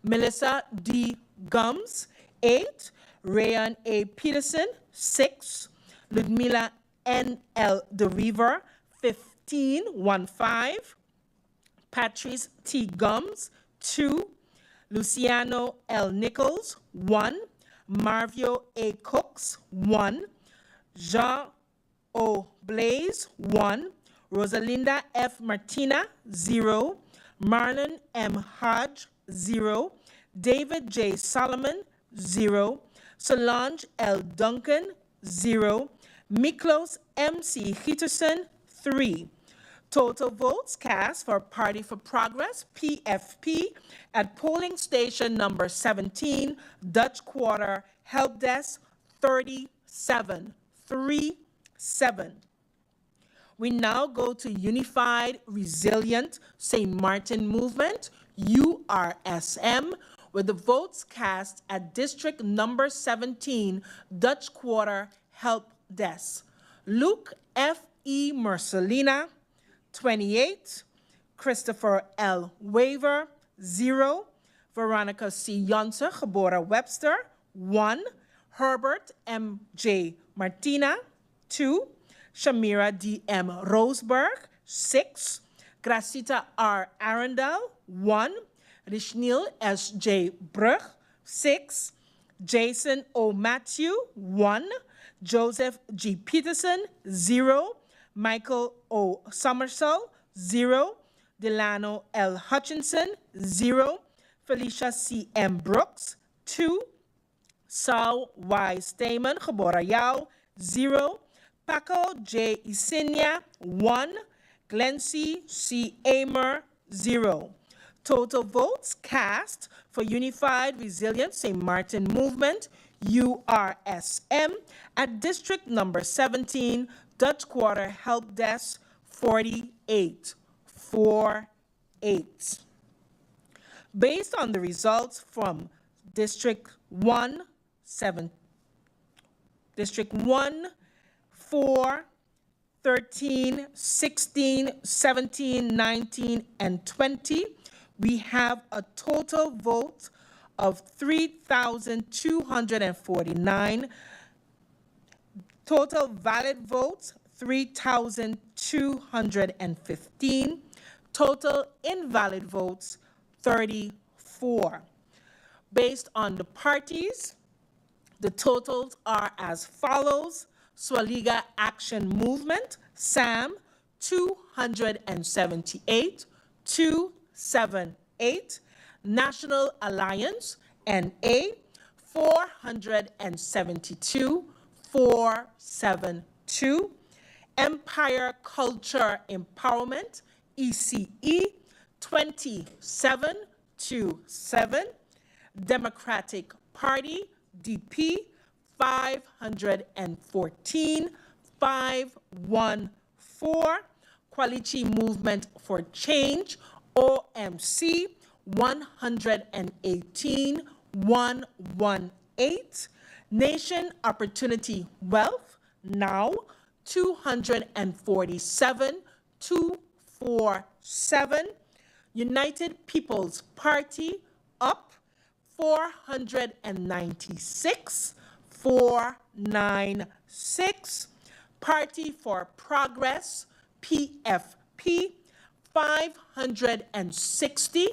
Melissa D. Gums, 8. Rayan A. Peterson, 6. Ludmila N. L. DeReaver, 15. 1-5. Patrice T. Gums, 2. Luciano L. Nichols, 1. Marvio A. Cooks, 1. Jean O. Blaze, 1. Rosalinda F. Martina, 0. Marlon M. Hodge, 0. David J. Solomon, 0. Solange L. Duncan, 0. Miklos M.C. Gietersen, 3. Total votes cast for Party for Progress, PFP, at polling station number 17, Dutch Quarter, Help Desk, 37. 37. We now go to Unified Resilient St. Martin Movement, URSM, with the votes cast at District Number 17, Dutch Quarter, Help Desk. Luke F. E. Mercelina, 28. Christopher L. Waver, 0. Veronica C. Jonse, Geboren Webster, 1. Herbert M. J. Martina, 2. Shamira D. M. Roseberg, 6. Gracita R. Arundel, 1. Rishnil S. J. Brug, 6. Jason O. Matthew, 1. Joseph G. Peterson, 0. Michael O. Somersall, 0. Delano L. Hutchinson, 0. Felicia C. M. Brooks, 2. Saul Y. Stamen, Geboren Yao, 0. Paco J. Isinia, 1. Glency C. Amer, 0. Total votes cast for Unified Resilient St. Martin Movement, URSM, at District Number 17, Dutch Quarter Help Desk, 48. 48. Based on the results from District 1, 4, 13, 16, 17, 19, and 20, we have a total vote of 3,249. Total valid votes, 3,215. Total invalid votes, 34. Based on the parties, the totals are as follows. Swaliga Action Movement, SAM, 278, 278. National Alliance, NA, 472, 472. Empire Culture Empowerment, ECE, 2727. Democratic Party, DP, 514, 514. Quality Movement for Change, OMC, 118, 118. Nation Opportunity Wealth, NOW, 247, 247. United People's Party, UP, 496, 496. Party for Progress, PFP, 560,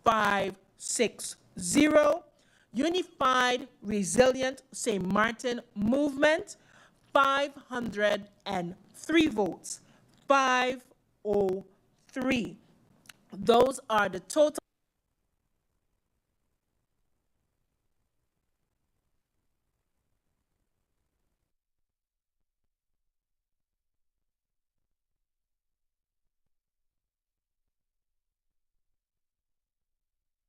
560. Unified Resilient St. Martin Movement, 503 votes. 503. Those are the total.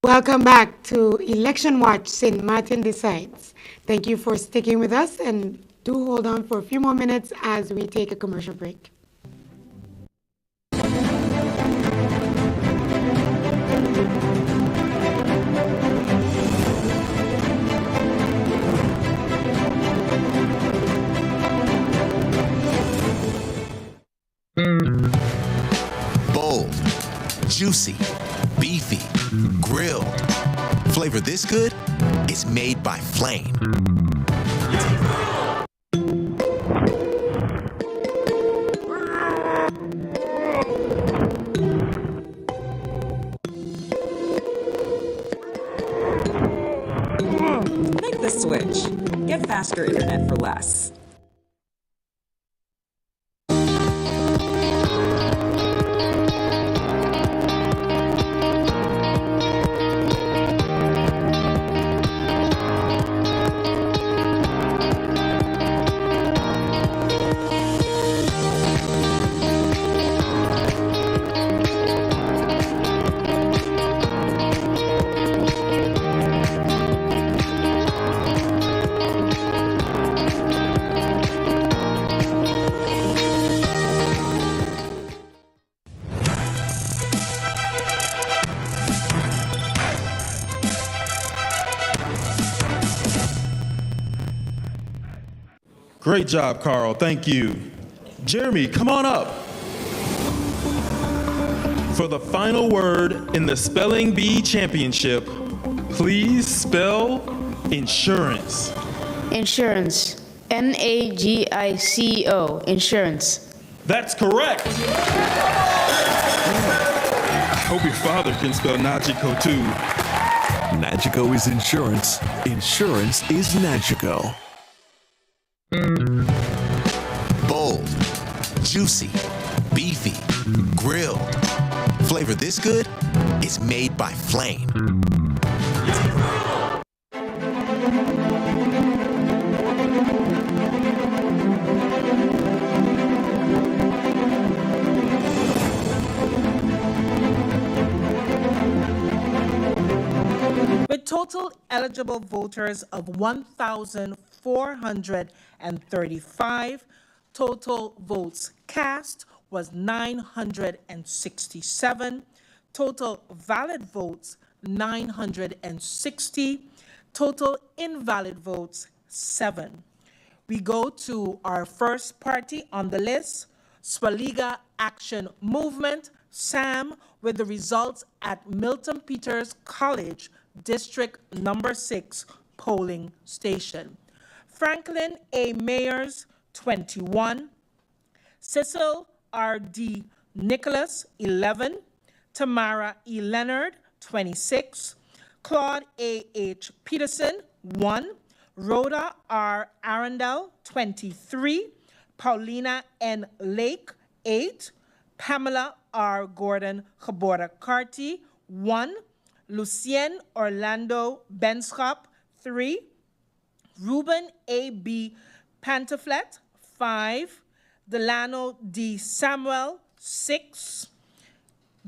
Welcome back to Election Watch, St. Maarten Decides. Thank you for sticking with us, and do hold on for a few more minutes as we take a commercial break. Bold, juicy, beefy, grilled. Flavor this good? It's made by Flame. Make the switch. Get faster internet for less. Great job, Carl. Thank you. Jeremy, come on up. For the final word in the Spelling Bee Championship, please spell insurance. Insurance. N-A-G-I-C-O. Insurance. That's correct. I hope your father can spell Nagico too. Nagico is insurance. Insurance is Nagico. Bold, juicy, beefy, grilled. Flavor this good? It's made by Flame. With total eligible voters of 1,435, total votes cast was 967, total valid votes 960, total invalid votes 7. We go to our first party on the list, 𝒚𝒐𝒖𝒓 Action Movement, SAM, with the results at Milton Peters College, District Number 6 polling station. Franklin A. Mayers, 21. Cecil R.D. Nicholas, 11. Tamara E. Leonard, 26. Claude A.H. Peterson, 1. Rhoda R. Arundel, 23. Paulina N. Lake, 8. Pamela R. Gordon 𝒚𝒂𝒄𝒉, 1. Lucien Orlando Benschop, 3. Ruben A. B. Pantaflet, 5. Delano D. Samuel, 6.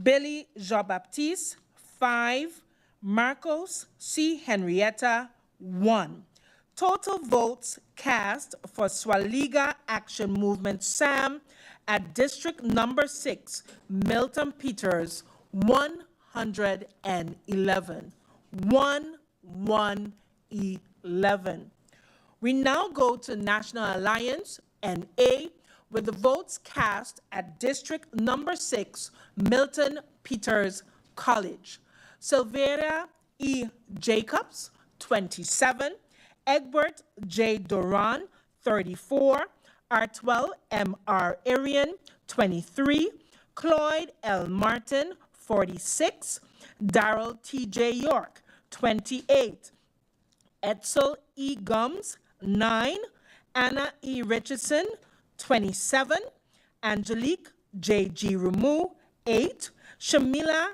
Billy Jean-Baptiste, 5. Marcos C. Henrietta, 1. Total votes cast for 𝒚𝒐𝒖𝒓 Action Movement SAM at District Number 6, Milton Peters, 111. 111. We now go to National Alliance, NA, with the votes cast at District Number 6, Milton Peters College. Sylvia E. Jacobs, 27. Egbert J. Duran, 34. Artwell M. R. Arian, 23. Cloyd L. Martin, 46. Darrell T. J. York, 28. Edsel E. Gums, 9. Anna E. Richardson, 27. Angelique J.G. Ramu, 8. Shamila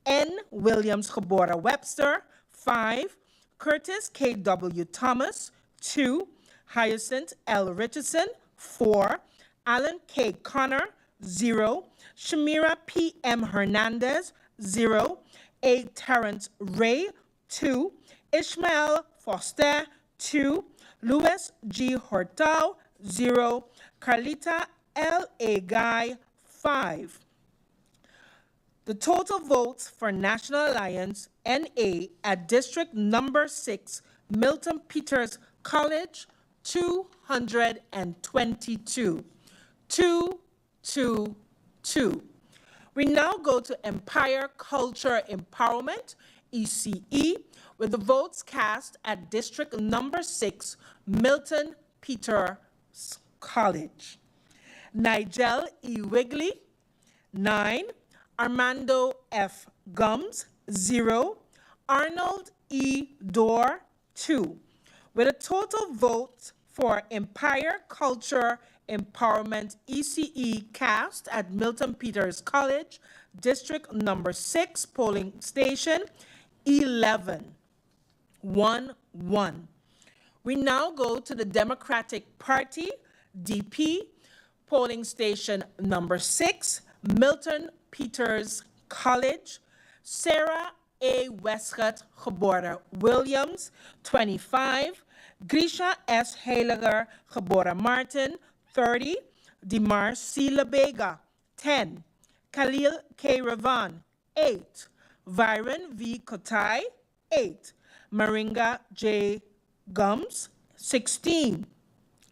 N. Williams Gebora Webster, 5. Curtis K.W. Thomas, 2. Hyacinth L. Richardson, 4. Alan K. Connor, 0. Shamira P.M. Hernandez, 0. A. Terrence Ray, 2. Ishmael Foster, 2. Louis G. Hortal, 0. Carlita L. A. Guy, 5. The total votes for National Alliance, NA, at District Number 6, Milton Peters College, 222. 222. We now go to Empire Culture Empowerment, ECE, with the votes cast at District Number 6, Milton Peters College. Nigel E. Wigley, 9. Armando F. Gums, 0. Arnold E. Dorr, 2. With a total vote for Empire Culture Empowerment ECE cast at Milton Peters College, District Number 6, polling station, 11. 1-1. We now go to the Democratic Party, DP, polling station number 6, Milton Peters College. Sarah A. Westcott Gebora Williams, 25. Grisha S. Heiliger Gebora Maarten, 30. Dimar C. Labega, 10. Khalil K. Ravan, 8. Viren V. Kotai, 8. Maringa J. Gums, 16.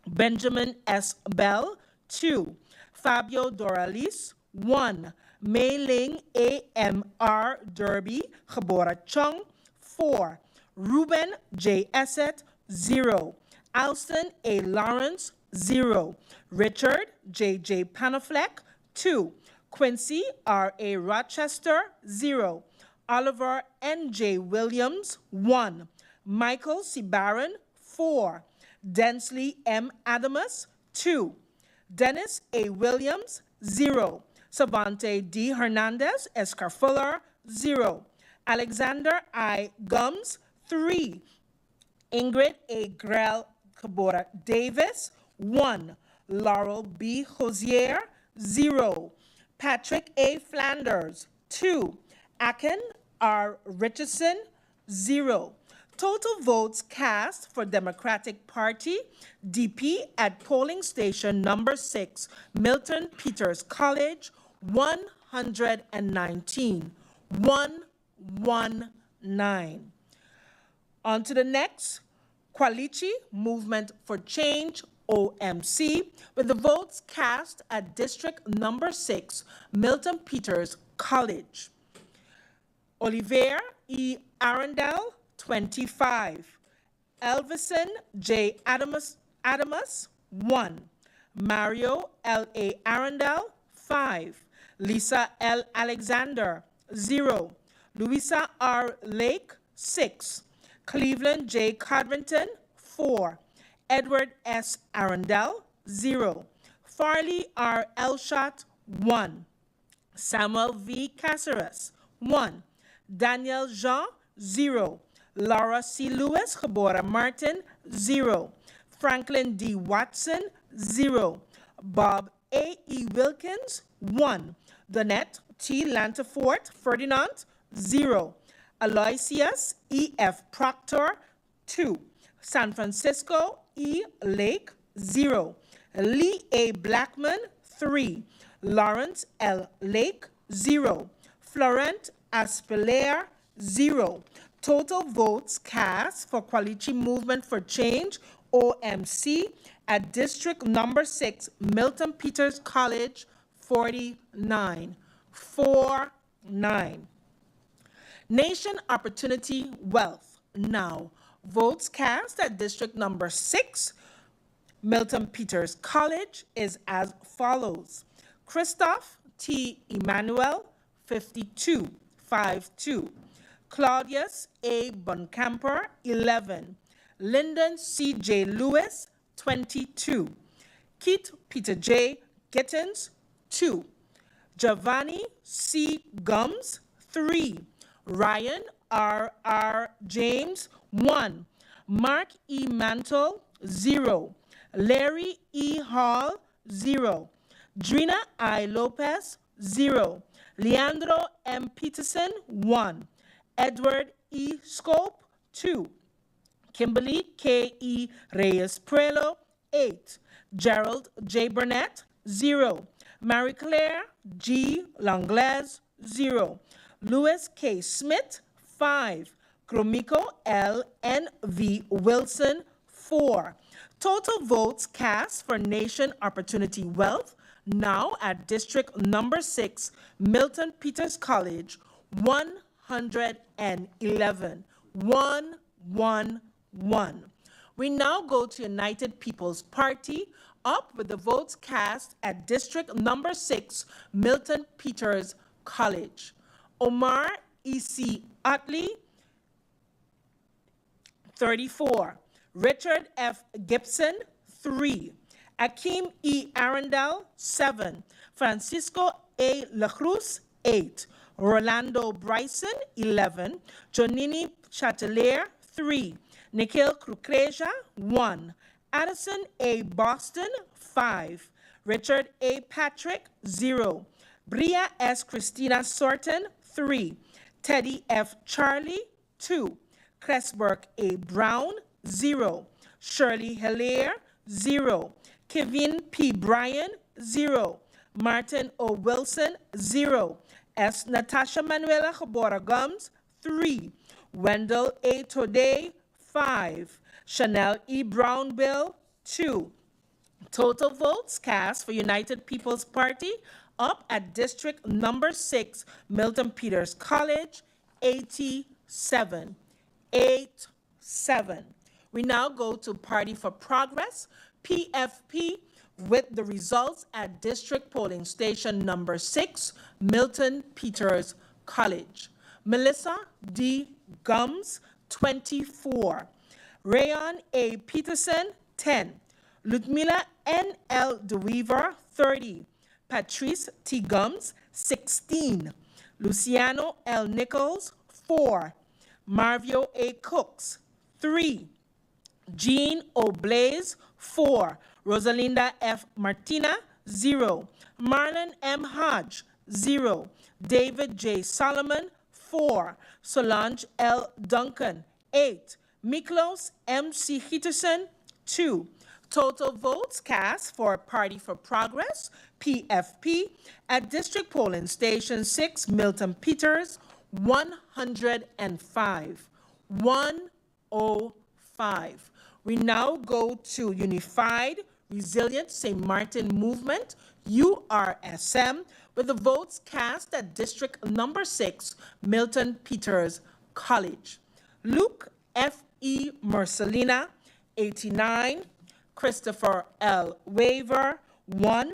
Benjamin S. Bell, 2. Fabio Doralis, 1. Mei Ling A.M.R. Derby, Gebora Chung, 4. Ruben J. Esset, 0. Alston A. Lawrence, 0. Richard J.J. Panafleck, 2. Quincy R.A. Rochester, 0. Oliver N.J. Williams, 1. Michael C. Barron, 4. Densley M. Adamus, 2. Dennis A. Williams, 0. Savante D. Hernandez Escarfuller, 0. Alexander I. Gums, 3. Ingrid A. Grell Gebora Davis, 1. Laurel B. Hosier, 0. Patrick A. Flanders, 2. Akin R. Richardson, 0. Total votes cast for Democratic Party, DP, at polling station number 6, Milton Peters College, 119. 119. On to the next, Kwalichi Movement for Change, OMC, with the votes cast at District Number 6, Milton Peters College. Olivier E. Arundel, 25. Elvison J. Adamus, 1. Mario L. A. Arundel, 5. Lisa L. Alexander, 0. Louisa R. Lake, 6. Cleveland J. Codrington, 4. Edward S. Arundel, 0. Farley R. Elshot, 1. Samuel V. Caceres, 1. Daniel Jean, 0. Laura C. Lewis Gebora Maarten, 0. Franklin D. Watson, 0. Bob A. E. Wilkins, 1. Donette T. Lantafort Ferdinand, 0. Aloysius E. F. Proctor, 2. San Francisco E. Lake, 0. Lee A. Blackman, 3. Lawrence L. Lake, 0. Florent Aspelaire, 0. Total votes cast for Kwalichi Movement for Change, OMC, at District Number 6, Milton Peters College, 49. 49. Nation Opportunity Wealth, now. Votes cast at District Number 6, Milton Peters College, is as follows. Christoph T. Emmanuel, 52. 5-2. Claudius A. Boncamper, 11. Lyndon C. J. Lewis, 22. Keith Peter J. Gittins, 2. Giovanni C. Gums, 3. Ryan R. James, 1. Mark E. Mantle, 0. Larry E. Hall, 0. Drina I. Lopez, 0. Leandro M. Peterson, 1. Edward E. Scope, 2. Kimberly K. E. Reyes Prelo, 8. Gerald J. Burnett, 0. Marie Claire G. Langlaise, 0. Louis K. Smith, 5. Gromiko L. N. V. Wilson, 4. Total votes cast for Nation Opportunity Wealth, now at District Number 6, Milton Peters College, 111. 111. We now go to United People's Party, up with the votes cast at District Number 6, Milton Peters College. Omar E.C. Utley, 34. Richard F. Gibson, 3. Akeem E. Arundel, 7. Francisco A. Lacruz, 8. Rolando Bryson, 11. Jonini Chatelier, 3. Nikhil Krukreja, 1. Addison A. Boston, 5. Richard A. Patrick, 0. Bria S. Christina Sorton, 3. Teddy F. Charlie, 2. Cressburg A. Brown, 0. Shirley Hilaire, 0. Kevin P. Bryan, 0. Martin O. Wilson, 0. S. Natasha Manuela Jabora Gums, 3. Wendell A. Today, 5. Chanel E. Brown Bill, 2. Total votes cast for United People's Party, up at District Number 6, Milton Peters College, 87. 87. We now go to Party for Progress, PFP, with the results at District Polling Station Number 6, Milton Peters College. Melissa D. Gums, 24. Rayon A. Peterson, 10. Ludmila N. L. DeWeaver, 30. Patrice T. Gums, 16. Luciano L. Nichols, 4. Marvio A. Cooks, 3. Jean O. Blaze, 4. Rosalinda F. Martina, 0. Marlon M. Hodge, 0. David J. Solomon, 4. Solange L. Duncan, 8. Miklos M. C. Hitterson, 2. Total votes cast for Party for Progress, PFP, at District Polling Station 6, Milton Peters, 105. 105. We now go to Unified Resilient St. Martin Movement, URSM, with the votes cast at District Number 6, Milton Peters College. Luke F. E. Mercelina, 89. Christopher L. Waver, 1.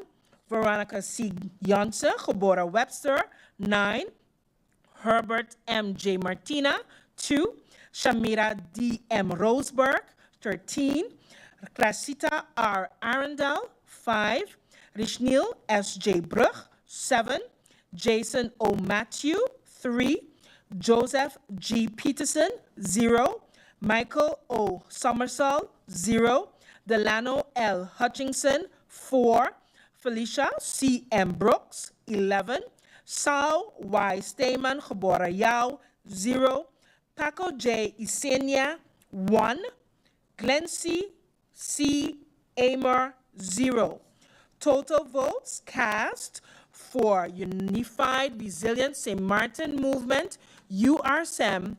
Veronica C. Yonce, Jabora Webster, 9. Herbert M. J. Martina, 2. Shamira D. M. Roseberg, 13. Clasita R. Arundel, 5. Rishnil S. J. Brugh, 7. Jason O. Matthew, 3. Joseph G. Peterson, 0. Michael O. Somersall, 0. Delano L. Hutchinson, 4. Felicia C. M. Brooks, 11. Saul Y. Stayman Jabora Yao, 0. Paco J. Isenia, 1. Glency C. Amer, 0. Total votes cast for Unified Resilient St. Martin Movement, URSM,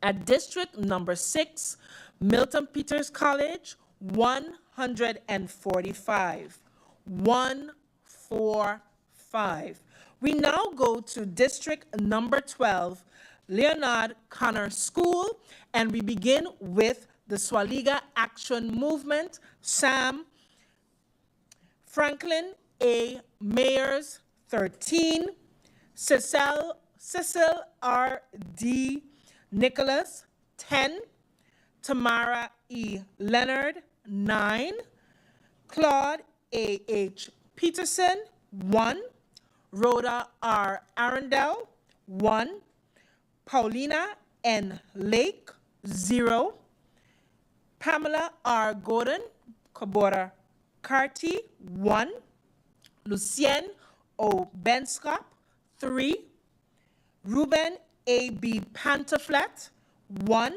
at District Number 6, Milton Peters College, 145. 145. We now go to District Number 12, Leonard Connor School, and we begin with the Swaliga Action Movement, SAM. Franklin A. Mayers, 13. Cecil R. D. Nicholas, 10. Tamara E. Leonard, 9. Claude A.H. Peterson, 1. Rhoda R. Arundel, 1. Paulina N. Lake, 0. Pamela R. Gordon, 𝒂𝒏𝒈𝒕𝒉𝒆𝒏𝒊𝒏𝒈, 1. Lucien O. Benskop, 3. Ruben A.B. Pantaflet, 1.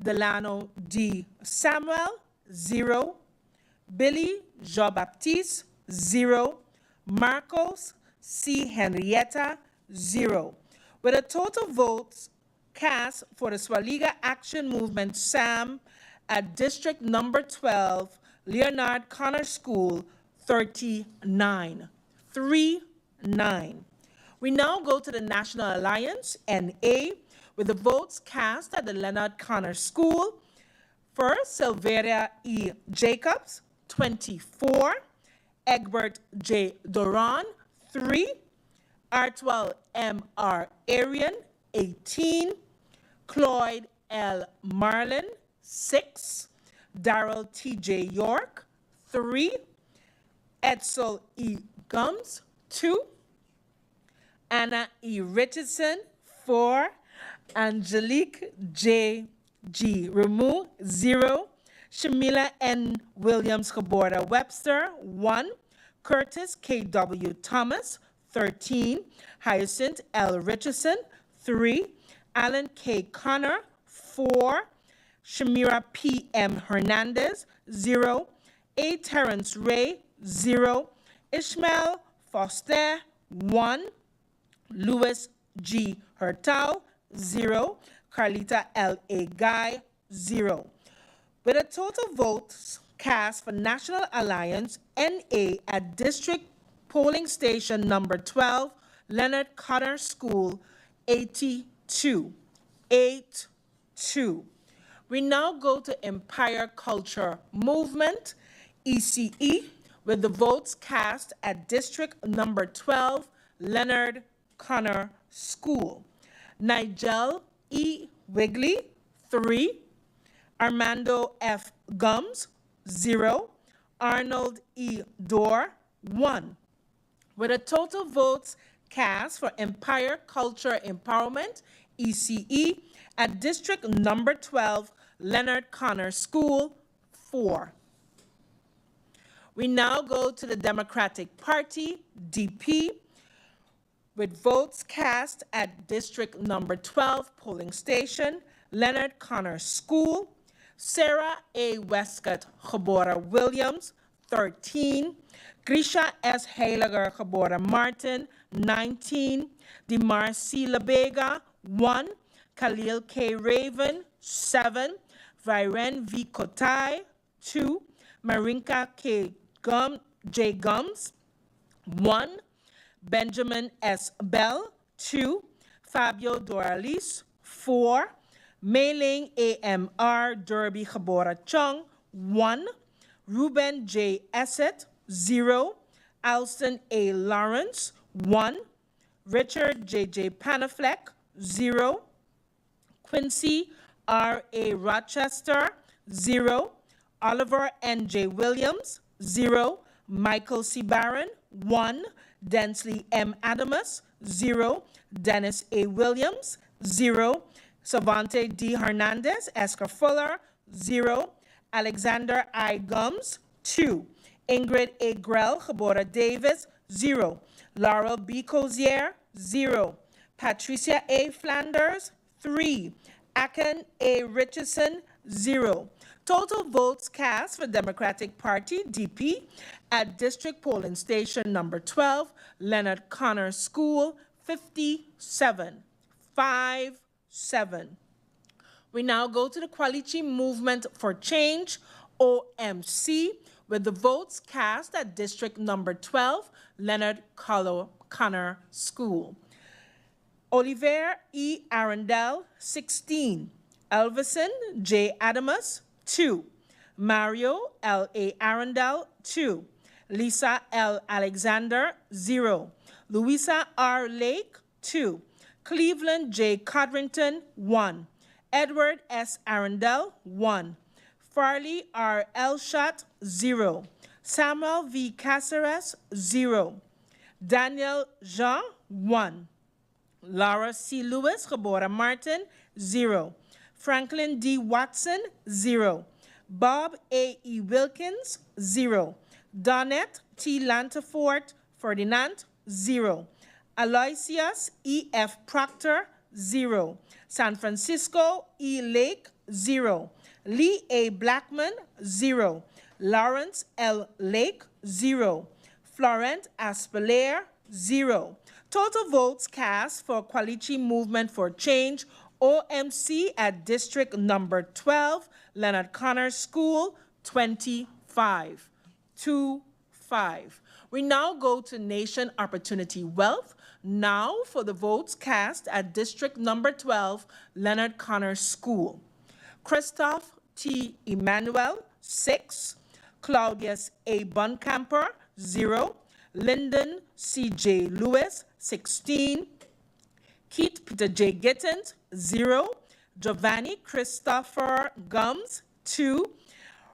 Delano D. Samuel, 0. Billy Jean-Baptiste, 0. Marcos C. Henrietta, 0. With a total votes cast for the Swaliga Action Movement SAM at District Number 12, Leonard Connor School, 39. 39. We now go to the National Alliance, NA, with the votes cast at the Leonard Connor School. First, Sylvia E. Jacobs, 24. Egbert J. Doran, 3. Artwell M.R. Arian, 18. Cloyd L. Marlin, 6. Darrell T.J. York, 3. Edsel E. Gums, 2. Anna E. Richardson, 4. Angelique J. G. Ramu, 0. Shamila N. Williams 𝒂𝒏𝒈𝒄𝒉, 1. Curtis K.W. Thomas, 13. Hyacinth L. Richardson, 3. Alan K. Connor, 4. Shamira P. M. Hernandez, 0. A. Terrence Ray, 0. Ishmael Foster, 1. Louis G. Hertau, 0. Carlita L. A. Guy, 0. With a total votes cast for National Alliance, NA, at District Polling Station Number 12, Leonard Connor School, 82. 82. We now go to Empire Culture Movement, ECE, with the votes cast at District Number 12, Leonard Connor School. Nigel E. Wigley, 3. Armando F. Gums, 0. Arnold E. Dorr, 1. With a total votes cast for Empire Culture Empowerment, ECE, at District Number 12, Leonard Connor School, 4. We now go to the Democratic Party, DP, with votes cast at District Number 12, Polling Station, Leonard Connor School. Sarah A. Westcott 𝒂𝒏𝒈𝒄𝒉, 13. Grisha S. Heiliger 𝒂𝒏𝒈 Maarten, 19. Demarcy Labega, 1. Khalil K. Raven, 7. Viren V. Kotai, 2. Marinka K. J. Gums, 1. Benjamin S. Bell, 2. Fabio Doralis, 4. Mei-Ling A.M.R. Derby 𝒂𝒏𝒈 1. Ruben J. Essett, 0. Alston A. Lawrence, 1. Richard J.J. Panafleck, 0. Quincy R. A. Rochester, 0. Oliver N. J. Williams, 0. Michael C. Barron, 1. Densley M. Adamus, 0. Dennis A. Williams, 0. Savante D. Hernandez, Esker Fuller, 0. Alexander I. Gums, 2. Ingrid A. Grell 𝒂𝒏𝒈 Davis, 0. Laurel B. Cozier, 0. Patricia A. Flanders, 3. Aken A. Richardson, 0. Total votes cast for Democratic Party, DP, at District Polling Station Number 12, Leonard Connor School, 57. 5-7. We now go to the Quality Movement for Change, OMC, with the votes cast at District Number 12, Leonard Connor School. Oliver E. Arundel, 16. Elvison J. Adamus, 2. Mario L. A. Arundel, 2. Lisa L. Alexander, 0. Louisa R. Lake, 2. Cleveland J. Codrington, 1. Edward S. Arundel, 1. Farley R. Elshot, 0. Samuel V. Caceres, 0. Daniel Jean, 1. Laura C. Lewis, geboren Maarten, 0. Franklin D. Watson, 0. Bob A. E. Wilkins, 0. Donette T. Lantafort Ferdinand, 0. Aloysius E. F. Proctor, 0. San Francisco E. Lake, 0. Lee A. Blackman, 0. Lawrence L. Lake, 0. Florent Aspelair, 0. Total votes cast for Quality Movement for Change, OMC, at District Number 12, Leonard Connors School, 25. 2-5. We now go to Nation Opportunity Wealth. Now for the votes cast at District Number 12, Leonard Connors School. Christoph T. Emmanuel, 6. Claudius A. Buncamper, 0. Lyndon C. J. Lewis, 16. Keith Peter J. Gittens, 0. Giovanni Christopher Gums, 2.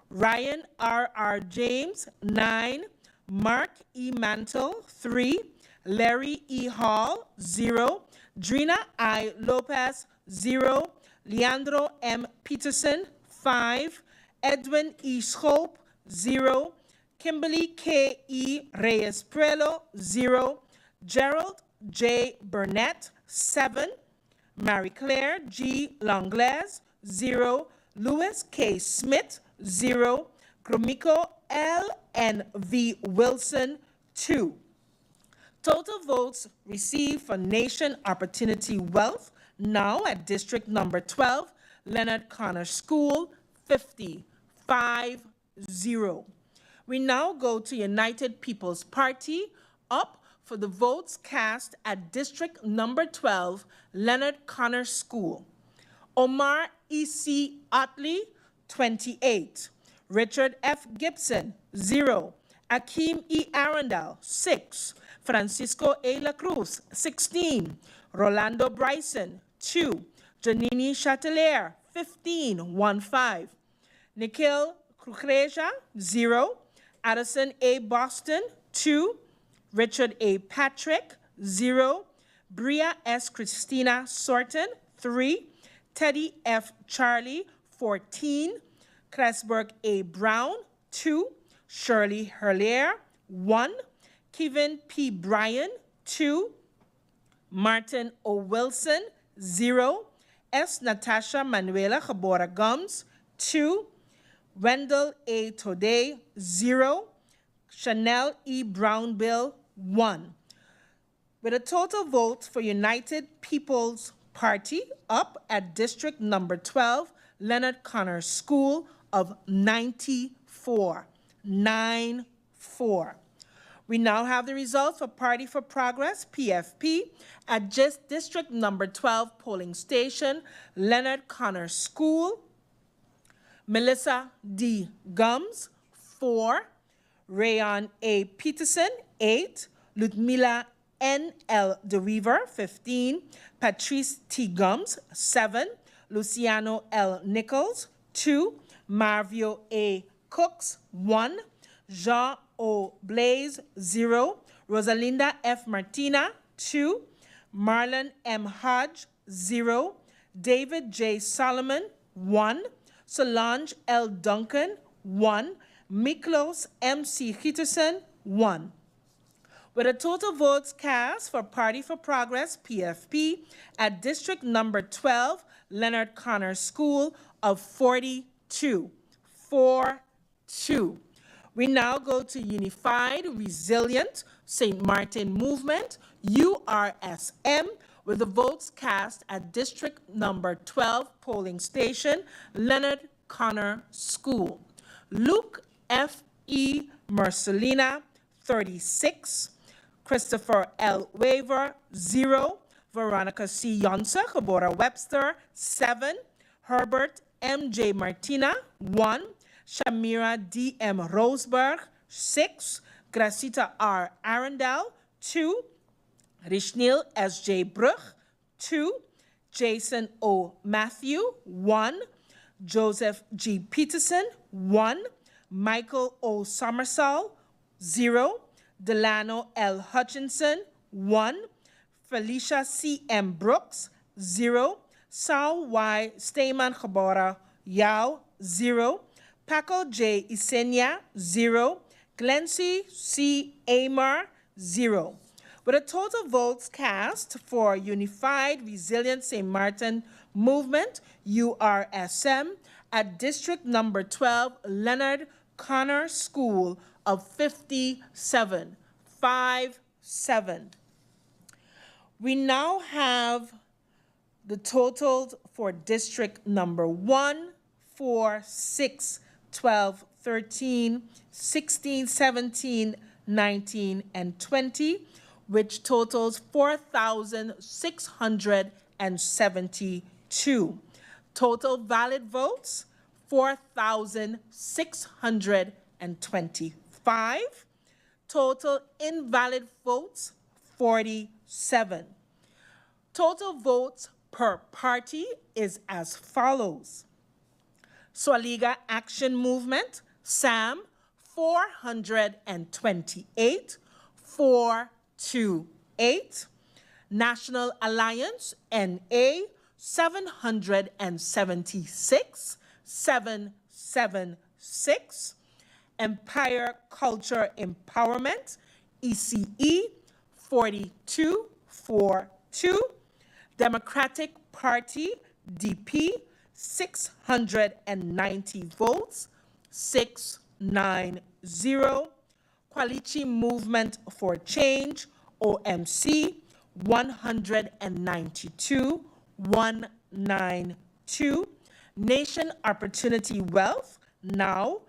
Ryan R. James, 9. Mark E. Mantle, 3. Larry E. Hall, 0. Drina I. Lopez, 0. Leandro M. Peterson, 5. Edwin E. Schoop, 0. Kimberly K. E. Reyes Prelo, 0. Gerald J. Burnett, 7. Marie Claire G. Langlaise, 0. Louis K. Smith, 0. Gromiko L. N. V. Wilson, 2. Total votes received for Nation Opportunity Wealth, now at District Number 12, Leonard Connors School, 50. 5-0. We now go to United People's Party, up for the votes cast at District Number 12, Leonard Connors School. Omar E.C. Otley, 28. Richard F. Gibson, 0. Akeem E. Arundel, 6. Francisco A. La Cruz, 16. Rolando Bryson, 2. Janini Chatelaire, 15. 1-5. Nikhil Kukreja, 0. Addison A. Boston, 2. Richard A. Patrick, 0. Bria S. Christina Sorton, 3. Teddy F. Charlie, 14. Cresberg A. Brown, 2. Shirley Herlier, 1. Kevin P. Bryan, 2. Martin O. Wilson, 0. S. Natasha Manuela Gabora Gums, 2. Wendell A. Tode, 0. Chanel E. Brownbill, 1. With a total vote for United People's Party up at District Number 12, Leonard Connors School of 94. 9-4. We now have the results for Party for Progress, PFP, at just District Number 12 polling station, Leonard Connors School. Melissa D. Gums, 4. Rayon A. Peterson, 8. Ludmila N. L. DeWeaver, 15. Patrice T. Gums, 7. Luciano L. Nichols, 2. Marvio A. Cooks, 1. Jean O. Blaze, 0. Rosalinda F. Martina, 2. Marlon M. Hodge, 0. David J. Solomon, 1. Solange L. Duncan, 1. Miklos M.C. Peterson, 1. With a total votes cast for Party for Progress, PFP, at District Number 12, Leonard Connors School of 42. 4-2. We now go to Unified Resilient St. Martin Movement, URSM, with the votes cast at District Number 12 polling station, Leonard Connors School. Luke F. E. Marcelina, 36. Christopher L. Waver, 0. Veronica C. Yonsa, Gabora Webster, 7. Herbert M. J. Martina, 1. Shamira D. M. Roseberg, 6. Gracita R. Arundel, 2. Rishnil S. J. Brugh, 2. Jason O. Matthew, 1. Joseph G. Peterson, 1. Michael O. Somersall, 0. Delano L. Hutchinson, 1. Felicia C. M. Brooks, 0. Saul Y. 𝒕𝒓𝒂𝒄𝒉, Yao, 0. Paco J. Isenia, 0. Glency C. Amar, 0. With a total votes cast for Unified Resilient St. Maarten Movement, URSM, at District Number 12, Leonard Connor School of 57. We now have the totals for District Number 1, 4, 6, 12, 13, 16, 17, 19, and 20, which totals 4,672. Total valid votes, 4,625. Total invalid votes, 47. Total votes per party is as follows. Swaliga Action Movement, SAM, 428, 428. National Alliance, NA, 776, 776. Empire Culture Empowerment, ECE, 42, 42. Democratic Party, DP, 690 votes, 690. Quality Movement for Change, OMC, 192, 192. Nation Opportunity Wealth, now,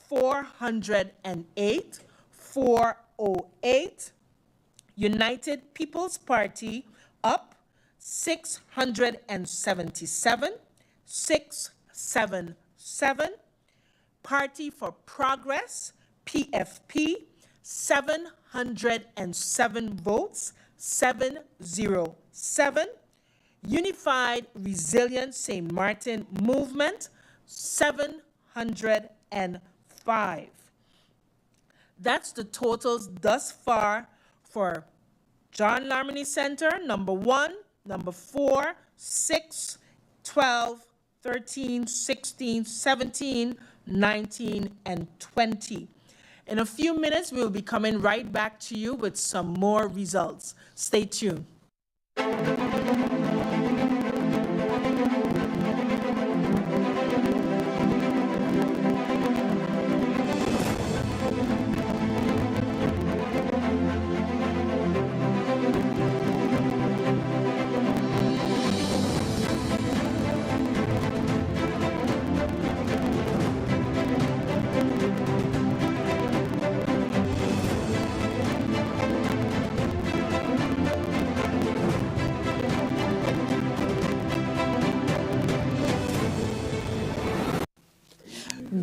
408, 408. United People's Party, up, 677, 677. Party for Progress, PFP, 707 votes, 707. Unified Resilient St. Maarten Movement, 705. That's the totals thus far for John Larmony Center, number 1, number 4, 6, 12, 13, 16, 17, 19, and 20. In a few minutes, we'll be coming right back to you with some more results. Stay tuned.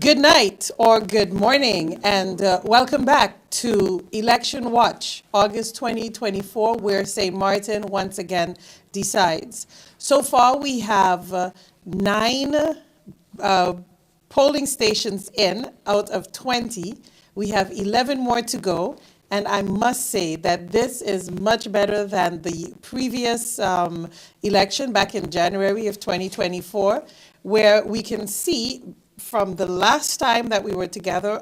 Good night or good morning, and welcome back to Election Watch, August 2024, where St. Maarten once again decides. So far, we have 9 polling stations in out of 20. We have 11 more to go, and I must say that this is much better than the previous election back in January of 2024, where we can see from the last time that we were together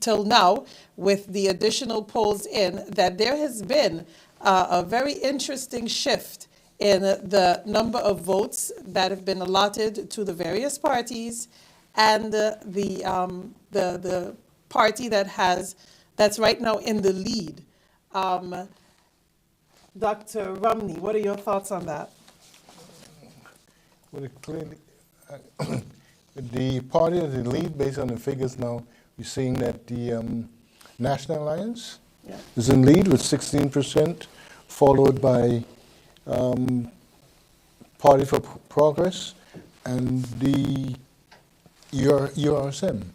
till now, with the additional polls in, that there has been a very interesting shift in the number of votes that have been allotted to the various parties, and the party that's right now in the lead. Dr. Romney, what are your thoughts on that? Well, clearly, the party is in the lead based on the figures now. You're seeing that the National Alliance is in lead with 16%, followed by Party for Progress and the URSM.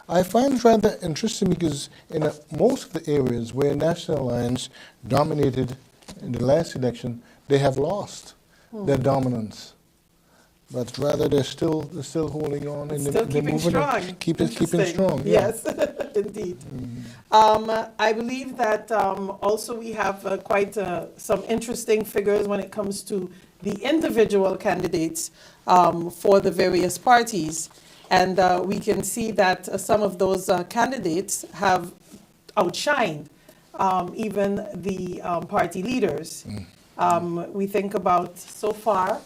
I find it rather interesting because in most of the areas where National Alliance dominated in the last election, they have lost their dominance. but rather they're still holding on and Still they're keeping moving on. strong. Keeping Interesting. strong. Yeah. Yes, indeed. I believe that also we have quite some interesting figures when it comes to the individual candidates for the various parties. And we can see that some of those candidates have outshined even the party leaders. We think about so far,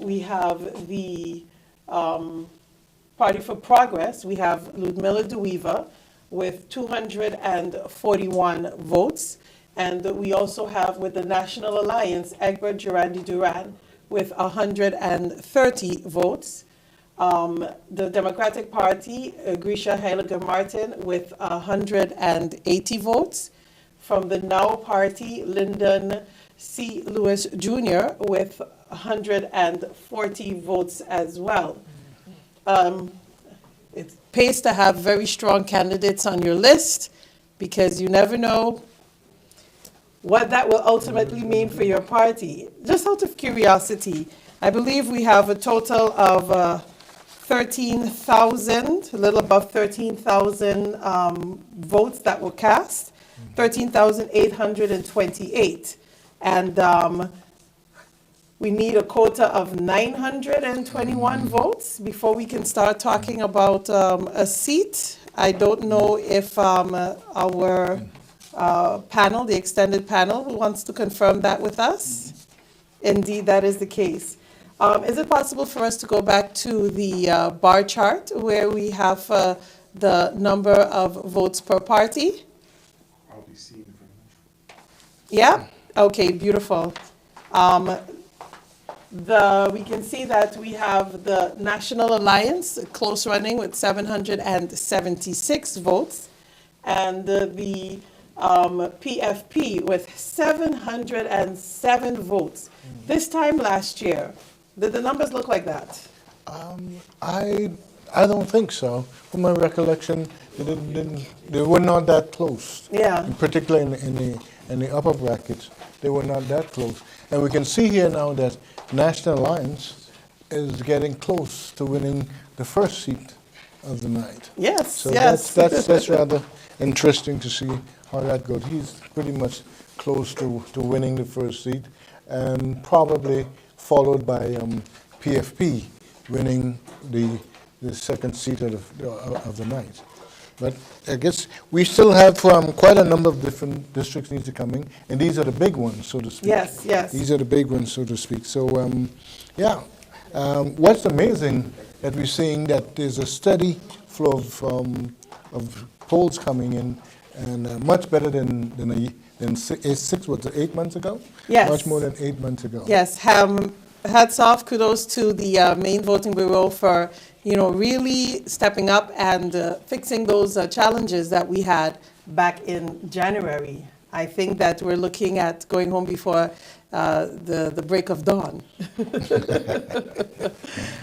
we have the Party for Progress. We have 𝒚𝒂𝒄𝒉 with 241 votes. And we also have with the National Alliance, Egbert Gerandi Duran with 130 votes. The Democratic Party, Grisha Heiliger Maarten with 180 votes. From the Now Party, Lyndon C. Lewis Jr. with 140 votes as well. It pays to have very strong candidates on your list because you never know what that will ultimately mean for your party. Just out of curiosity, I believe we have a total of 13,000, a little above 13,000 votes that were cast, 13,828. And we need a quota of 921 votes before we can start talking about a seat. I don't know if our panel, the extended panel, wants to confirm that with us. Indeed, that is the case. Is it possible for us to go back to the bar chart where we have the number of votes per party? I'll be seeing very much. Yeah? Okay, beautiful. We can see that we have the National Alliance close running with 776 votes, and the PFP with 707 votes. This time last year, did the numbers look like that? I don't think so. From my recollection, they were not that close. Yeah. Particularly in the upper brackets, they were not that close. And we can see here now that National Alliance is getting close to winning the first seat of the night. Yes, so yes. that's rather interesting to see how that goes. He's pretty much close to winning the first seat, and probably followed by PFP winning the second seat of the night. But I guess we still have quite a number of different districts need to come in, and these are the big ones, so to speak. Yes, yes. These are the big ones, so to speak. So, what's amazing that we're seeing that there's a steady flow of polls coming in, and much better than 8 months ago? Yes. Much more than 8 months ago. Yes. Hats off, kudos to the main voting bureau for really stepping up and fixing those challenges that we had back in January. I think that we're looking at going home before the break of dawn.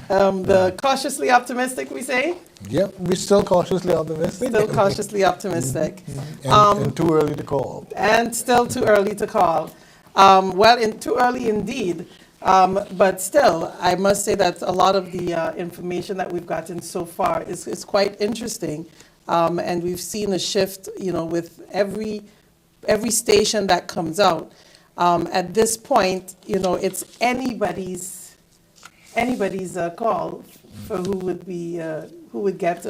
The cautiously optimistic, we say? Yeah, we're still cautiously optimistic. Still cautiously optimistic. And too early to call. And still too early to call. Too early indeed. But still, I must say that a lot of the information that we've gotten so far is quite interesting. And we've seen a shift, with every station that comes out. At this point, it's anybody's call for who would get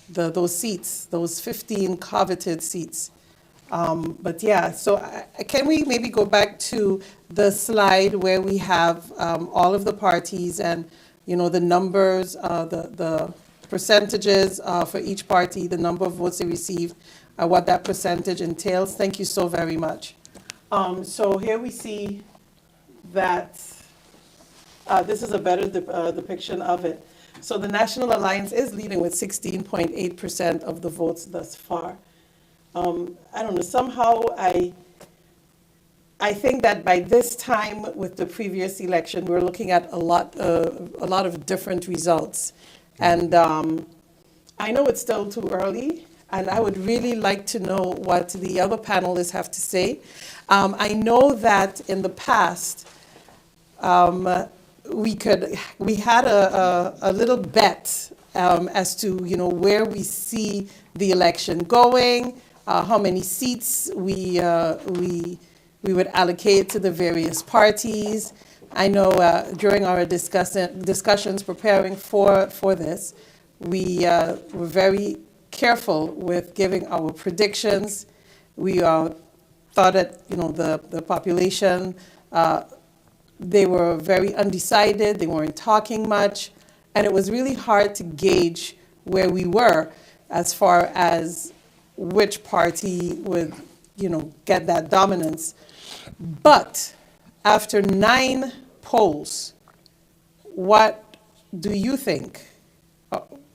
those seats, those 15 coveted seats. But yeah, so can we maybe go back to the slide where we have all of the parties and, the numbers, the percentages for each party, the number of votes they received, what that percentage entails. Thank you so very much. So here we see that this is a better depiction of it. So the National Alliance is leading with 16.8% of the votes thus far. I don't know, somehow I think that by this time with the previous election, we're looking at a lot of different results. And I know it's still too early, and I would really like to know what the other panelists have to say. I know that in the past, we had a little bet as to where we see the election going, how many seats we would allocate to the various parties. I know during our discussions preparing for this, we were very careful with giving our predictions. We thought that the population, they were very undecided. They weren't talking much, and it was really hard to gauge where we were as far as which party would get that dominance. But after 9 polls, what do you think?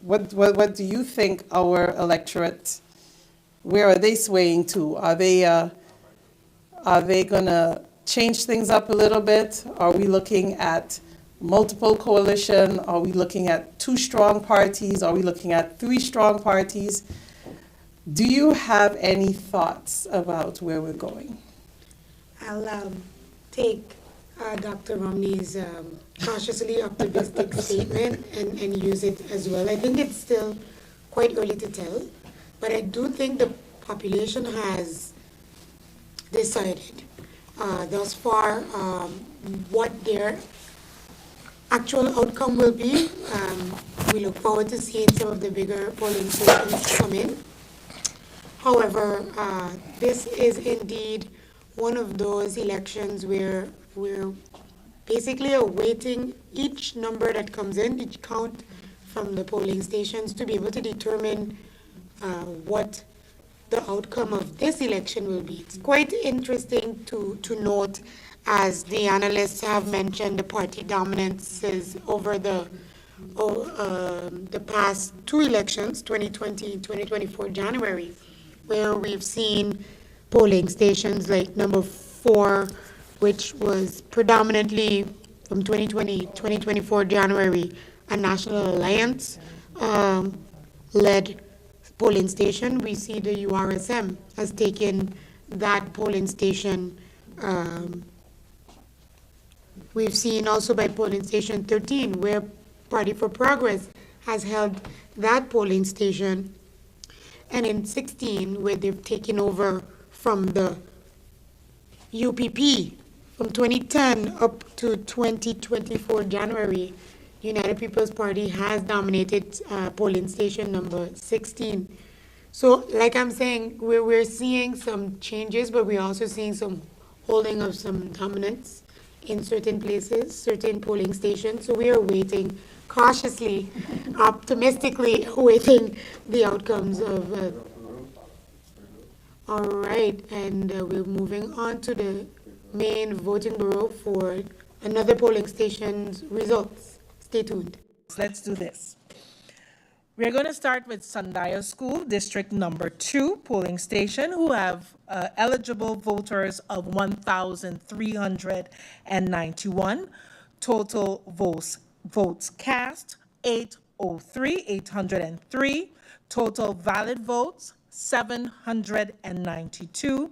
What do you think our electorate? Where are they swaying to? Are they gonna change things up a little bit? Are we looking at multiple coalition? Are we looking at 2 strong parties? Are we looking at 3 strong parties? Do you have any thoughts about where we're going? I'll take Dr. Romney's cautiously optimistic statement and use it as well. I think it's still quite early to tell, but I do think the population has decided thus far what their actual outcome will be. We look forward to seeing some of the bigger polling stations come in. However, this is indeed one of those elections where we're basically awaiting each number that comes in, each count from the polling stations, to be able to determine what the outcome of this election will be. It's quite interesting to note, as the analysts have mentioned, the party dominances over the past 2 elections, 2020 and 2024 January, where we've seen polling stations like number 4, which was predominantly from 2020-2024 January, a National Alliance led polling station. We see the URSM has taken that polling station. We've seen also by polling station 13, where Party for Progress has held that polling station. And in 16, where they've taken over from the UPP from 2010 up to 2024 January, United People's Party has dominated polling station number 16. So like I'm saying, we're seeing some changes, but we're also seeing some holding of some dominance in certain places, certain polling stations. So we are waiting cautiously, optimistically awaiting the outcomes of all right, and we're moving on to the main voting bureau for another polling station's results. Stay tuned. Let's do this. We're going to start with Sundial School, District number 2 polling station, who have eligible voters of 1,391. Total votes cast, 803. Total valid votes, 792.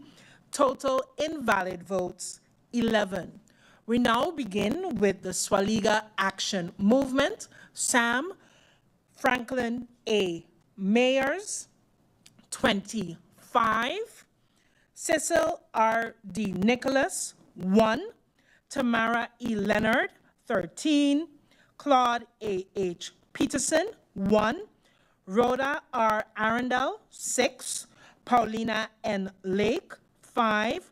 Total invalid votes, 11. We now begin with the Swaliga Action Movement. Sam Franklin A. Mayers, 25. Cecil R. D. Nicholas, 1. Tamara E. Leonard, 13. Claude A. H. Peterson, 1. Rhoda R. Arundel, 6. Paulina N. Lake, 5.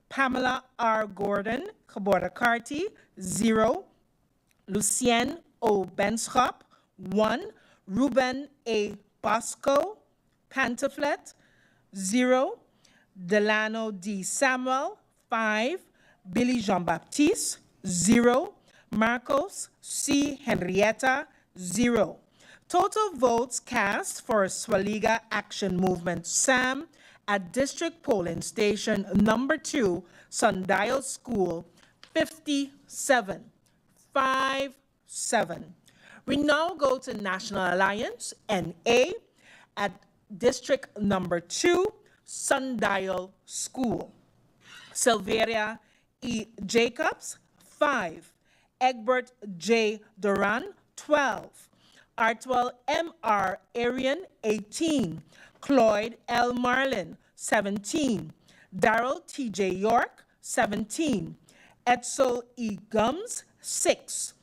Pamela R. Gordon, Geboortekarty, 0. Lucien O. Benschop, 1. Ruben A. Bosco, Pantaflet, 0. Delano D. Samuel, 5. Billy Jean-Baptiste, 0. Marcos C. Henrietta, 0. Total votes cast for Swaliga Action Movement SAM at District Polling Station number 2, Sundial School, 57. 57. We now go to National Alliance, NA, at District number 2, Sundial School. Silveria E. Jacobs, 5. Egbert J. Duran, 12. Artwell M.R. Arian, 18. Cloyd L. Marlin, 17. Darrell T.J. York, 17. Edsel E. Gums, 6.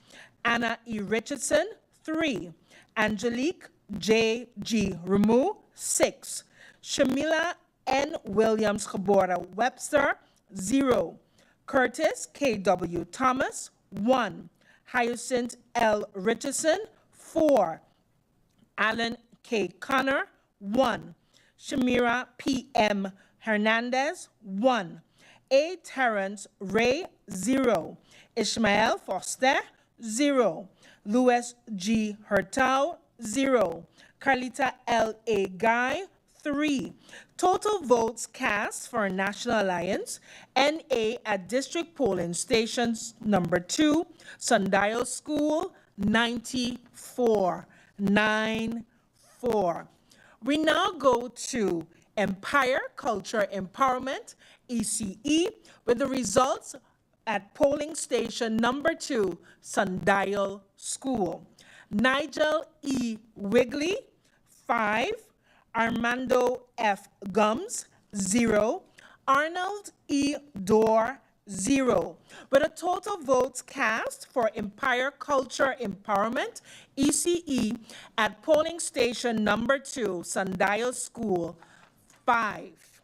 Anna E. Richardson, 3. Angelique J. G. Ramu, 6. Shamila N. Williams Gebora Webster, 0. Curtis K.W. Thomas, 1. Hyacinth L. Richardson, 4. Alan K. Connor, 1. Shamira P.M. Hernandez, 1. A. Terrence Ray, 0. Ishmael Foster, 0. Louis G. Hurtau, 0. Carlita L. A. Guy, 3. Total votes cast for National Alliance, NA at District Polling Stations number 2, Sundial School, 94. 94. We now go to Empire Culture Empowerment, ECE, with the results at polling station number 2, Sundial School. Nigel E. Wigley, 5. Armando F. Gums, 0. Arnold E. Dorr, 0. With a total votes cast for Empire Culture Empowerment, ECE, at polling station number 2, Sundial School, 5.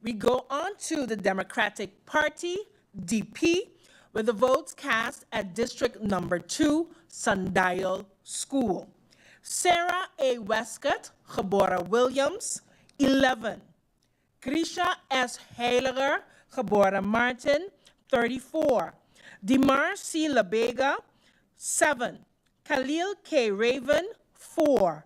We go on to the Democratic Party, DP, with the votes cast at district number 2, Sundial School. Sarah A. Westcott, Gebora Williams, 11. Grisha S. Heiliger, Gebora Maarten, 34. Dimar C. Labega, 7. Khalil K. Raven, 4.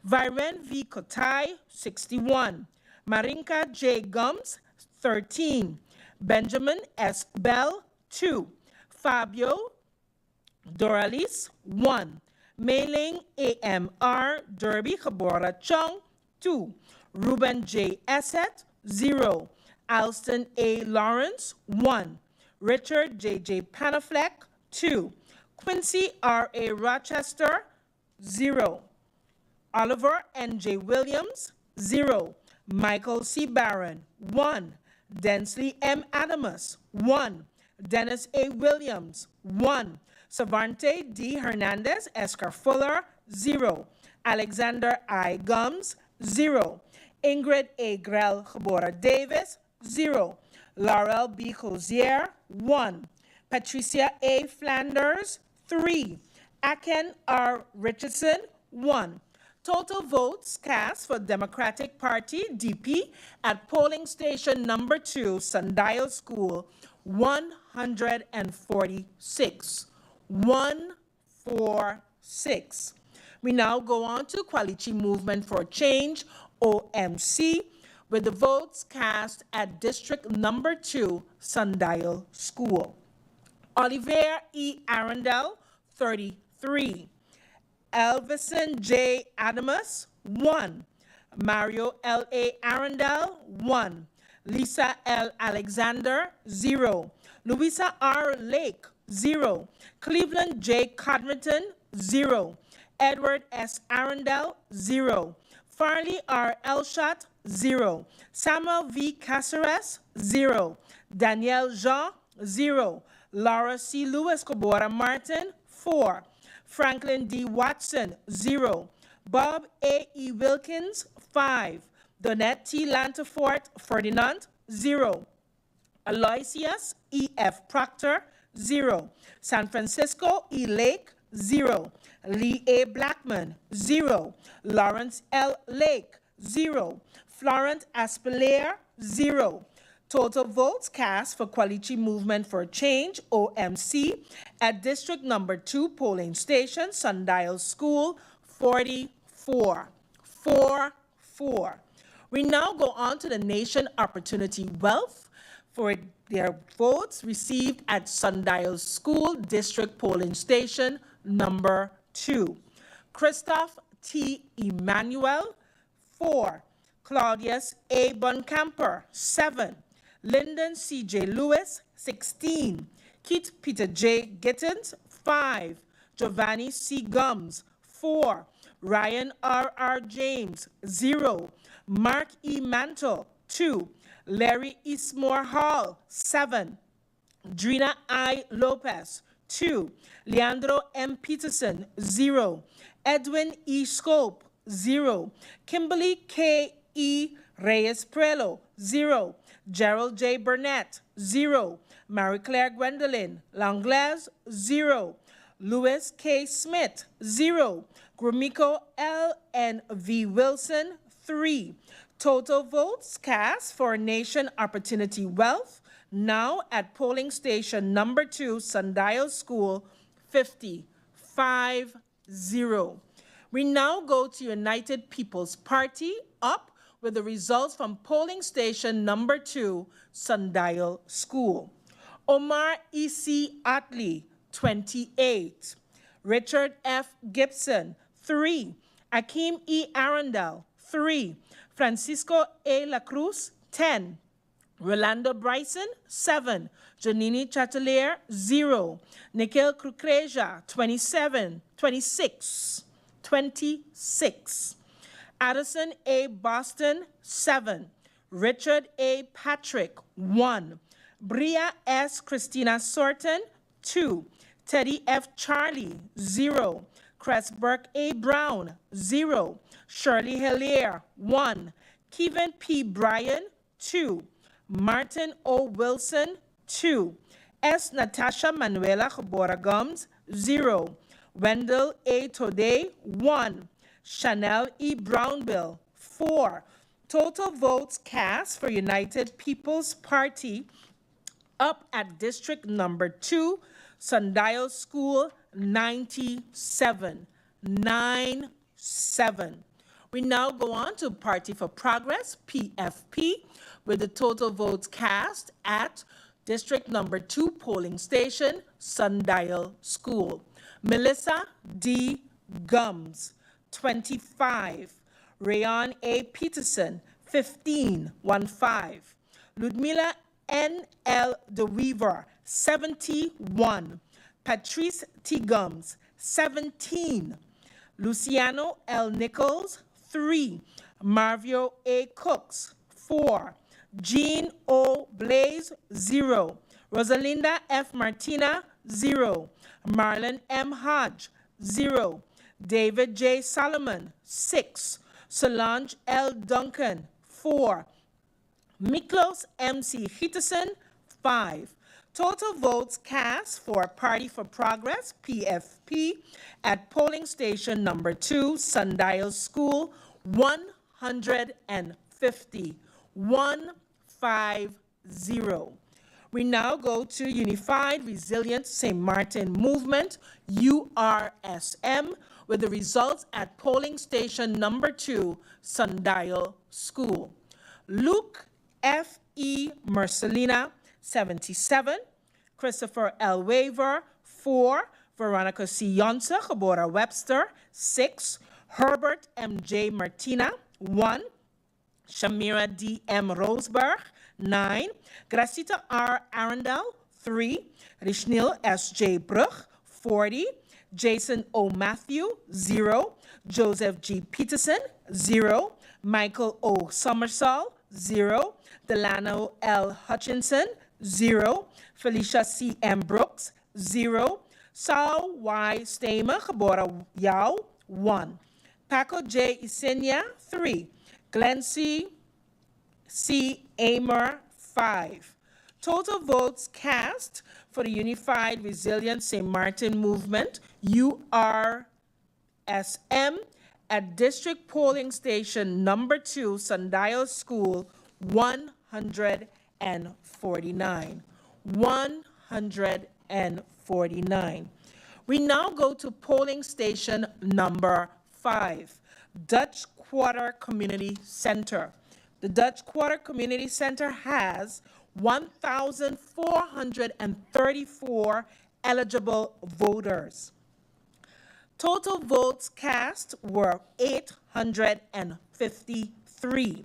Viren V. Kotai, 61. Marinka J. Gums, 13. Benjamin S. Bell, 2. Fabio Doralis, 1. Mailing AMR Derby Gebora Chung, 2. Ruben J. Esset, 0. Alston A. Lawrence, 1. Richard J.J. Panafleck, 2. Quincy R. A. Rochester, 0. Oliver N.J. Williams, 0. Michael C. Barron, 1. Densley M. Adamus, 1. Dennis A. Williams, 1. Savante D. Hernandez Escar Fuller, 0. Alexander I. Gums, 0. Ingrid A. Grell Gebora Davis, 0. Laurel B. Cozier, 1. Patricia A. Flanders, 3. Aken R. Richardson, 1. Total votes cast for Democratic Party, DP, at polling station number 2, Sundial School, 146. 146. We now go on to Quality Movement for Change, OMC, with the votes cast at district number 2, Sundial School. Olivier E. Arundel, 33. Elvison J. Adamus, 1. Mario L. A. Arundel, 1. Lisa L. Alexander, 0. Louisa R. Lake, 0. Cleveland J. Codrington, 0. Edward S. Arundel, 0. Farley R. Elshot, 0. Samuel V. Caceres, 0. Danielle Jean, 0. Laura C. Lewis Gebora Maarten, 4. Franklin D. Watson, 0. Bob A. E. Wilkins, 5. Donette T. Lantafort Ferdinand, 0. Aloysius E. F. Proctor, 0. San Francisco E. Lake, 0. Lee A. Blackman, 0. Lawrence L. Lake, 0. Florent Aspelaire, 0. Total votes cast for Quality Movement for Change, OMC, at district number 2 polling station, Sundial School, 44. 44. We now go on to the Nation Opportunity Wealth for their votes received at Sundial School District Polling Station number 2. Christoph T. Emmanuel, 4. Claudius A. Boncamper, 7. Lyndon C.J. Lewis, 16. Keith Peter J. Gittins, 5. Giovanni C. Gums, 4. Ryan R. James, 0. Mark E. Mantle, 2. Larry Eastmore Hall, 7. Drina I. Lopez, 2. Leandro M. Peterson, 0. Edwin E. Scope, 0. Kimberly K. E. Reyes Prelo, 0. Gerald J. Burnett, 0. Marie Claire Gwendolyn Langlaise, 0. Louis K. Smith, 0. Gromiko L. N. V. Wilson, 3. Total votes cast for Nation Opportunity Wealth, now at polling station number 2, Sundial School, 50. 5-0. We now go to United People's Party, up with the results from polling station number 2, Sundial School. Omar E.C. Otley, 28. Richard F. Gibson, 3. Akeem E. Arundel, 3. Francisco A. La Cruz, 10. Rolando Bryson, 7. Janini Chatelier, 0. Nikhil Kukreja, 26. Addison A. Boston, 7. Richard A. Patrick, 1. Bria S. Christina Sorton, 2. Teddy F. Charlie, 0. Cressburg A. Brown, 0. Shirley Hillier, 1. Kevin P. Bryan, 2. Martin O. Wilson, 2. S. Natasha Manuela Gebora Gums, 0. Wendell A. Tode, 1. Chanel E. Brownbill, 4. Total votes cast for United People's Party, up at district number 2, Sundial School, 97. 9-7. We now go on to Party for Progress, PFP, with the total votes cast at district number 2 polling station, Sundial School. Melissa D. Gums, 25. Rayon A. Peterson, 15. Ludmila N. L. DeWeaver, 71. Patrice T. Gums, 17. Luciano L. Nichols, 3. Marvio A. Cooks, 4. Jean O. Blaze, 0. Rosalinda F. Martina, 0. Marlon M. Hodge, 0. David J. Solomon, 6. Solange L. Duncan, 4. Miklos M.C. Hitterson, 5. Total votes cast for Party for Progress, PFP, at polling station number 2, Sundial School, 150. 150. We now go to Unified Resilient St. Martin Movement, URSM, with the results at polling station number 2, Sundial School. Luke F.E. Mercelina, 77. Christopher L. Waver, 4. Veronica C. Yonsa, Gebora Webster, 6. Herbert M.J. Martina, 1. Shamira D. M. Roseberg, 9. Gracita R. Arundel, 3. Rishnil S. J. Brug, 40. Jason O. Matthew, 0. Joseph G. Peterson, 0. Michael O. Somersall, 0. Delano L. Hutchinson, 0. Felicia C. M. Brooks, 0. Saul Y. Stamer, Gebora Yao, 1. Paco J. Isenia, 3. Glenn C. Amer, 5. Total votes cast for the Unified Resilient St. Martin Movement, URSM, at District Polling Station number 2, Sundial School, 149. 149. We now go to polling station number 5, Dutch Quarter Community Center. The Dutch Quarter Community Center has 1,434 eligible voters. Total votes cast were 853.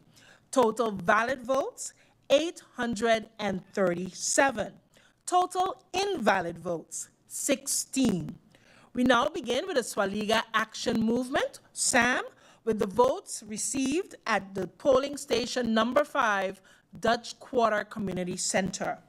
Total valid votes, 837. Total invalid votes, 16. We now begin with the Swaliga Action Movement, SAM, with the votes received at the polling station number 5, Dutch Quarter Community Center.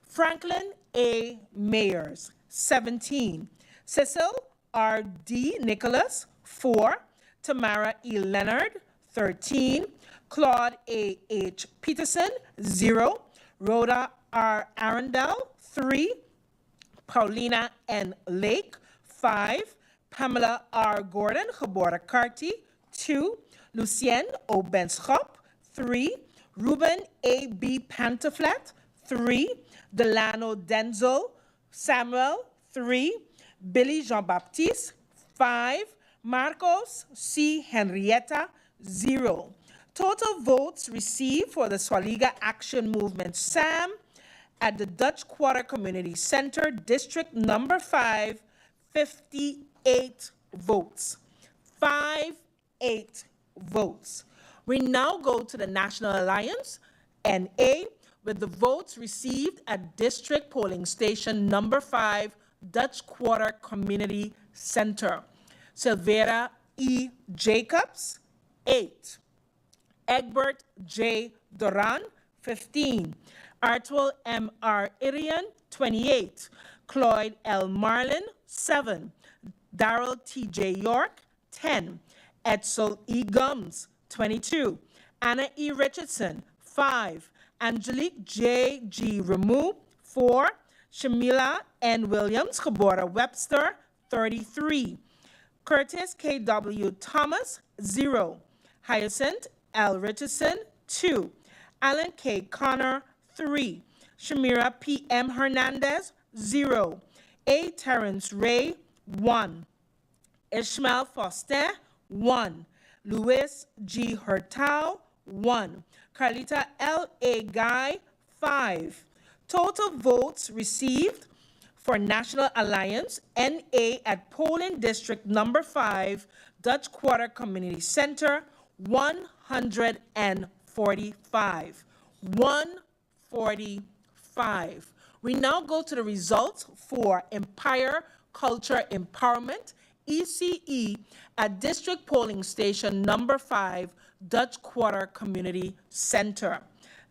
Franklin A. Mayers, 17. Cecil R. D. Nicholas, 4. Tamara E. Leonard, 13. Claude A. H. Peterson, 0. Rhoda R. Arundel, 3. Paulina N. Lake, 5. Pamela R. Gordon, 𝒐𝒏𝒈𝒕𝒉𝒆𝒏𝒊𝒏𝒈, 2. Lucienne O. 𝒐𝒐𝒏𝒈𝒕𝒉𝒆𝒏𝒊𝒏𝒈, 3. Ruben A. B. Pantaflat, 3. Delano Denzel Samuel, 3. Billy Jean-Baptiste, 5. Marcos C. Henrietta, 0. Total votes received for the Swaliga Action Movement SAM at the Dutch Quarter Community Center, District number 5, 58 votes. 58 votes. We now go to the National Alliance, NA, with the votes received at District Polling Station number 5, Dutch Quarter Community Center. Silvera E. Jacobs, 8. Egbert J. Doran, 15. Artwell M. R. Irian, 28. Cloyd L. Marlin, 7. Darrell T. J. York, 10. Edsel E. Gums, 22. Anna E. Richardson, 5. Angelique J. G. Ramu, 4. Shamila N. Williams, 𝒐𝒏𝒈𝒄𝒉, 33. Curtis K. W. Thomas, 0. Hyacinth L. Richardson, 2. Alan K. Connor, 3. Shamira P. M. Hernandez, 0. A. Terrence Ray, 1. Ishmael Foster, 1. Louis G. Hurtau, 1. Carlita L. A. Guy, 5. Total votes received for National Alliance, NA, at polling district number 5, Dutch Quarter Community Center, 145. 145. We now go to the results for Empire Culture Empowerment, ECE, at District Polling Station number 5, Dutch Quarter Community Center.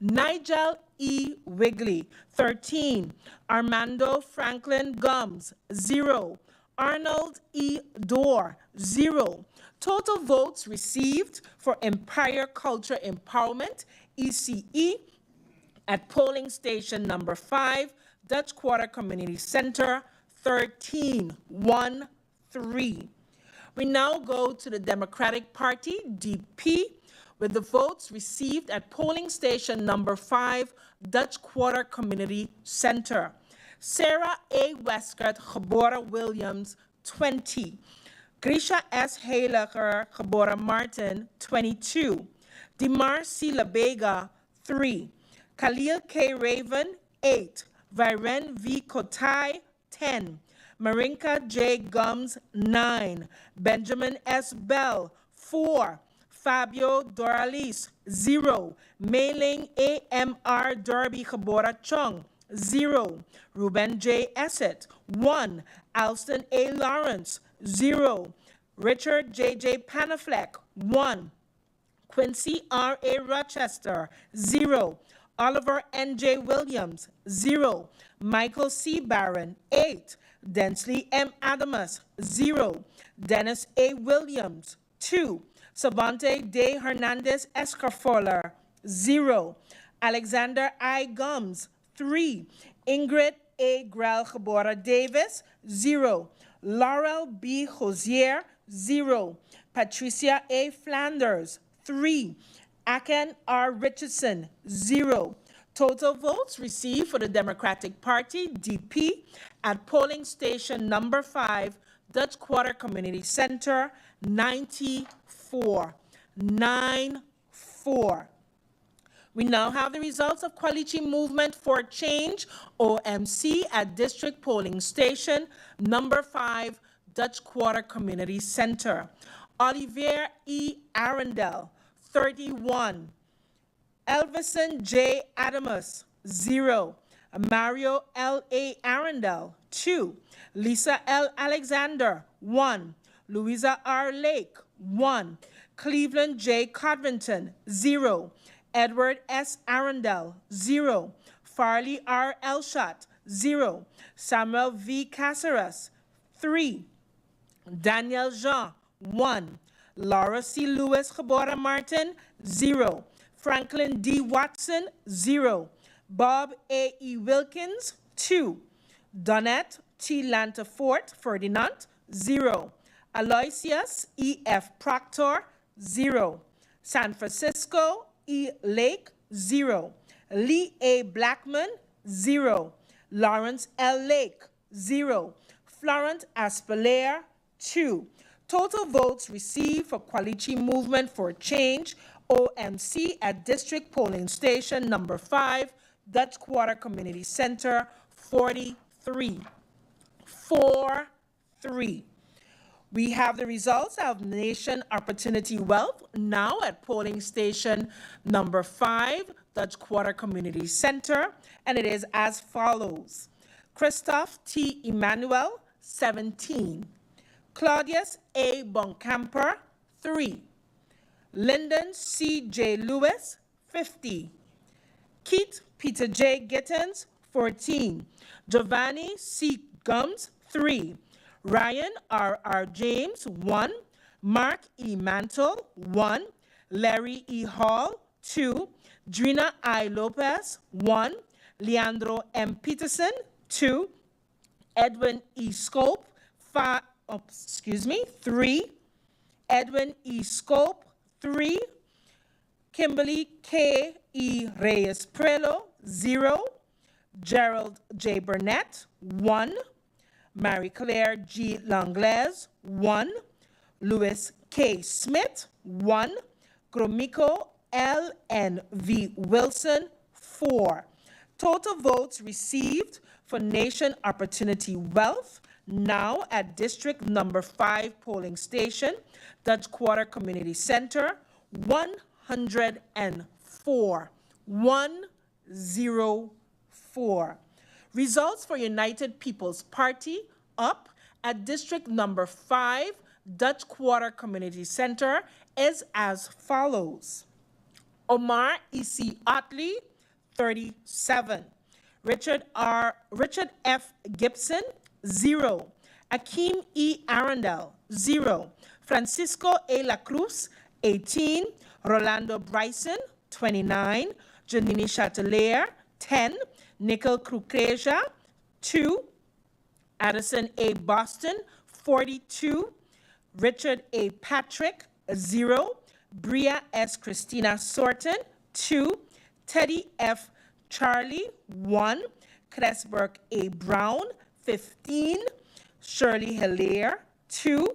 Nigel E. Wigley, 13. Armando Franklin Gums, 0. Arnold E. Dorr, 0. Total votes received for Empire Culture Empowerment, ECE, at polling station number 5, Dutch Quarter Community Center, 13. 1-3. We now go to the Democratic Party, DP, with the votes received at polling station number 5, Dutch Quarter Community Center. Sarah A. Westcott, 𝒐𝒏𝒈𝒄𝒉, 20. Grisha S. Heiliger, 𝒐𝒏𝒈𝒄𝒉, 22. Dimar C. Labega, 3. Khalil K. Raven, 8. Viren V. Kotai, 10. Marinka J. Gums, 9. Benjamin S. Bell, 4. Fabio Doralice, 0. Mei-Ling A.M.R. Derby 𝒐𝒏𝒈𝒄𝒉, 0. Ruben J. Essett, 1. Alston A. Lawrence, 0. Richard J.J. Panafleck, 1. Quincy R. A. Rochester, 0. Oliver N.J. Williams, 0. Michael C. Barron, 8. Densley M. Adamus, 0. Dennis A. Williams, 2. Savante De Hernandez Escarfola, 0. Alexander I. Gums, 3. Ingrid A. Grell 𝒐𝒏𝒈𝒄𝒉 Davis, 0. Laurel B. Hosier, 0. Patricia A. Flanders, 3. Aken R. Richardson, 0. Total votes received for the Democratic Party, DP, at polling station number 5, Dutch Quarter Community Center, 94. 9-4. We now have the results of Quality Movement for Change, OMC, at District Polling Station number 5, Dutch Quarter Community Center. Olivier E. Arundel, 31. Elvison J. Adamus, 0. Mario L.A. Arundel, 2. Lisa L. Alexander, 1. Louisa R. Lake, 1. Cleveland J. Codrington, 0. Edward S. Arundel, 0. Farley R. Elshot, 0. Samuel V. Caceres, 3. Daniel Jean, 1. Laura C. Lewis Gebora Martin, 0. Franklin D. Watson, 0. Bob A. E. Wilkins, 2. Donette T. Lantafort Ferdinand, 0. Aloysius E. F. Proctor, 0. San Francisco E. Lake, 0. Lee A. Blackman, 0. Lawrence L. Lake, 0. Florent Aspelaire, 2. Total votes received for Quality Movement for Change, OMC, at District Polling Station number 5, Dutch Quarter Community Center, 43. 4-3. We have the results of Nation Opportunity Wealth now at polling station number 5, Dutch Quarter Community Center, and it is as follows. Christoph T. Emmanuel, 17. Claudius A. Boncamper, 3. Lyndon C. J. Lewis, 50. Keith Peter J. Gittens, 14. Giovanni C. Gums, 3. Ryan R. James, 1. Mark E. Mantle, 1. Larry E. Hall, 2. Drina I. Lopez, 1. Leandro M. Peterson, 2. Edwin E. Scope, 3. Edwin E. Scope, 3. Kimberly K. E. Reyes Prelo, 0. Gerald J. Burnett, 1. Marie Claire G. Langlaise, 1. Louis K. Smith, 1. Gromiko L. N. V. Wilson, 4. Total votes received for Nation Opportunity Wealth now at District number 5 polling station, Dutch Quarter Community Center, 104. 104. Results for United People's Party up at District number 5, Dutch Quarter Community Center is as follows. Omar E.C. Otley, 37. Richard F. Gibson, 0. Akeem E. Arundel, 0. Francisco A. La Cruz, 18. Rolando Bryson, 29. Janine Chatelier, 10. Nicole Krukeja, 2. Addison A. Boston, 42. Richard A. Patrick, 0. Bria S. Christina Sorton, 2. Teddy F. Charlie, 1. Cresberg A. Brown, 15. Shirley Hilaire, 2.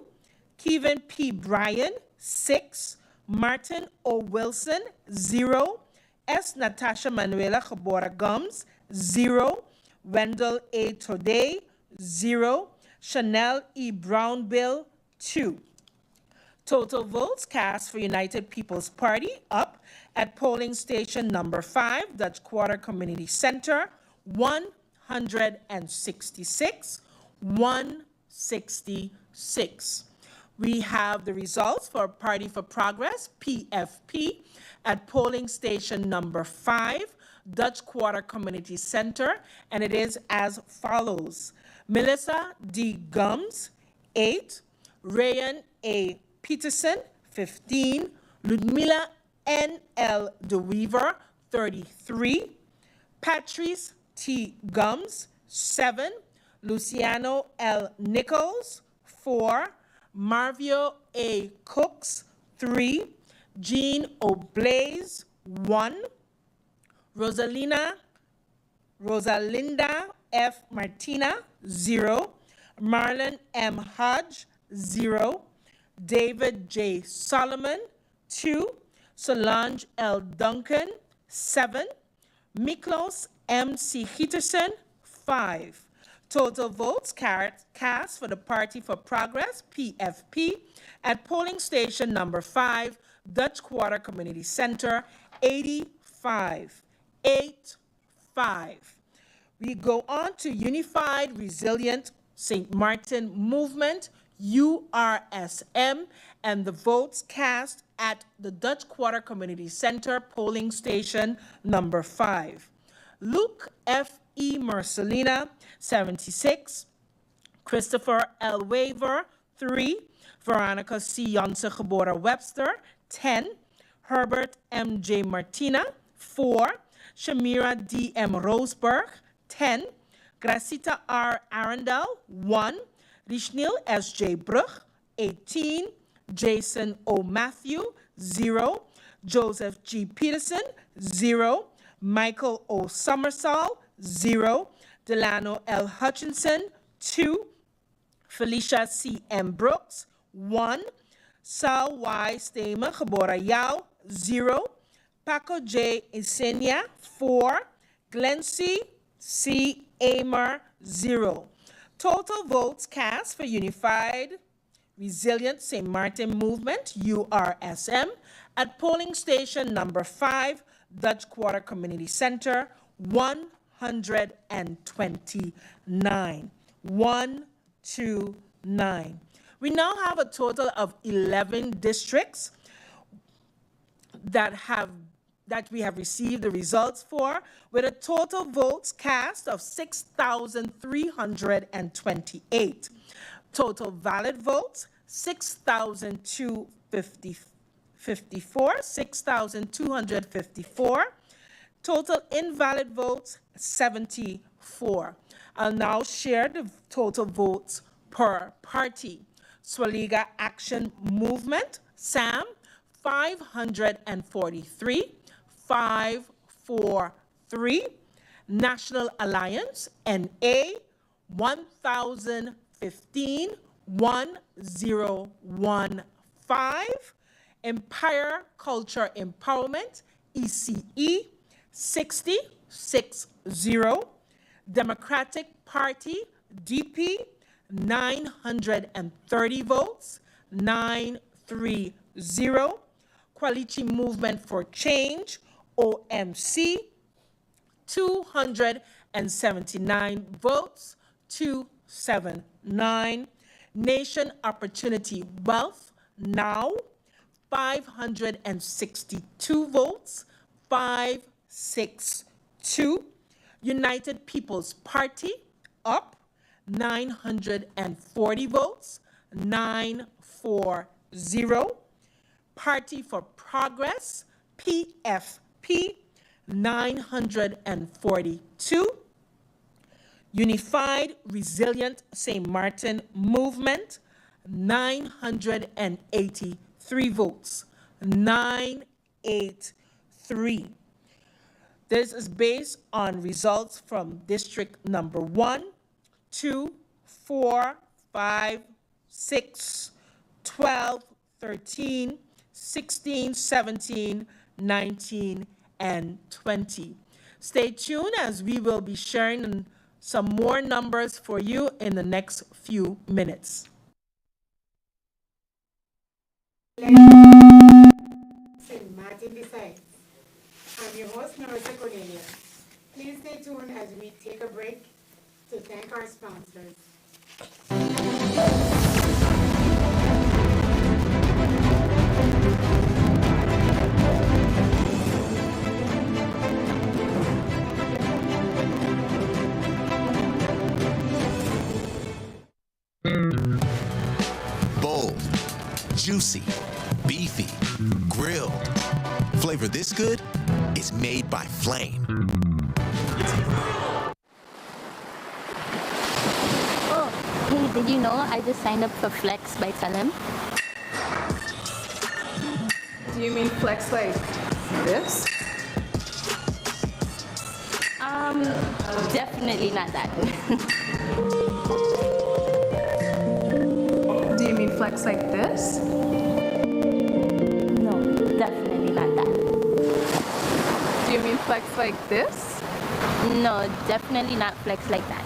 Kevin P. Bryan, 6. Martin O. Wilson, 0. S. Natasha Manuela Gebora Gums, 0. Wendell A. Today, 0. Chanel E. Brownbill, 2. Total votes cast for United People's Party up at polling station number 5, Dutch Quarter Community Center, 166. 166. We have the results for Party for Progress, PFP, at polling station number 5, Dutch Quarter Community Center, and it is as follows. Melissa D. Gums, 8. Rayan A. Peterson, 15. Ludmila N. L. DeWeaver, 33. Patrice T. Gums, 7. Luciano L. Nichols, 4. Marvio A. Cooks, 3. Jean O'Blaze, 1. Rosalinda F. Martina, 0. Marlon M. Hodge, 0. David J. Solomon, 2. Solange L. Duncan, 7. Miklos M. C. Peterson, 5. Total votes cast for the Party for Progress, PFP, at polling station number 5, Dutch Quarter Community Center, 85. 85. We go on to Unified Resilient St. Martin Movement, URSM, and the votes cast at the Dutch Quarter Community Center polling station number 5. Luke F.E. Mercelina, 76. Christopher L. Waver, 3. Veronica C. 𝒚𝒐𝒖𝒓, 10. Herbert M. J. Martina, 4. Shamira D. M. Roseberg, 10. Gracita R. Arundel, 1. Rishnil S. J. Brug, 18. Jason O. Matthew, 0. Joseph G. Peterson, 0. Michael O. Summersall, 0. Delano L. Hutchinson, 2. Felicia C. M. Brooks, 1. Sal Y. 𝒕𝒓𝒂𝒄𝒉, 0. Paco J. Isenia, 4. Glency C. Amer, 0. Total votes cast for Unified Resilient St. Martin Movement, URSM, at polling station number 5, Dutch Quarter Community Center, 129. 129. We now have a total of 11 districts that we have received the results for, with a total votes cast of 6,328. Total valid votes, 6,254. Total invalid votes, 74. I'll now share the total votes per party. Swaliga Action Movement, SAM, 543. 543. National Alliance, NA, 1,015. 1015. Empire Culture Empowerment, ECE, 60. Democratic Party, DP, 930 votes, 930. Quality Movement for Change, OMC, 279 votes, 279. Nation Opportunity Wealth, NOW, 562 votes, 562. United People's Party, UP, 940 votes, 940. Party for Progress, PFP, 942. Unified Resilient St. Martin Movement, 983 votes, 983. This is based on results from District number 1, 2, 4, 5, 6, 12, 13, 16, 17, 19, and 20. Stay tuned as we will be sharing some more numbers for you in the next few minutes. St. Martin decides. I'm your host, Marissa Cornelia. Please stay tuned as we take a break to thank our sponsors. Bold, juicy, beefy, grilled. Flavor this good? It's made by Flame. Oh, hey, did you know I just signed up for Flex by Telem? Do you mean flex like this? Definitely not that. Do you mean flex like this? No, definitely not that. Do you mean flex like this? No, definitely not flex like that.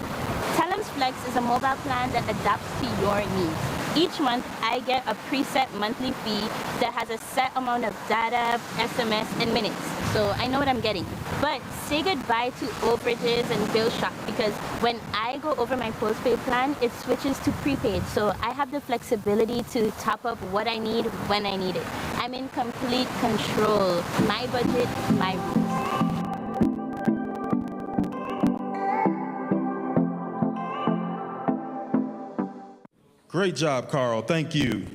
Telem's Flex is a mobile plan that adapts to your needs. Each month, I get a preset monthly fee that has a set amount of data, SMS, and minutes. so I know what I'm getting. But say goodbye to overages and bill shock, because when I go over my postpaid plan, it switches to prepaid. So I have the flexibility to top up what I need when I need it. I'm in complete control. My budget, my rules. Great job, Carl. Thank you.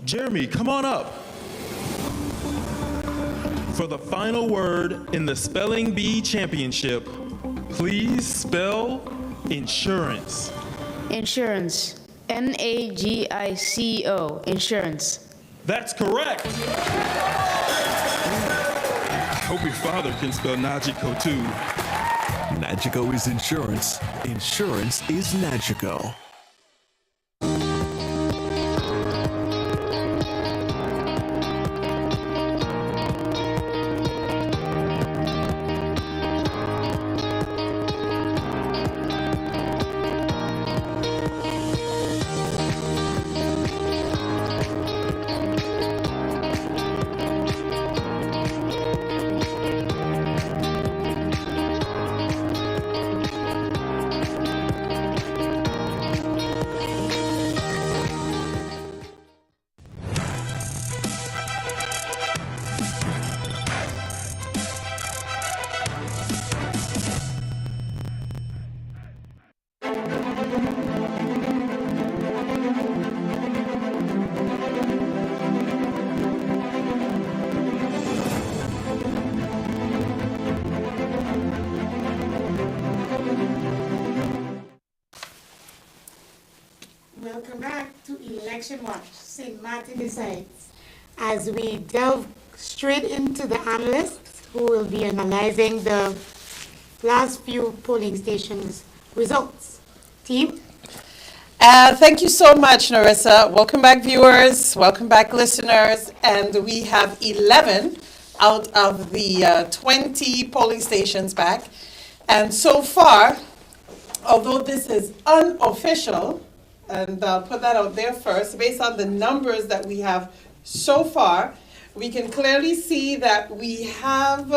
Jeremy, come on up. For the final word in the Spelling Bee Championship, please spell insurance. Insurance. N-A-G-I-C-O. Insurance. That's correct. I hope your father can spell Najiko too. Najiko is insurance. Insurance is Najiko. Welcome back to Election Watch, St. Maarten Decides, as we delve straight into the analysts who will be analyzing the last few polling stations' results. Team? Thank you so much, Narissa. Welcome back, viewers. Welcome back, listeners. And we have 11 out of the 20 polling stations back. And so far, although this is unofficial, and I'll put that out there first, based on the numbers that we have so far, we can clearly see that we have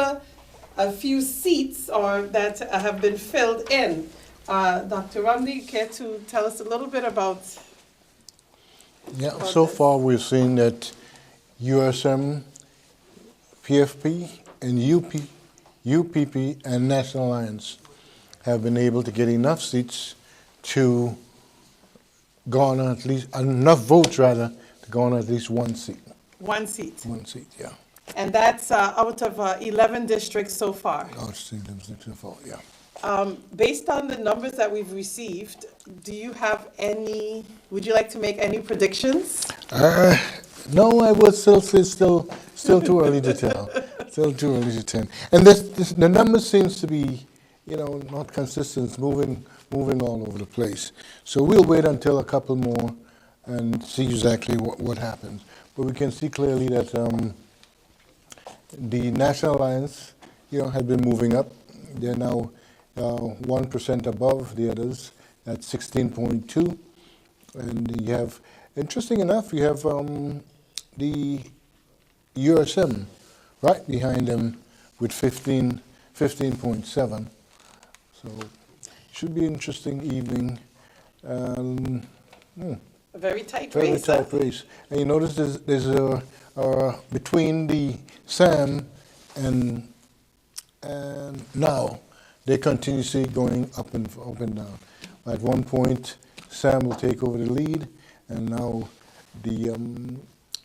a few seats that have been filled in. Dr. Romney, you care to tell us a little bit about? Yeah, so far we've seen that USM, PFP, and UPP and National Alliance have been able to get enough seats to garner at least, enough votes rather, to garner at least one seat. One seat. One seat, yeah. And that's out of 11 districts so far. Yeah. Based on the numbers that we've received, do you have any, would you like to make any predictions? No, I would still say still too early to tell. Still too early to tell. And the numbers seems to be, not consistent, moving all over the place. So we'll wait until a couple more and see exactly what happens. But we can see clearly that the National Alliance, had been moving up. They're now 1% above the others at 16.2. And you have, interesting enough, you have the USM right behind them with 15.7. So should be an interesting evening. A very tight very race. Very tight race. And you notice there's between the SAM and now, they continuously going up and down. At one point, SAM will take over the lead, and now the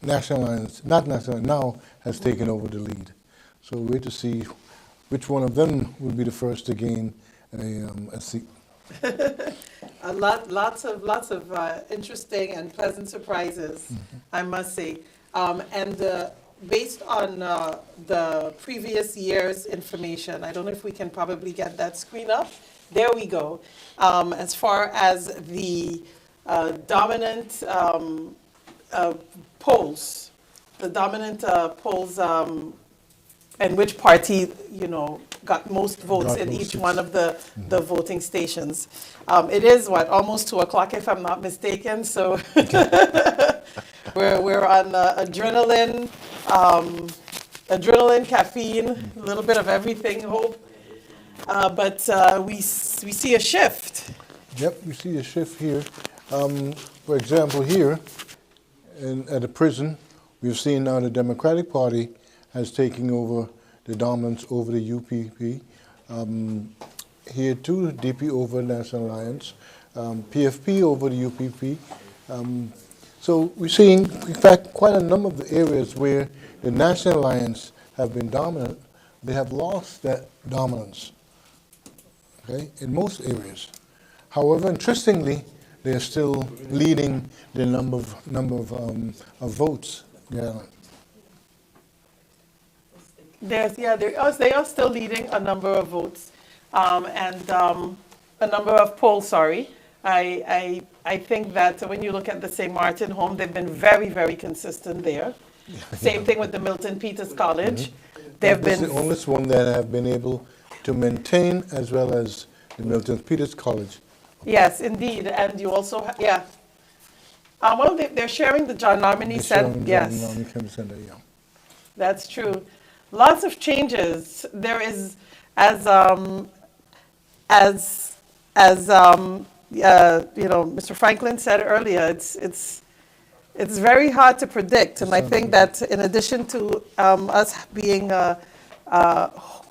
National Alliance, not National Alliance, now has taken over the lead. So we'll wait to see which one of them will be the first to gain a seat. Lots of interesting and pleasant surprises, I must say. Based on the previous year's information, I don't know if we can probably get that screen up. There we go. As far as the dominant polls, and which party, got most votes in each one of the voting stations. It is, almost 2 o'clock if I'm not mistaken, so we're on adrenaline, adrenaline, caffeine, a little bit of everything, hope. But we see a shift. Yep, we see a shift here. For example, here at the prison, we've seen now the Democratic Party has taken over the dominance over the UPP. Here too, DP over National Alliance, PFP over the UPP. So we're seeing, in fact, quite a number of the areas where the National Alliance have been dominant. They have lost that dominance, okay, in most areas. However, interestingly, they're still leading the number of votes. Yeah. They are still leading a number of votes and a number of polls, sorry. I think that when you look at the St. Martin home, they've been very, very consistent there. Same thing with the Milton Peters College. They've been the only one that have been able to maintain, as well as the Milton Peters College. Yes, indeed. And you also, well, they're sharing the John Larmony Center. Yes. Center, yeah. That's true. Lots of changes. There is, as you know, Mr. Franklin said earlier, it's very hard to predict. And I think that in addition to us being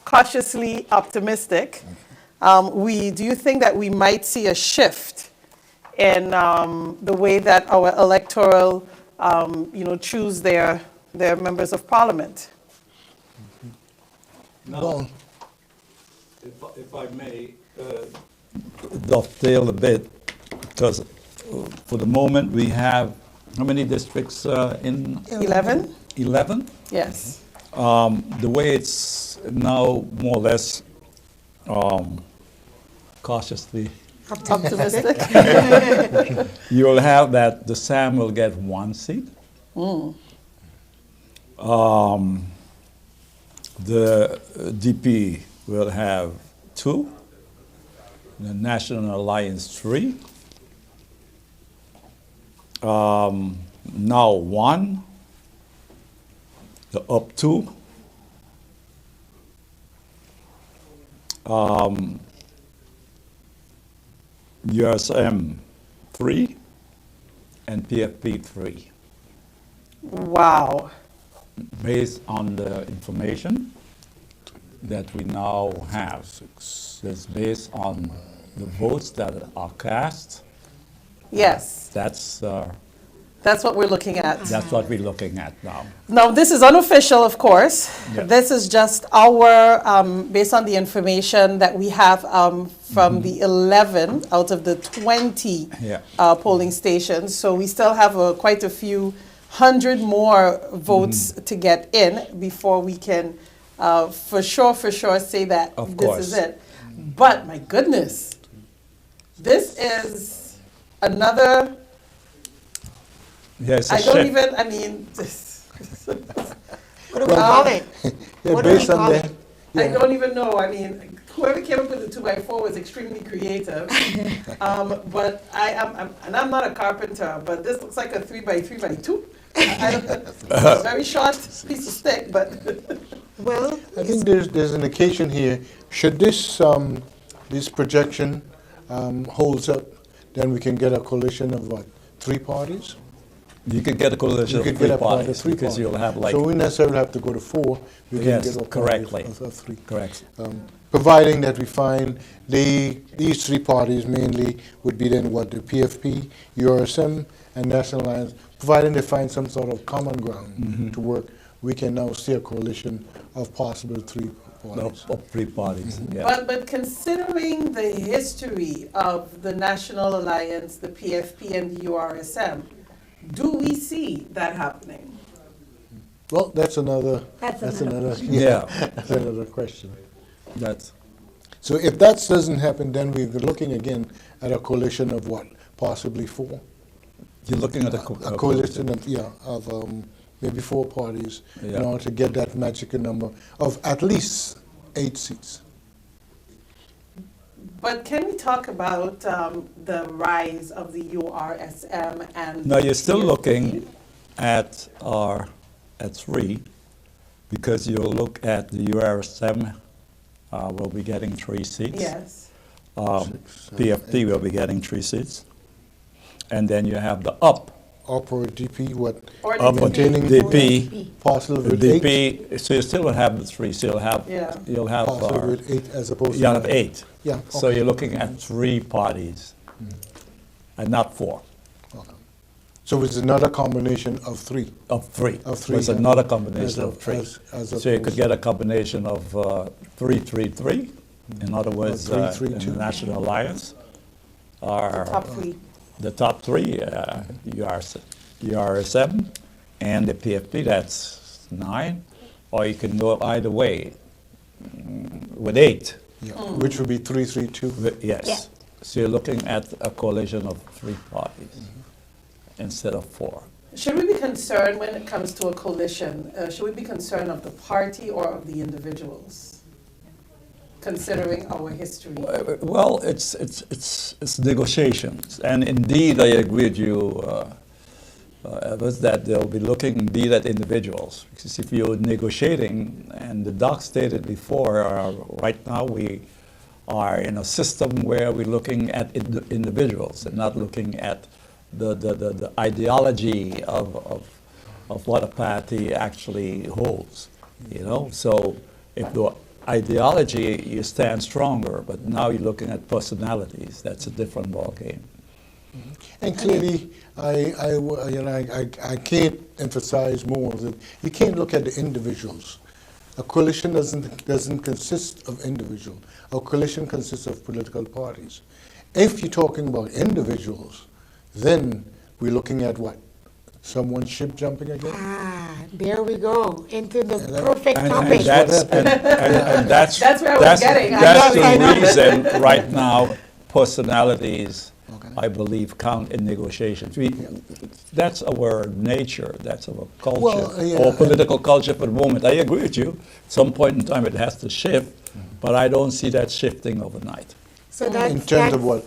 cautiously optimistic, do you think that we might see a shift in the way that our electoral, choose their members of parliament? No. If I may dovetail a bit, because for the moment we have, how many districts in? 11. 11? Yes. The way it's now more or less cautiously optimistic. You'll have that the SAM will get 1 seat. The DP will have 2. The National Alliance 3. Now 1. The up 2. USM 3 and PFP 3. Wow. Based on the information that we now have, that's based on the votes that are cast. Yes. That's what we're looking at. That's what we're looking at now. Now, this is unofficial, of course. Yeah. This is just our, based on the information that we have from the 11 out of the 20 polling stations. So we still have quite a few 100 more votes to get in before we can for sure say that this is it. But my goodness, this is another, yes, I don't even, I mean, what do we call it? What based on that, I don't even know. I mean, whoever came up with the 2x4 was extremely creative. But I'm not a carpenter, but this looks like a 3x3x2. It's a very short piece of stick, but well, I think there's an occasion here. Should this this projection holds up, then we can get a coalition of what, 3 parties? You could get a coalition of 3 parties because you'll have like. So we necessarily have to go to 4. We can get a correctly. Of 3. Correct. Providing that we find these 3 parties mainly would be then what, the PFP, URSM, and National Alliance. Providing they find some sort of common ground to work, we can now see a coalition of possible 3 parties. Of 3 parties, yeah. But considering the history of the National Alliance, the PFP, and the URSM, do we see that happening? Well, that's another That's another that's another question. So if that doesn't happen, then we're looking again at a coalition of what, possibly 4. You're looking at a coalition of maybe 4 parties in order to get that magical number of at least 8 seats. But can we talk about the rise of the URSM and? No, you're still looking at 3, because you look at the URSM will be getting 3 seats. Yes. PFD will be getting 3 seats. And then you have the UP. Upper DP, what? Or Maintaining DP. parcel with DP, 8. so you still will have the 3, so you'll have Parcel with 8 as opposed to you'll have 8. Yeah. So okay. you're looking at 3 parties, and not 4. So it's another combination of 3. Of 3. Of 3. It's another combination of 3. As So you could get a combination of 3-3-3. In other words, Or 3-3-2. in the National Alliance, are Top 3. the top 3, URSM and the PFP, that's 9. Or you can go either way with 8. Yeah. Which would be 3-3-2. Yes. Yeah. So you're looking at a coalition of 3 parties instead of 4. Should we be concerned when it comes to a coalition? Should we be concerned of the party or of the individuals, considering our history? Well, it's negotiations, and indeed I agree with you, Evans, that they'll be looking indeed at individuals. Because if you're negotiating, and the doc stated before, right now we are in a system where we're looking at individuals and not looking at the ideology of what a party actually holds, you know. So if the ideology, you stand stronger, but now you're looking at personalities. That's a different ballgame. And clearly, I can't emphasize more that you can't look at the individuals. A coalition doesn't consist of individuals. A coalition consists of political parties. If you're talking about individuals, then we're looking at what? Someone ship jumping again? There we go, into the perfect topic. And that's That's where I was getting. That's the reason right now personalities, I believe, count in negotiations. That's our nature, that's our culture, or political culture for the moment. I agree with you. At some point in time it has to shift, but I don't see that shifting overnight. So that's, in terms of what?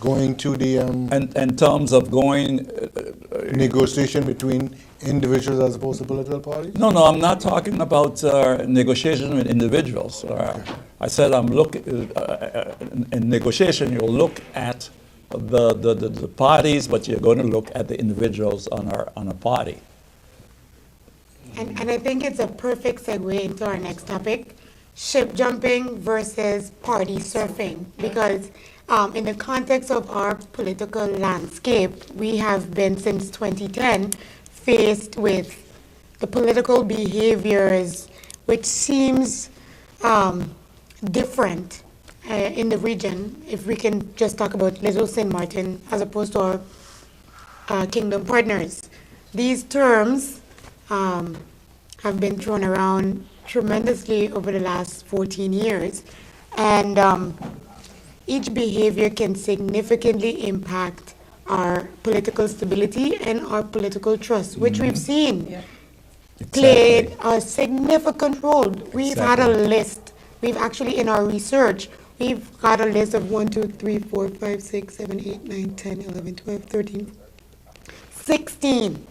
Going to the... And in terms of going... negotiation between individuals as opposed to political parties? No, I'm not talking about negotiation with individuals. I said I'm looking... in negotiation, you'll look at the parties, but you're going to look at the individuals on a party. and I think it's a perfect segue into our next topic, ship jumping versus party surfing, because in the context of our political landscape, we have been since 2010 faced with the political behaviors which seems different in the region, if we can just talk about Little St. Maarten as opposed to our kingdom partners. These terms have been thrown around tremendously over the last 14 years, and each behavior can significantly impact our political stability and our political trust, which we've seen played a significant role. We've had a list. We've actually, in our research, we've got a list of 1, 2, 3, 4, 5, 6, 7, 8, 9, 10, 11, 12, 13, 16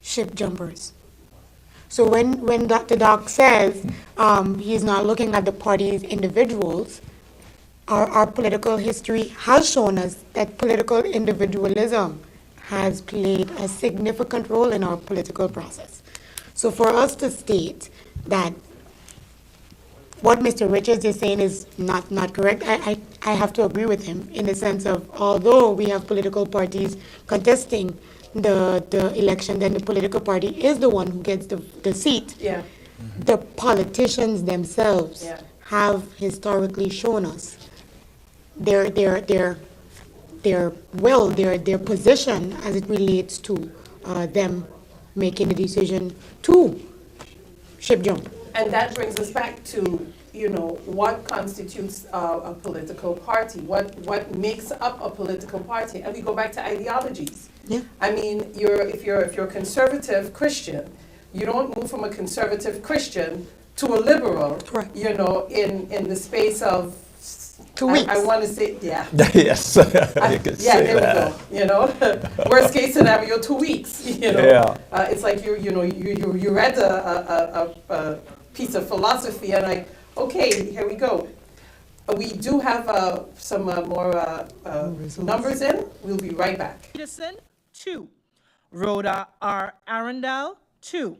ship jumpers. So when Dr. Doc says he's not looking at the party's individuals, our political history has shown us that political individualism has played a significant role in our political process. So for us to state that what Mr. Richards is saying is not correct, I have to agree with him in the sense of, although we have political parties contesting the election, then the political party is the one who gets the seat. Yeah. The politicians themselves have historically shown us their position as it relates to them making the decision to ship jump. And that brings us back to, what constitutes a political party? What makes up a political party? And we go back to ideologies. Yeah. I mean, if you're a conservative Christian, you don't move from a conservative Christian to a liberal, in the space of 2 weeks. I want to say, yeah. Yes, you could yeah, say there that. we go. You know, worst case scenario, 2 weeks. You know, it's like you read a piece of philosophy and like, okay, here we go. We do have some more numbers in. We'll be right back. Peterson, 2. Rhoda R. Arundel, 2.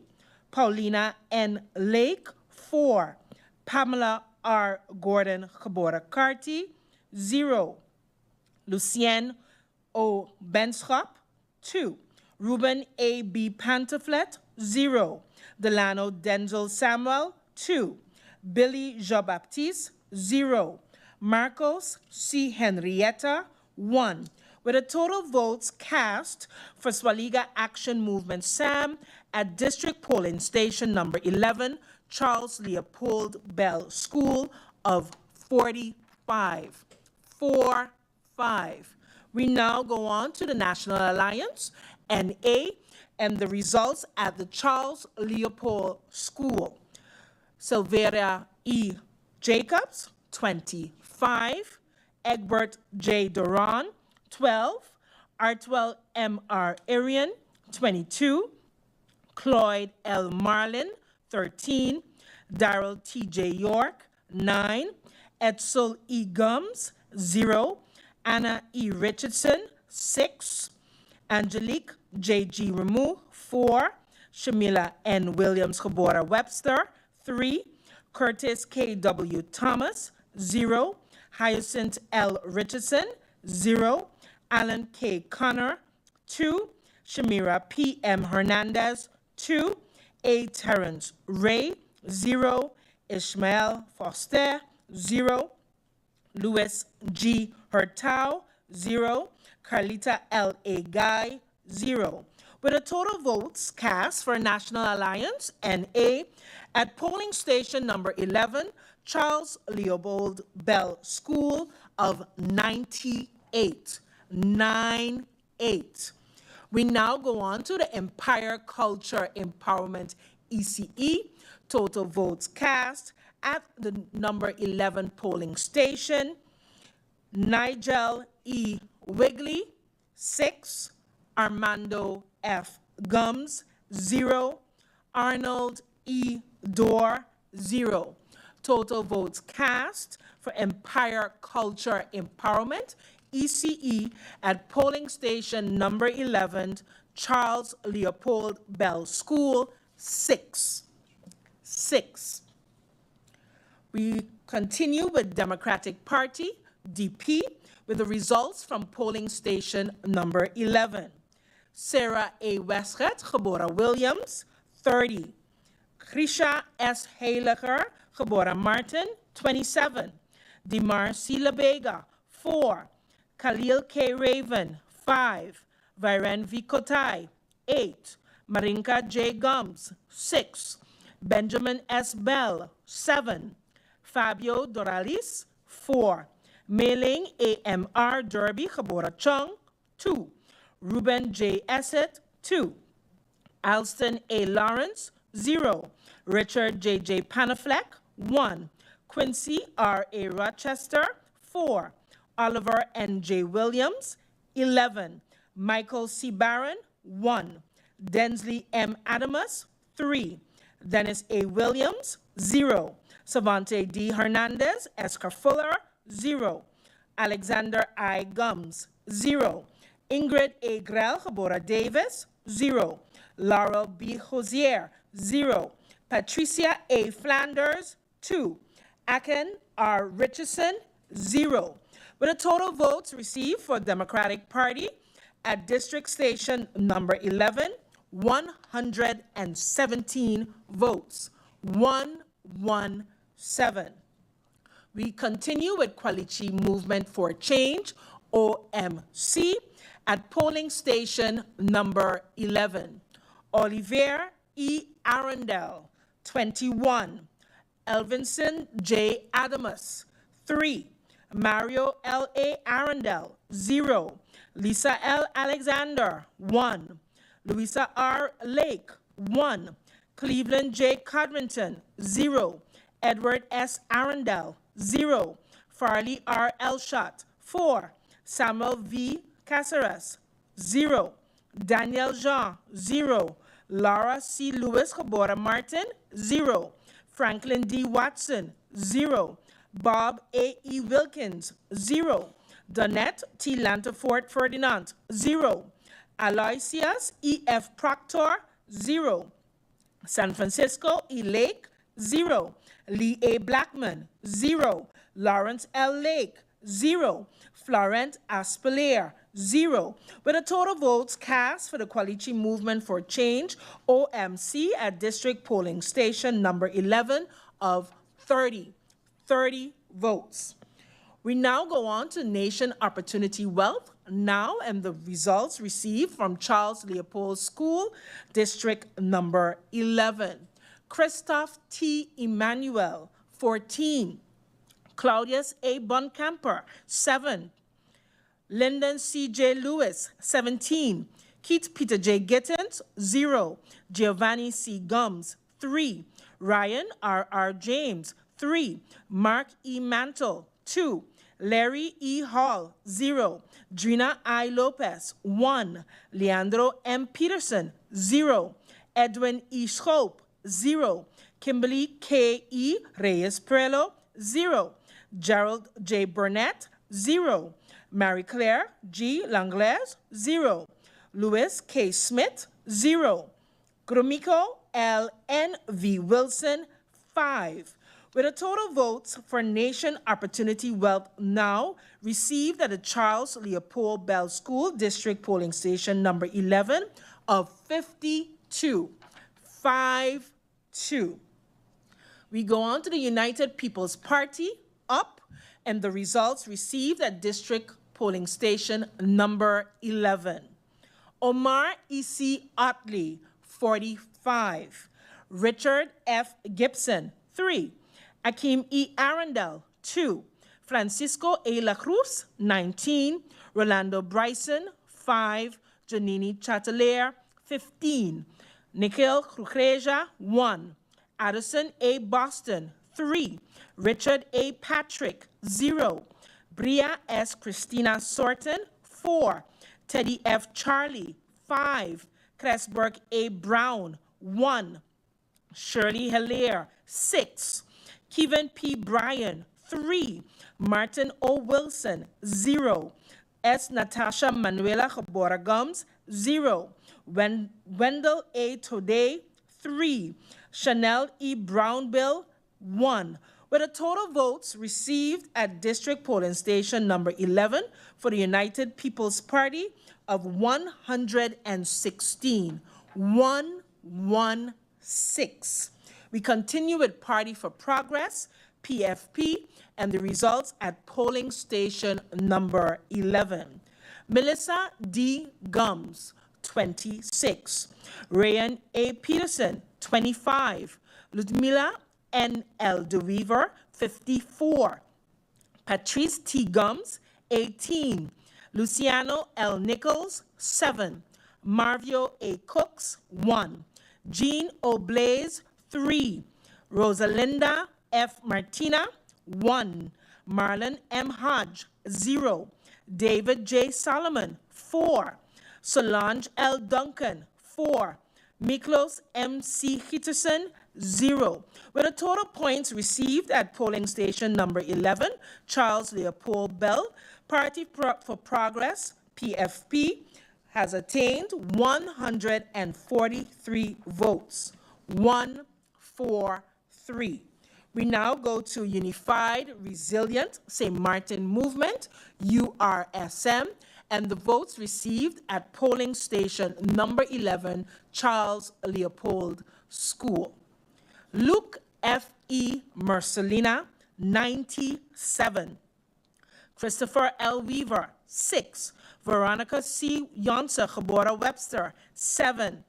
Paulina N. Lake, 4. Pamela R. 𝒚𝒂𝒄𝒉, 0. Lucienne O. Benschop, 2. Ruben A. B. Pantaflet, 0. Delano Denzel Samuel, 2. Billy Jean-Baptiste, 0. Marcos C. Henrietta, 1. With a total votes cast for Swaliga Action Movement SAM at District Polling Station number 11, Charles Leopold Bell School of 45. 4-5. We now go on to the National Alliance, NA, and the results at the Charles Leopold School. Sylvia E. Jacobs, 25. Egbert J. Duran, 12. Artwell M.R. Arian, 22. Cloyd L. Marlin, 13. Darrell T.J. York, 9. Edsel E. Gums, 0. Anna E. Richardson, 6. Angelique J.G. Ramu, 4. Shamila N. Williams 𝒚𝒂𝒄𝒉, 3. Curtis K.W. Thomas, 0. Hyacinth L. Richardson, 0. Alan K. Connor, 2. Shamira P.M. Hernandez, 2. A. Terrence Ray, 0. Ishmael Foster, 0. Louis G. Hurtau, 0. Carlita L. A. Guy, 0. With a total votes cast for National Alliance, NA, at polling station number 11, Charles Leopold Bell School of 98. 98. We now go on to the Empire Culture Empowerment ECE. Total votes cast at the number 11 polling station. Nigel E. Wigley, 6. Armando F. Gums, 0. Arnold E. Dorr, 0. Total votes cast for Empire Culture Empowerment, ECE, at polling station number 11, Charles Leopold Bell School, 6. 6. We continue with Democratic Party, DP, with the results from polling station number 11. Sarah A. Westret, geboren Williams, 30. Grisha S. Heiliger, geboren Maarten, 27. Dimar C. Lebega, 4. Khalil K. Raven, 5. Viren V. Kotai, 8. Marinka J. Gums, 6. Benjamin S. Bell, 7. Fabio Doralis, 4. Mailing A.M.R. Derby, geboren Chung, 2. Ruben J. Essett, 2. Alston A. Lawrence, 0. Richard J.J. Panafleck, 1. Quincy R. A. Rochester, 4. Oliver N. J. Williams, 11. Michael C. Barron, 1. Densley M. Adamus, 3. Dennis A. Williams, 0. Savante D. Hernandez, Escar Fuller, 0. Alexander I. Gums, 0. Ingrid A. Grell, geboren Davis, 0. Laurel B. Hosier, 0. Patricia A. Flanders, 2. Aken R. Richardson, 0. With a total votes received for Democratic Party at District Station number 11, 117 votes. 117. We continue with Quality Movement for Change, OMC, at polling station number 11. Olivier E. Arundel, 21. Elvinson J. Adamus, 3. Mario L. A. Arundel, 0. Lisa L. Alexander, 1. Louisa R. Lake, 1. Cleveland J. Codrington, 0. Edward S. Arundel, 0. Farley R. Elshot. 4. Samuel V. Caceres. 0. Daniel Jean. 0. Laura C. Lewis Geboren Martin. 0. Franklin D. Watson. 0. Bob A. E. Wilkins. 0. Donette T. Lantafort Ferdinand. 0. Aloysius E. F. Proctor. 0. San Francisco E. Lake. 0. Lee A. Blackman. 0. Lawrence L. Lake. 0. Florent Aspelair. 0. With a total votes cast for the Qualichi Movement for Change, OMC, at District Polling Station number 11 of 30. 30 votes. We now go on to Nation Opportunity Wealth now, and the results received from Charles Leopold School, District number 11. Christoph T. Emmanuel, 14. Claudius A. Boncamper, 7. Lyndon C. J. Lewis, 17. Keith Peter J. Gittins, 0. Giovanni C. Gums, 3. Ryan R. R. James, 3. Mark E. Mantle, 2. Larry E. Hall, 0. Drina I. Lopez, 1. Leandro M. Peterson, 0. Edwin E. Schoop, 0. Kimberly K. E. Reyes Prelo, 0. Gerald J. Burnett, 0. Marie Claire G. Langlaise, 0. Louis K. Smith, 0. Gromiko L. N. V. Wilson, 5. With a total votes for Nation Opportunity Wealth now received at the Charles Leopold Bell School District Polling Station number 11 of 52. 5-2. We go on to the United People's Party, up, and the results received at District Polling Station number 11. Omar E.C. Otley, 45. Richard F. Gibson, 3. Akeem E. Arundel, 2. Francisco A. La Cruz, 19. Rolando Bryson, 5. Janini Chatelaire, 15. Nikhil Kukreja, 1. Addison A. Boston, 3. Richard A. Patrick, 0. Bria S. Christina Sorton, 4. Teddy F. Charlie, 5. Cresburg A. Brown, 1. Shirley Hilaire, 6. Kevin P. Bryan, 3. Martin O. Wilson, 0. S. Natasha Manuela Geboren Gums, 0. Wendell A. Today, 3. Chanel E. Brownbill, 1. With a total votes received at District Polling Station number 11 for the United People's Party of 116. 116. We continue with Party for Progress, PFP, and the results at polling station number 11. Melissa D. Gums, 26. Rayan A. Peterson, 25. Ludmila N. L. DeWeaver, 54. Patrice T. Gums, 18. Luciano L. Nichols, 7. Marvio A. Cooks, 1. Jean O. Blaze, 3. Rosalinda F. Martina, 1. Marlon M. Hodge, 0. David J. Solomon, 4. Solange L. Duncan, 4. Miklos M. C. Hitterson, 0. With a total points received at polling station number 11, Charles Leopold Bell, Party for Progress, PFP, has attained 143 votes. 143. We now go to Unified Resilient St. Martin Movement, URSM, and the votes received at polling station number 11, Charles Leopold School. Luke F. E. Mercelina, 97. Christopher L. Weaver, 6. Veronica C. Yonsa Geboren Webster, 7.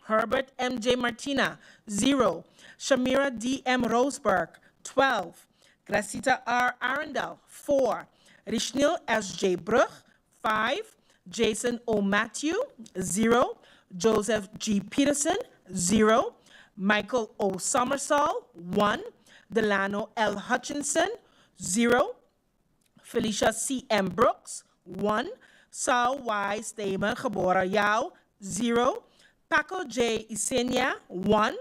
Herbert M. J. Martina, 0. Shamira D. M. Roseberg, 12. Gracita R. Arundel, 4. Rishnil S. J. Brugh, 5. Jason O. Matthew, 0. Joseph G. Peterson, 0. Michael O. Somersall, 1. Delano L. Hutchinson, 0. Felicia C.M. Brooks, 1. Saul Y. 𝒕𝒓𝒂𝒄𝒉, 0. Paco J. Isenia, 1.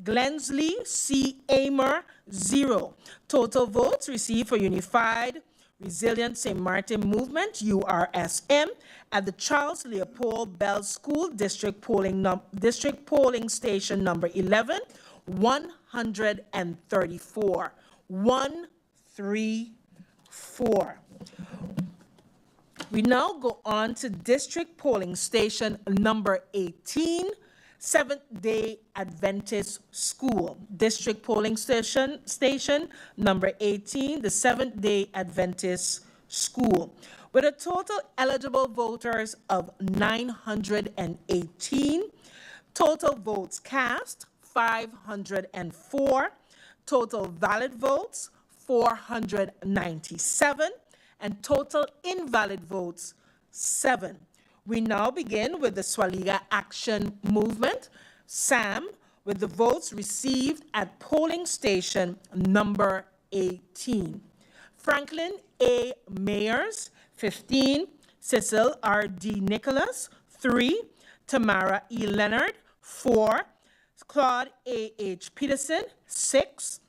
Glensley C. Amer, 0. Total votes received for Unified Resilient St. Martin Movement, URSM, at the Charles Leopold Bell School District Polling Station number 11, 134. 134. We now go on to District Polling Station number 18, Seventh-day Adventist School. District Polling Station number 18, the Seventh-day Adventist School. With a total eligible voters of 918, total votes cast 504, total valid votes 497, and total invalid votes 7. We now begin with the Swaliga Action Movement, SAM, with the votes received at polling station number 18. Franklin A. Mayers, 15. Cecil R. D. Nicholas, 3. Tamara E. Leonard, 4. Claude A. H. Peterson, 6.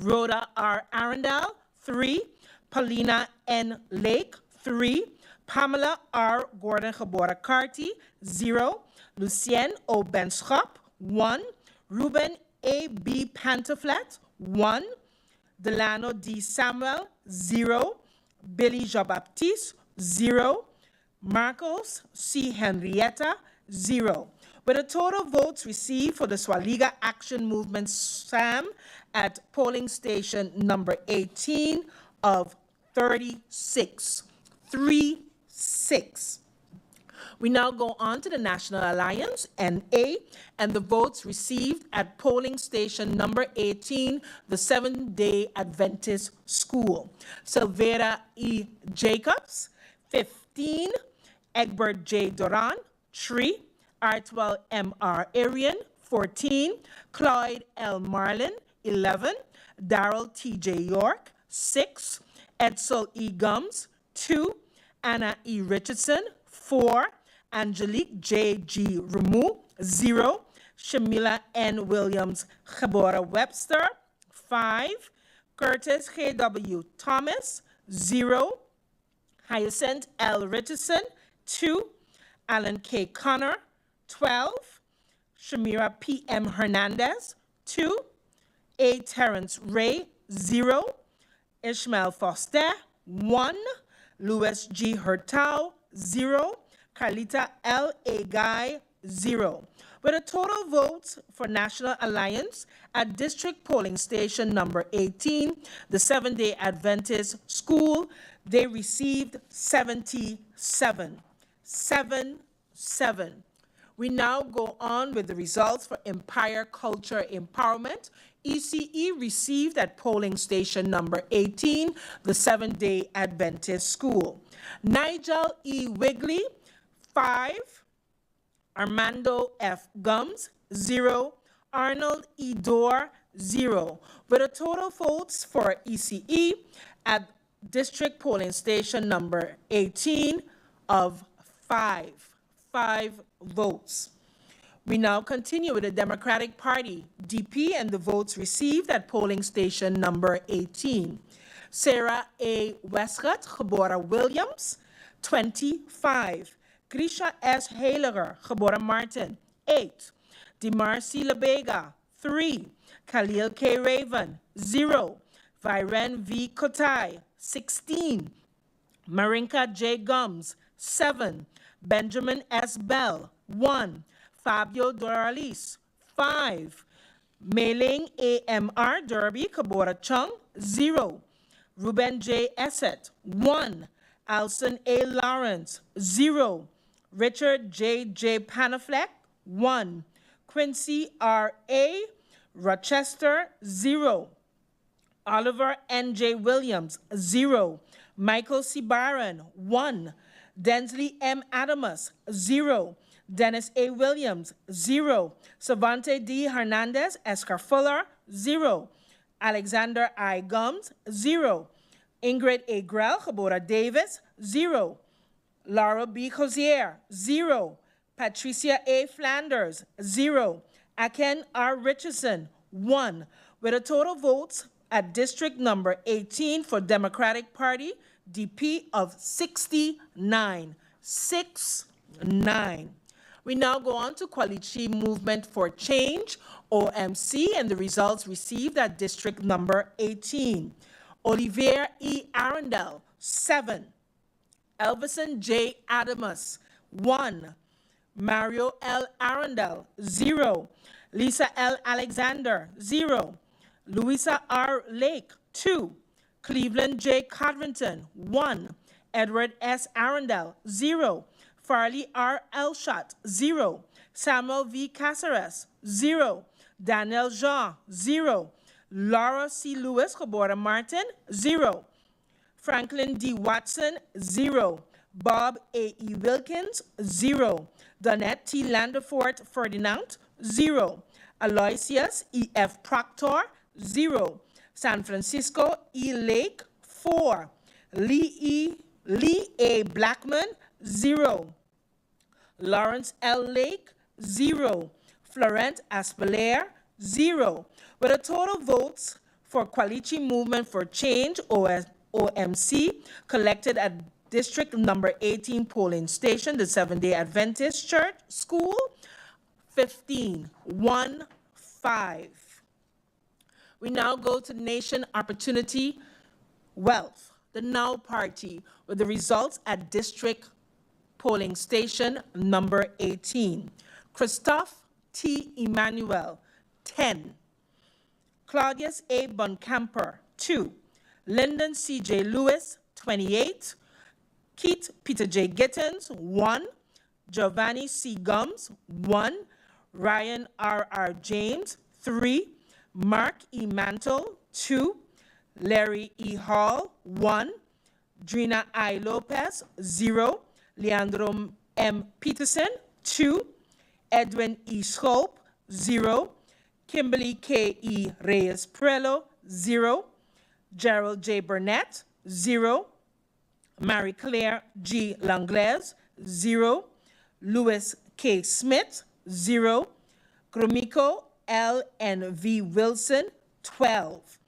Rhoda R. Arundel, 3. Paulina N. Lake, 3. Pamela R. 𝒂𝒄𝒉, 0. Lucien O. Benschop, 1. Ruben A. B. Pantoflet, 1. Delano D. Samuel, 0. Billy Jean-Baptiste, 0. Marcos C. Henrietta, 0. With the total votes received for the Swaliga Action Movement SAM at polling station number 18 of 36. 36. We now go on to the National Alliance, NA, and the votes received at polling station number 18, the Seventh-day Adventist School. Sylvera E. Jacobs, 15. Egbert J. Duran, 3. Artwell M.R. Arian, 14. Clyde L. Marlin, 11. Darrell T.J. York, 6. Edsel E. Gums, 2. Anna E. Richardson, 4. Angelique J. G. Ramu, 0. Shamila N. Williams Geboren Webster, 5. Curtis G.W. Thomas, 0. Hyacinth L. Richardson, 2. Alan K. Connor, 12. Shamira P. M. Hernandez, 2. A. Terrence Ray, 0. Ishmael Foster, 1. Louis G. Hurtau, 0. Carlita L. A. Guy, 0. With a total votes for National Alliance at District Polling Station number 18, the Seventh-day Adventist School, they received 77. 77. We now go on with the results for Empire Culture Empowerment. ECE received at polling station number 18, the Seventh-day Adventist School. Nigel E. Wigley, 5. Armando F. Gums, 0. Arnold E. Dorr, 0. With a total votes for ECE at District Polling Station number 18 of 5. 5 votes. We now continue with the Democratic Party, DP, and the votes received at polling station number 18. Sarah A. Westcott, geboren Williams, 25. Grisha S. Heiliger, geboren Maarten, 8. Demarcy Lebega, 3. Khalil K. Raven, 0. Viren V. Kotai, 16. Marinka J. Gums, 7. Benjamin S. Bell, 1. Fabio Doralis, 5. Mailing AMR Derby Kabora Chung, 0. Ruben J. Essett, 1. Alson A. Lawrence, 0. Richard J. Panafleck, 1. Quincy R. A. Rochester, 0. Oliver N. J. Williams, 0. Michael C. Barron, 1. Densley M. Adamus, 0. Dennis A. Williams, 0. Savante D. Hernandez Escar Fuller, 0. Alexander I. Gums, 0. Ingrid A. Grell, Geboren Davis, 0. Laura B. Cozier, 0. Patricia A. Flanders, 0. Aken R. Richardson, 1. With a total votes at district number 18 for Democratic Party, DP of 69. 69. We now go on to Kwalichi Movement for Change, OMC, and the results received at district number 18. Olivier E. Arundel, 7. Elvison J. Adamus, 1. Mario L. Arundel, 0. Lisa L. Alexander, 0. Louisa R. Lake, 2. Cleveland J. Codrington, 1. Edward S. Arundel, 0. Farley R. Elshot, 0. Samuel V. Caceres, 0. Daniel Jean, 0. Laura C. Lewis, Geboren Maarten, 0. Franklin D. Watson, 0. Bob A. E. Wilkins, 0. Donette T. Landefort Ferdinand, 0. Aloysius E. F. Proctor, 0. San Francisco E. Lake, 4. Lee A. Blackman, 0. Lawrence L. Lake, 0. Florent Aspeler, 0. With a total votes for Kwalichi Movement for Change, OMC, collected at district number 18 polling station, the Seventh-day Adventist Church School, 15. We now go to Nation Opportunity Wealth, the Now Party, with the results at district polling station number 18. Christophe T. Emmanuel, 10. Claudius A. Boncamper, 2. Lyndon C. J. Lewis, 28. Keith Peter J. Gittins, 1. Giovanni C. Gums, 1. Ryan R. R. James, 3. Mark E. Mantle, 2. Larry E. Hall, 1. Drina I. Lopez, 0. Leandro M. Peterson, 2. Edwin E. Schope, 0. Kimberly K. E. Reyes Prello, 0. Gerald J. Burnett, 0. Marie Claire G. Langlaise, 0. Louis K. Smith, 0. Gromiko L. N. V. Wilson, 12.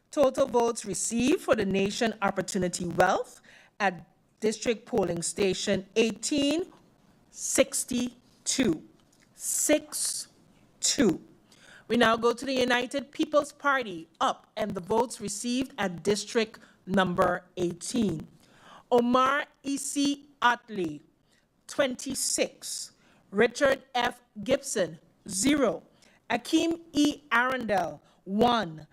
Total votes received for the Nation Opportunity Wealth at District Polling Station 18, 62. 62. We now go to the United People's Party, up, and the votes received at district number 18. Omar E.C. Otley, 26. Richard F. Gibson, 0. Akeem E. Arundel, 1.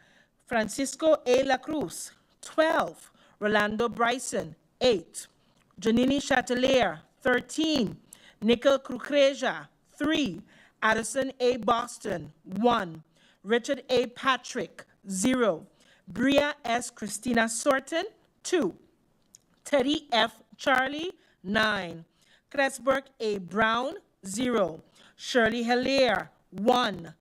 Francisco A. La Cruz, 12. Rolando Bryson, 8. Janini Chatelier, 13. Nicole Crucreja, 3. Addison A. Boston, 1. Richard A. Patrick, 0. Bria S. Christina Sorton, 2. Teddy F. Charlie, 9. Cresberg A. Brown, 0. Shirley Hilaire, 1.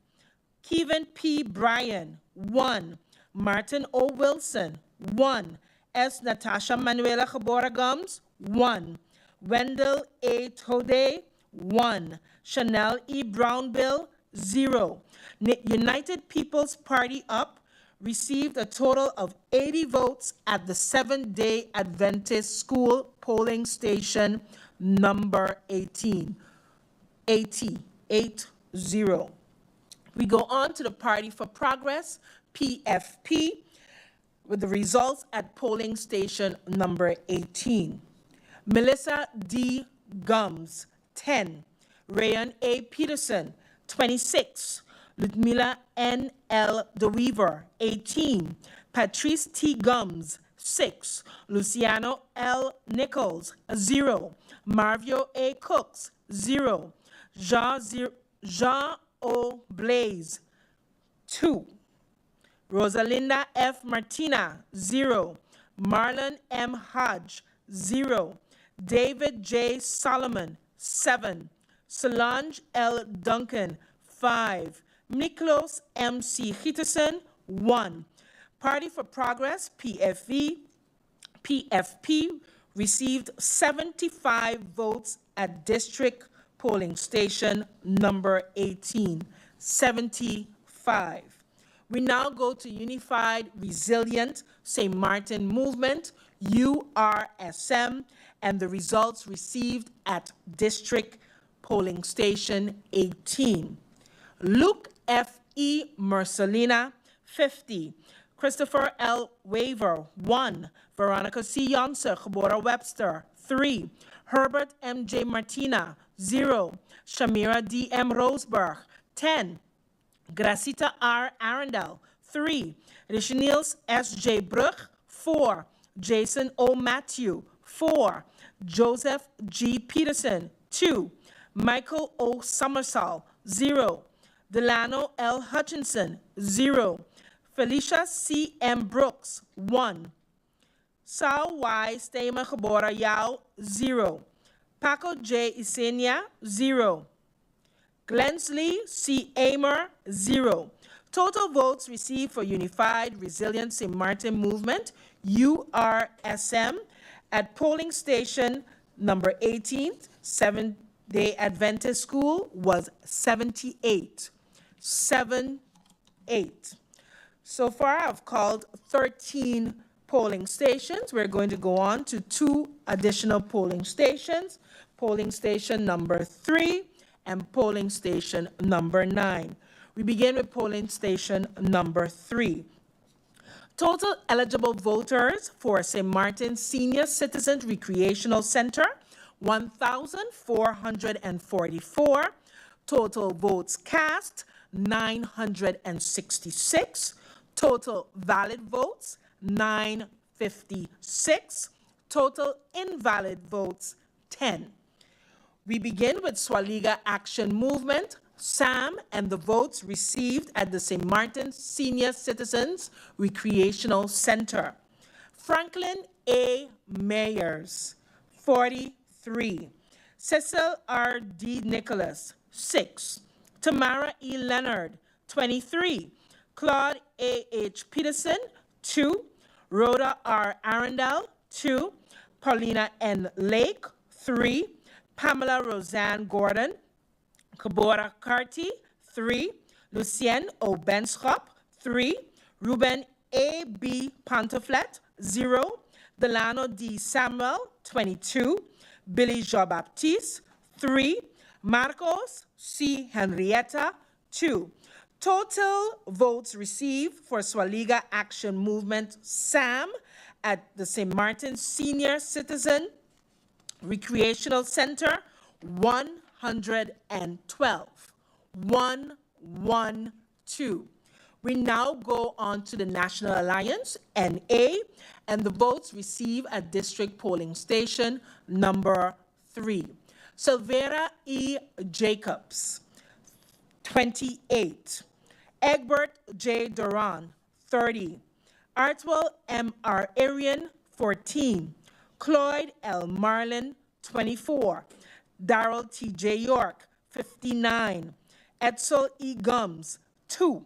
Kevin P. Bryan, 1. Martin O. Wilson, 1. S. Natasha Manuela Geboren Gums, 1. Wendell A. Tode, 1. Chanel E. Brownbill, 0. United People's Party Up received a total of 80 votes at the Seventh-day Adventist School polling station number 18. 80. We go on to the Party for Progress, PFP, with the results at polling station number 18. Melissa D. Gums, 10. Rayan A. Peterson, 26. Ludmila N. L. DeWeaver, 18. Patrice T. Gums, 6. Luciano L. Nichols, 0. Marvio A. Cooks, 0. Jean O. Blaze, 2. Rosalinda F. Martina, 0. Marlon M. Hodge, 0. David J. Solomon, 7. Solange L. Duncan, 5. Miklos M. C. Gitterson, 1. Party for Progress, PFV, PFP received 75 votes at district polling station number 18, 75. We now go to Unified Resilient St. Martin Movement, URSM, and the results received at district polling station 18. Luke F.E. Mercelina, 50. Christopher L. Waver, 1. Veronica C. Yonser, Gebora Webster, 3. Herbert M.J. Martina, 0. Shamira D.M. Roseberg, 10. Gracita R. Arundel, 3. Richeniels S.J. Brug, 4. Jason O. Matthew, 4. Joseph G. Peterson, 2. Michael O. Summersall, 0. Delano L. Hutchinson, 0. Felicia C. M. Brooks, 1. Sao Y. Stema Gebora Yao, 0. Paco J. Isenia, 0. Glensley C. Amer, 0. Total votes received for Unified Resilient St. Martin Movement, URSM, at polling station number 18, Seventh-day Adventist School, was 78. 78. So far, I've called 13 polling stations. We're going to go on to 2 additional polling stations, polling station number 3 and polling station number 9. We begin with polling station number 3. Total eligible voters for St. Martin Senior Citizen Recreational Center, 1,444. Total votes cast, 966. Total valid votes, 956. Total invalid votes, 10. We begin with Swaliga Action Movement, SAM, and the votes received at the St. Martin Senior Citizens Recreational Center. Franklin A. Mayers, 43. Cecil R. D. Nicholas, 6. Tamara E. Leonard, 23. Claude A. H. Peterson, 2. Rhoda R. Arundel, 2. Paulina N. Lake, 3. Pamela Roseanne Gordon, Gebora Carty, 3. Lucien O. Benschop, 3. Ruben A. B. Pantoflet, 0. Delano D. Samuel, 22. Billy Jean-Baptiste, 3. Marcos C. Henrietta, 2. Total votes received for Swaliga Action Movement SAM at the St. Martin Senior Citizen Recreational Center, 112. 112. We now go on to the National Alliance, NA, and the votes received at district polling station number 3. Silvera E. Jacobs, 28. Egbert J. Duran, 30. Artwell M. R. Arian, 14. Cloyd L. Marlin, 24. Darrell T. J. York, 59. Edsel E. Gums, 2.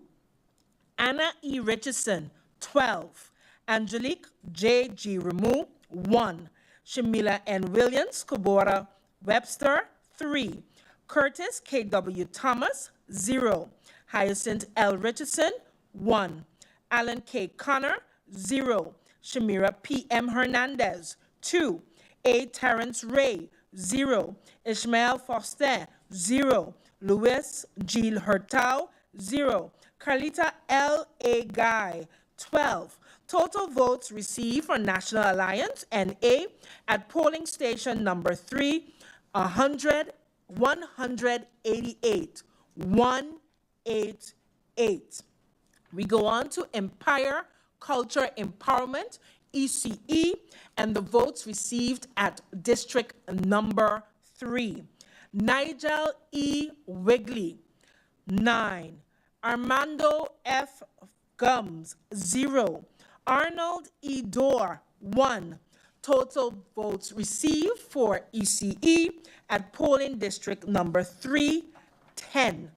Anna E. Richardson, 12. Angelique J. G. Ramu, 1. Shamila N. Williams, Gebora Webster, 3. Curtis K. W. Thomas, 0. Hyacinth L. Richardson, 1. Alan K. Connor, 0. Shamira P. M. Hernandez, 2. A. Terrence Ray, 0. Ishmael Foster, 0. Louis G. Hurtau, 0. Carlita L. A. Guy, 12. Total votes received for National Alliance NA at polling station number 3, 188. 188. We go on to Empire Culture Empowerment, ECE, and the votes received at district number 3. Nigel E. Wigley, 9. Armando F. Gums, 0. Arnold E. Dorr, 1. Total votes received for ECE at polling district number 3, 10.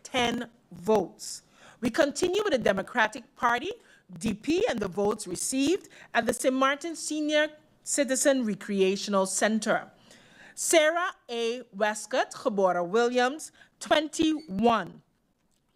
10 votes. We continue with the Democratic Party, DP, and the votes received at the St. Maarten Senior Citizen Recreational Center. Sarah A. Westcott, geboren Williams, 21.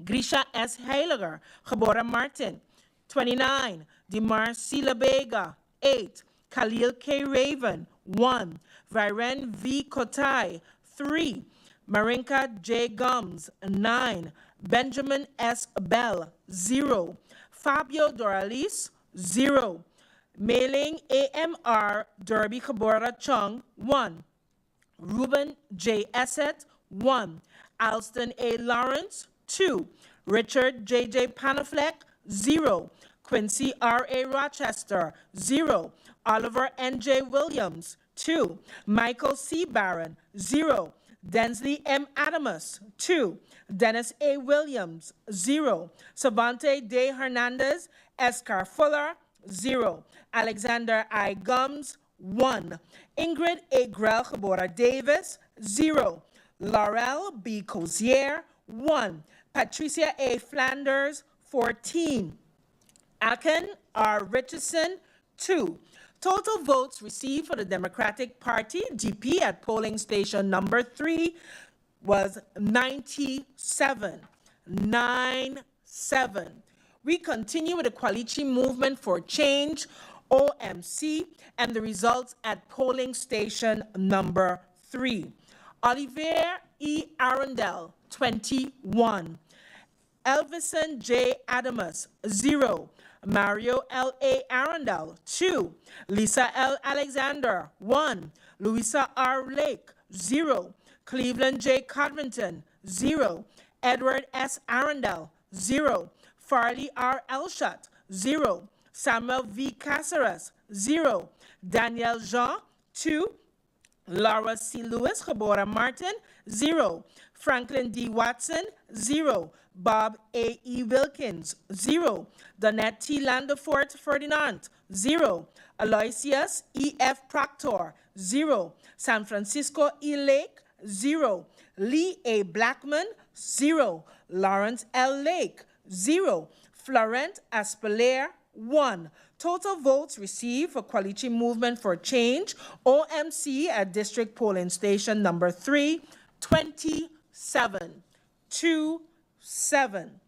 Grisha S. Heiliger, geboren Martin, 29. 𝒚𝒐𝒖𝒓, 8. Khalil K. Raven, 1. Viren V. Kotai, 3. Marinka J. Gums, 9. Benjamin S. Bell, 0. Fabio Doralis, 0. Mailing AMR Derby Kabora Chung, 1. Ruben J. Essett, 1. Alston A. Lawrence, 2. Richard J.J. Panafleck, 0. Quincy R.A. Rochester, 0. Oliver N.J. Williams, 2. Michael C. Barron, 0. Densley M. Adamus, 2. Dennis A. Williams, 0. Savante De Hernandez, Escar Fuller, 0. Alexander I. Gums, 1. Ingrid A. Grell Gebora Davis, 0. Laurel B. Cozier, 1. Patricia A. Flanders, 14. Aken R. Richardson, 2. Total votes received for the Democratic Party, DP, at polling station number 3 was 97. 97. We continue with the Kwalichi Movement for Change, OMC, and the results at polling station number 3. Olivier E. Arundel, 21. Elvison J. Adamus, 0. Mario L. A. Arundel, 2. Lisa L. Alexander, 1. Louisa R. Lake, 0. Cleveland J. Codrington, 0. Edward S. Arundel, 0. Farley R. Elshot, 0. Samuel V. Caceres, 0. Daniel Jean, 2. Laura C. Lewis, Gebora Martin, 0. Franklin D. Watson, 0. Bob A. E. Wilkins, 0. Donette T. Landefort Ferdinand, 0. Aloysius E. F. Proctor, 0. San Francisco E. Lake, 0. Lee A. Blackman, 0. Lawrence L. Lake, 0. Florent Aspeler, 1. Total votes received for Kwalichi Movement for Change, OMC, at District Polling Station number 3, 27. 27.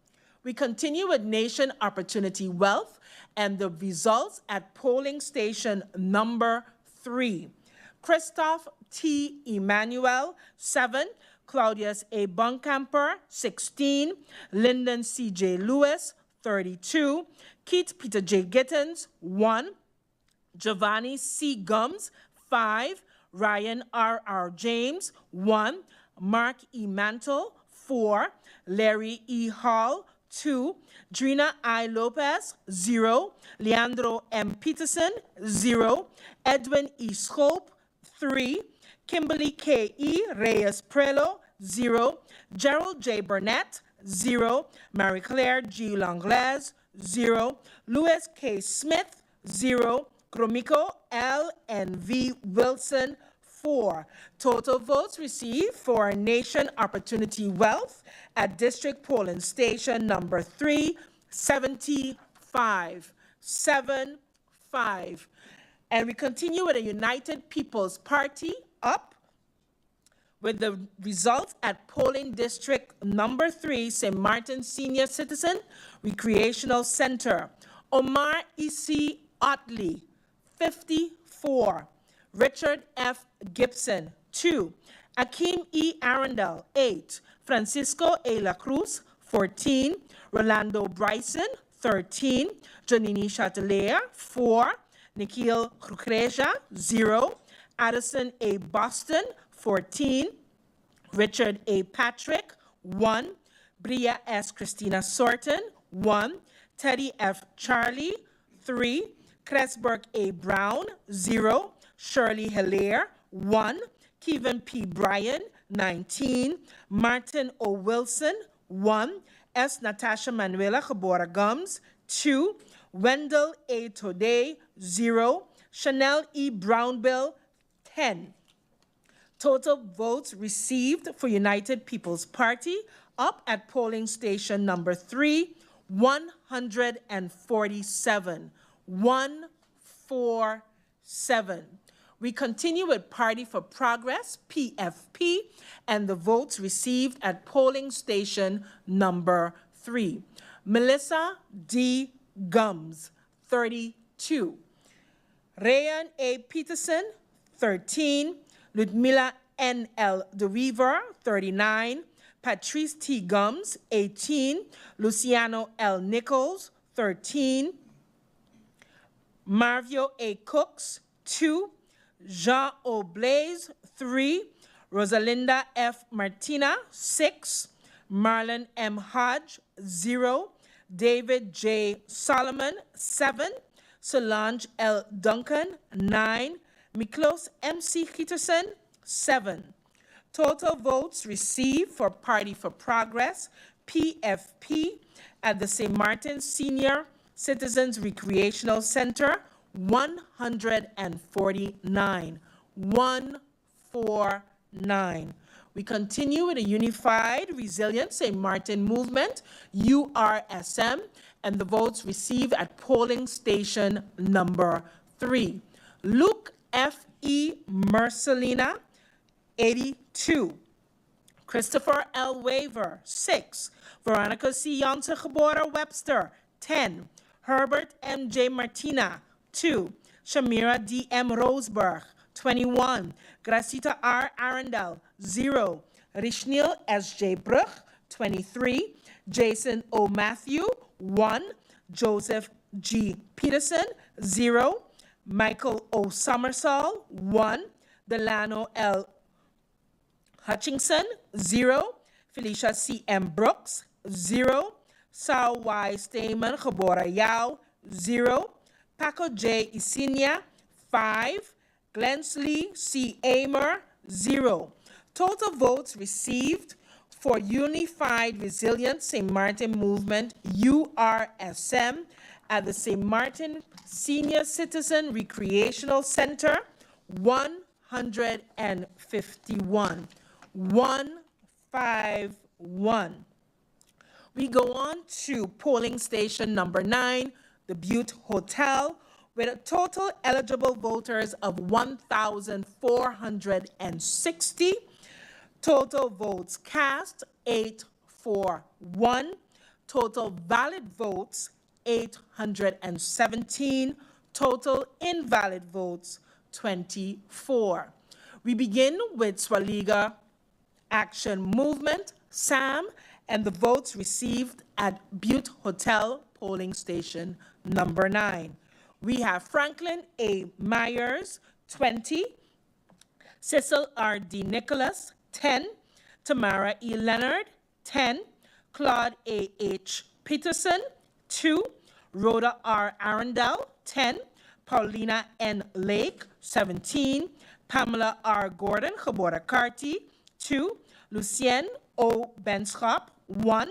We continue with Nation Opportunity Wealth and the results at polling station number 3. Christoph T. Emmanuel, 7. Claudius A. Bunkamper, 16. Lyndon C. J. Lewis, 32. Keith Peter J. Gittins, 1. Giovanni C. Gums, 5. Ryan R. R. James, 1. Mark E. Mantle, 4. Larry E. Hall, 2. Drina I. Lopez, 0. Leandro M. Peterson, 0. Edwin E. Schope, 3. Kimberly K. E. Reyes Prelo, 0. Gerald J. Burnett, 0. Marie Claire G. Langlaise, 0. Louis K. Smith, 0. Gromiko L. and V. Wilson, 4. Total votes received for Nation Opportunity Wealth at District Polling Station number 3, 75. 75. And we continue with the United People's Party up with the results at polling district number 3, St. Maarten Senior Citizen Recreational Center. Omar E.C. Otley, 54. Richard F. Gibson, 2. Akeem E. Arundel, 8. Francisco A. La Cruz, 14. Rolando Bryson, 13. Janini Chatelaire, 4. Nikhil Kukreja, 0. Addison A. Boston, 14. Richard A. Patrick, 1. Bria S. Christina Sorton, 1. Teddy F. Charlie, 3. Cresburg A. Brown, 0. Shirley Hilaire, 1. Kevin P. Bryan, 19. Martin O. Wilson, 1. S. Natasha Manuela Gebora Gums, 2. Wendell A. Today, 0. Chanel E. Brownbill, 10. Total votes received for United People's Party up at polling station number 3, 147. 147. We continue with Party for Progress, PFP, and the votes received at polling station number 3. Melissa D. Gums, 32. Rayan A. Peterson, 13. Ludmila N. L. De Weaver, 39. Patrice T. Gums, 18. Luciano L. Nichols, 13. Marvio A. Cooks, 2. Jean O. Blaze, 3. Rosalinda F. Martina, 6. Marlon M. Hodge, 0. David J. Solomon, 7. Solange L. Duncan, 9. Miklos M.C. Peterson, 7. Total votes received for Party for Progress, PFP, at the St. Martin Senior Citizens Recreational Center, 149. 149. We continue with a Unified Resilient St. Martin Movement, URSM, and the votes received at polling station number 3. Luke F.E. Mercelina, 82. Christopher L. Waver, 6. Veronica C. 𝒚𝒐𝒖𝒓, 10. Herbert M.J. Martina, 2. Shamira D.M. Roseberg, 21. Gracita R. Arundel, 0. Rishnil S.J. Brug, 23. Jason O. Matthew, 1. Joseph G. Peterson, 0. Michael O. Somersall, 1. Delano L. Hutchinson, 0. Felicia C. M. Brooks, 0. Sao Y. Stamen 𝒚𝒐𝒖𝒓, 0. Paco J. Isinia, 5. Glensley C. Amer, 0. Total votes received for Unified Resilient St. Martin Movement, URSM, at the St. Martin Senior Citizen Recreational Center, 151. 151. We go on to polling station number 9, the Butte Hotel, with a total eligible voters of 1,460. Total votes cast, 841. Total valid votes, 817. Total invalid votes, 24. We begin with Swaliga Action Movement, SAM, and the votes received at Butte Hotel polling station number 9. We have Franklin A. Myers, 20. Cecil R. D. Nicholas, 10. Tamara E. Leonard, 10. Claude A. H. Peterson, 2. Rhoda R. Arundel, 10. Paulina N. Lake, 17. Pamela R. Gordon 𝒚𝒐𝒖𝒓, 2. Lucien O. Benschop, 1.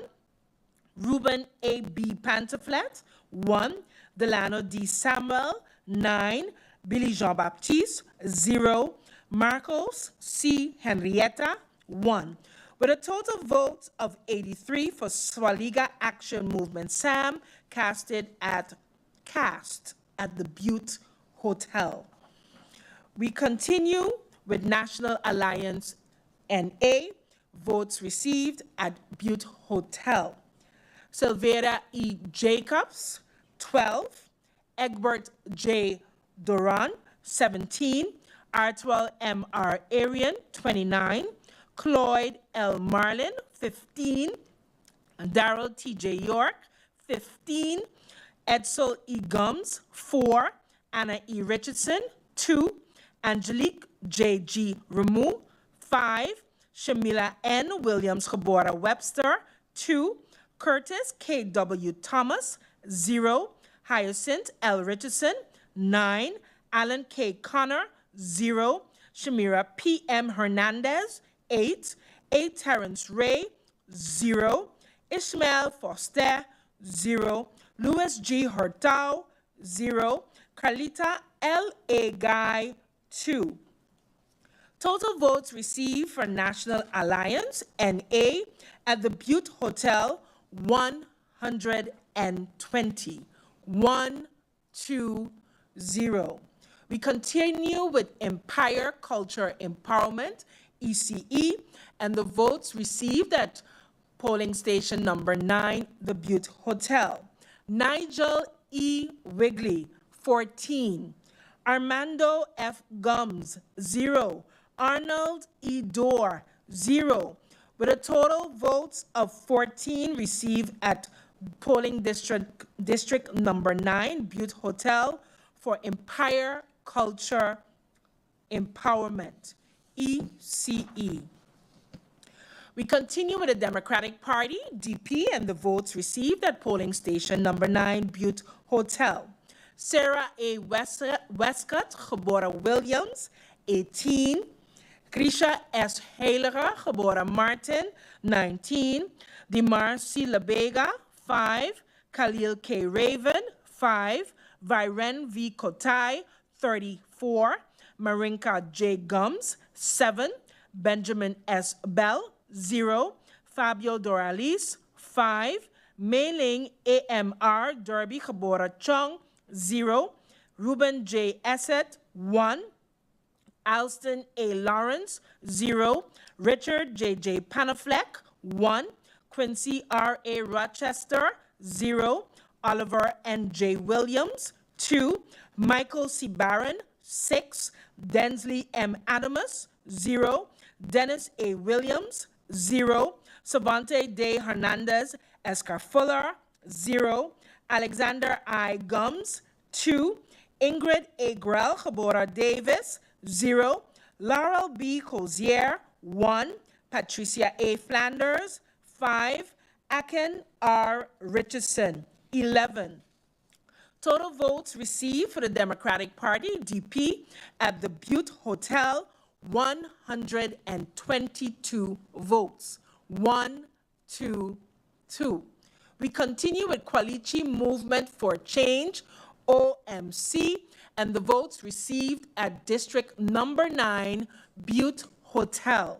Ruben A. B. Pantaflet, 1. Delano D. Samuel, 9. Billy Jean-Baptiste, 0. Marcos C. Henrietta, 1. With a total vote of 83 for Swaliga Action Movement SAM, cast at the Butte Hotel. We continue with National Alliance NA, votes received at Butte Hotel. Sylvia E. Jacobs, 12. Egbert J. Duran, 17. Artwell M. R. Arian, 29. Cloyd L. Marlin, 15. Darrell T. J. York, 15. Edsel E. Gums, 4. Anna E. Richardson, 2. Angelique J. G. Ramu, 5. Shamila N. Williams 𝒚𝒐𝒏, 2. Curtis K. W. Thomas, 0. Hyacinth L. Richardson, 9. Alan K. Connor, 0. Shamira P. M. Hernandez, 8. A. Terrence Ray, 0. Ishmael Foster, 0. Louis G. Hurtado, 0. Carlita L. A. Guy, 2. Total votes received for National Alliance NA at the Butte Hotel, 104. 120. 120. We continue with Empire Culture Empowerment, ECE, and the votes received at polling station number 9, the Butte Hotel. Nigel E. Wigley, 14. Armando F. Gums, 0. Arnold E. Dorr, 0. With a total votes of 14 received at polling district number 9, Butte Hotel, for Empire Culture Empowerment, ECE. We continue with the Democratic Party, DP, and the votes received at polling station number 9, Butte Hotel. Sarah A. Westcott, geboren Williams, 18. Grisha S. Heiliger, geboren Maarten, 19. Dimarcy Lebega, 5. Khalil K. Raven, 5. Viren V. Kotai, 34. Marinka J. Gums, 7. Benjamin S. Bell, 0. Fabio Doralis, 5. Mei-Ling AMR Derby geboren Chung, 0. Ruben J. Essett, 1. Alston A. Lawrence, 0. Richard J.J. Panafleck, 1. Quincy R. A. Rochester, 0. Oliver N. J. Williams, 2. Michael C. Barron, 6. Densley M. Adamus, 0. Dennis A. Williams, 0. Savante De Hernandez Escarfuller, 0. Alexander I. Gums, 2. Ingrid A. Grell, geboren Davis, 0. Laurel B. Cozier, 1. Patricia A. Flanders, 5. Aken R. Richardson, 11. Total votes received for the Democratic Party, DP, at the Butte Hotel, 122 votes. 122. We continue with Kwalichi Movement for Change, OMC, and the votes received at District number 9, Butte Hotel.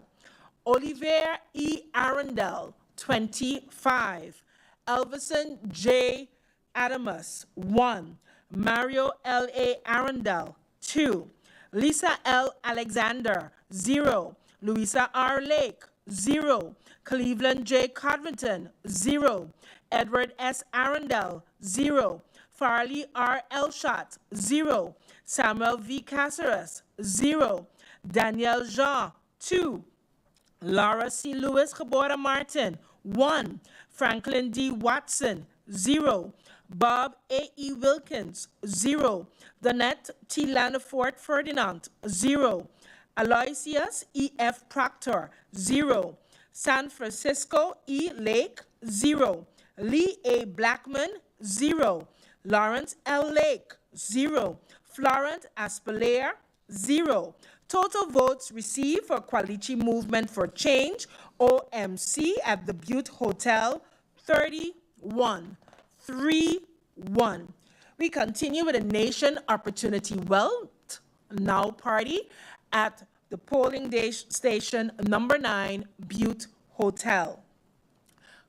Olivier E. Arundel, 25. Elvison J. Adamus, 1. Mario L. A. Arundel, 2. Lisa L. Alexander, 0. Louisa R. Lake, 0. Cleveland J. Codrington, 0. Edward S. Arundel, 0. Farley R. Elshot, 0. Samuel V. Caceres, 0. Danielle Jean, 2. Laura C. Lewis, geboren Maarten, 1. Franklin D. Watson, 0. Bob A. E. Wilkins, 0. Donette T. Landefort Ferdinand, 0. Aloysius E. F. Proctor, 0. San Francisco E. Lake, 0. Lee A. Blackman, 0. Lawrence L. Lake, 0. Florent Aspelair, 0. Total votes received for Kwalichi Movement for Change, OMC, at the Butte Hotel, 31. 3-1. We continue with the Nation Opportunity Wealth Now Party at the polling station number 9, Butte Hotel.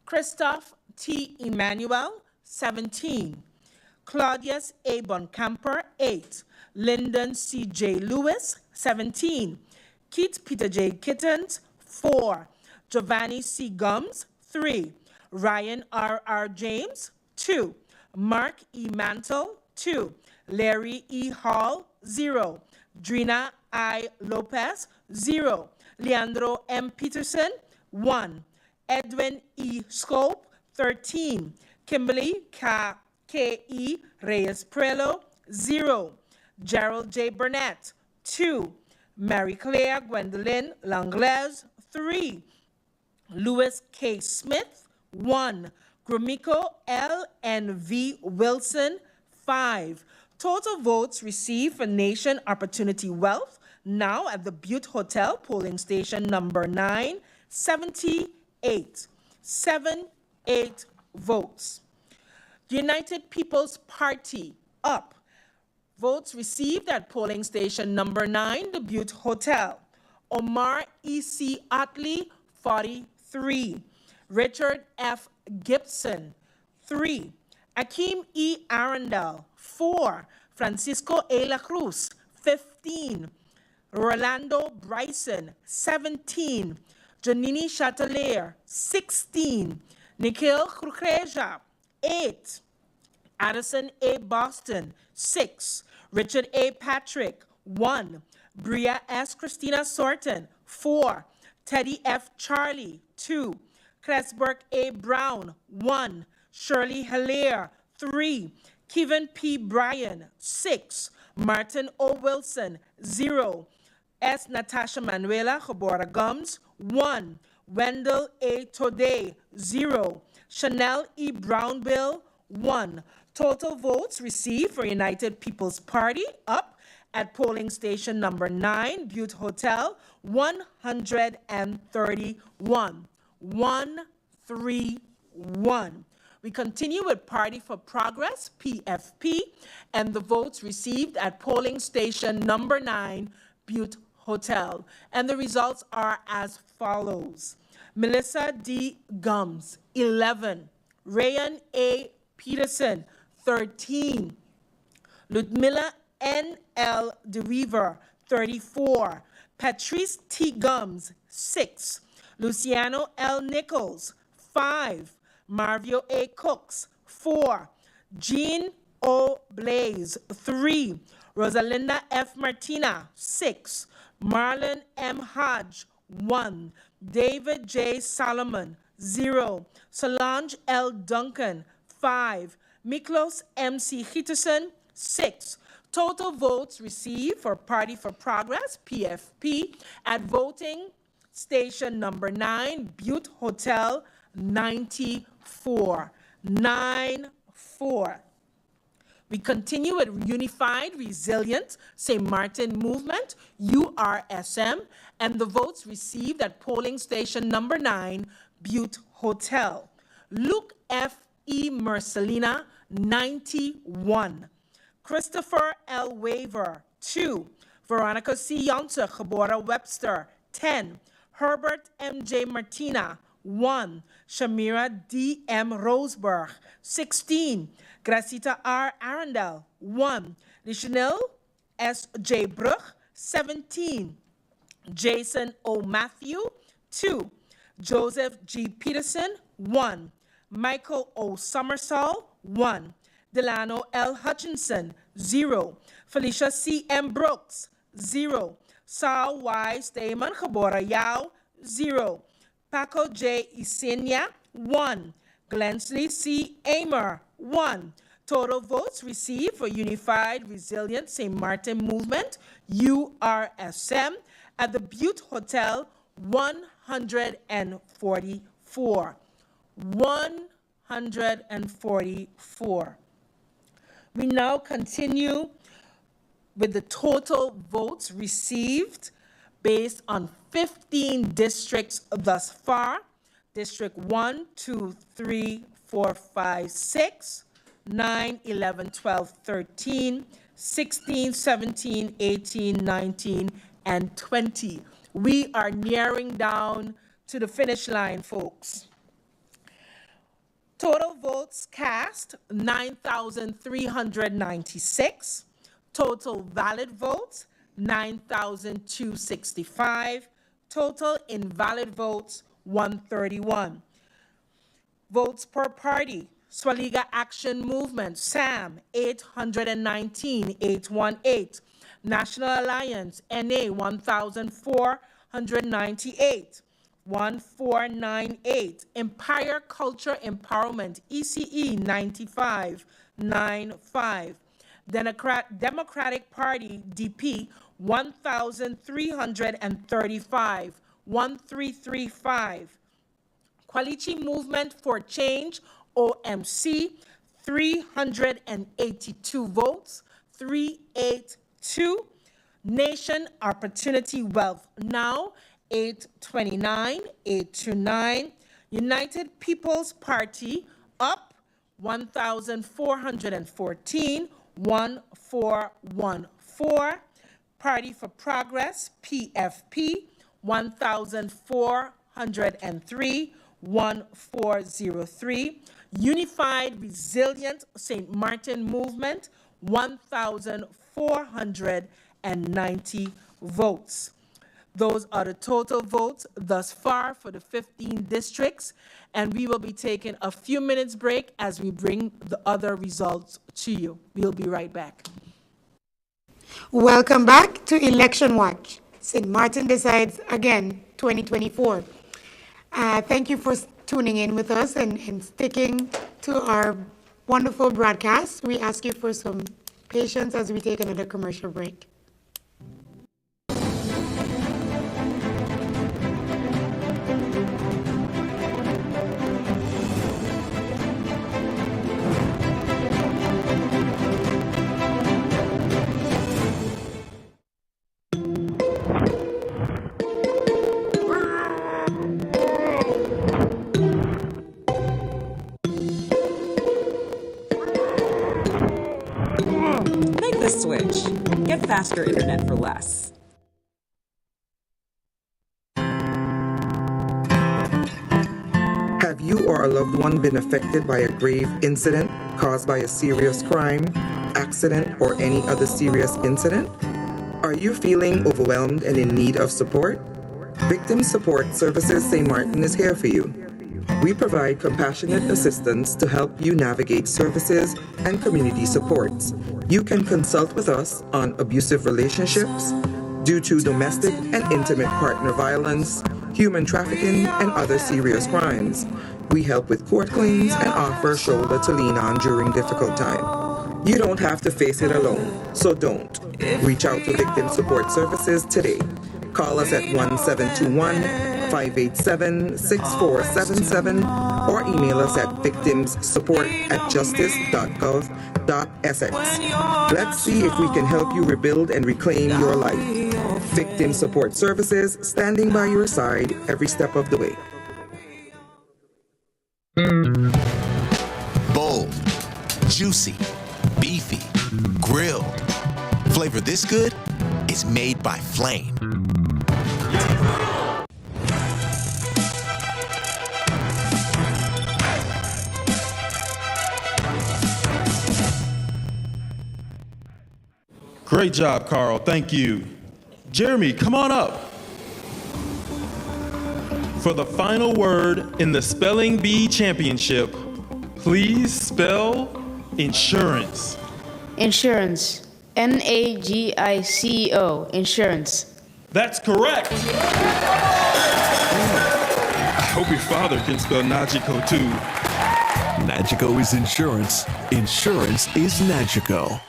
Christoph T. Emmanuel, 17. Claudius A. Boncamper, 8. Lyndon C. J. Lewis, 17. Keith Peter J. Kittens, 4. Giovanni C. Gums, 3. Ryan R. R. James, 2. Mark E. Mantle, 2. Larry E. Hall, 0. Drina I. Lopez, 0. Leandro M. Peterson, 1. Edwin E. Scope, 13. Kimberly K. E. Reyes Prelo, 0. Gerald J. Burnett, 2. Mary Claire Gwendolyn Langlaise, 3. Louis K. Smith, 1. Gromiko L. N. V. Wilson, 5. Total votes received for Nation Opportunity Wealth Now at the Butte Hotel, polling station number 9, 78. 78 votes. United People's Party, up. Votes received at polling station number 9, the Butte Hotel. Omar E.C. Otley, 43. Richard F. Gibson, 3. Akeem E. Arundel, 4. Francisco A. La Cruz, 15. Rolando Bryson, 17. Janini Chatelaire, 16. Nikhil Kukreja, 8. Addison A. Boston, 6. Richard A. Patrick, 1. Bria S. Christina Sorton, 4. Teddy F. Charlie, 2. Cresberg A. Brown, 1. Shirley Hilaire, 3. Kevin P. Bryan, 6. Martin O. Wilson, 0. S. Natasha Manuela Jabora Gums, 1. Wendell A. Today, 0. Chanel E. Brownbill, 1. Total votes received for United People's Party up at polling station number 9, Butte Hotel, 131. 131. We continue with Party for Progress, PFP, and the votes received at polling station number 9, Butte Hotel. And the results are as follows. Melissa D. Gums, 11. Rayan A. Peterson, 13. Ludmilla N. L. DeWeaver, 34. Patrice T. Gums, 6. Luciano L. Nichols, 5. Marvio A. Cooks, 4. Jean O. Blaze, 3. Rosalinda F. Martina, 6. Marlon M. Hodge, 1. David J. Solomon, 0. Solange L. Duncan, 5. Miklos M.C. Hitterson, 6. Total votes received for Party for Progress, PFP, at voting station number 9, Butte Hotel, 94. 94. We continue with Unified Resilient St. Martin Movement, URSM, and the votes received at polling station number 9, Butte Hotel. Luke F. E. Mercelina, 91. Christopher L. Waver, 2. Veronica C. Yonta Jabora Webster, 10. Herbert M. J. Martina, 1. Shamira D. M. Roseberg, 16. Gracita R. Arundel, 1. Lishanil S. J. Bruch, 17. Jason O. Matthew, 2. Joseph G. Peterson, 1. Michael O. Summersall, 1. Delano L. Hutchinson, 0. Felicia C. M. Brooks, 0. Saul Y. Stamen Jabora Yao, 0. Paco J. Isenia, 1. Glensley C. Amer, 1. Total votes received for Unified Resilient St. Martin Movement, URSM, at the Butte Hotel, 144. 144. We now continue with the total votes received based on 15 districts thus far. District 1, 2, 3, 4, 5, 6, 9, 11, 12, 13, 16, 17, 18, 19, and 20. We are nearing down to the finish line, folks. Total votes cast, 9,396. Total valid votes, 9,265. Total invalid votes, 131. Votes per party. Swaliga Action Movement, SAM, 819, 818. National Alliance, NA, 1,498. 1498. Empire Culture Empowerment, ECE, 95, 95. Democratic Party, DP, 1,335, 1335. Quality Movement for Change, OMC, 382 votes, 382. Nation Opportunity Wealth Now, 829, 829. United People's Party, up 1,414, 1414. Party for Progress, PFP, 1,403, 𝒚𝒐𝒖𝒓, Unified Resilient St. Martin Movement, 1,490 votes. Those are the total votes thus far for the 15 districts, and we will be taking a few minutes break as we bring the other results to you. We'll be right back. Welcome back to Election Watch, St. Martin Decides Again 2024. Thank you for tuning in with us and sticking to our wonderful broadcast. We ask you for some patience as we take another commercial break. Make the switch. Get faster internet for less. Have you or a loved one been affected by a grave incident caused by a serious crime, accident, or any other serious incident? Are you feeling overwhelmed and in need of support? Victim Support Services St. Martin is here for you. We provide compassionate assistance to help you navigate services and community supports. You can consult with us on abusive relationships due to domestic and intimate partner violence, human trafficking, and other serious crimes. We help with court claims and offer a shoulder to lean on during difficult time. You don't have to face it alone, so don't. Reach out to Victim Support Services today. Call us at 1721-587-6477 or email us at victimssupport@justice.gov.sx. Let's see if we can help you rebuild and reclaim your life. Victim Support Services, standing by your side every step of the way. Bold, juicy, beefy, grilled. Flavor this good? It's made by Flame. Great job, Carl. Thank you. Jeremy, come on up. For the final word in the Spelling Bee Championship, please spell insurance. Insurance. NAGICO. Insurance. That's correct. I hope your father can spell Nagico too. Nagico is insurance. Insurance is Nagico.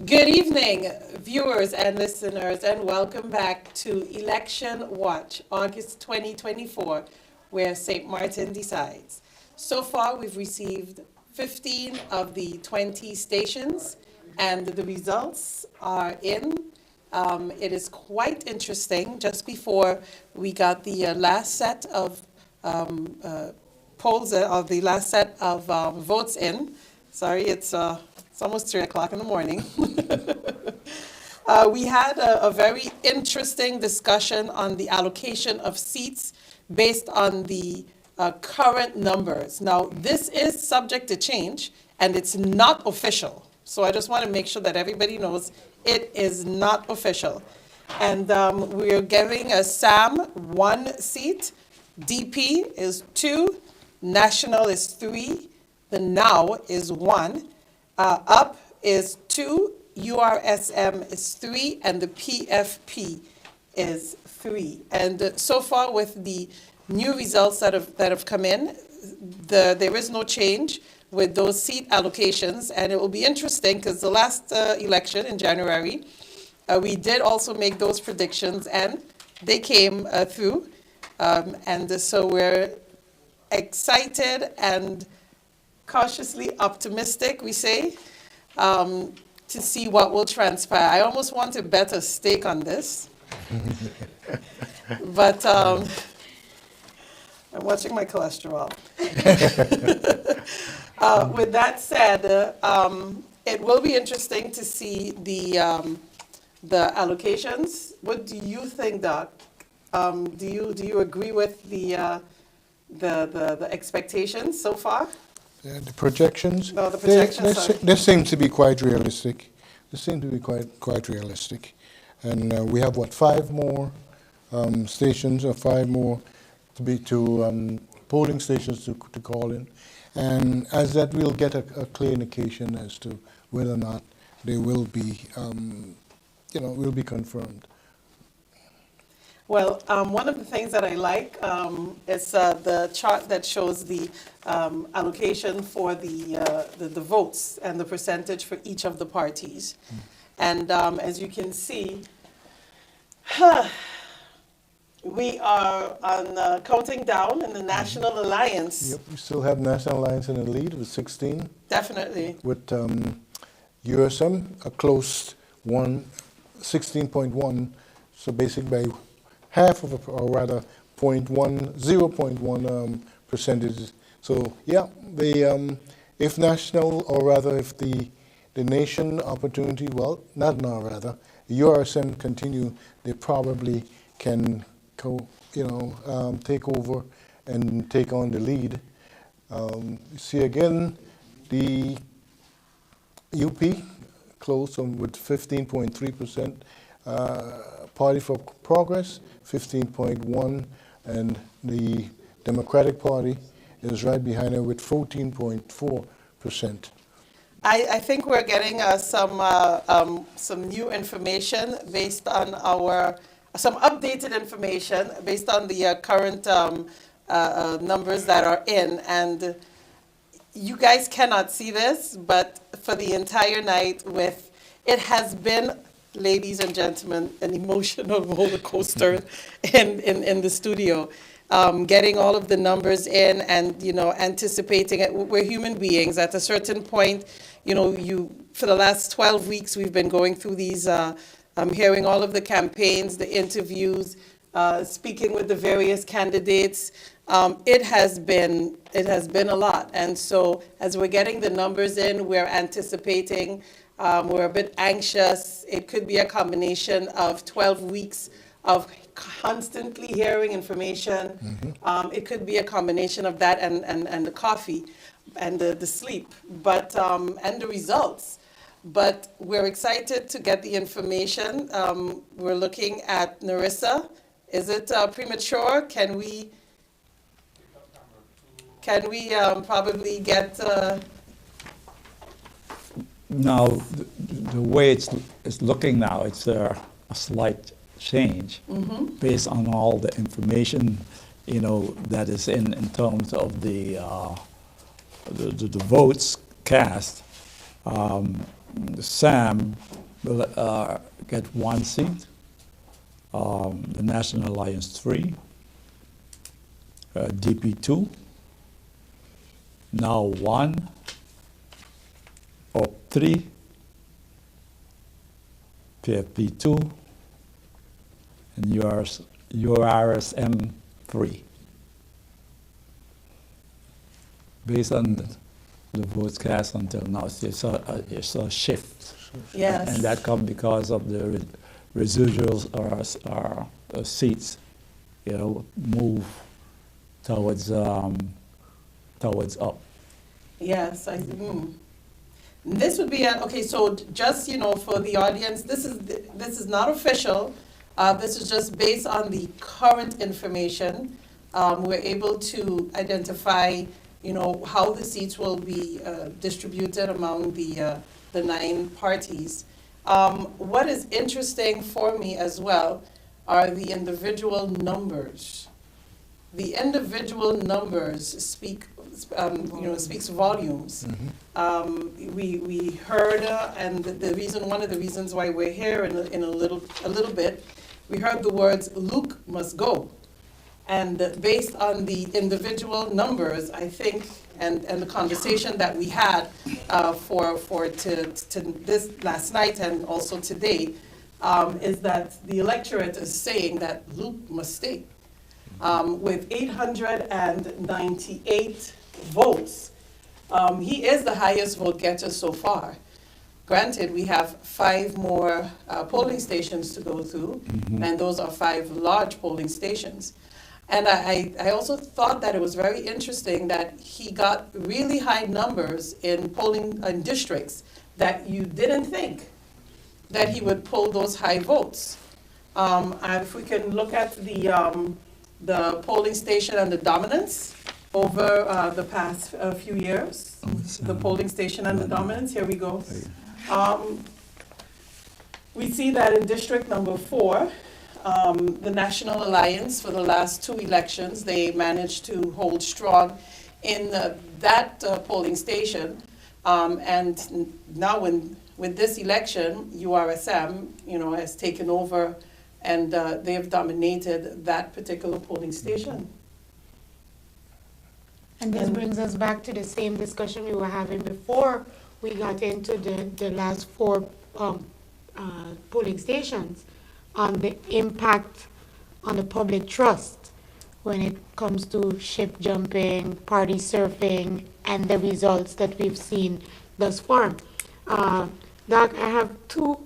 Good evening, viewers and listeners, and welcome back to Election Watch, August 2024, where St. Martin decides. So far, we've received 15 of the 20 stations, and the results are in. It is quite interesting. Just before we got the last set of polls, or the last set of votes in, sorry, it's almost 3 o'clock in the morning. We had a very interesting discussion on the allocation of seats based on the current numbers. Now, this is subject to change, and it's not official. So I just want to make sure that everybody knows it is not official. And we're giving a SAM 1 seat, DP is 2, National is 3, the NOW is 1, UP is 2, URSM is 3, and the PFP is 3. And so far, with the new results that have come in, there is no change with those seat allocations, and it will be interesting because the last election in January, we did also make those predictions, and they came through. And so we're excited and cautiously optimistic, we say, to see what will transpire. I almost want to bet a stake on this. But I'm watching my cholesterol. With that said, it will be interesting to see the allocations. What do you think, Doc? Do you agree with the expectations so far? The projections? No, the projections They seem to be quite realistic. They seem to be quite realistic. And we have, what, 5 more stations or 5 more polling stations to call in. And as that, we'll get a clear indication as to whether or not they will be, will be confirmed. Well, one of the things that I like is the chart that shows the allocation for the votes and the percentage for each of the parties. And as you can see, we are on counting down in the National Alliance. Yep, we still have National Alliance in the lead with 16. Definitely. With USM, a close 16.1, so basically by half of, or rather 0.1 percentage. So yeah, if national, or rather if the nation opportunity, well, not now rather, URSM continue, they probably can take over and take on the lead. You see again, the UP close with 15.3%, Party for Progress 15.1%, and the Democratic Party is right behind it with 14.4%. I think we're getting some new information based on some updated information based on the current numbers that are in. And you guys cannot see this, but for the entire night it has been, ladies and gentlemen, an emotional roller coaster in the studio. Getting all of the numbers in and, anticipating it. We're human beings. At a certain point, for the last 12 weeks, we've been going through these, hearing all of the campaigns, the interviews, speaking with the various candidates. It has been a lot. And so as we're getting the numbers in, we're anticipating, we're a bit anxious. It could be a combination of 12 weeks of constantly hearing information. Mm-hmm. It could be a combination of that and the coffee and the sleep, but and the results. But we're excited to get the information. We're looking at Narissa. Is it premature? Can we probably get? Now, the way it's looking now, it's a slight change based on all the information, that is in terms of the votes cast. Sam will get 1 seat, the National Alliance 3, DP 2, now 1, or 3, PFP 2, and URSM 3. Based on the votes cast until now, it's a shift. Yes. And that comes because of the residuals or seats, move towards up. Yes, This would be okay. So just for the audience, this is not official. This is just based on the current information. We're able to identify, how the seats will be distributed among the 9 parties. What is interesting for me as well are the individual numbers. The individual numbers speaks volumes. Mm-hmm. We heard, and one of the reasons why we're here in a little bit, we heard the words "Luke must go," and based on the individual numbers, I think, and the conversation that we had to this last night and also today, is that the electorate is saying that Luke must stay. with 898 votes. He is the highest vote getter so far. Granted, we have 5 more polling stations to go through, and those are 5 large polling stations. And I also thought that it was very interesting that he got really high numbers in polling districts that you didn't think that he would pull those high votes. If we can look at the polling station and the dominance over the past few years, the polling station and the dominance, here we go. We see that in district number 4, the National Alliance for the last 2 elections, they managed to hold strong in that polling station. And now with this election, URSM, has taken over, and they have dominated that particular polling station. And this brings us back to the same discussion we were having before we got into the last 4 polling stations on the impact on the public trust when it comes to ship jumping, party surfing, and the results that we've seen thus far. Doc, I have two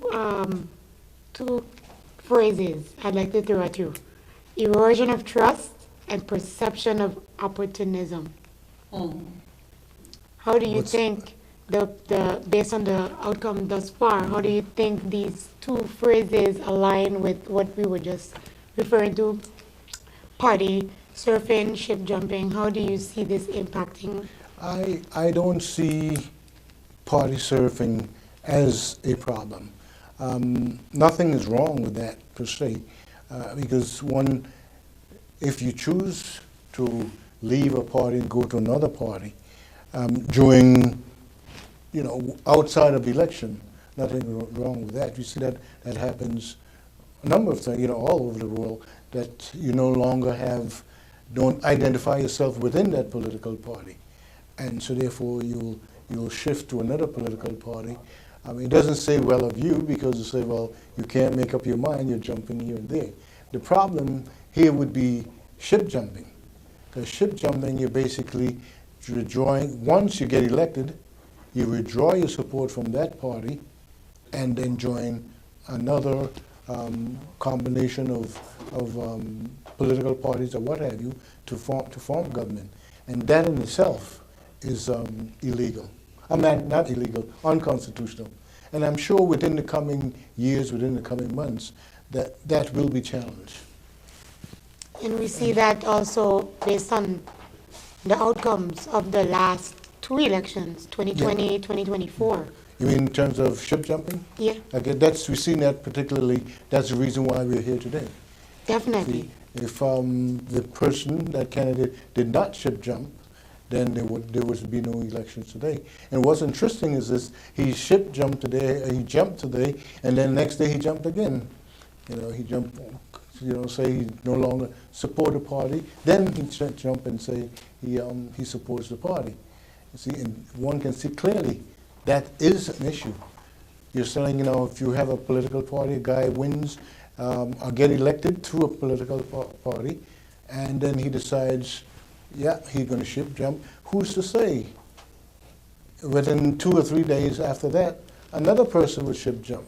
phrases I'd like to throw at you: erosion of trust and perception of opportunism. How do you think based on the outcome thus far, how do you think these 2 phrases align with what we were just referring to? Party surfing, ship jumping. How do you see this impacting? I don't see party surfing as a problem. Nothing is wrong with that per se, because if you choose to leave a party and go to another party during, outside of the election, nothing wrong with that. You see that happens a number of times, all over the world, that you no longer don't identify yourself within that political party, and so therefore you'll shift to another political party. It doesn't say well of you, because you say, well, you can't make up your mind, you're jumping here and there. The problem here would be ship jumping. Because ship jumping, you're basically withdrawing. Once you get elected, you withdraw your support from that party and then join another combination of political parties or what have you to form government. And that in itself is illegal. Not illegal, unconstitutional. And I'm sure within the coming years, within the coming months, that will be challenged. And we see that also based on the outcomes of the last 2 elections, 2020, 2024. You mean in terms of ship jumping? Yeah. Okay, we've seen that particularly, that's the reason why we're here today. Definitely. If the person, that candidate, did not ship jump, then there would be no elections today. And what's interesting is this: he jumped today, and then next day he jumped again. He jumped, say he no longer support a party, then he jump and say he supports the party. You see, and one can see clearly that is an issue. You're saying, if you have a political party, a guy wins or get elected through a political party, and then he decides, yeah, he's going to ship jump. Who's to say? Within 2 or 3 days after that, another person will ship jump.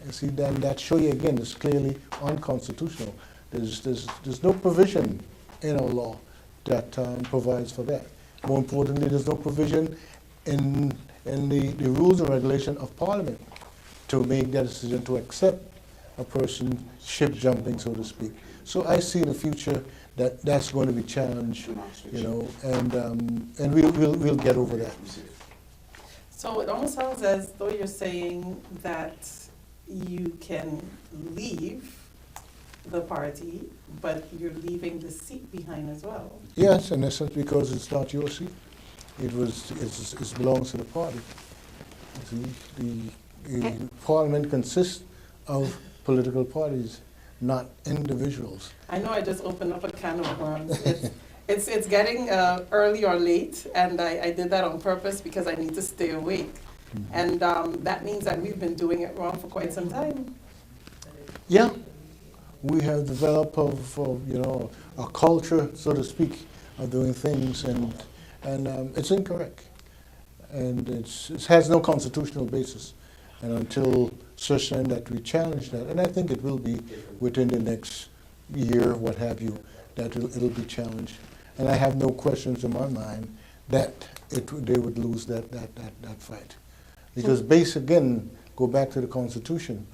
You see, then that show you again, it's clearly unconstitutional. There's no provision in our law that provides for that. More importantly, there's no provision in the rules and regulation of Parliament to make that decision to accept a person ship jumping, so to speak. So I see in the future that's going to be challenged, and we'll get over that. So it almost sounds as though you're saying that you can leave the party, but you're leaving the seat behind as well. Yes, in essence, because it's not your seat. It belongs to the party. See, the Parliament consists of political parties, not individuals. I know I just opened up a can of worms. It's getting early or late, and I did that on purpose because I need to stay awake. And that means that we've been doing it wrong for quite some time. Yeah, we have developed a culture, so to speak, of doing things, and it's incorrect. And it has no constitutional basis. And until such time that we challenge that, and I think it will be within the next year, what have you, that it'll be challenged. And I have no questions in my mind that they would lose that fight. Because again, go back to the Constitution,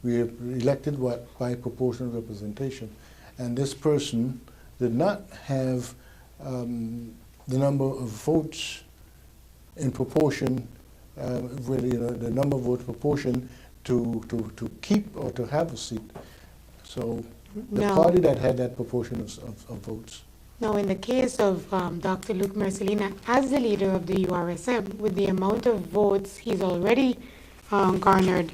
we are elected by proportional representation. And this person did not have the number of votes in proportion, the number of votes proportion to keep or to have a seat. So the party that had that proportion of votes. Now, in the case of Dr. Luke Mercelina, as the leader of the URSM, with the amount of votes he's already garnered,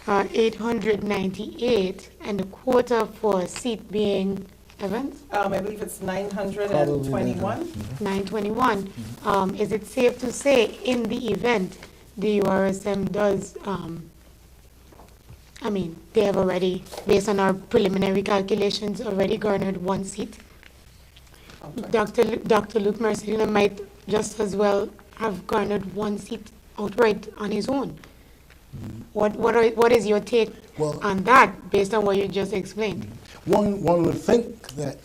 898, and the quota for a seat being, Evans? I believe it's 921. 921. Is it safe to say, in the event the URSM does, they have already, based on our preliminary calculations, already garnered one seat? Dr. Luke Mercelina might just as well have garnered one seat outright on his own. What is your take on that, based on what you just explained? One would think that,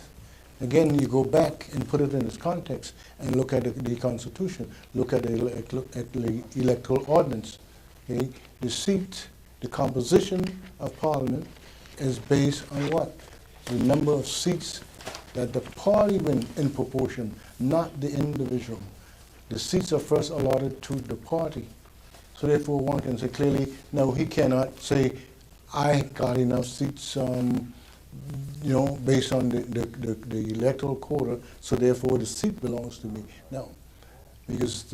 again, you go back and put it in its context and look at the Constitution, look at the electoral ordinance. Okay? The seat, the composition of Parliament is based on what? The number of seats that the party win in proportion, not the individual. The seats are first allotted to the party. So therefore one can say clearly, no, he cannot say, I got enough seats based on the electoral quota, so therefore the seat belongs to me. No, because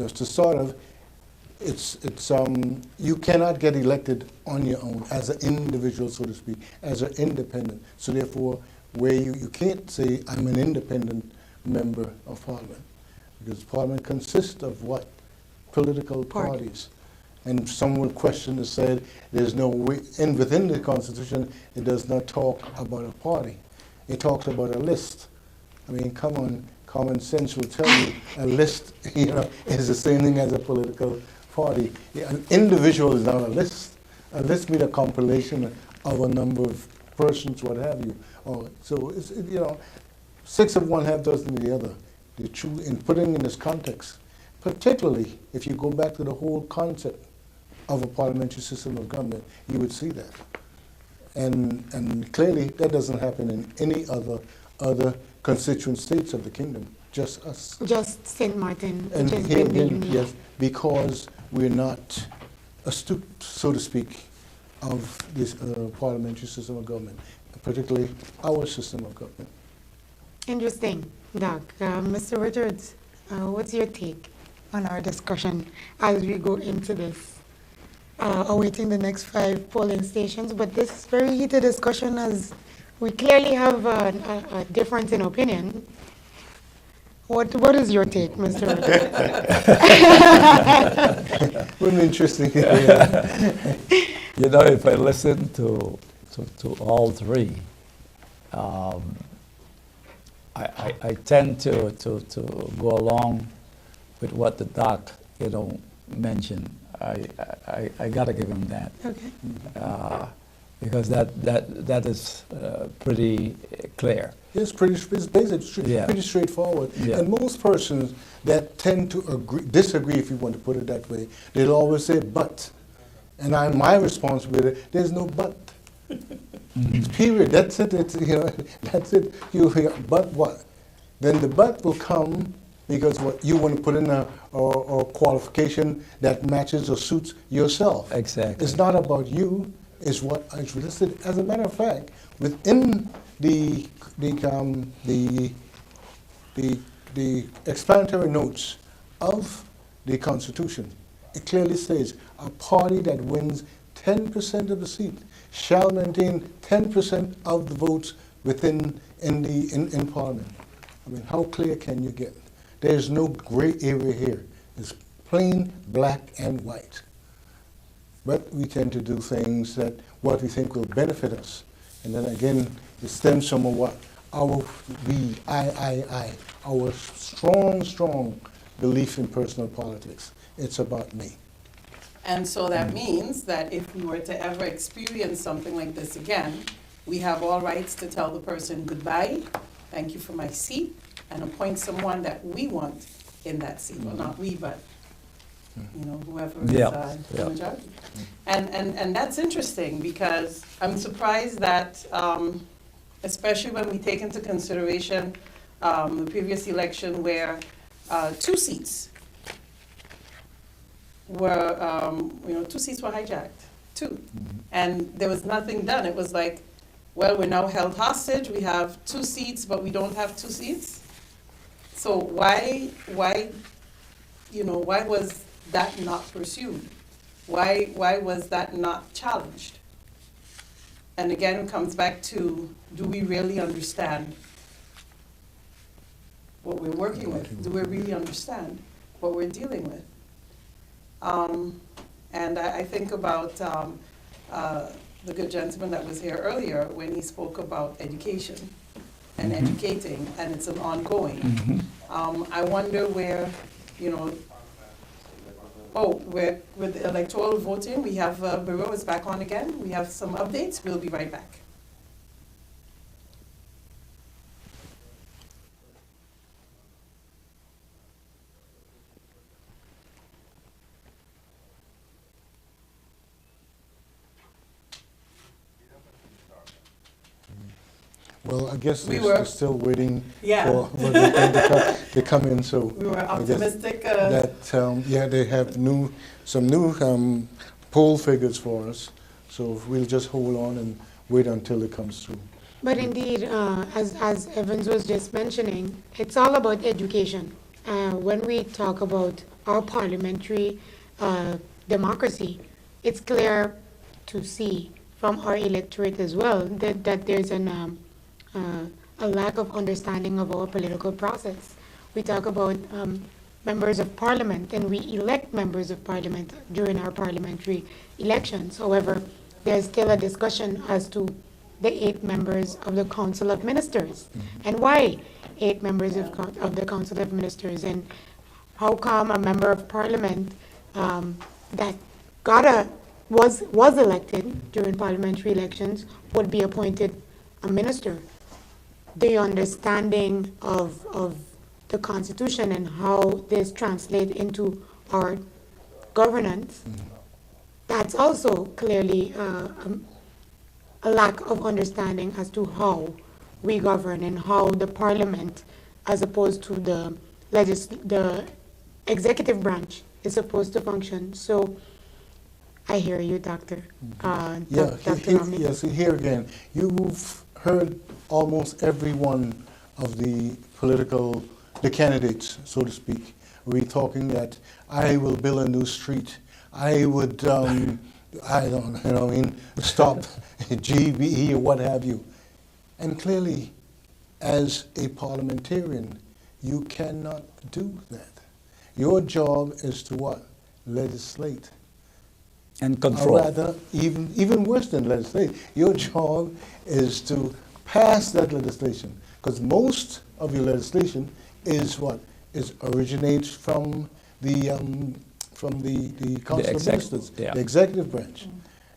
you cannot get elected on your own as an individual, so to speak, as an independent. So therefore, where you can't say I'm an independent member of Parliament, because Parliament consists of what? Political parties. And some would question and said there's no way, and within the Constitution, it does not talk about a party. It talks about a list. I mean, come on, common sense will tell you a list, is the same thing as a political party. An individual is not a list. A list means a compilation of a number of persons, what have you. So it's 6 of one, half dozen of the other. The true, in putting in this context, particularly if you go back to the whole concept of a parliamentary system of government, you would see that. And clearly that doesn't happen in any other constituent states of the kingdom, just us. Just St. Martin. And here, yes, because we're not astute, so to speak, of this parliamentary system of government, particularly our system of government. Interesting, Doc. Mr. Richards, what's your take on our discussion as we go into this? Awaiting the next 5 polling stations, but this is very heated discussion as we clearly have a difference in opinion. What is your take, Mr. Richards? Wouldn't be interesting. If I listen to all three, I tend to go along with what the doc mentioned. I got to give him that. Okay. Because that is pretty clear. It's basic, pretty straightforward. Yeah. And most persons that tend to disagree, if you want to put it that way, they'll always say but. And my response with it, there's no but. Period. That's it. That's it. You hear but what? Then the but will come because what you want to put in a qualification that matches or suits yourself. Exactly. It's not about you. It's what is listed. As a matter of fact, within the explanatory notes of the Constitution, it clearly says a party that wins 10% of the seat shall maintain 10% of the votes in Parliament. I mean, how clear can you get? There's no gray area here. It's plain black and white. But we tend to do things that what we think will benefit us. And then again, it stems from what our our strong belief in personal politics. It's about me. And so that means that if we were to ever experience something like this again, we have all rights to tell the person goodbye, thank you for my seat, and appoint someone that we want in that seat. Well, not we, but whoever is in majority. And that's interesting because I'm surprised that, especially when we take into consideration the previous election where 2 seats were, 2 seats were hijacked, 2. And there was nothing done. It was like, well, we're now held hostage. We have 2 seats, but we don't have 2 seats. So why was that not pursued? Why was that not challenged? And again, it comes back to, do we really understand what we're working with? Do we really understand what we're dealing with? And I think about the good gentleman that was here earlier when he spoke about education and educating, and it's an ongoing. I wonder where, with the electoral voting, we have Bureau is back on again. We have some updates. We'll be right back. Well, I guess they're still waiting for them to come in. So we were optimistic. They have some new poll figures for us. So we'll just hold on and wait until it comes through. But indeed, as Evans was just mentioning, it's all about education. When we talk about our parliamentary democracy, it's clear to see from our electorate as well that there's a lack of understanding of our political process. We talk about members of parliament, and we elect members of parliament during our parliamentary elections. However, there's still a discussion as to the 8 members of the Council of Ministers, and why 8 members of the Council of Ministers, and how come a member of parliament that was elected during parliamentary elections would be appointed a minister. The understanding of the Constitution and how this translates into our governance, that's also clearly a lack of understanding as to how we govern and how the Parliament, as opposed to the executive branch, is supposed to function. So I hear you, Doctor. Yes, here again, you've heard almost every one of the candidates, so to speak. We're talking that I will build a new street. I would, stop GBE or what have you. And clearly, as a parliamentarian, you cannot do that. Your job is to what? Legislate. And control. Or rather, even worse than legislate, your job is to pass that legislation. Because most of your legislation is what? Originates from the Council of Ministers, the executive branch.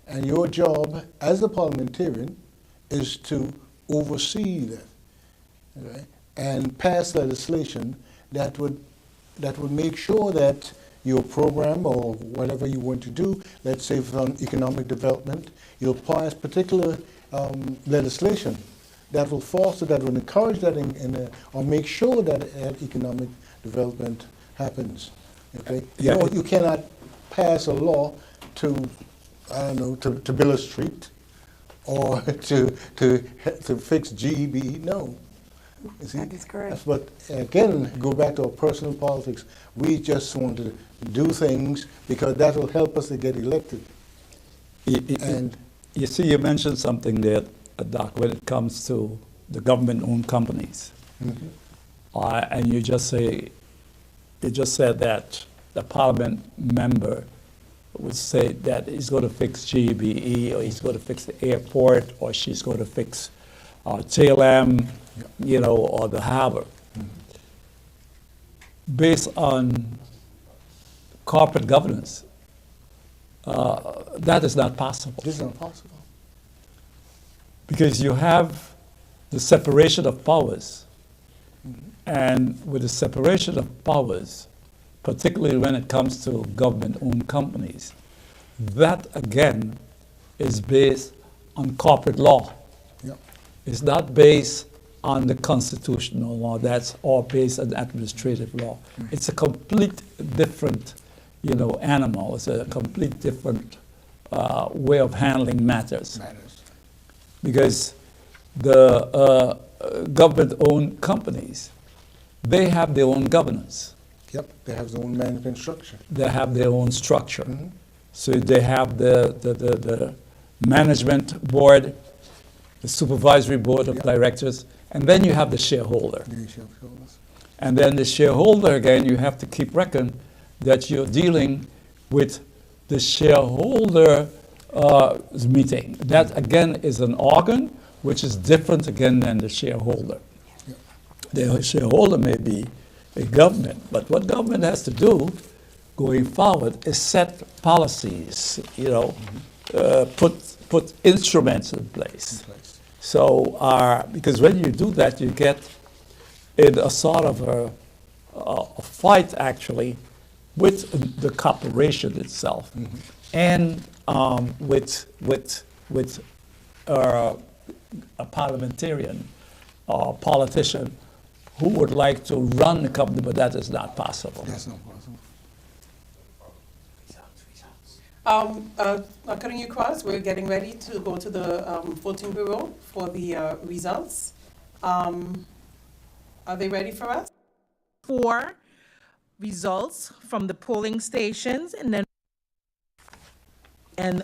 And your job as a parliamentarian is to oversee that, okay? And pass legislation that would make sure that your program or whatever you want to do, let's say from economic development, you'll pass particular legislation that will foster, that will encourage that or make sure that economic development happens. Okay? You cannot pass a law to build a street or to fix GEB. No. You see? That is correct. But again, go back to our personal politics. We just want to do things because that will help us to get elected. And you see, you mentioned something there, Doc, when it comes to the government-owned companies. And you just said that the parliament member would say that he's going to fix GBE, or he's going to fix the airport, or she's going to fix TLM, you know, or the harbor. Based on corporate governance, that is not possible. This is not possible. Because you have the separation of powers. And with the separation of powers, particularly when it comes to government-owned companies, that again is based on corporate law. Yep. It's not based on the constitutional law, that's all based on administrative law. It's a complete different, you know, animal. It's a complete different way of handling matters. Because the government-owned companies, they have their own governance. Yep, they have their own management structure. They have their own structure. So they have the management board, the supervisory board of directors, and then you have the shareholder. And then the shareholder, again, you have to keep reckon that you're dealing with the shareholder meeting. That, again, is an organ which is different, again, than the shareholder. The shareholder may be a government, but what government has to do going forward is set policies, you know, put instruments in place. So, because when you do that, you get in a sort of a fight, actually, with the corporation itself, and with a parliamentarian or politician who would like to run the company, but that is not possible. That's not possible. Cutting you across, we're getting ready to go to the voting bureau for the results. Are they ready for us? 4 results from the polling stations, and then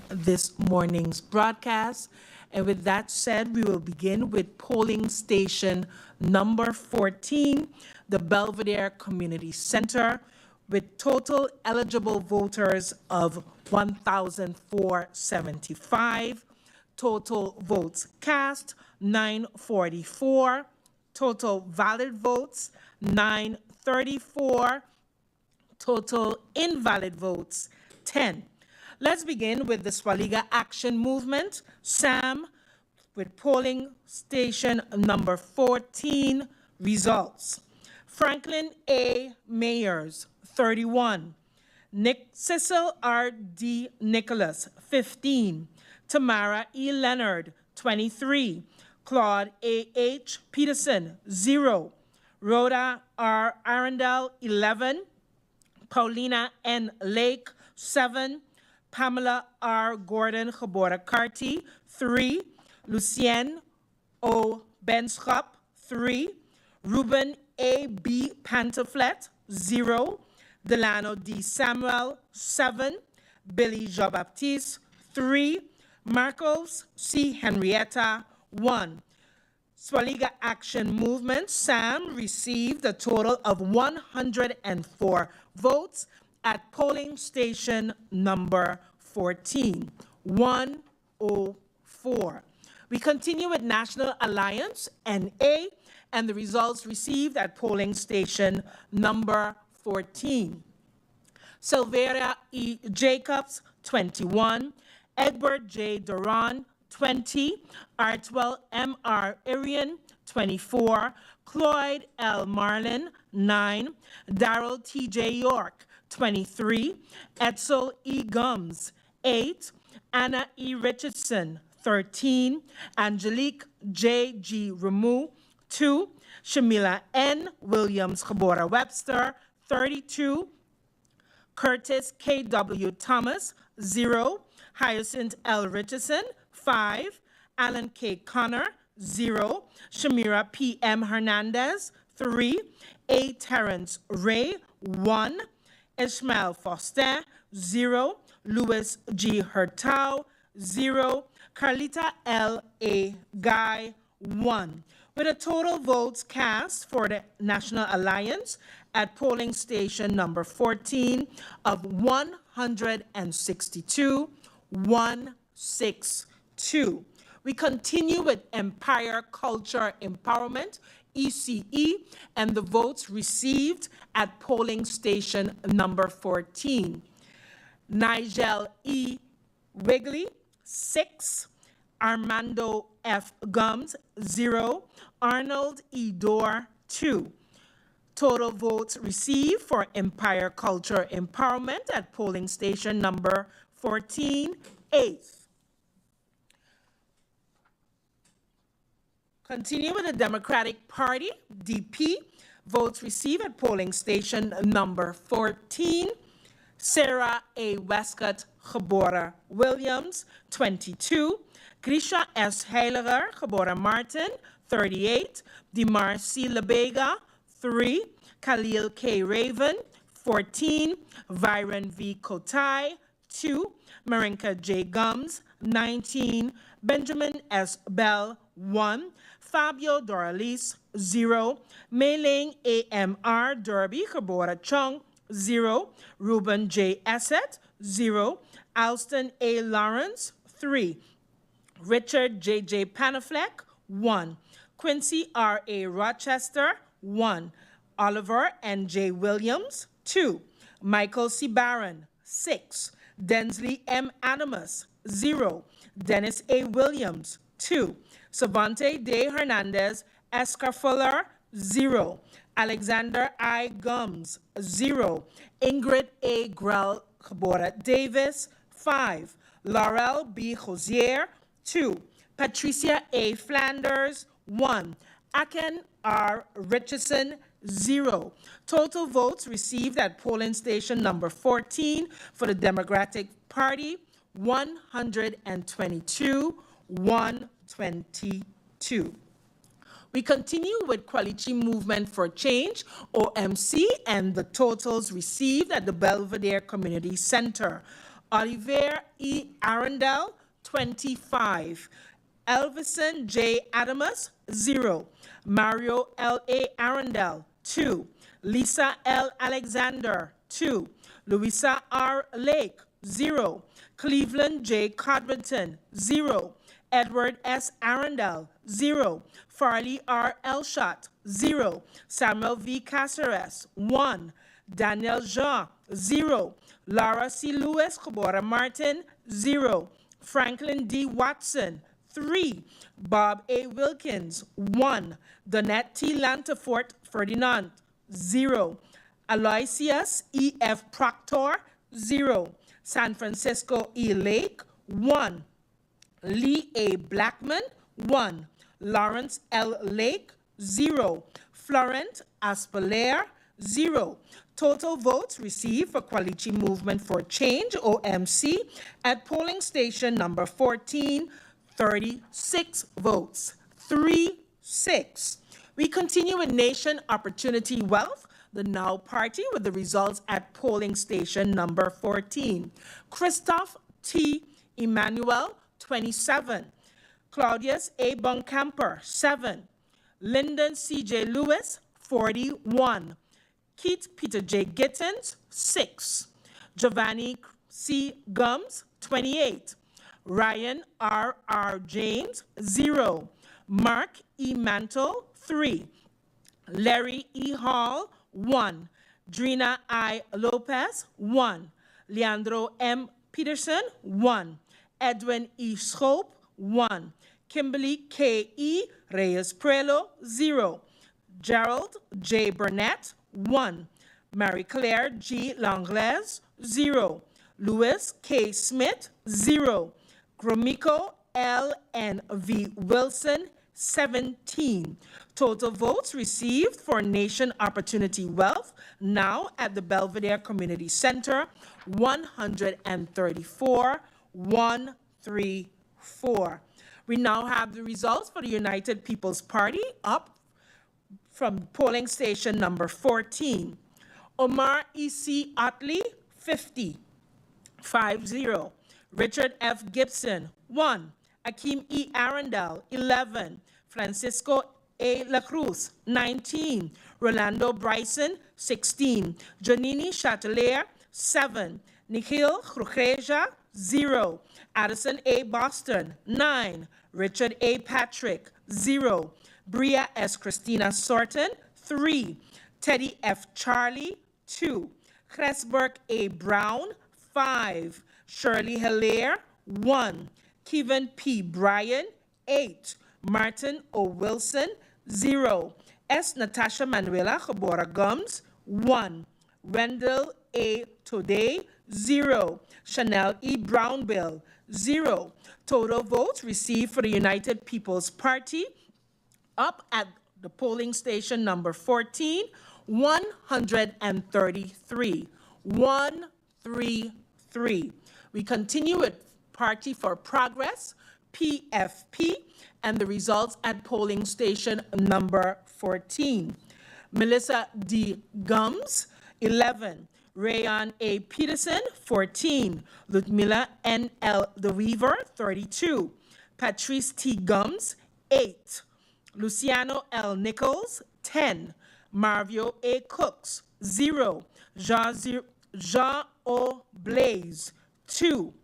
this morning's broadcast. And with that said, we will begin with polling station number 14, the Belvedere Community Center, with total eligible voters of 1,475, total votes cast 944, total valid votes 934, total invalid votes 10. Let's begin with the Swaliga Action Movement, SAM, with polling station number 14 results. Franklin A. Mayers, 31. Cecil R.D. Nicholas, 15. Tamara E. Leonard, 23. Claude A.H. Peterson, 0. Rhoda R. Arundel, 11. Paulina N. Lake, 7. Pamela R. Gordon-𝒂𝒏𝒈𝒕, 3. Lucien O. 𝒚𝒐𝒖𝒓, 3. Ruben A. B. Pantaflet, 0. Delano D. Samuel, 7. Billy Jean-Baptiste, 3. Marcos C. Henrietta, 1. Swaliga Action Movement, SAM, received a total of 104 votes at polling station number 14, 104. We continue with National Alliance, NA, and the results received at polling station number 14. Sylvia E. Jacobs, 21. Egbert J. Duran, 20. Artwell M.R. Irian, 24. Cloyd L. Marlin, 9. Darrell T.J. York, 23. Edsel E. Gums, 8. Anna E. Richardson, 13. Angelique J. G. Ramu, 2. Shamila N. Williams-𝒂𝒏𝒂𝒂, 32. Curtis K.W. Thomas, 0. Hyacinth L. Richardson, 5. Alan K. Connor, 0. Shamira P.M. Hernandez, 3. A. Terrence Ray, 1. Ishmael Foster, 0. Louis G. Hurtau, 0. Carlita L. A. Guy, 1. With a total votes cast for the National Alliance at polling station number 14 of 162, 162. We continue with Empire Culture Empowerment, ECE, and the votes received at polling station number 14. Nigel E. Wigley, 6. Armando F. Gums, 0. Arnold E. Dorr, 2. Total votes received for Empire Culture Empowerment at polling station number 14, 8. Continue with the Democratic Party, DP. Votes received at polling station number 14. Sarah A. 𝒚𝒂𝒄𝒉 Williams, 22. Grisha S. Heiliger, geboren Maarten, 38. 𝒚𝒐𝒖𝒓 Lebega, 3. Khalil K. Raven, 14. Viren V. Kotai, 2. Marinka J. Gums, 19. Benjamin S. Bell, 1. Fabio Doralis, 0. Meiling A.M.R. Derby, geboren Chung, 0. Ruben J. Esset, 0. Alston A. Lawrence, 3. Richard J.J. Panafleck, 1. Quincy R. A. Rochester, 1. Oliver N. J. Williams, 2. Michael C. Barron, 6. Densley M. Adamus, 0. Dennis A. Williams, 2. Savante De Hernandez Escarfuller, 0. Alexander I. Gums, 0. Ingrid A. Grell Davis, 5. Laurel B. Hosier, 2. Patricia A. Flanders, 1. Aken R. Richardson, 0. Total votes received at polling station number 14 for the Democratic Party, 122, 122. We continue with Quality Movement for Change, OMC, and the totals received at the Belvedere Community Center. Olivier E. Arundel, 25. Elvison J. Adamus, 0. Mario L. A. Arundel, 2. Lisa L. Alexander, 2. Louisa R. Lake, 0. Cleveland J. Codrington, 0. Edward S. Arundel, 0. Farley R. Elshot, 0. Samuel V. Caceres, 1. Daniel Jean, 0. Laura C. Lewis, geboren Maarten, 0. Franklin D. Watson, 3. Bob A. Wilkins, 1. Donette T. Lantafort Ferdinand, 0. Aloysius E. F. Proctor, 0. San Francisco E. Lake, 1. Lee A. Blackman, 1. Lawrence L. Lake, 0. Florent Aspeler, 0. Total votes received for Quality Movement for Change, OMC, at polling station number 14, 36 votes, 36. We continue with Nation Opportunity Wealth, the Now Party, with the results at polling station number 14. Christoph T. Emmanuel, 27. Claudius A. Bonkamper, 7. Lyndon C.J. Lewis, 41. Keith Peter J. Gittins, 6. Giovanni C. Gums, 28. Ryan R. R. James, 0. Mark E. Mantle, 3. Larry E. Hall, 1. Drina I. Lopez, 1. Leandro M. Peterson, 1. Edwin E. Schoop, 1. Kimberly K. E. Reyes Prelo, 0. Gerald J. Burnett, 1. Marie Claire G. Langlaise, 0. Louis K. Smith, 0. Gromiko L. N. V. Wilson, 17. Total votes received for Nation Opportunity Wealth, now at the Belvedere Community Center, 134, 134. We now have the results for the United People's Party up from polling station number 14. Omar E.C. Otley, 50. 5-0. Richard F. Gibson, 1. Akeem E. Arundel, 11. Francisco A. La Cruz, 19. Rolando Bryson, 16. Janini Chatelier, 7. Nikhil Khrukhreja, 0. Addison A. Boston, 9. Richard A. Patrick, 0. Bria S. Christina Sorton, 3. Teddy F. Charlie, 2. Cresberg A. Brown, 5. Shirley Hilaire, 1. Kevin P. Bryan, 8. Martin O. Wilson, 0. S. Natasha Manuela Cabora Gums, 1. Wendell A. Today, 0. Chanel E. Brownbill, 0. Total votes received for the United People's Party up at the polling station number 14, 133. 133. We continue with Party for Progress, PFP, and the results at polling station number 14. Melissa D. Gums, 11. Rayon A. Peterson, 14. Ludmila N. L. The Weaver, 32. Patrice T. Gums, 8. Luciano L. Nichols, 10. Marvio A. Cooks, 0. Jean O. Blaze, 2.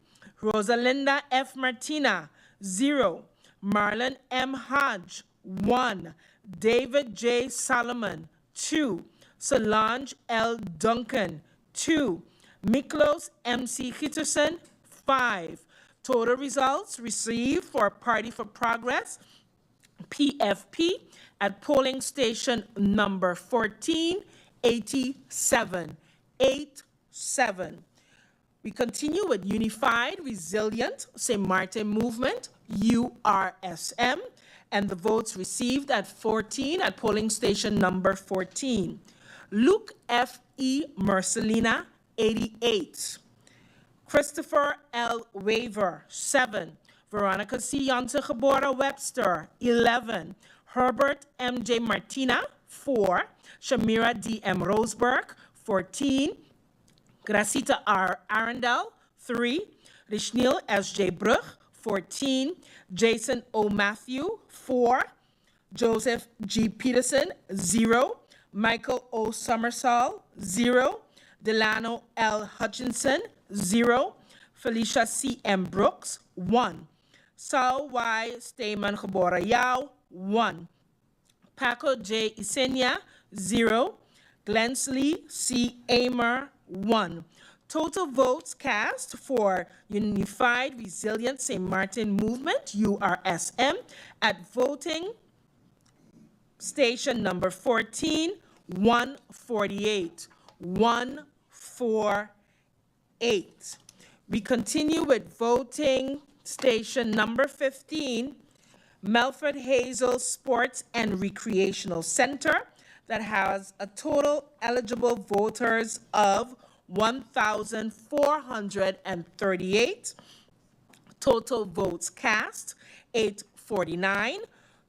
Rosalinda F. Martina, 0. Marlon M. Hodge, 1. David J. Solomon, 2. Solange L. Duncan, 2. Miklos M.C. Hitterson, 5. Total results received for Party for Progress, PFP, at polling station number 14, 87. 87. We continue with Unified Resilient St. Martin Movement, URSM, and the votes received at 14 at polling station number 14. Luke F. E. Mercelina, 88. Christopher L. Waver, 7. Veronica C. Yonta Webster, 11. Herbert M. J. Martina, 4. Shamira D. M. Roseberg, 14. Gracita R. Arundel, 3. Rishnil S. J. Bruch, 14. Jason O. Matthew, 4. Joseph G. Peterson, 0. Michael O. Summersall, 0. Delano L. Hutchinson, 0. Felicia C. M. Brooks, 1. Saul Y. Stayman Gebora Yao, 1. Paco J. Isenia, 0. Glensley C. Amer, 1. Total votes cast for Unified Resilient St. Martin Movement, URSM, at voting station number 14, 148. 148. We continue with voting station number 15, Melford Hazel Sports and Recreational Center, that has a total eligible voters of 1,438. Total votes cast, 849.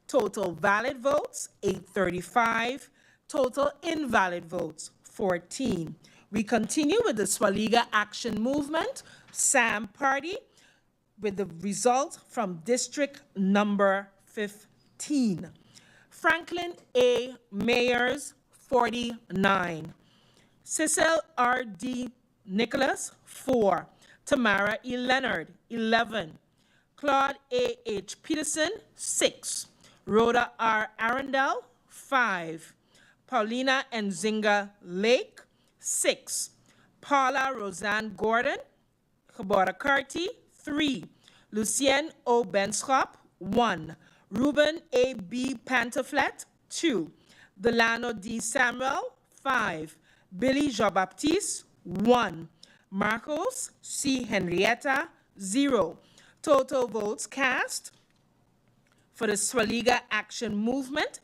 Total valid votes, 835. Total invalid votes, 14. We continue with the Swaliga Action Movement, SAM Party, with the results from district number 15. Franklin A. Mayers, 49. Cecil R. D. Nicholas, 4. Tamara E. Leonard, 11. Claude A. H. Peterson, 6. Rhoda R. Arundel, 5. Paulina Nzinga Lake, 6. Paula Roseanne Gordon, Gebora Carty, 3. Lucienne O. Benschop, 1. Ruben A. B. Pantaflet, 2. Delano D. Samuel, 5. Billy Jean-Baptiste, 1. Marcos C. Henrietta, 0. Total votes cast for the Swaliga Action Movement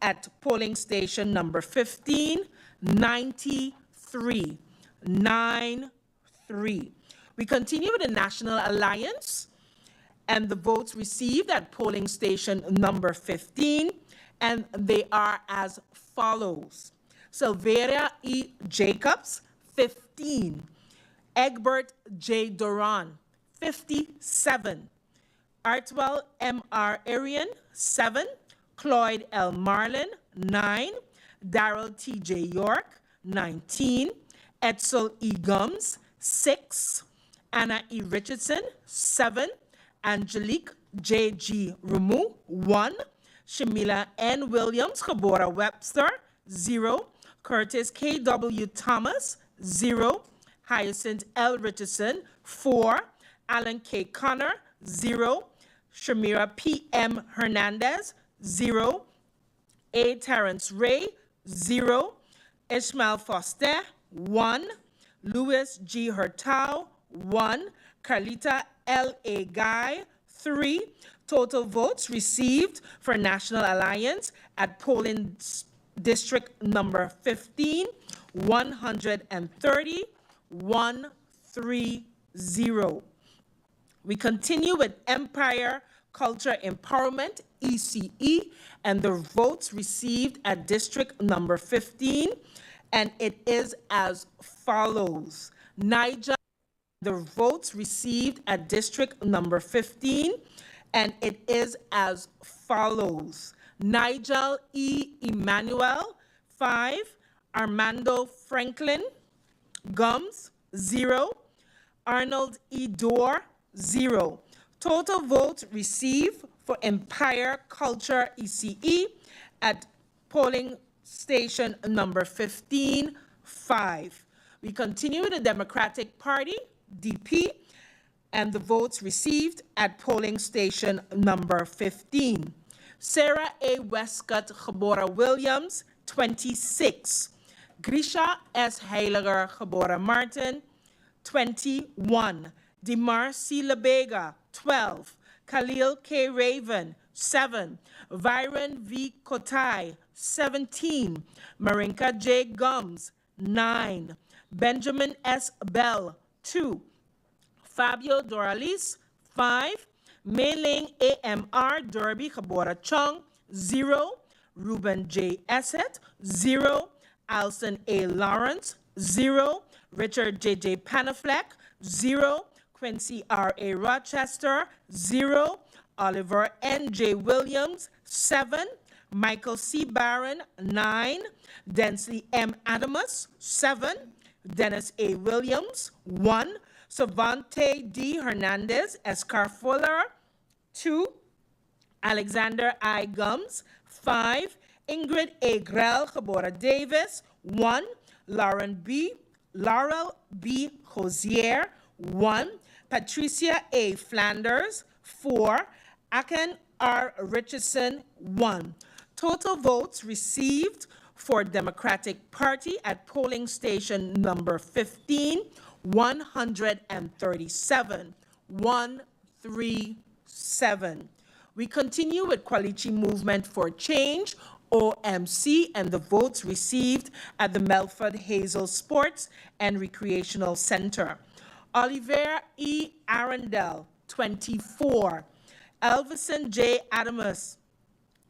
at polling station number 15, 93. 93. We continue with the National Alliance and the votes received at polling station number 15, and they are as follows. Silveria E. Jacobs, 15. Egbert J. Duran, 57. Artwell M.R. Arian, 7. Cloyd L. Marlin, 9. Darrell T.J. York, 19. Edsel E. Gums, 6. Anna E. Richardson, 7. Angelique J.G. Ramu, 1. Shamila N. Williams, Kabora Webster, 0. Curtis K.W. Thomas, 0. Hyacinth L. Richardson, 4. Alan K. Connor, 0. Shamira P.M. Hernandez, 0. A. Terrence Ray, 0. Ishmael Foster, 1. Louis G. Hurtau, 1. Carlita L.A. Guy, 3. Total votes received for National Alliance at polling district number 15, 130, 130. We continue with Empire Culture Empowerment, ECE, and the votes received at district number 15, and it is as follows. Niger, the votes received at district number 15, and it is as follows. Nigel E. Emmanuel, 5. Armando Franklin Gums, 0. Arnold E. Dorr, 0. Total votes received for Empire Culture ECE at polling station number 15, 5. We continue with the Democratic Party, DP, and the votes received at polling station number 15. Sarah A. Westcott Gebora Williams, 26. Grisha S. Heiliger Gebora Maarten, 21. Dimar C. Lebega, 12. Khalil K. Raven, 7. Viren V. Kotai, 17. Marinka J. Gums, 9. Benjamin S. Bell, 2. Fabio Doralis, 5. Mei-Ling AMR Derby Gebora Chung, 0. Ruben J. Esset, 0. Alson A. Lawrence, 0. Richard J.J. Panafleck, 0. Quincy R.A. Rochester, 0. Oliver N.J. Williams, 7. Michael C. Barron, 9. Densley M. Adamus, 7. Dennis A. Williams, 1. Savante D. Hernandez, Escarfuller, 2. Alexander I. Gums, 5. Ingrid A. Grell, Gebora Davis, 1. Laurel B. Hosier, 1. Patricia A. Flanders, 4. Aken R. Richardson, 1. Total votes received for Democratic Party at polling station number 15, 137. 137. We continue with Kwalichi Movement for Change, OMC, and the votes received at the Melford Hazel Sports and Recreational Center. Oliver E. Arundel, 24. Elvison J. Adamus,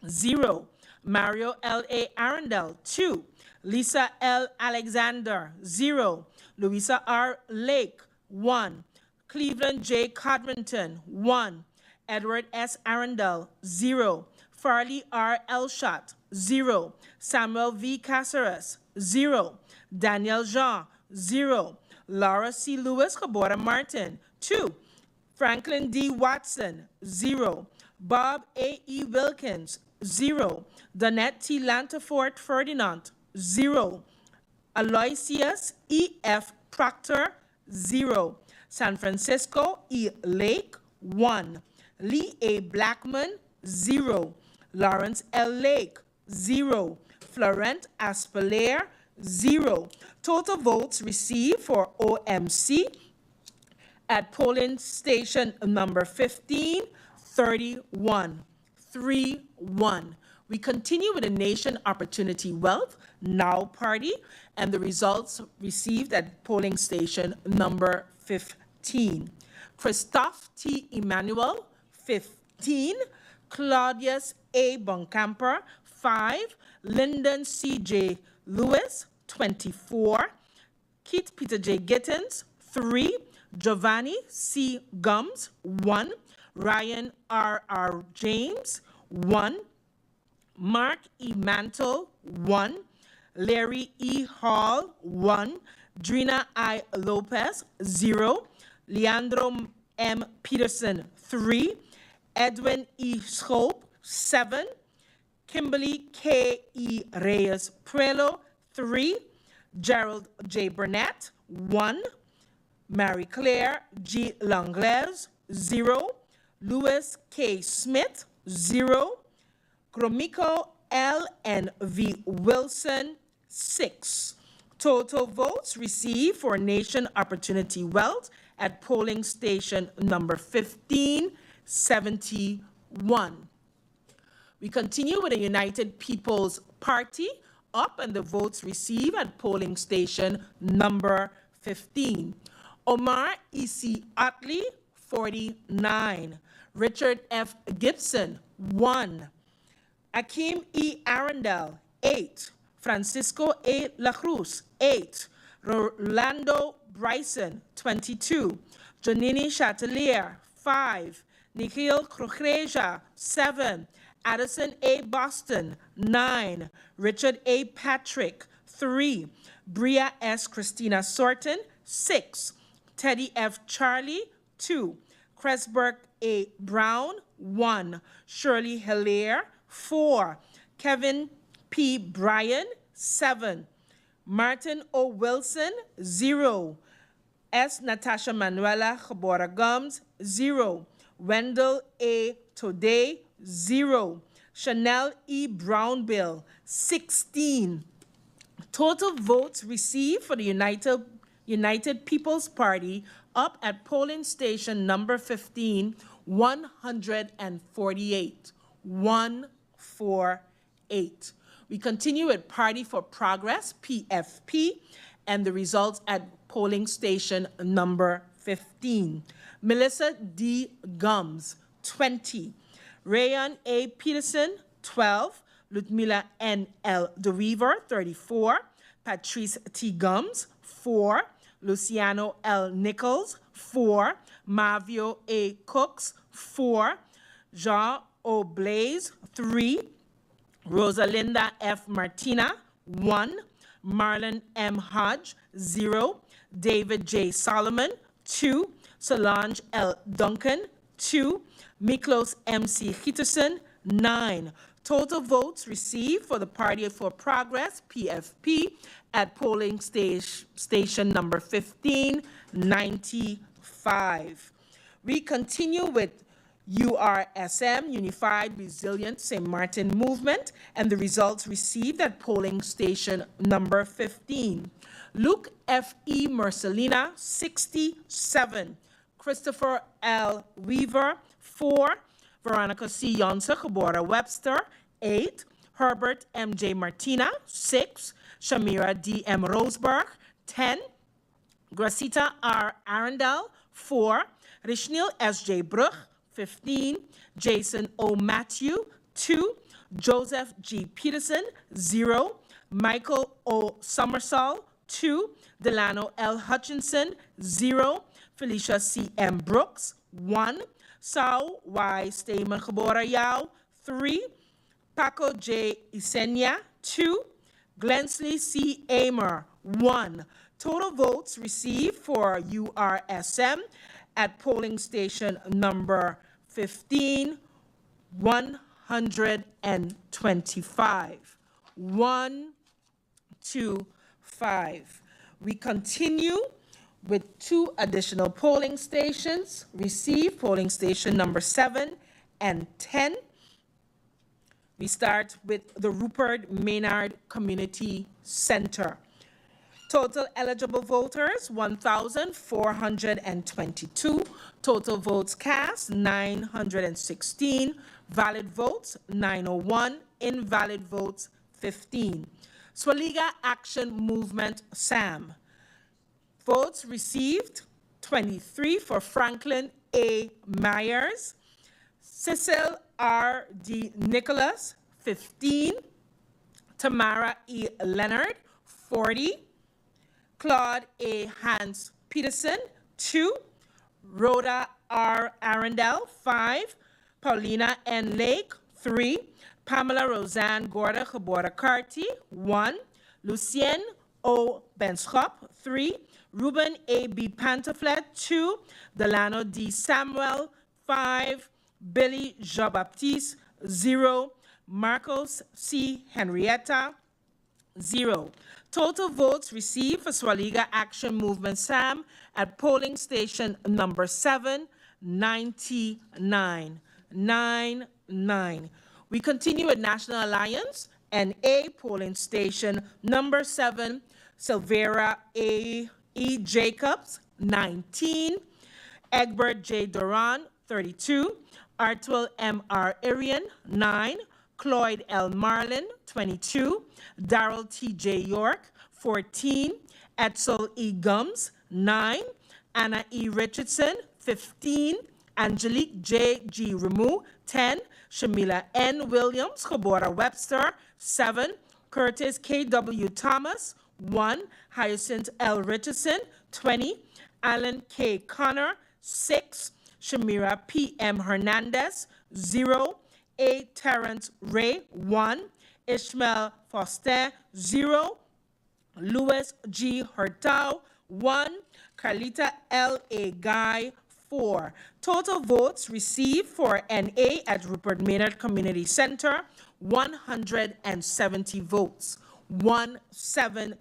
0. Mario L. A. Arundel, 2. Lisa L. Alexander, 0. Louisa R. Lake, 1. Cleveland J. Codrington, 1. Edward S. Arundel, 0. Farley R. Elshot, 0. Samuel V. Caceres, 0. Daniel Jean, 0. Laura C. Lewis Gebora Maarten, 2. Franklin D. Watson, 0. Bob A. E. Wilkins, 0. Donette T. Lantafort Ferdinand, 0. Aloysius E. F. Proctor, 0. San Francisco E. Lake, 1. Lee A. Blackman, 0. Lawrence L. Lake, 0. Florent Aspelaire, 0. Total votes received for OMC at polling station number 15, 31. 3-1. We continue with the Nation Opportunity Wealth Now Party and the results received at polling station number 15. Christophe T. Emmanuel, 15. Claudius A. Boncamper, 5. Lyndon C. J. Lewis, 24. Keith Peter J. Gittins, 3. Giovanni C. Gums, 1. Ryan R. James, 1. Mark E. Mantle, 1. Larry E. Hall, 1. Drina I. Lopez, 0. Leandro M. Peterson, 3. Edwin E. Schoop, 7. Kimberly K. E. Reyes Puelo, 3. Gerald J. Burnett, 1. Marie Claire G. Langlaise, 0. Louis K. Smith, 0. Gromiko L. and V. Wilson, 6. Total votes received for Nation Opportunity Wealth at polling station number 1571. We continue with the United People's Party up and the votes received at polling station number 15. Omar E.C. Utley, 49. Richard F. Gibson, 1. Akeem E. Arundel, 8. Francisco A. La Cruz, 8. Rolando Bryson, 22. Jonini Chatelier, 5. Nikhil Krokreja, 7. Addison A. Boston, 9. Richard A. Patrick, 3. Bria S. Christina Sorton, 6. Teddy F. Charlie, 2. Cresberg A. Brown, 1. Shirley Hilaire, 4. Kevin P. Bryan, 7. Martin O. Wilson, 0. S. Natasha Manuela Gebora Gums, 0. Wendell A. Today, 0. Chanel E. Brownbill, 16. Total votes received for the United People's Party up at polling station number 15, 148. 148. We continue with Party for Progress, PFP, and the results at polling station number 15. Melissa D. Gums, 20. Rayon A. Peterson, 12. Ludmila N. L. DeWeaver, 34. Patrice T. Gums, 4. Luciano L. Nichols, 4. Mavio A. Cooks, 4. Jean O. Blaze, 3. Rosalinda F. Martina, 1. Marlon M. Hodge, 0. David J. Solomon, 2. Solange L. Duncan, 2. Miklos M.C. Hitterson, 9. Total votes received for the Party for Progress, PFP, at polling station number 1595. We continue with URSM, Unified Resilient St. Martin Movement, and the results received at polling station number 15. Luke F.E. Mercelina, 67. Christopher L. Weaver, 4. Veronica C. Yonsa Gebora Webster, 8. Herbert M.J. Martina, 6. Shamira D.M. Roseberg, 10. Gracita R. Arundel, 4. Rishnil S.J. Brugh, 15. Jason O. Matthew, 2. Joseph G. Peterson, 0. Michael O. Summersall, 2. Delano L. Hutchinson, 0. Felicia C. M. Brooks, 1. Sao Y. Stamen Gebora Yao, 3. Paco J. Isenia, 2. Glensley C. Amer, 1. Total votes received for URSM at polling station number 15, 125. 125. We continue with 2 additional polling stations received, polling station number 7 and 10. We start with the Rupert Maynard Community Center. Total eligible voters, 1,422. Total votes cast, 916. Valid votes, 901. Invalid votes, 15. Swaliga Action Movement, SAM. Votes received, 23 for Franklin A. Myers. Cecil R. D. Nicholas, 15. Tamara E. Leonard, 40. Claude A. Hans Peterson, 2. Rhoda R. Arundel, 5. Paulina N. Lake, 3. Pamela Roseanne Gorda 𝒂𝒏𝒈𝒕, 1. Lucien O. Benschop, 3. Ruben A. B. Pantaflet, 2. Delano D. Samuel, 5. Billy Jean-Baptiste, 0. Marcos C. Henrietta, 0. Total votes received for Swaliga Action Movement SAM at polling station number 7, 99. 99. We continue with National Alliance NA polling station number 7, Silvera A. E. Jacobs, 19. Egbert J. Duran, 32. Artwell M. R. Arian, 9. Cloyd L. Marlin, 22. Darrell T. J. York, 14. Edsel E. Gums, 9. Anna E. Richardson, 15. Angelique J. G. Ramu, 10. Shamila N. Williams, 𝒂𝒏𝒄𝒉 Webster, 7. Curtis K. W. Thomas, 1. Hyacinth L. Richardson, 20. Alan K. Connor, 6. Shamira P. M. Hernandez, 0. A. Terrence Ray, 1. Ishmael Foster, 0. Louis G. Hurtado, 1. Carlita L. A. Guy, 4. Total votes received for NA at Rupert Maynard Community Center, 170 votes. 170.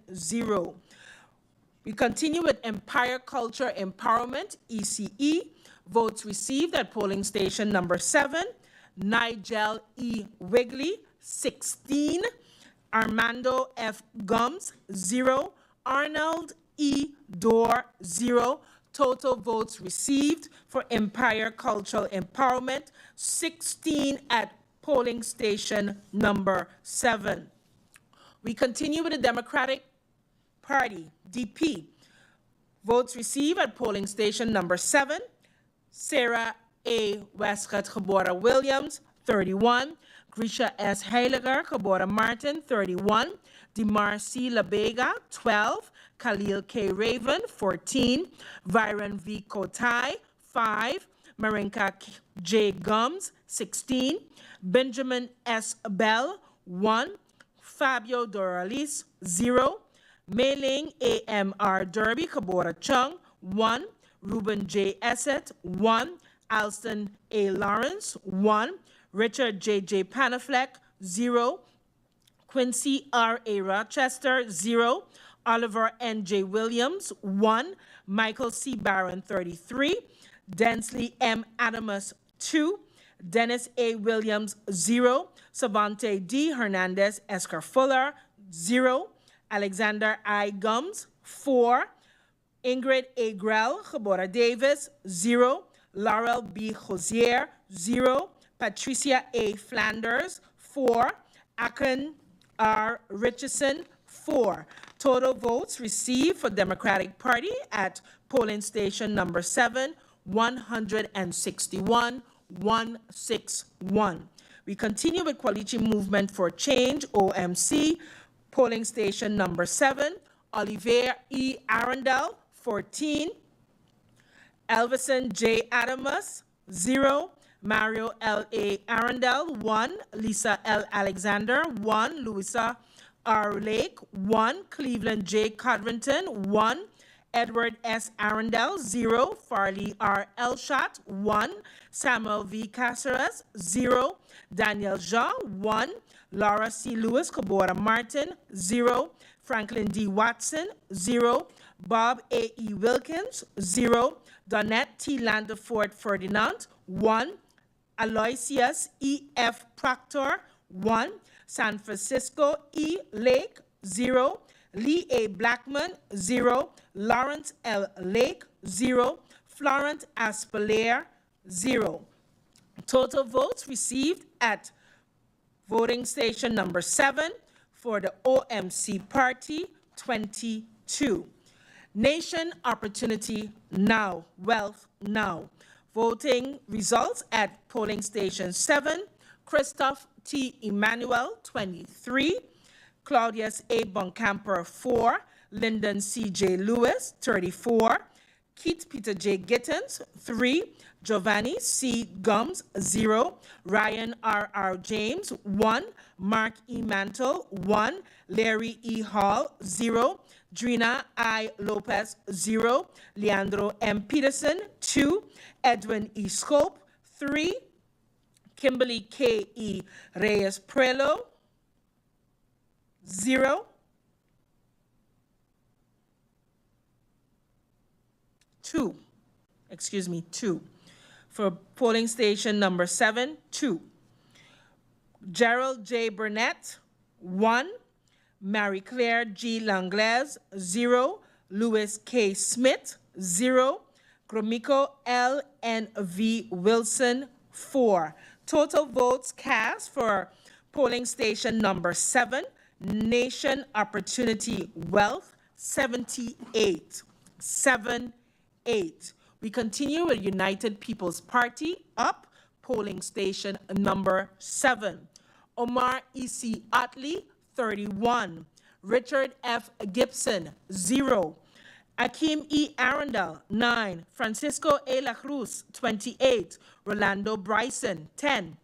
We continue with Empire Culture Empowerment, ECE. Votes received at polling station number 7. Nigel E. Wigley, 16. Armando F. Gums, 0. Arnold E. Dorr, 0. Total votes received for Empire Cultural Empowerment, 16 at polling station number 7. We continue with the Democratic Party, DP. Votes received at polling station number 7. Sarah A. Westcott 𝒂𝒏𝒄𝒉 Williams, 31. Grisha S. Heiliger 𝒂𝒏𝒄𝒉 Martin, 31. Demar C. LaBega, 12. Khalil K. Raven, 14. Viren V. Kotai, 5. Marinka J. Gums, 16. Benjamin S. Bell, 1. Fabio Doralis, 0. Mei-Ling A.M.R. Derby 𝒂𝒏𝒄𝒉 Chung, 1. Ruben J. Essett, 1. Alston A. Lawrence, 1. Richard J.J. Panafleck, 0. Quincy R. A. Rochester, 0. Oliver N.J. Williams, 1. Michael C. Barron, 33. Densley M. Adamus, 2. Dennis A. Williams, 0. Savante D. Hernandez Escar Fuller, 0. Alexander I. Gums, 4. Ingrid A. Grell 𝒂𝒏𝒄𝒉 Davis, 0. Laurel B. Hosier, 0. Patricia A. Flanders, 4. Akan R. Richardson, 4. Total votes received for Democratic Party at polling station number 7, 161. 161. We continue with Coalition Movement for Change, OMC, polling station number 7. Olivier E. Arundel, 14. Elvison J. Adamus, 0. Mario L. A. Arundel, 1. Lisa L. Alexander, 1. Louisa R. Lake, 1. Cleveland J. Codrington, 1. Edward S. Arundel, 0. Farley R. Elshot, 1. Samuel V. Caceres, 0. Daniel Jean, 1. Laura C. Lewis 𝒂𝒏𝒄𝒉 Martin, 0. Franklin D. Watson, 0. Bob A. E. Wilkins, 0. Donette T. Landeford Ferdinand, 1. Aloysius E. F. Proctor, 1. San Francisco E. Lake, 0. Lee A. Blackman, 0. Lawrence L. Lake, 0. Florent Aspeler, 0. Total votes received at voting station number 7 for the OMC party, 22. Nation Opportunity Now, Wealth Now. Voting results at polling station 7, Christoph T. Emmanuel, 23. Claudius A. Boncamper, 4. Lyndon C.J. Lewis, 34. Keith Peter J. Gittins, 3. Giovanni C. Gums, 0. Ryan R.R. James, 1. Mark E. Mantle, 1. Larry E. Hall, 0. Drina I. Lopez, 0. Leandro M. Peterson, 2. Edwin E. Scope, 3. Kimberly K. E. Reyes Prelo, 0. 2. 2. For polling station number 7, 2. Gerald J. Burnett, 1. Marie Claire G. Langlaise, 0. Louis K. Smith, 0. Gromiko L. N. V. Wilson, 4. Total votes cast for polling station number 7, Nation Opportunity Wealth, 78. 7-8. We continue with United People's Party, up, polling station number 7. Omar E.C. Otley, 31. Richard F. Gibson, 0. Akeem E. Arundel, 9. Francisco A. La Cruz, 28. Rolando Bryson, 10.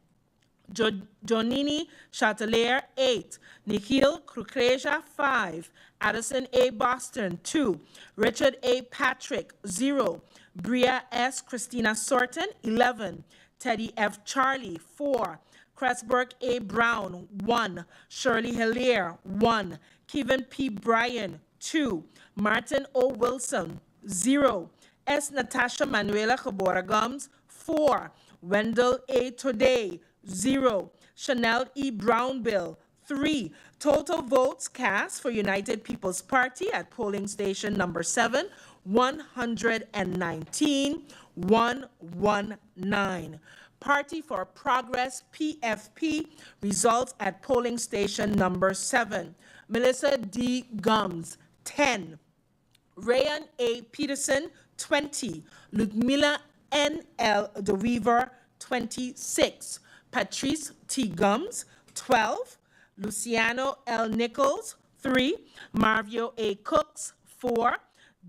Jonini Chatelier, 8. Nikhil Kukreja, 5. Addison A. Boston, 2. Richard A. Patrick, 0. Bria S. Christina Sorton, 11. Teddy F. Charlie, 4. Cressburg A. Brown, 1. Shirley Hilaire, 1. Kevin P. Bryan, 2. Martin O. Wilson, 0. S. Natasha Manuela Cabora Gums, 4. Wendell A. Today, 0. Chanel E. Brownbill, 3. Total votes cast for United People's Party at polling station number 7, 119, 119. Party for Progress, PFP, results at polling station number 7. Melissa D. Gums, 10. Rayan A. Peterson, 20. Ludmila N. L. DeWeaver, 26. Patrice T. Gums, 12. Luciano L. Nichols, 3. Marvio A. Cooks, 4.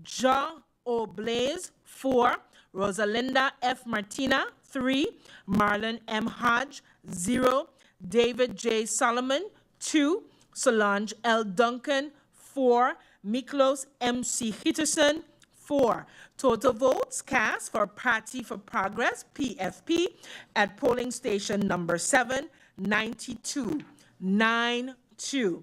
John O. Blaze, 4. Rosalinda F. Martina, 3. Marlon M. Hodge, 0. David J. Solomon, 2. Solange L. Duncan, 4. Miklos M.C. Hitterson, 4. Total votes cast for Party for Progress, PFP, at polling station number 7, 92. 9-2.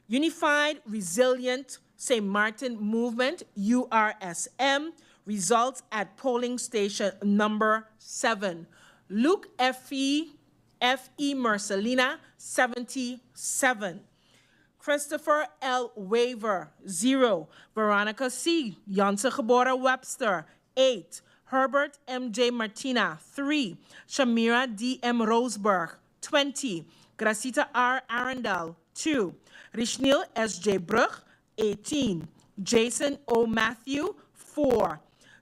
Unified Resilient St. Martin Movement, URSM, results at polling station number 7. Luke F.E. Mercelina, 77. Christopher L. Waver, 0. Veronica C. Janse Gebora Webster, 8. Herbert M.J. Martina, 3. Shamira D.M. Roseberg, 20. Gracita R. Arundel, 2. Rishnil S.J. Brug, 18. Jason O. Matthew, 4.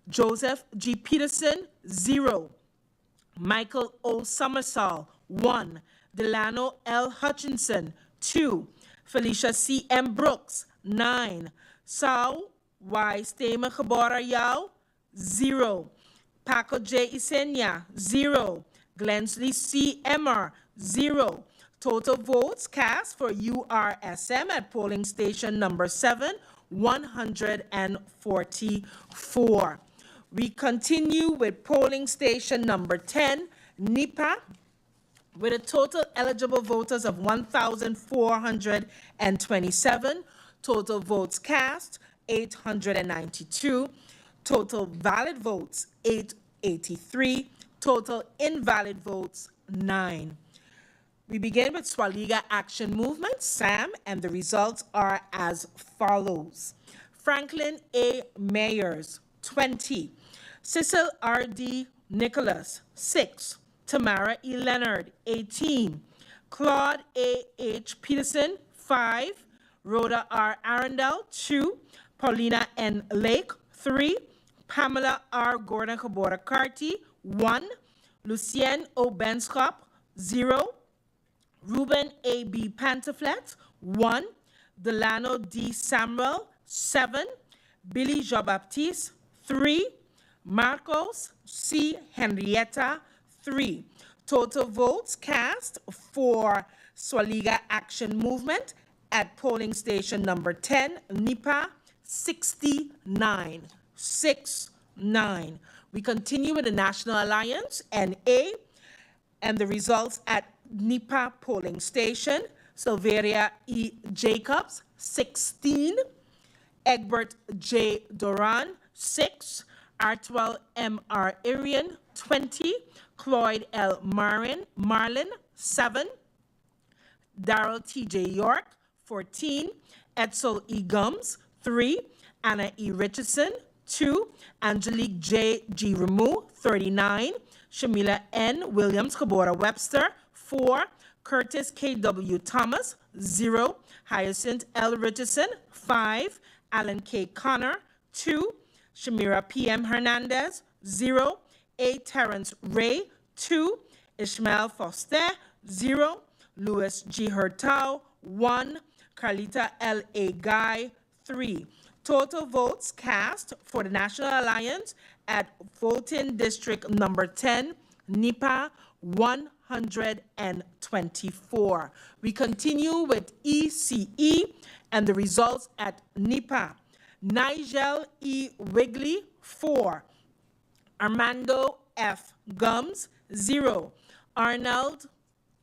Joseph G. Peterson, 0. Michael O. Summersall, 1. Delano L. Hutchinson, 2. Felicia C. M. Brooks, 9. Sao Y. Stemer Gebora Yao, 0. Paco J. Isenia, 0. Glensley C. Emmer, 0. Total votes cast for URSM at polling station number 7, 144. We continue with polling station number 10, NIPA, with a total eligible voters of 1,427. Total votes cast, 892. Total valid votes, 883. Total invalid votes, 9. We begin with Swaliga Action Movement, SAM, and the results are as follows. Franklin A. Mayers, 20. Cecil R.D. Nicholas, 6. Tamara E. Leonard, 18. Claude A. H. Peterson, 5. Rhoda R. Arundel, 2. Paulina N. Lake, 3. Pamela R. Gordon Cabora-Carty, 1. Lucien O. Benskop, 0. Ruben A. B. Pantaflet, 1. Delano D. Samuel, 7. Billy Jean-Baptiste, 3. Marcos C. Henrietta, 3. Total votes cast for Swaliga Action Movement at polling station number 10, NIPA, 69. 69. We continue with the National Alliance, NA, and the results at NIPA polling station. Silveria E. Jacobs, 16. Egbert J. Doran, 6. Artwell M.R. Irian, 20. Cloyd L. Marlin, 7. Darrell T.J. York, 14. Edsel E. Gums, 3. Anna E. Richardson, 2. Angelique J. G. Ramu, 39. Shamila N. Williams Kabora Webster, 4. Curtis K.W. Thomas, 0. Hyacinth L. Richardson, 5. Alan K. Connor, 2. Shamira P.M. Hernandez, 0. A. Terrence Ray, 2. Ishmael Foster, 0. Louis G. Hurtau, 1. Carlita L. A. Guy, 3. Total votes cast for the National Alliance at voting district number 10, NIPA, 124. We continue with ECE and the results at NIPA. Nigel E. Wigley, 4. Armando F. Gums, 0. Arnold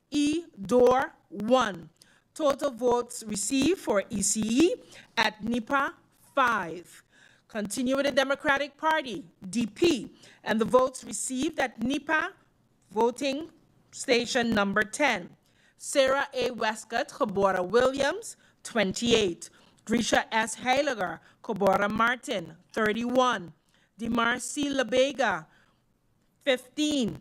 E. Dorr, 1. Total votes received for ECE at NIPA, 5. Continue with the Democratic Party, DP, and the votes received at NIPA voting station number 10. Sarah A. Westcott, Kobora Williams, 28. Grisha S. Heiliger, Kobora Martin, 31. Demar C. Labega, 15.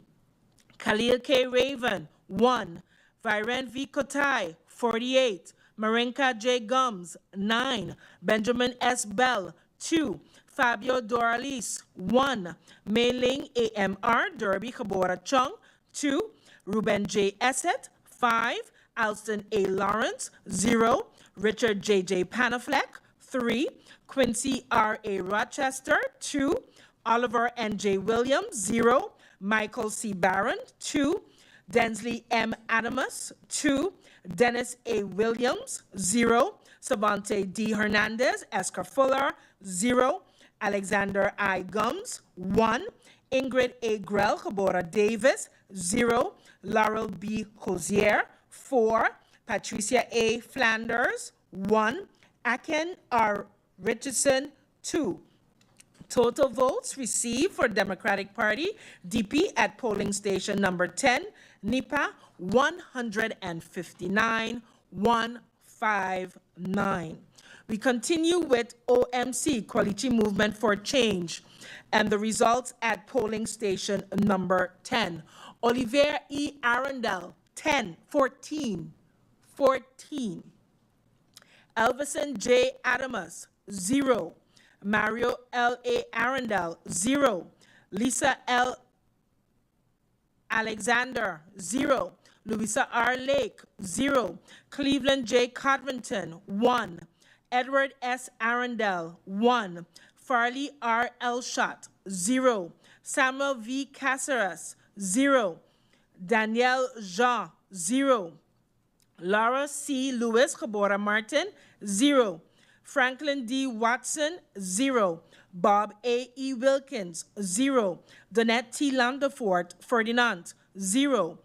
Khalil K. Raven, 1. Viren V. Kotai, 48. Marinka J. Gums, 9. Benjamin S. Bell, 2. Fabio Doralis, 1. Mei-Ling AMR, Derby Kabora Chung, 2. Ruben J. Esset, 5. Alston A. Lawrence, 0. Richard J. Panafleck, 3. Quincy R. A. Rochester, 2. Oliver N. J. Williams, 0. Michael C. Barron, 2. Densley M. Adamus, 2. Dennis A. Williams, 0. Savante D. Hernandez, Escar Fuller, 0. Alexander I. Gums, 1. Ingrid A. Grell, Kabora Davis, 0. Laurel B. Hosier, 4. Patricia A. Flanders, 1. Aken R. Richardson, 2. Total votes received for Democratic Party, DP at polling station number 10, NIPA, 159, 159. We continue with OMC, Quality Movement for Change, and the results at polling station number 10. Olivier E. Arundel, 10, 14, 14. Elvison J. Adamus, 0. Mario L. A. Arundel, 0. Lisa L. Alexander, 0. Louisa R. Lake, 0. Cleveland J. Codrington, 1. Edward S. Arundel, 1. Farley R. Elshot, 0. Samuel V. Caceres, 0. Danielle Jean, 0. Laura C. Lewis Kabora Martin, 0. Franklin D. Watson, 0. Bob A. E. Wilkins, 0. Donette T. Landefort Ferdinand, 0.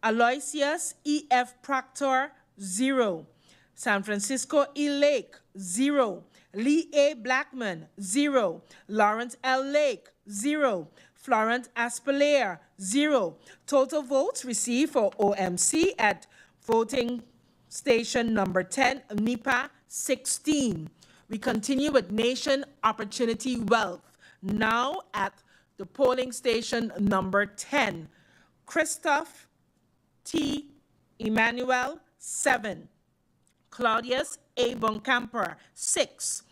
Aloysius E. F. Proctor, 0. San Francisco E. Lake, 0. Lee A. Blackman, 0. Lawrence L. Lake, 0. Florent Aspelair, 0. Total votes received for OMC at voting station number 10, NIPA, 16. We continue with Nation Opportunity Wealth. Now at the polling station number 10, Christoph T. Emmanuel, 7. Claudius A. Boncamper, 6.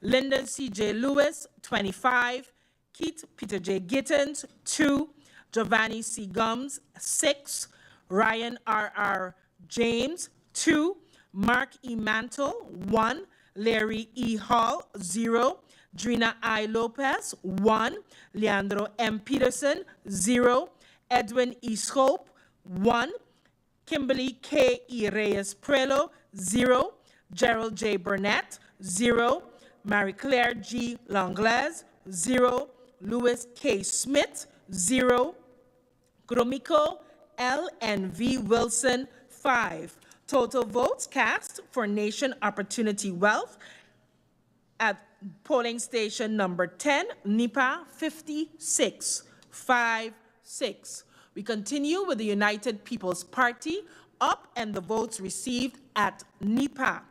Lyndon C. J. Lewis, 25. Keith Peter J. Gittens, 2. Giovanni C. Gums, 6. Ryan R. James, 2. Mark E. Mantle, 1. Larry E. Hall, 0. Drina I. Lopez, 1. Leandro M. Peterson, 0. Edwin E. Schope, 1. Kimberly K. E. Reyes Prelo, 0. Gerald J. Burnett, 0. Marie Claire G. Langlaise, 0. Louis K. Smith, 0. Gromiko L. and V. Wilson, 5. Total votes cast for Nation Opportunity Wealth at polling station number 10, NIPA 56, 5-6. We continue with the United People's Party, up and the votes received at NIPA.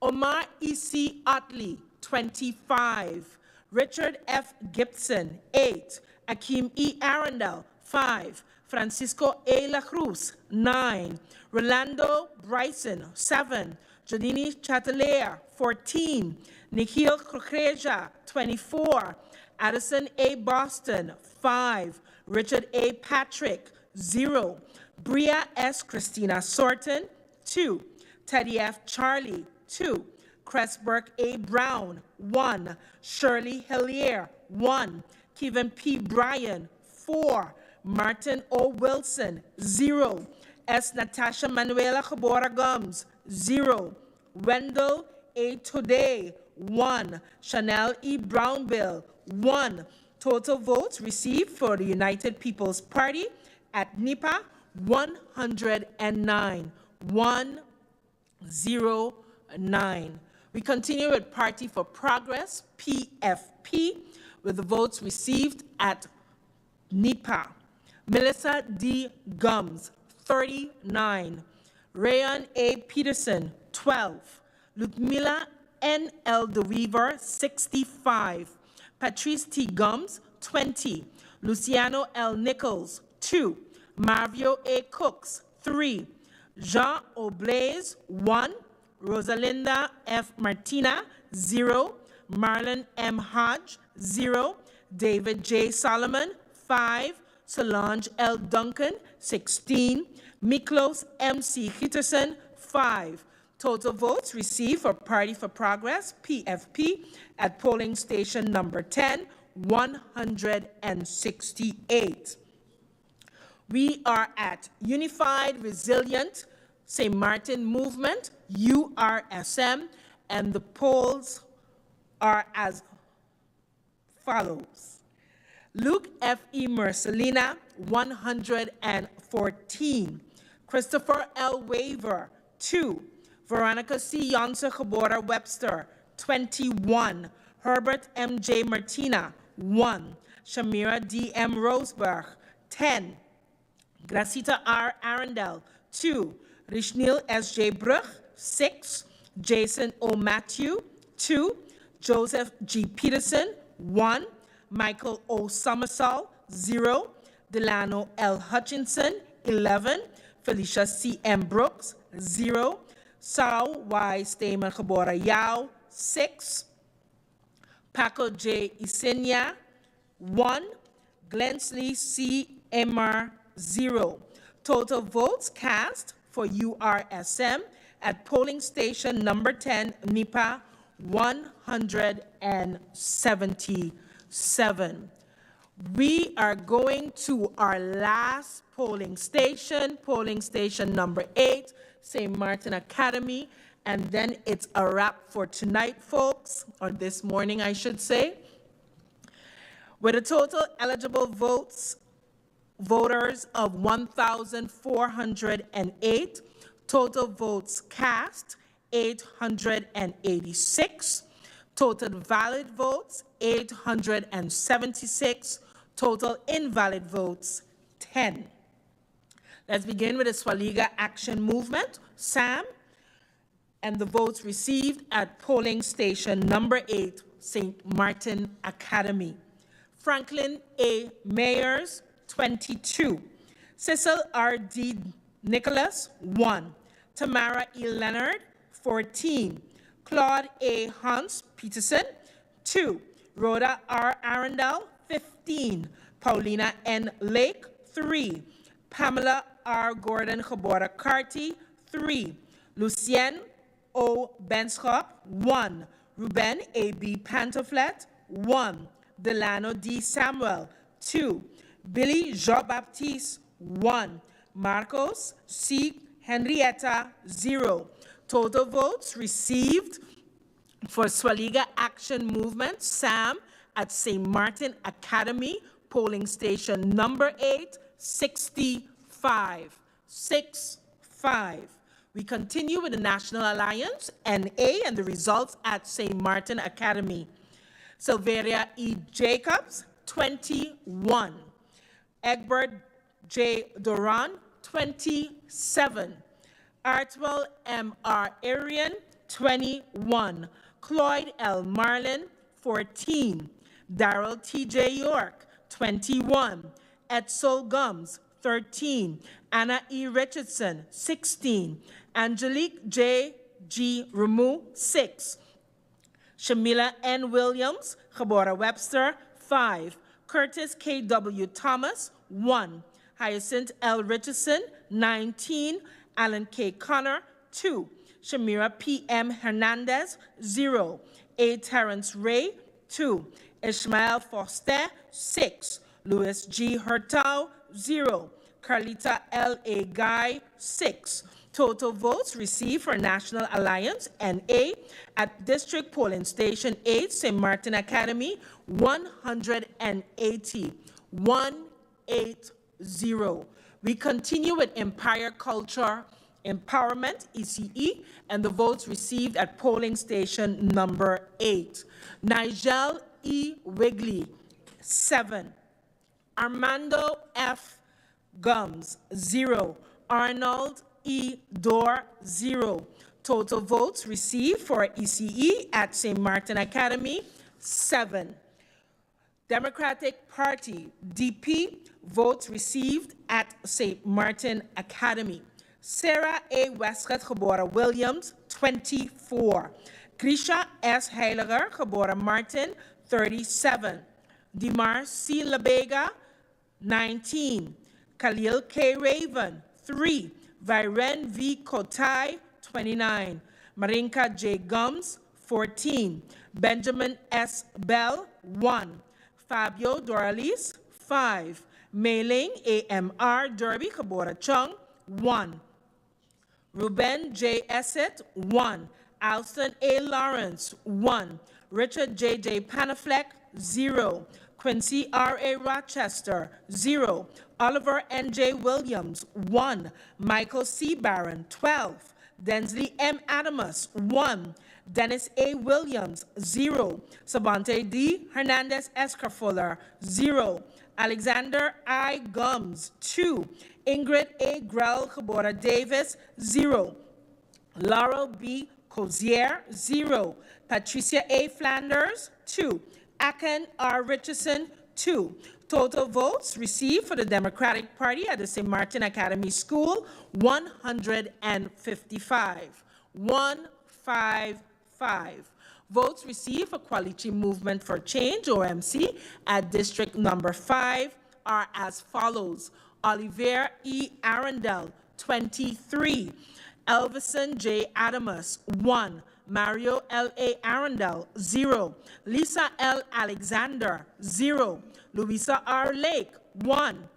Omar E.C. Otley, 25. Richard F. Gibson, 8. Akeem E. Arundel, 5. Francisco A. La Cruz, 9. Rolando Bryson, 7. Janini Chatelair, 14. Nikhil Kukreja, 24. Addison A. Boston, 5. Richard A. Patrick, 0. Bria S. Christina Sorton, 2. Teddy F. Charlie, 2. Cressburg A. Brown, 1. Shirley Hillier, 1. Kevin P. Bryan, 4. Martin O. Wilson, 0. S. Natasha Manuela Cabora Gums, 0. Wendell A. Today, 1. Chanel E. Brownbill, 1. Total votes received for the United People's Party at NIPA, 109. 109. We continue with Party for Progress, PFP, with the votes received at NIPA. Melissa D. Gums, 39. Rayon A. Peterson, 12. Ludmila N. L. DeWeaver, 65. Patrice T. Gums, 20. Luciano L. Nichols, 2. Marvio A. Cooks, 3. Jean Oblaze, 1. Rosalinda F. Martina, 0. Marlon M. Hodge, 0. David J. Solomon, 5. Solange L. Duncan, 16. Miklos M.C. Hitterson, 5. Total votes received for Party for Progress, PFP, at polling station number 10, 168. We are at Unified Resilient St. Maarten Movement, URSM, and the polls are as follows. Luke F.E. Mercelina, 114. Christopher L. Waver, 2. Veronica C. Yonsa Cabora Webster, 21. Herbert M.J. Martina, 1. Shamira D.M. Roseberg, 10. Gracita R. Arundel, 2. Rishnil S.J. Bruch, 6. Jason O. Matthew, 2. Joseph G. Peterson, 1. Michael O. Somersall, 0. Delano L. Hutchinson, 11. Felicia C. M. Brooks, 0. Sao Y. Stamen Cabora Yao, 6. Paco J. Isenia, 1. Glensley C. Emmer, 0. Total votes cast for URSM at polling station number 10, NIPA, 177. We are going to our last polling station number 8, St. Maarten Academy, and then it's a wrap for tonight, folks, or this morning, I should say. With a total eligible voters of 1,408, total votes cast, 886, total valid votes, 876, total invalid votes, 10. Let's begin with the Swaliga Action Movement, SAM, and the votes received at polling station number 8, St. Maarten Academy. Franklin A. Mayers, 22. Cecil R. D. Nicholas, 1. Tamara E. Leonard, 14. Claude A. Hans Peterson, 2. Rhoda R. Arundel, 15. Paulina N. Lake, 3. Pamela R. Gordon Cabora Carty, 3. Lucien O. Benschop, 1. Ruben A. B. Pantoflet, 1. Delano D. Samuel, 2. Billy Jean-Baptiste, 1. Marcos C. Henrietta, 0. Total votes received for Swaliga Action Movement, Sam, at St. Martin Academy, polling station number 8, 65. 65. We continue with the National Alliance, NA, and the results at St. Martin Academy. Sylveria E. Jacobs, 21. Egbert J. Duran, 27. Artwell M.R. Arian, 21. Cloyd L. Marlin, 14. Darrell T.J. York, 21. Edsel Gums, 13. Anna E. Richardson, 16. Angelique J. G. Ramu, 6. Shamila N. Williams, Gabora Webster, 5. Curtis K. W. Thomas, 1. Hyacinth L. Richardson, 19. Alan K. Connor, 2. Shamira P. M. Hernandez, 0. A. Terrence Ray, 2. Ishmael Foster, 6. Louis G. Hurtau, 0. Carlita L. A. Guy, 6. Total votes received for National Alliance, NA, at District Polling Station 8, St. Martin Academy, 180. 180. We continue with Empire Culture Empowerment, ECE, and the votes received at polling station number 8. Nigel E. Wigley, 7. Armando F. Gums, 0. Arnold E. Dorr, 0. Total votes received for ECE at St. Martin Academy, 7. Democratic Party, DP, votes received at St. Martin Academy. Sarah A. Westcott, Gabora Williams, 24. Grisha S. Heiliger, Gabora Martin, 37. Dimar C. Labega, 19. Khalil K. Raven, 3. Viren V. Kotai, 29. Marinka J. Gums, 14. Benjamin S. Bell, 1. Fabio Doralis, 5. Mei-Ling A.M.R. Derby Kabora Chung, 1. Ruben J. Essett, 1. Alston A. Lawrence, 1. Richard J.J. Panafleck, 0. Quincy R.A. Rochester, 0. Oliver N.J. Williams, 1. Michael C. Barron, 12. Densley M. Adamus, 1. Dennis A. Williams, 0. Sabante D. Hernandez Escarfuller, 0. Alexander I. Gums, 2. Ingrid A. Grell Gabora Davis, 0. Laurel B. Cozier, 0. Patricia A. Flanders, 2. Aken R. Richardson, 2. Total votes received for the Democratic Party at the St. Martin Academy School, 155. 155. Votes received for Quality Movement for Change, OMC, at District number 5 are as follows. Olivier E. Arundel, 23. Elvison J. Adamus, 1. Mario L. A. Arundel, 0. Lisa L. Alexander, 0. Louisa R. Lake, 1.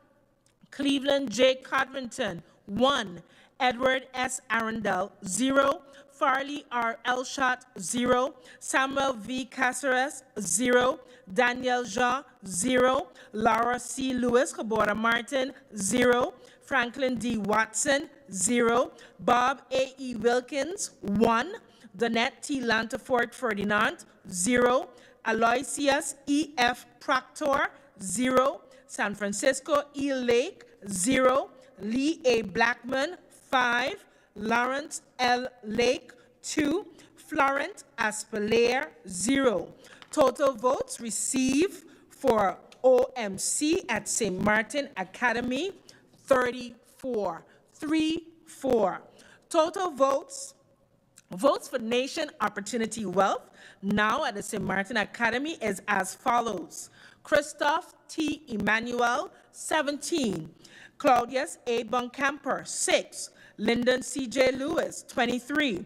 Cleveland J. Codrington, 1. Edward S. Arundel, 0. Farley R. Elshot, 0. Samuel V. Caceres, 0. Daniel Jean, 0. Laura C. Lewis, Gabora Martin, 0. Franklin D. Watson, 0. Bob A. E. Wilkins, 1. Donette T. Lantafort Ferdinand, 0. Aloysius E. F. Proctor, 0. San Francisco E. Lake, 0. Lee A. Blackman, 5. Lawrence L. Lake, 2. Florent Aspeler, 0. Total votes received for OMC at St. Martin Academy, 34. 34. Total votes for Nation Opportunity Wealth now at the St. Martin Academy is as follows. Christoph T. Emmanuel, 17. Claudius A. Buncamper, 6. Lyndon C.J. Lewis, 23.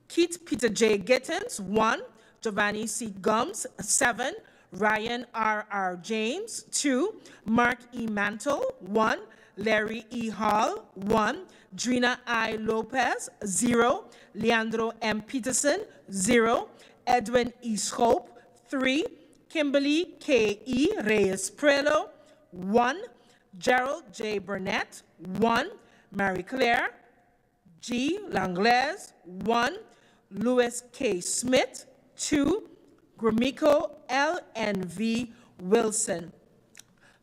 Keith Peter J. Gittins, 1. Giovanni C. Gums, 7. Ryan R.R. James, 2. Mark E. Mantle, 1. Larry E. Hall, 1. Drina I. Lopez, 0. Leandro M. Peterson, 0. Edwin E. Schoop, 3. Kimberly K. E. Reyes Prelo, 1. Gerald J. Burnett, 1. Marie Claire G. Langlaise, 1. Louis K. Smith, 2. Gromiko L. N. V. Wilson.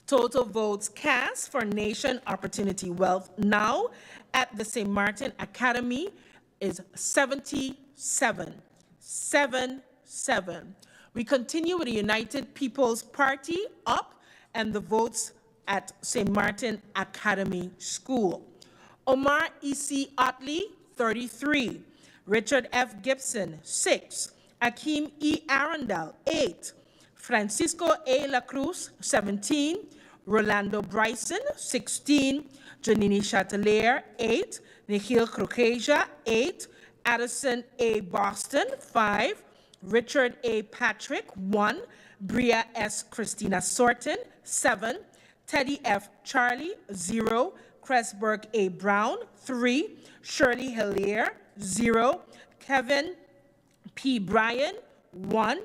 Total votes cast for Nation Opportunity Wealth Now at the St. Maarten Academy is 77. 77. We continue with the United People's Party up and the votes at St. Maarten Academy School. Omar E.C. Otley, 33. Richard F. Gibson, 6. Akeem E. Arundel, 8. Francisco A. La Cruz, 17. Rolando Bryson, 16. Janini Chatelier, 8. Nikhil Krokeja, 8. Addison A. Boston, 5. Richard A. Patrick, 1. Bria S. Christina Sorton, 7. Teddy F. Charlie, 0. Cressberg A. Brown, 3. Shirley Hilaire, 0. Kevin P. Bryan, 1.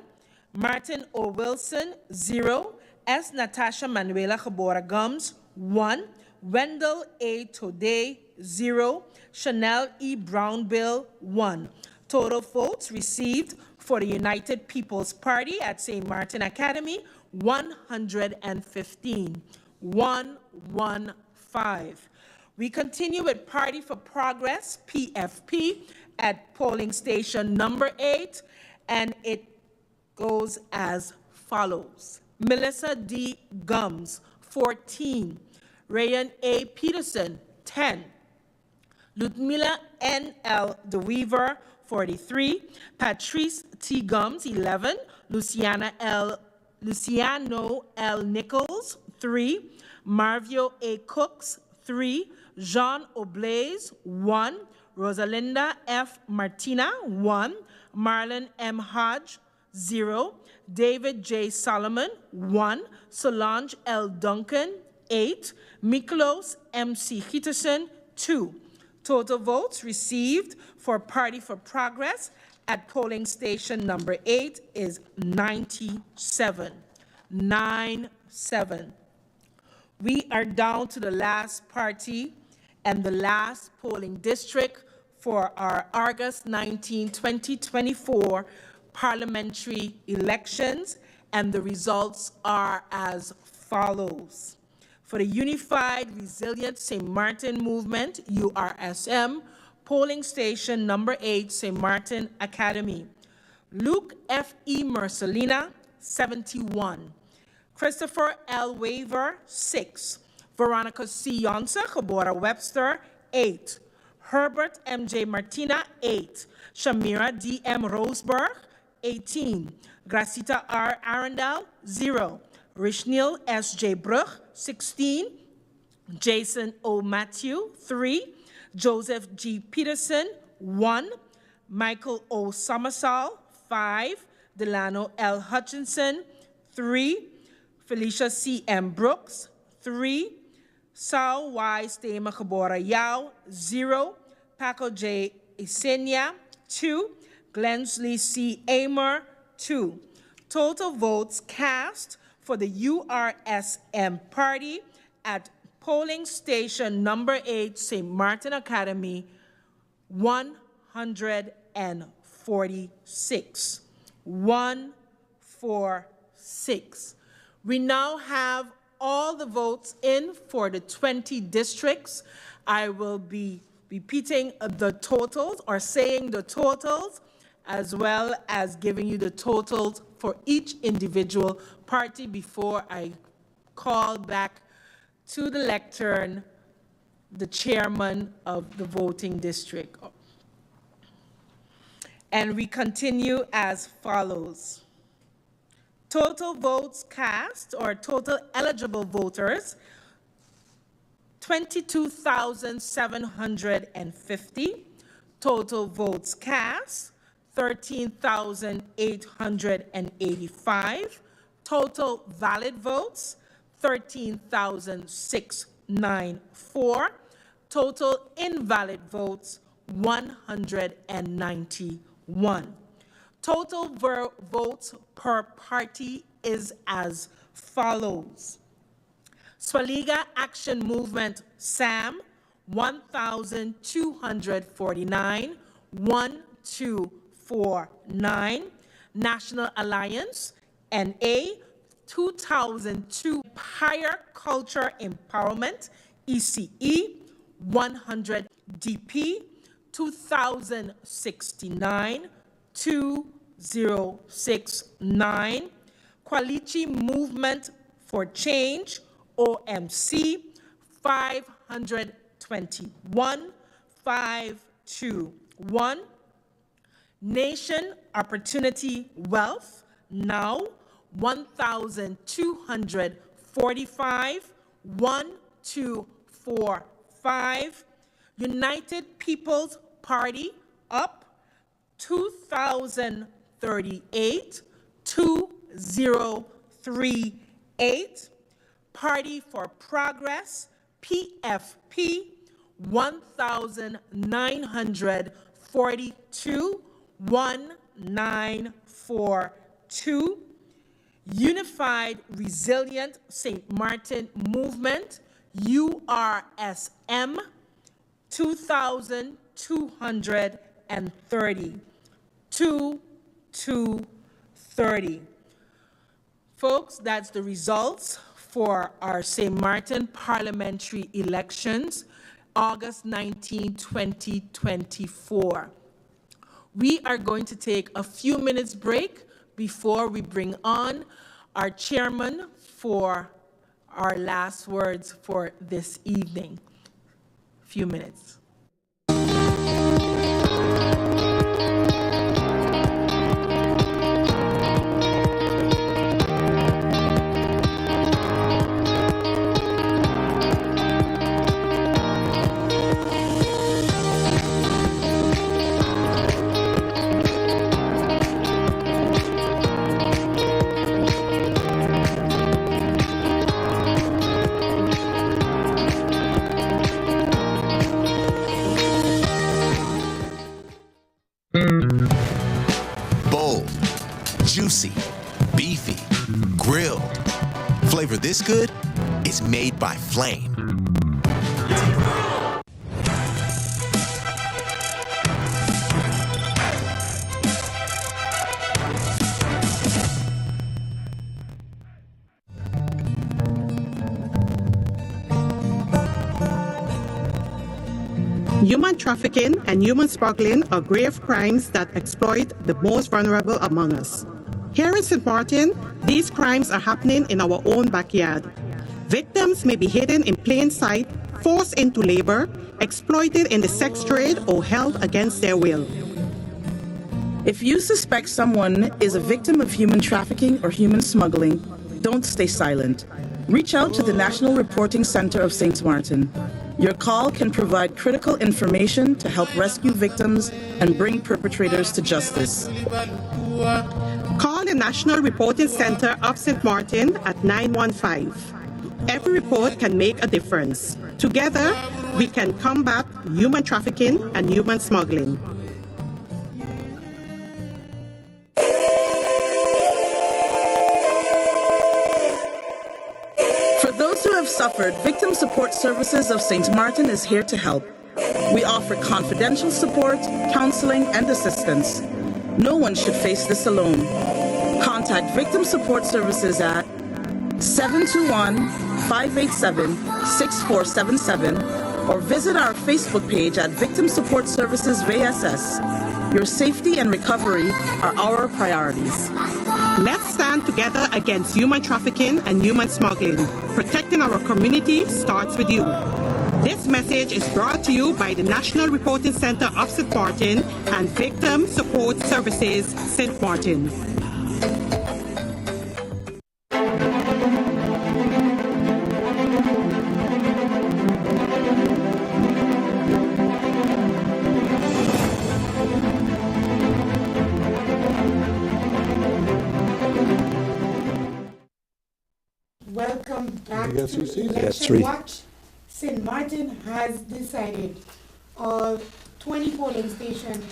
Martin O. Wilson, 0. S. Natasha Manuela Gebora Gums, 1. Wendell A. Today, 0. Chanel E. Brownbill, 1. Total votes received for the United People's Party at St. Maarten Academy, 115. 115. We continue with Party for Progress, PFP, at polling station number 8, and it goes as follows. Melissa D. Gums, 14. Rayan A. Peterson, 10. Ludmila N. L. DeWeaver, 43. Patrice T. Gums, 11. Luciano L. Nichols, 3. Marvio A. Cooks, 3. Jean Oblaze, 1. Rosalinda F. Martina, 1. Marlon M. Hodge, 0. David J. Solomon, 1. Solange L. Duncan, 8. Miklos M.C. Peterson, 2. Total votes received for Party for Progress at polling station number 8 is 97. 97. We are down to the last party and the last polling district for our August 19, 2024 parliamentary elections, and the results are as follows. For the Unified Resilient St. Maarten Movement, URSM, polling station number 8, St. Maarten Academy. Luke F.E. Mercelina, 71. Christopher L. Waver, 6. Veronica C. Yonsa, Gebora Webster, 8. Herbert M.J. Martina, 8. Shamira D.M. Roseberg, 18. Gracita R. Arundel, 0. Rishnil S.J. Brugh, 16. Jason O. Matthew, 3. Joseph G. Peterson, 1. Michael O. Somersall, 5. Delano L. Hutchinson, 3. Felicia C. M. Brooks, 3. Saul Y. Stema Gebora Yao, 0. Paco J. Isenia, 2. Glensley C. Amer, 2. Total votes cast for the URSM party at polling station number 8, St. Maarten Academy, 146. 146. We now have all the votes in for the 20 districts. I will be repeating the totals or saying the totals, as well as giving you the totals for each individual party before I call back to the lectern the chairman of the voting district. And we continue as follows. Total votes cast, or total eligible voters, 22,750. Total votes cast, 13,885. Total valid votes, 13,694. Total invalid votes, 191. Total votes per party is as follows. Swaliga Action Movement, SAM, 1,249, 1249. National Alliance, NA, 2002. Higher Culture Empowerment, ECE, 100. DP, 2069, 2069. Quality Movement for Change, OMC, 521, 521. Nation Opportunity Wealth, now, 1,245, 1245. United People's Party, up, 2,038, 2038. Party for Progress, PFP, 1,942, 1942. Unified Resilient St. Martin Movement, URSM, 2,230, 230. Folks, that's the results for our St. Martin parliamentary elections, August 19, 2024. We are going to take a few minutes break before we bring on our chairman for our last words for this evening. Few minutes. Bold, juicy, beefy, grilled. Flavor this good? It's made by Flame. Human trafficking and human smuggling are grave crimes that exploit the most vulnerable among us. Here in St. Martin, these crimes are happening in our own backyard. Victims may be hidden in plain sight, forced into labor, exploited in the sex trade, or held against their will. If you suspect someone is a victim of human trafficking or human smuggling, don't stay silent. Reach out to the National Reporting Center of St. Martin. Your call can provide critical information to help rescue victims and bring perpetrators to justice. Call the National Reporting Center of St. Martin at 915. Every report can make a difference. Together, we can combat human trafficking and human smuggling. For those who have suffered, Victim Support Services of St. Martin is here to help. We offer confidential support, counseling, and assistance. No one should face this alone. Contact Victim Support Services at 721-587-6477 or visit our Facebook page at Victim Support Services VSS. Your safety and recovery are our priorities. Let's stand together against human trafficking and human smuggling. Protecting our community starts with you. This message is brought to you by the National Reporting Center of St. Martin and Victim Support Services St. Martin. guess you see that. Election 3. Watch, St. Maarten has decided all 20 polling station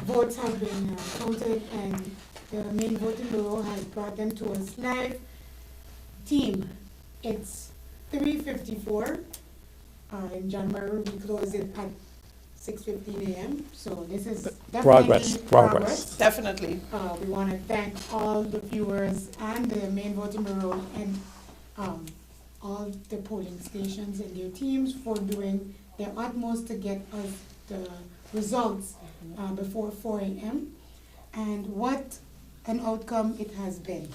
votes have been counted, and the main voting bureau has brought them to us live. Team, it's 3:54. In January, we closed it at 6:15 a.m. So this is definitely progress. Definitely. We want to thank all the viewers and the main voting bureau and all the polling stations and their teams for doing their utmost to get us the results before 4 a.m. And what an outcome it has been.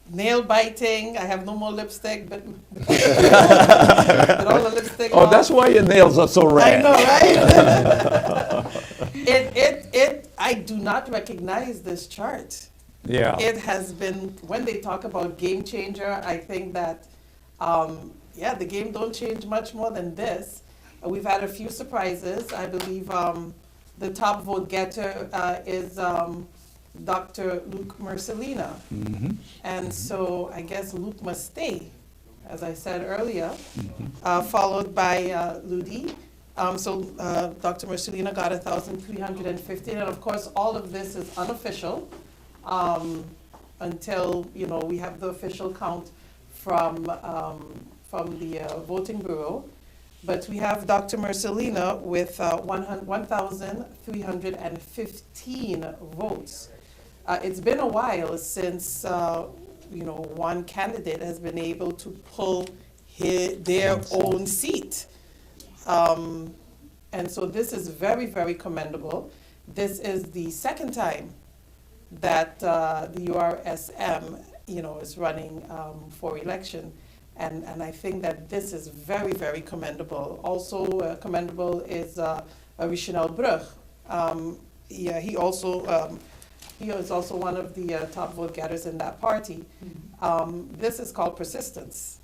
Nail biting. I have no more lipstick, but but all the lipstick. Oh, that's why your nails are so red. I know, right? I do not recognize this chart. Yeah. It has been, when they talk about game changer, I think that, the game don't change much more than this. We've had a few surprises. I believe the top vote getter is Dr. Luke Mercelina. And so I guess Luke must stay, as I said earlier, followed by Ludi. Dr. Mercelina got 1,315, and of course all of this is unofficial until we have the official count from the voting bureau. But we have Dr. Mercelina with 1,315 votes. It's been a while since one candidate has been able to pull their own seat. And so this is very, very commendable. This is the second time that the URSM, is running for election. And I think that this is very, very commendable. Also commendable is 𝒚𝒐𝒖𝒓. He is also one of the top vote getters in that party. This is called persistence.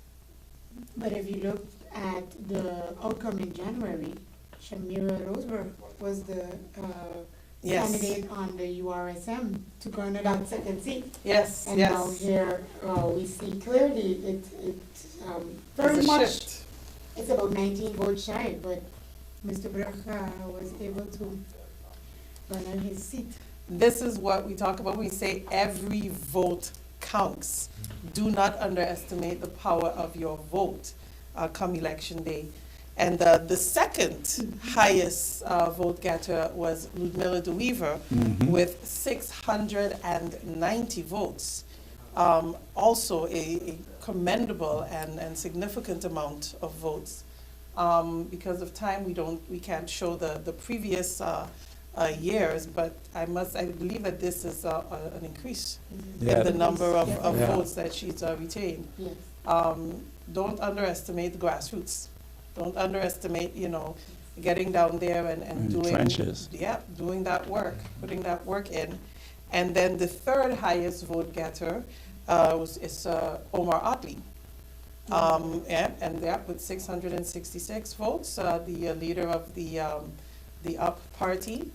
But if you look at the outcome in January, Shamira Roseberg was the candidate on the URSM to garner that second seat. Yes, and now here we see clearly it's very much, it's about 19 votes shy, but Mr. Brugge was able to garner his seat. This is what we talk about when we say every vote counts. Do not underestimate the power of your vote come election day. And the second highest vote getter was Ludmilla de Wever with 690 votes. Also a commendable and significant amount of votes. Because of time, we can't show the previous years, but I believe that this is an increase in the number of votes that she's retained. Yes. Don't underestimate the grassroots. Don't underestimate, getting down there and doing trenches. Doing that work, putting that work in. And then the third highest vote getter is Omar Otley. With 666 votes, the leader of the UP party.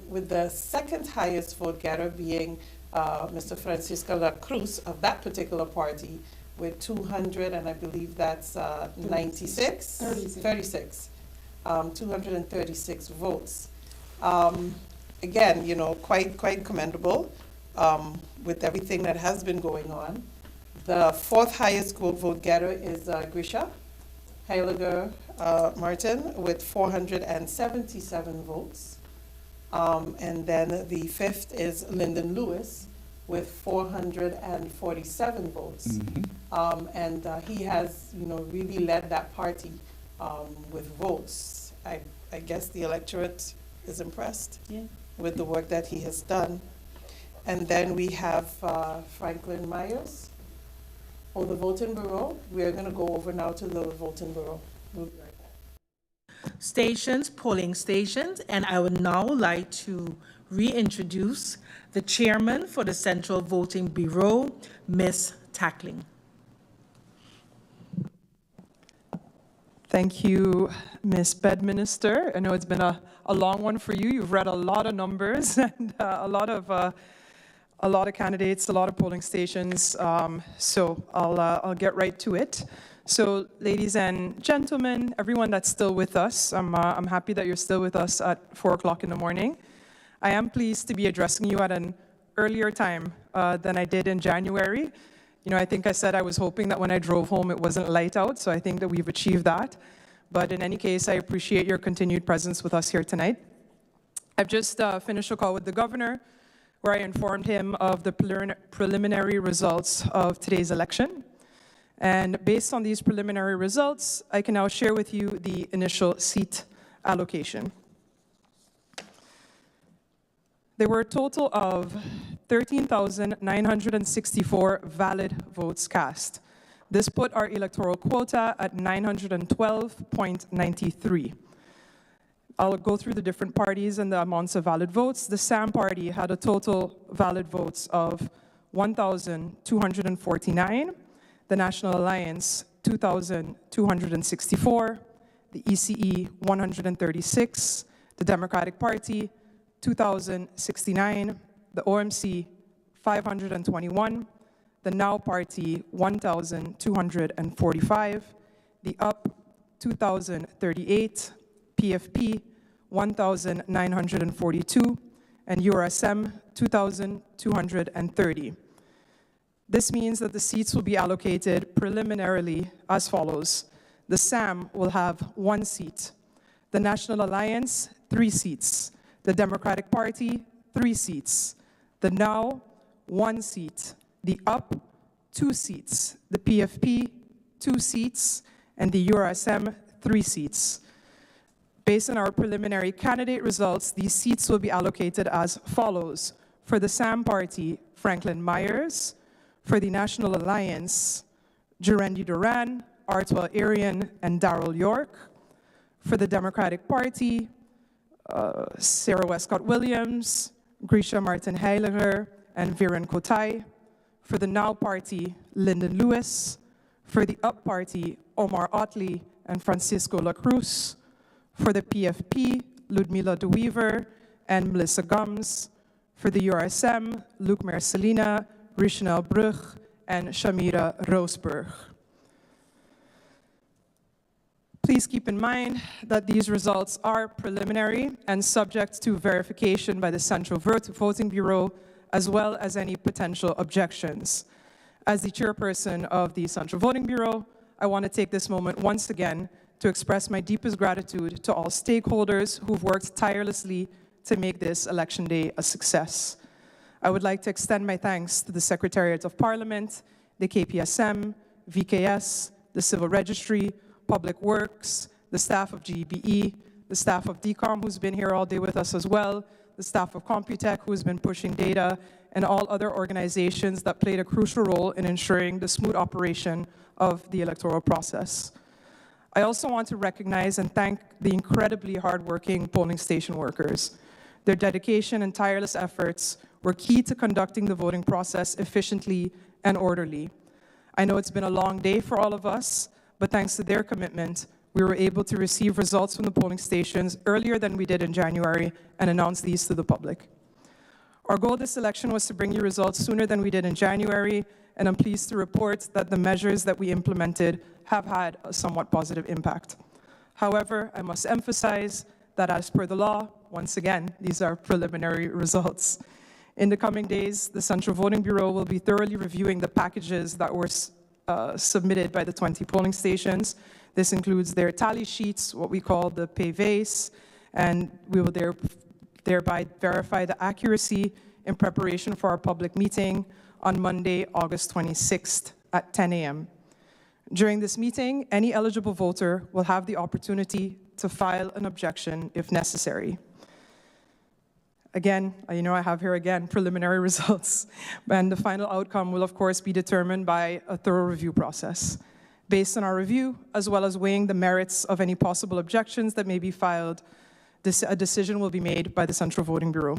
With the second highest vote getter being Mr. Francisco La Cruz of that particular party with 200, and I believe that's 236 votes. Again, quite commendable with everything that has been going on. The fourth highest vote getter is Grisha Heiliger Maarten with 477 votes. And then the fifth is Lyndon Lewis with 447 votes. And he has, really led that party with votes. I guess the electorate is impressed with the work that he has done. And then we have Franklin Myers. The voting bureau. We're going to go over now to the voting bureau. We'll be right back. Stations, polling stations, and I would now like to reintroduce the chairman for the Central Voting Bureau, Ms. Tackling. Thank you, Ms. Bedminister. I know it's been a long one for you. You've read a lot of numbers and a lot of a lot of candidates, a lot of polling stations, so I'll get right to it. So, ladies and gentlemen, everyone that's still with us, I'm happy that you're still with us at 4 o'clock in the morning. I am pleased to be addressing you at an earlier time than I did in January. You know, I think I said I was hoping that when I drove home it wasn't light out, so I think that we've achieved that. But in any case, I appreciate your continued presence with us here tonight. I've just finished a call with the governor, where I informed him of the preliminary results of today's election. And based on these preliminary results, I can now share with you the initial seat allocation. There were a total of 13,964 valid votes cast. This put our electoral quota at 912.93. I'll go through the different parties and the amounts of valid votes. The SAM party had a total valid votes of 1,249. The National Alliance, 2,264. The ECE, 136. The Democratic Party, 2,069. The OMC, 521. The NOW Party, 1,245. The UP, 2,038. PFP, 1,942, and URSM, 2,230. This means that the seats will be allocated preliminarily as follows. The SAM will have 1 seat. The National Alliance, 3 seats. The Democratic Party, 3 seats. The NOW, 1 seat. The UP, 2 seats. The PFP, 2 seats. And the URSM, 3 seats. Based on our preliminary candidate results, these seats will be allocated as follows. For the SAM party, Franklin Myers. For the National Alliance, Jurendi Duran, Artwell Arian, and Darrell York. For the Democratic Party, Sarah Westcott Williams, Grisha Martin Heiliger, and Viren Kotai. For the NOW party, Lyndon Lewis. For the UP party, Omar Otley and Francisco La Cruz. For the PFP, Ludmila De Weaver and Melissa Gums. For the URSM, Luc Mercelina, Richnel Brug, and Shamira Roosburg. Please keep in mind that these results are preliminary and subject to verification by the Central Voting Bureau, as well as any potential objections. As the chairperson of the Central Voting Bureau, I want to take this moment once again to express my deepest gratitude to all stakeholders who've worked tirelessly to make this election day a success. I would like to extend my thanks to the Secretariat of Parliament, the KPSM, VKS, the Civil Registry, Public Works, the staff of GBE, the staff of DCOM, who's been here all day with us as well, the staff of Computech, who's been pushing data, and all other organizations that played a crucial role in ensuring the smooth operation of the electoral process. I also want to recognize and thank the incredibly hardworking polling station workers. Their dedication and tireless efforts were key to conducting the voting process efficiently and orderly. I know it's been a long day for all of us, but thanks to their commitment, we were able to receive results from the polling stations earlier than we did in January and announce these to the public. Our goal this election was to bring you results sooner than we did in January, and I'm pleased to report that the measures that we implemented have had a somewhat positive impact. However, I must emphasize that as per the law, once again, these are preliminary results. In the coming days, the Central Voting Bureau will be thoroughly reviewing the packages that were submitted by the 20 polling stations. This includes their tally sheets, what we call the PVs, and we will thereby verify the accuracy in preparation for our public meeting on Monday, August 26th at 10 a.m. During this meeting, any eligible voter will have the opportunity to file an objection if necessary. Again, I have here again preliminary results, and the final outcome will of course be determined by a thorough review process. Based on our review, as well as weighing the merits of any possible objections that may be filed, a decision will be made by the Central Voting Bureau.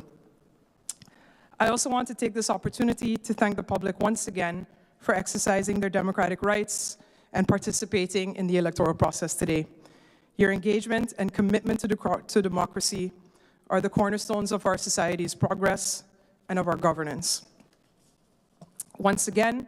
I also want to take this opportunity to thank the public once again for exercising their democratic rights and participating in the electoral process today. Your engagement and commitment to democracy are the cornerstones of our society's progress and of our governance. Once again,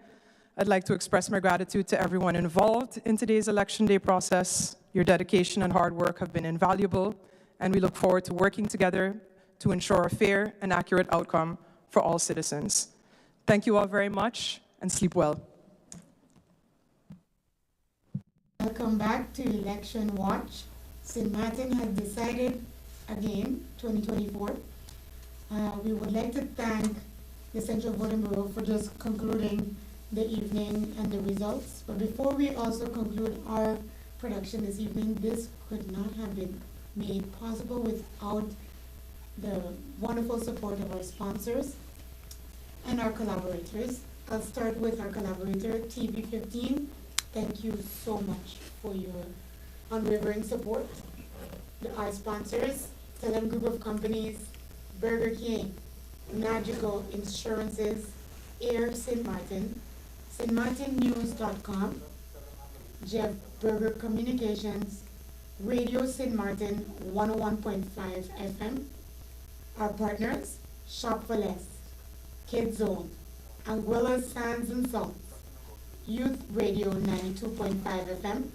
I'd like to express my gratitude to everyone involved in today's election day process. Your dedication and hard work have been invaluable, and we look forward to working together to ensure a fair and accurate outcome for all citizens. Thank you all very much, and sleep well. Welcome back to Election Watch. St. Maarten has decided again, 2024. We would like to thank the Central Voting Bureau for just concluding the evening and the results. But before we also conclude our production this evening, this could not have been made possible without the wonderful support of our sponsors and our collaborators. I'll start with our collaborator, TV15. Thank you so much for your unwavering support. Our sponsors, Telem Group of Companies, Burger King, Magical Insurances, Air St. Maarten, stmartinnews.com, Jeff Berger Communications, Radio St. Maarten 101.5 FM. Our partners, Shop for Less, Kid Zone, Anguilla Sands and Salts, Youth Radio 92.5 FM,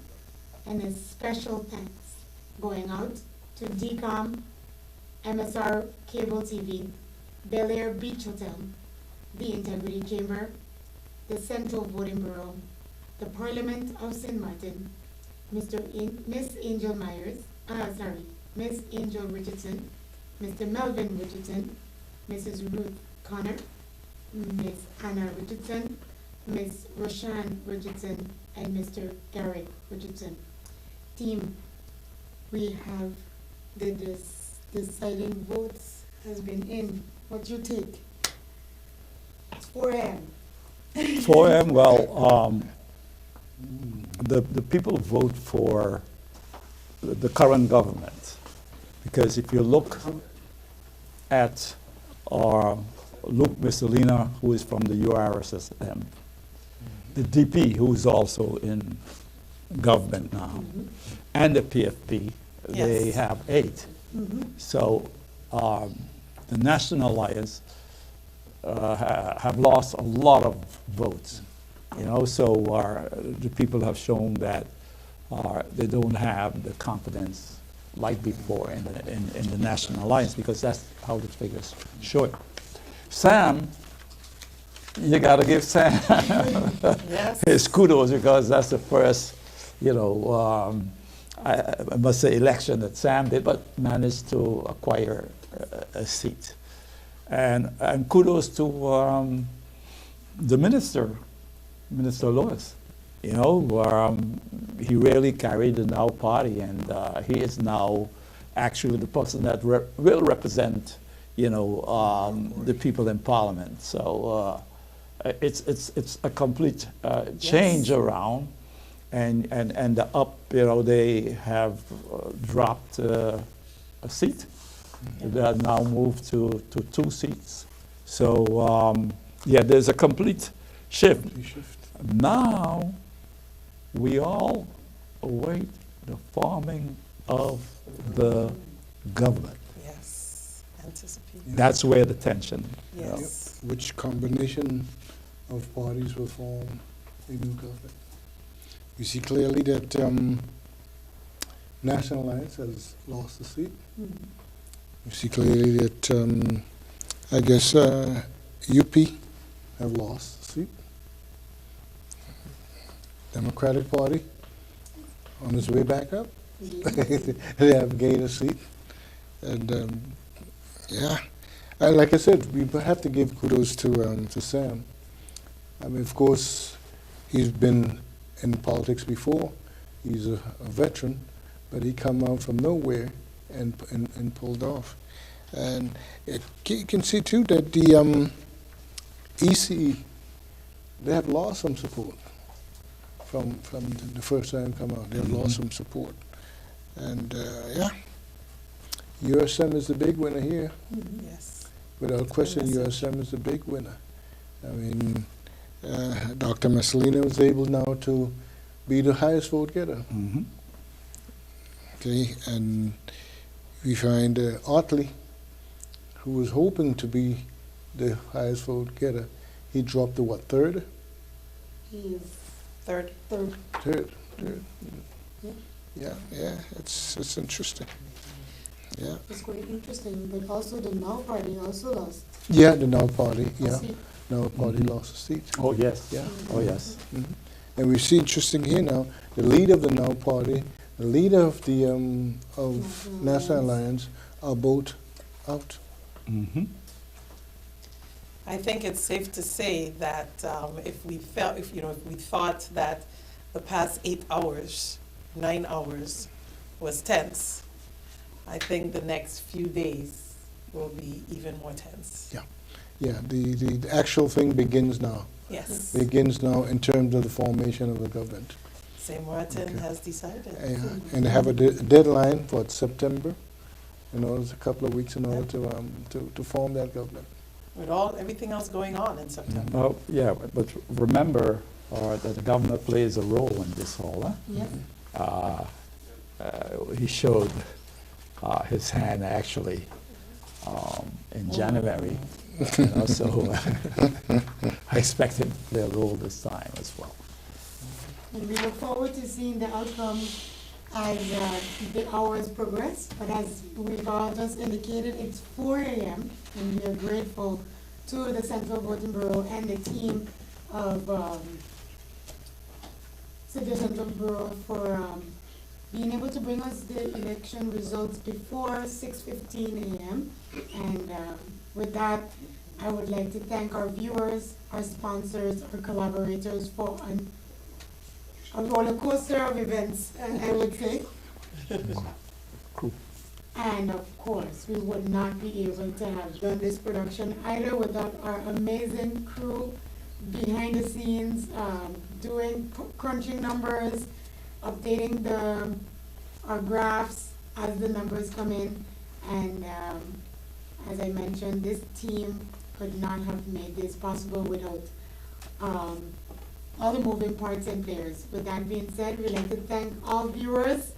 and a special thanks going out to DCOM, MSR Cable TV, Bel Air Beach Hotel, the Integrity Chamber, the Central Voting Bureau, the Parliament of St. Maarten, Miss Angel Miss Angel Richardson, Mr. Melvin Richardson, Mrs. Ruth Connor, Miss Anna Richardson, Miss Roshan Richardson, and Mr. Garrett Richardson. Team, we have the deciding votes has been in. What's your take? It's 4 a.m. 4 a.m., well, the people vote for the current government, because if you look at Luke Misselina, who is from the URSSM, the DP, who is also in government now, and the PFP, they have 8. So the National Alliance have lost a lot of votes, you know, so the people have shown that they don't have the confidence like before in the National Alliance, because that's how the figures show it. Sam, you got to give Sam his kudos, because that's the first, you know, I must say election that Sam did, but managed to acquire a seat. And kudos to the Minister Lewis. You know, he really carried the Now party, and he is now actually the person that will represent, you know, the people in Parliament. So it's a complete change around, and the up, you know, they have dropped a seat. They have now moved to 2 seats. So yeah, there's a complete shift. Now we all await the forming of the government. Yes, anticipate. That's where the tension. Yes. Which combination of parties will form a new government? You see clearly that National Alliance has lost a seat. You see clearly that I guess UP have lost a seat. Democratic Party on its way back up. They have gained a seat. And yeah, like I said, we have to give kudos to Sam. I mean, of course, he's been in politics before. He's a veteran, but he come out from nowhere and pulled off. And you can see too that the EC, they have lost some support from the first time come out. They have lost some support. And yeah, USM is the big winner here. Yes. Without question, USM is the big winner. I mean, Dr. Messalina was able now to be the highest vote getter. Okay, and we find Otley, who was hoping to be the highest vote getter, he dropped to what, third? He is Third. third. Third. Yeah. Yeah, it's interesting. Yeah. It's quite interesting, but also the Now Party also lost. Yeah, the Now Party, a yeah. seat. Now Party lost a seat. Oh, yes. Yeah. Oh, yes. And we see interesting here now, the leader of the Now Party, the leader of the of National Alliance are both out. I think it's safe to say that if we thought that the past 8 hours, 9 hours was tense, I think the next few days will be even more tense. Yeah. Yeah, the actual thing begins now. Yes. Begins now in terms of the formation of the government. St. Maarten has decided. And they have a deadline for September. It's a couple of weeks in order to form that government. With everything else going on in September. Well, yeah, but remember that the governor plays a role in this all. Huh? Yes. He showed his hand actually in January. So I expect him to play a role this time as well. And we look forward to seeing the outcome as the hours progress. But as we've all just indicated, it's 4 a.m. and we are grateful to the Central Voting Bureau and the team of City Central Bureau for being able to bring us the election results before 6:15 a.m. And with that, I would like to thank our viewers, our sponsors, our collaborators for a roller coaster of events, I would say. And of course, we would not be able to have done this production either without our amazing crew behind the scenes, crunching numbers, updating our graphs as the numbers come in. And as I mentioned, this team could not have made this possible without all the moving parts and players. With that being said, we'd like to thank all viewers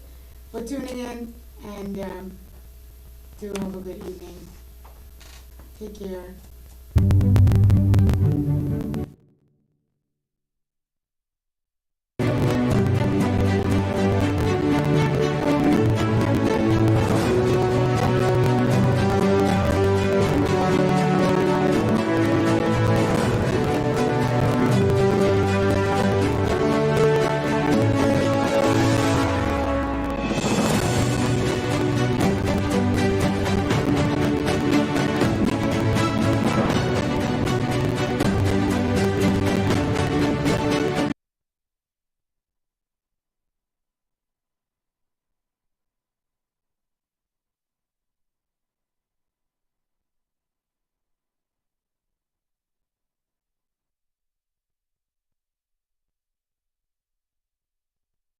for tuning in and do have a good evening. Take care.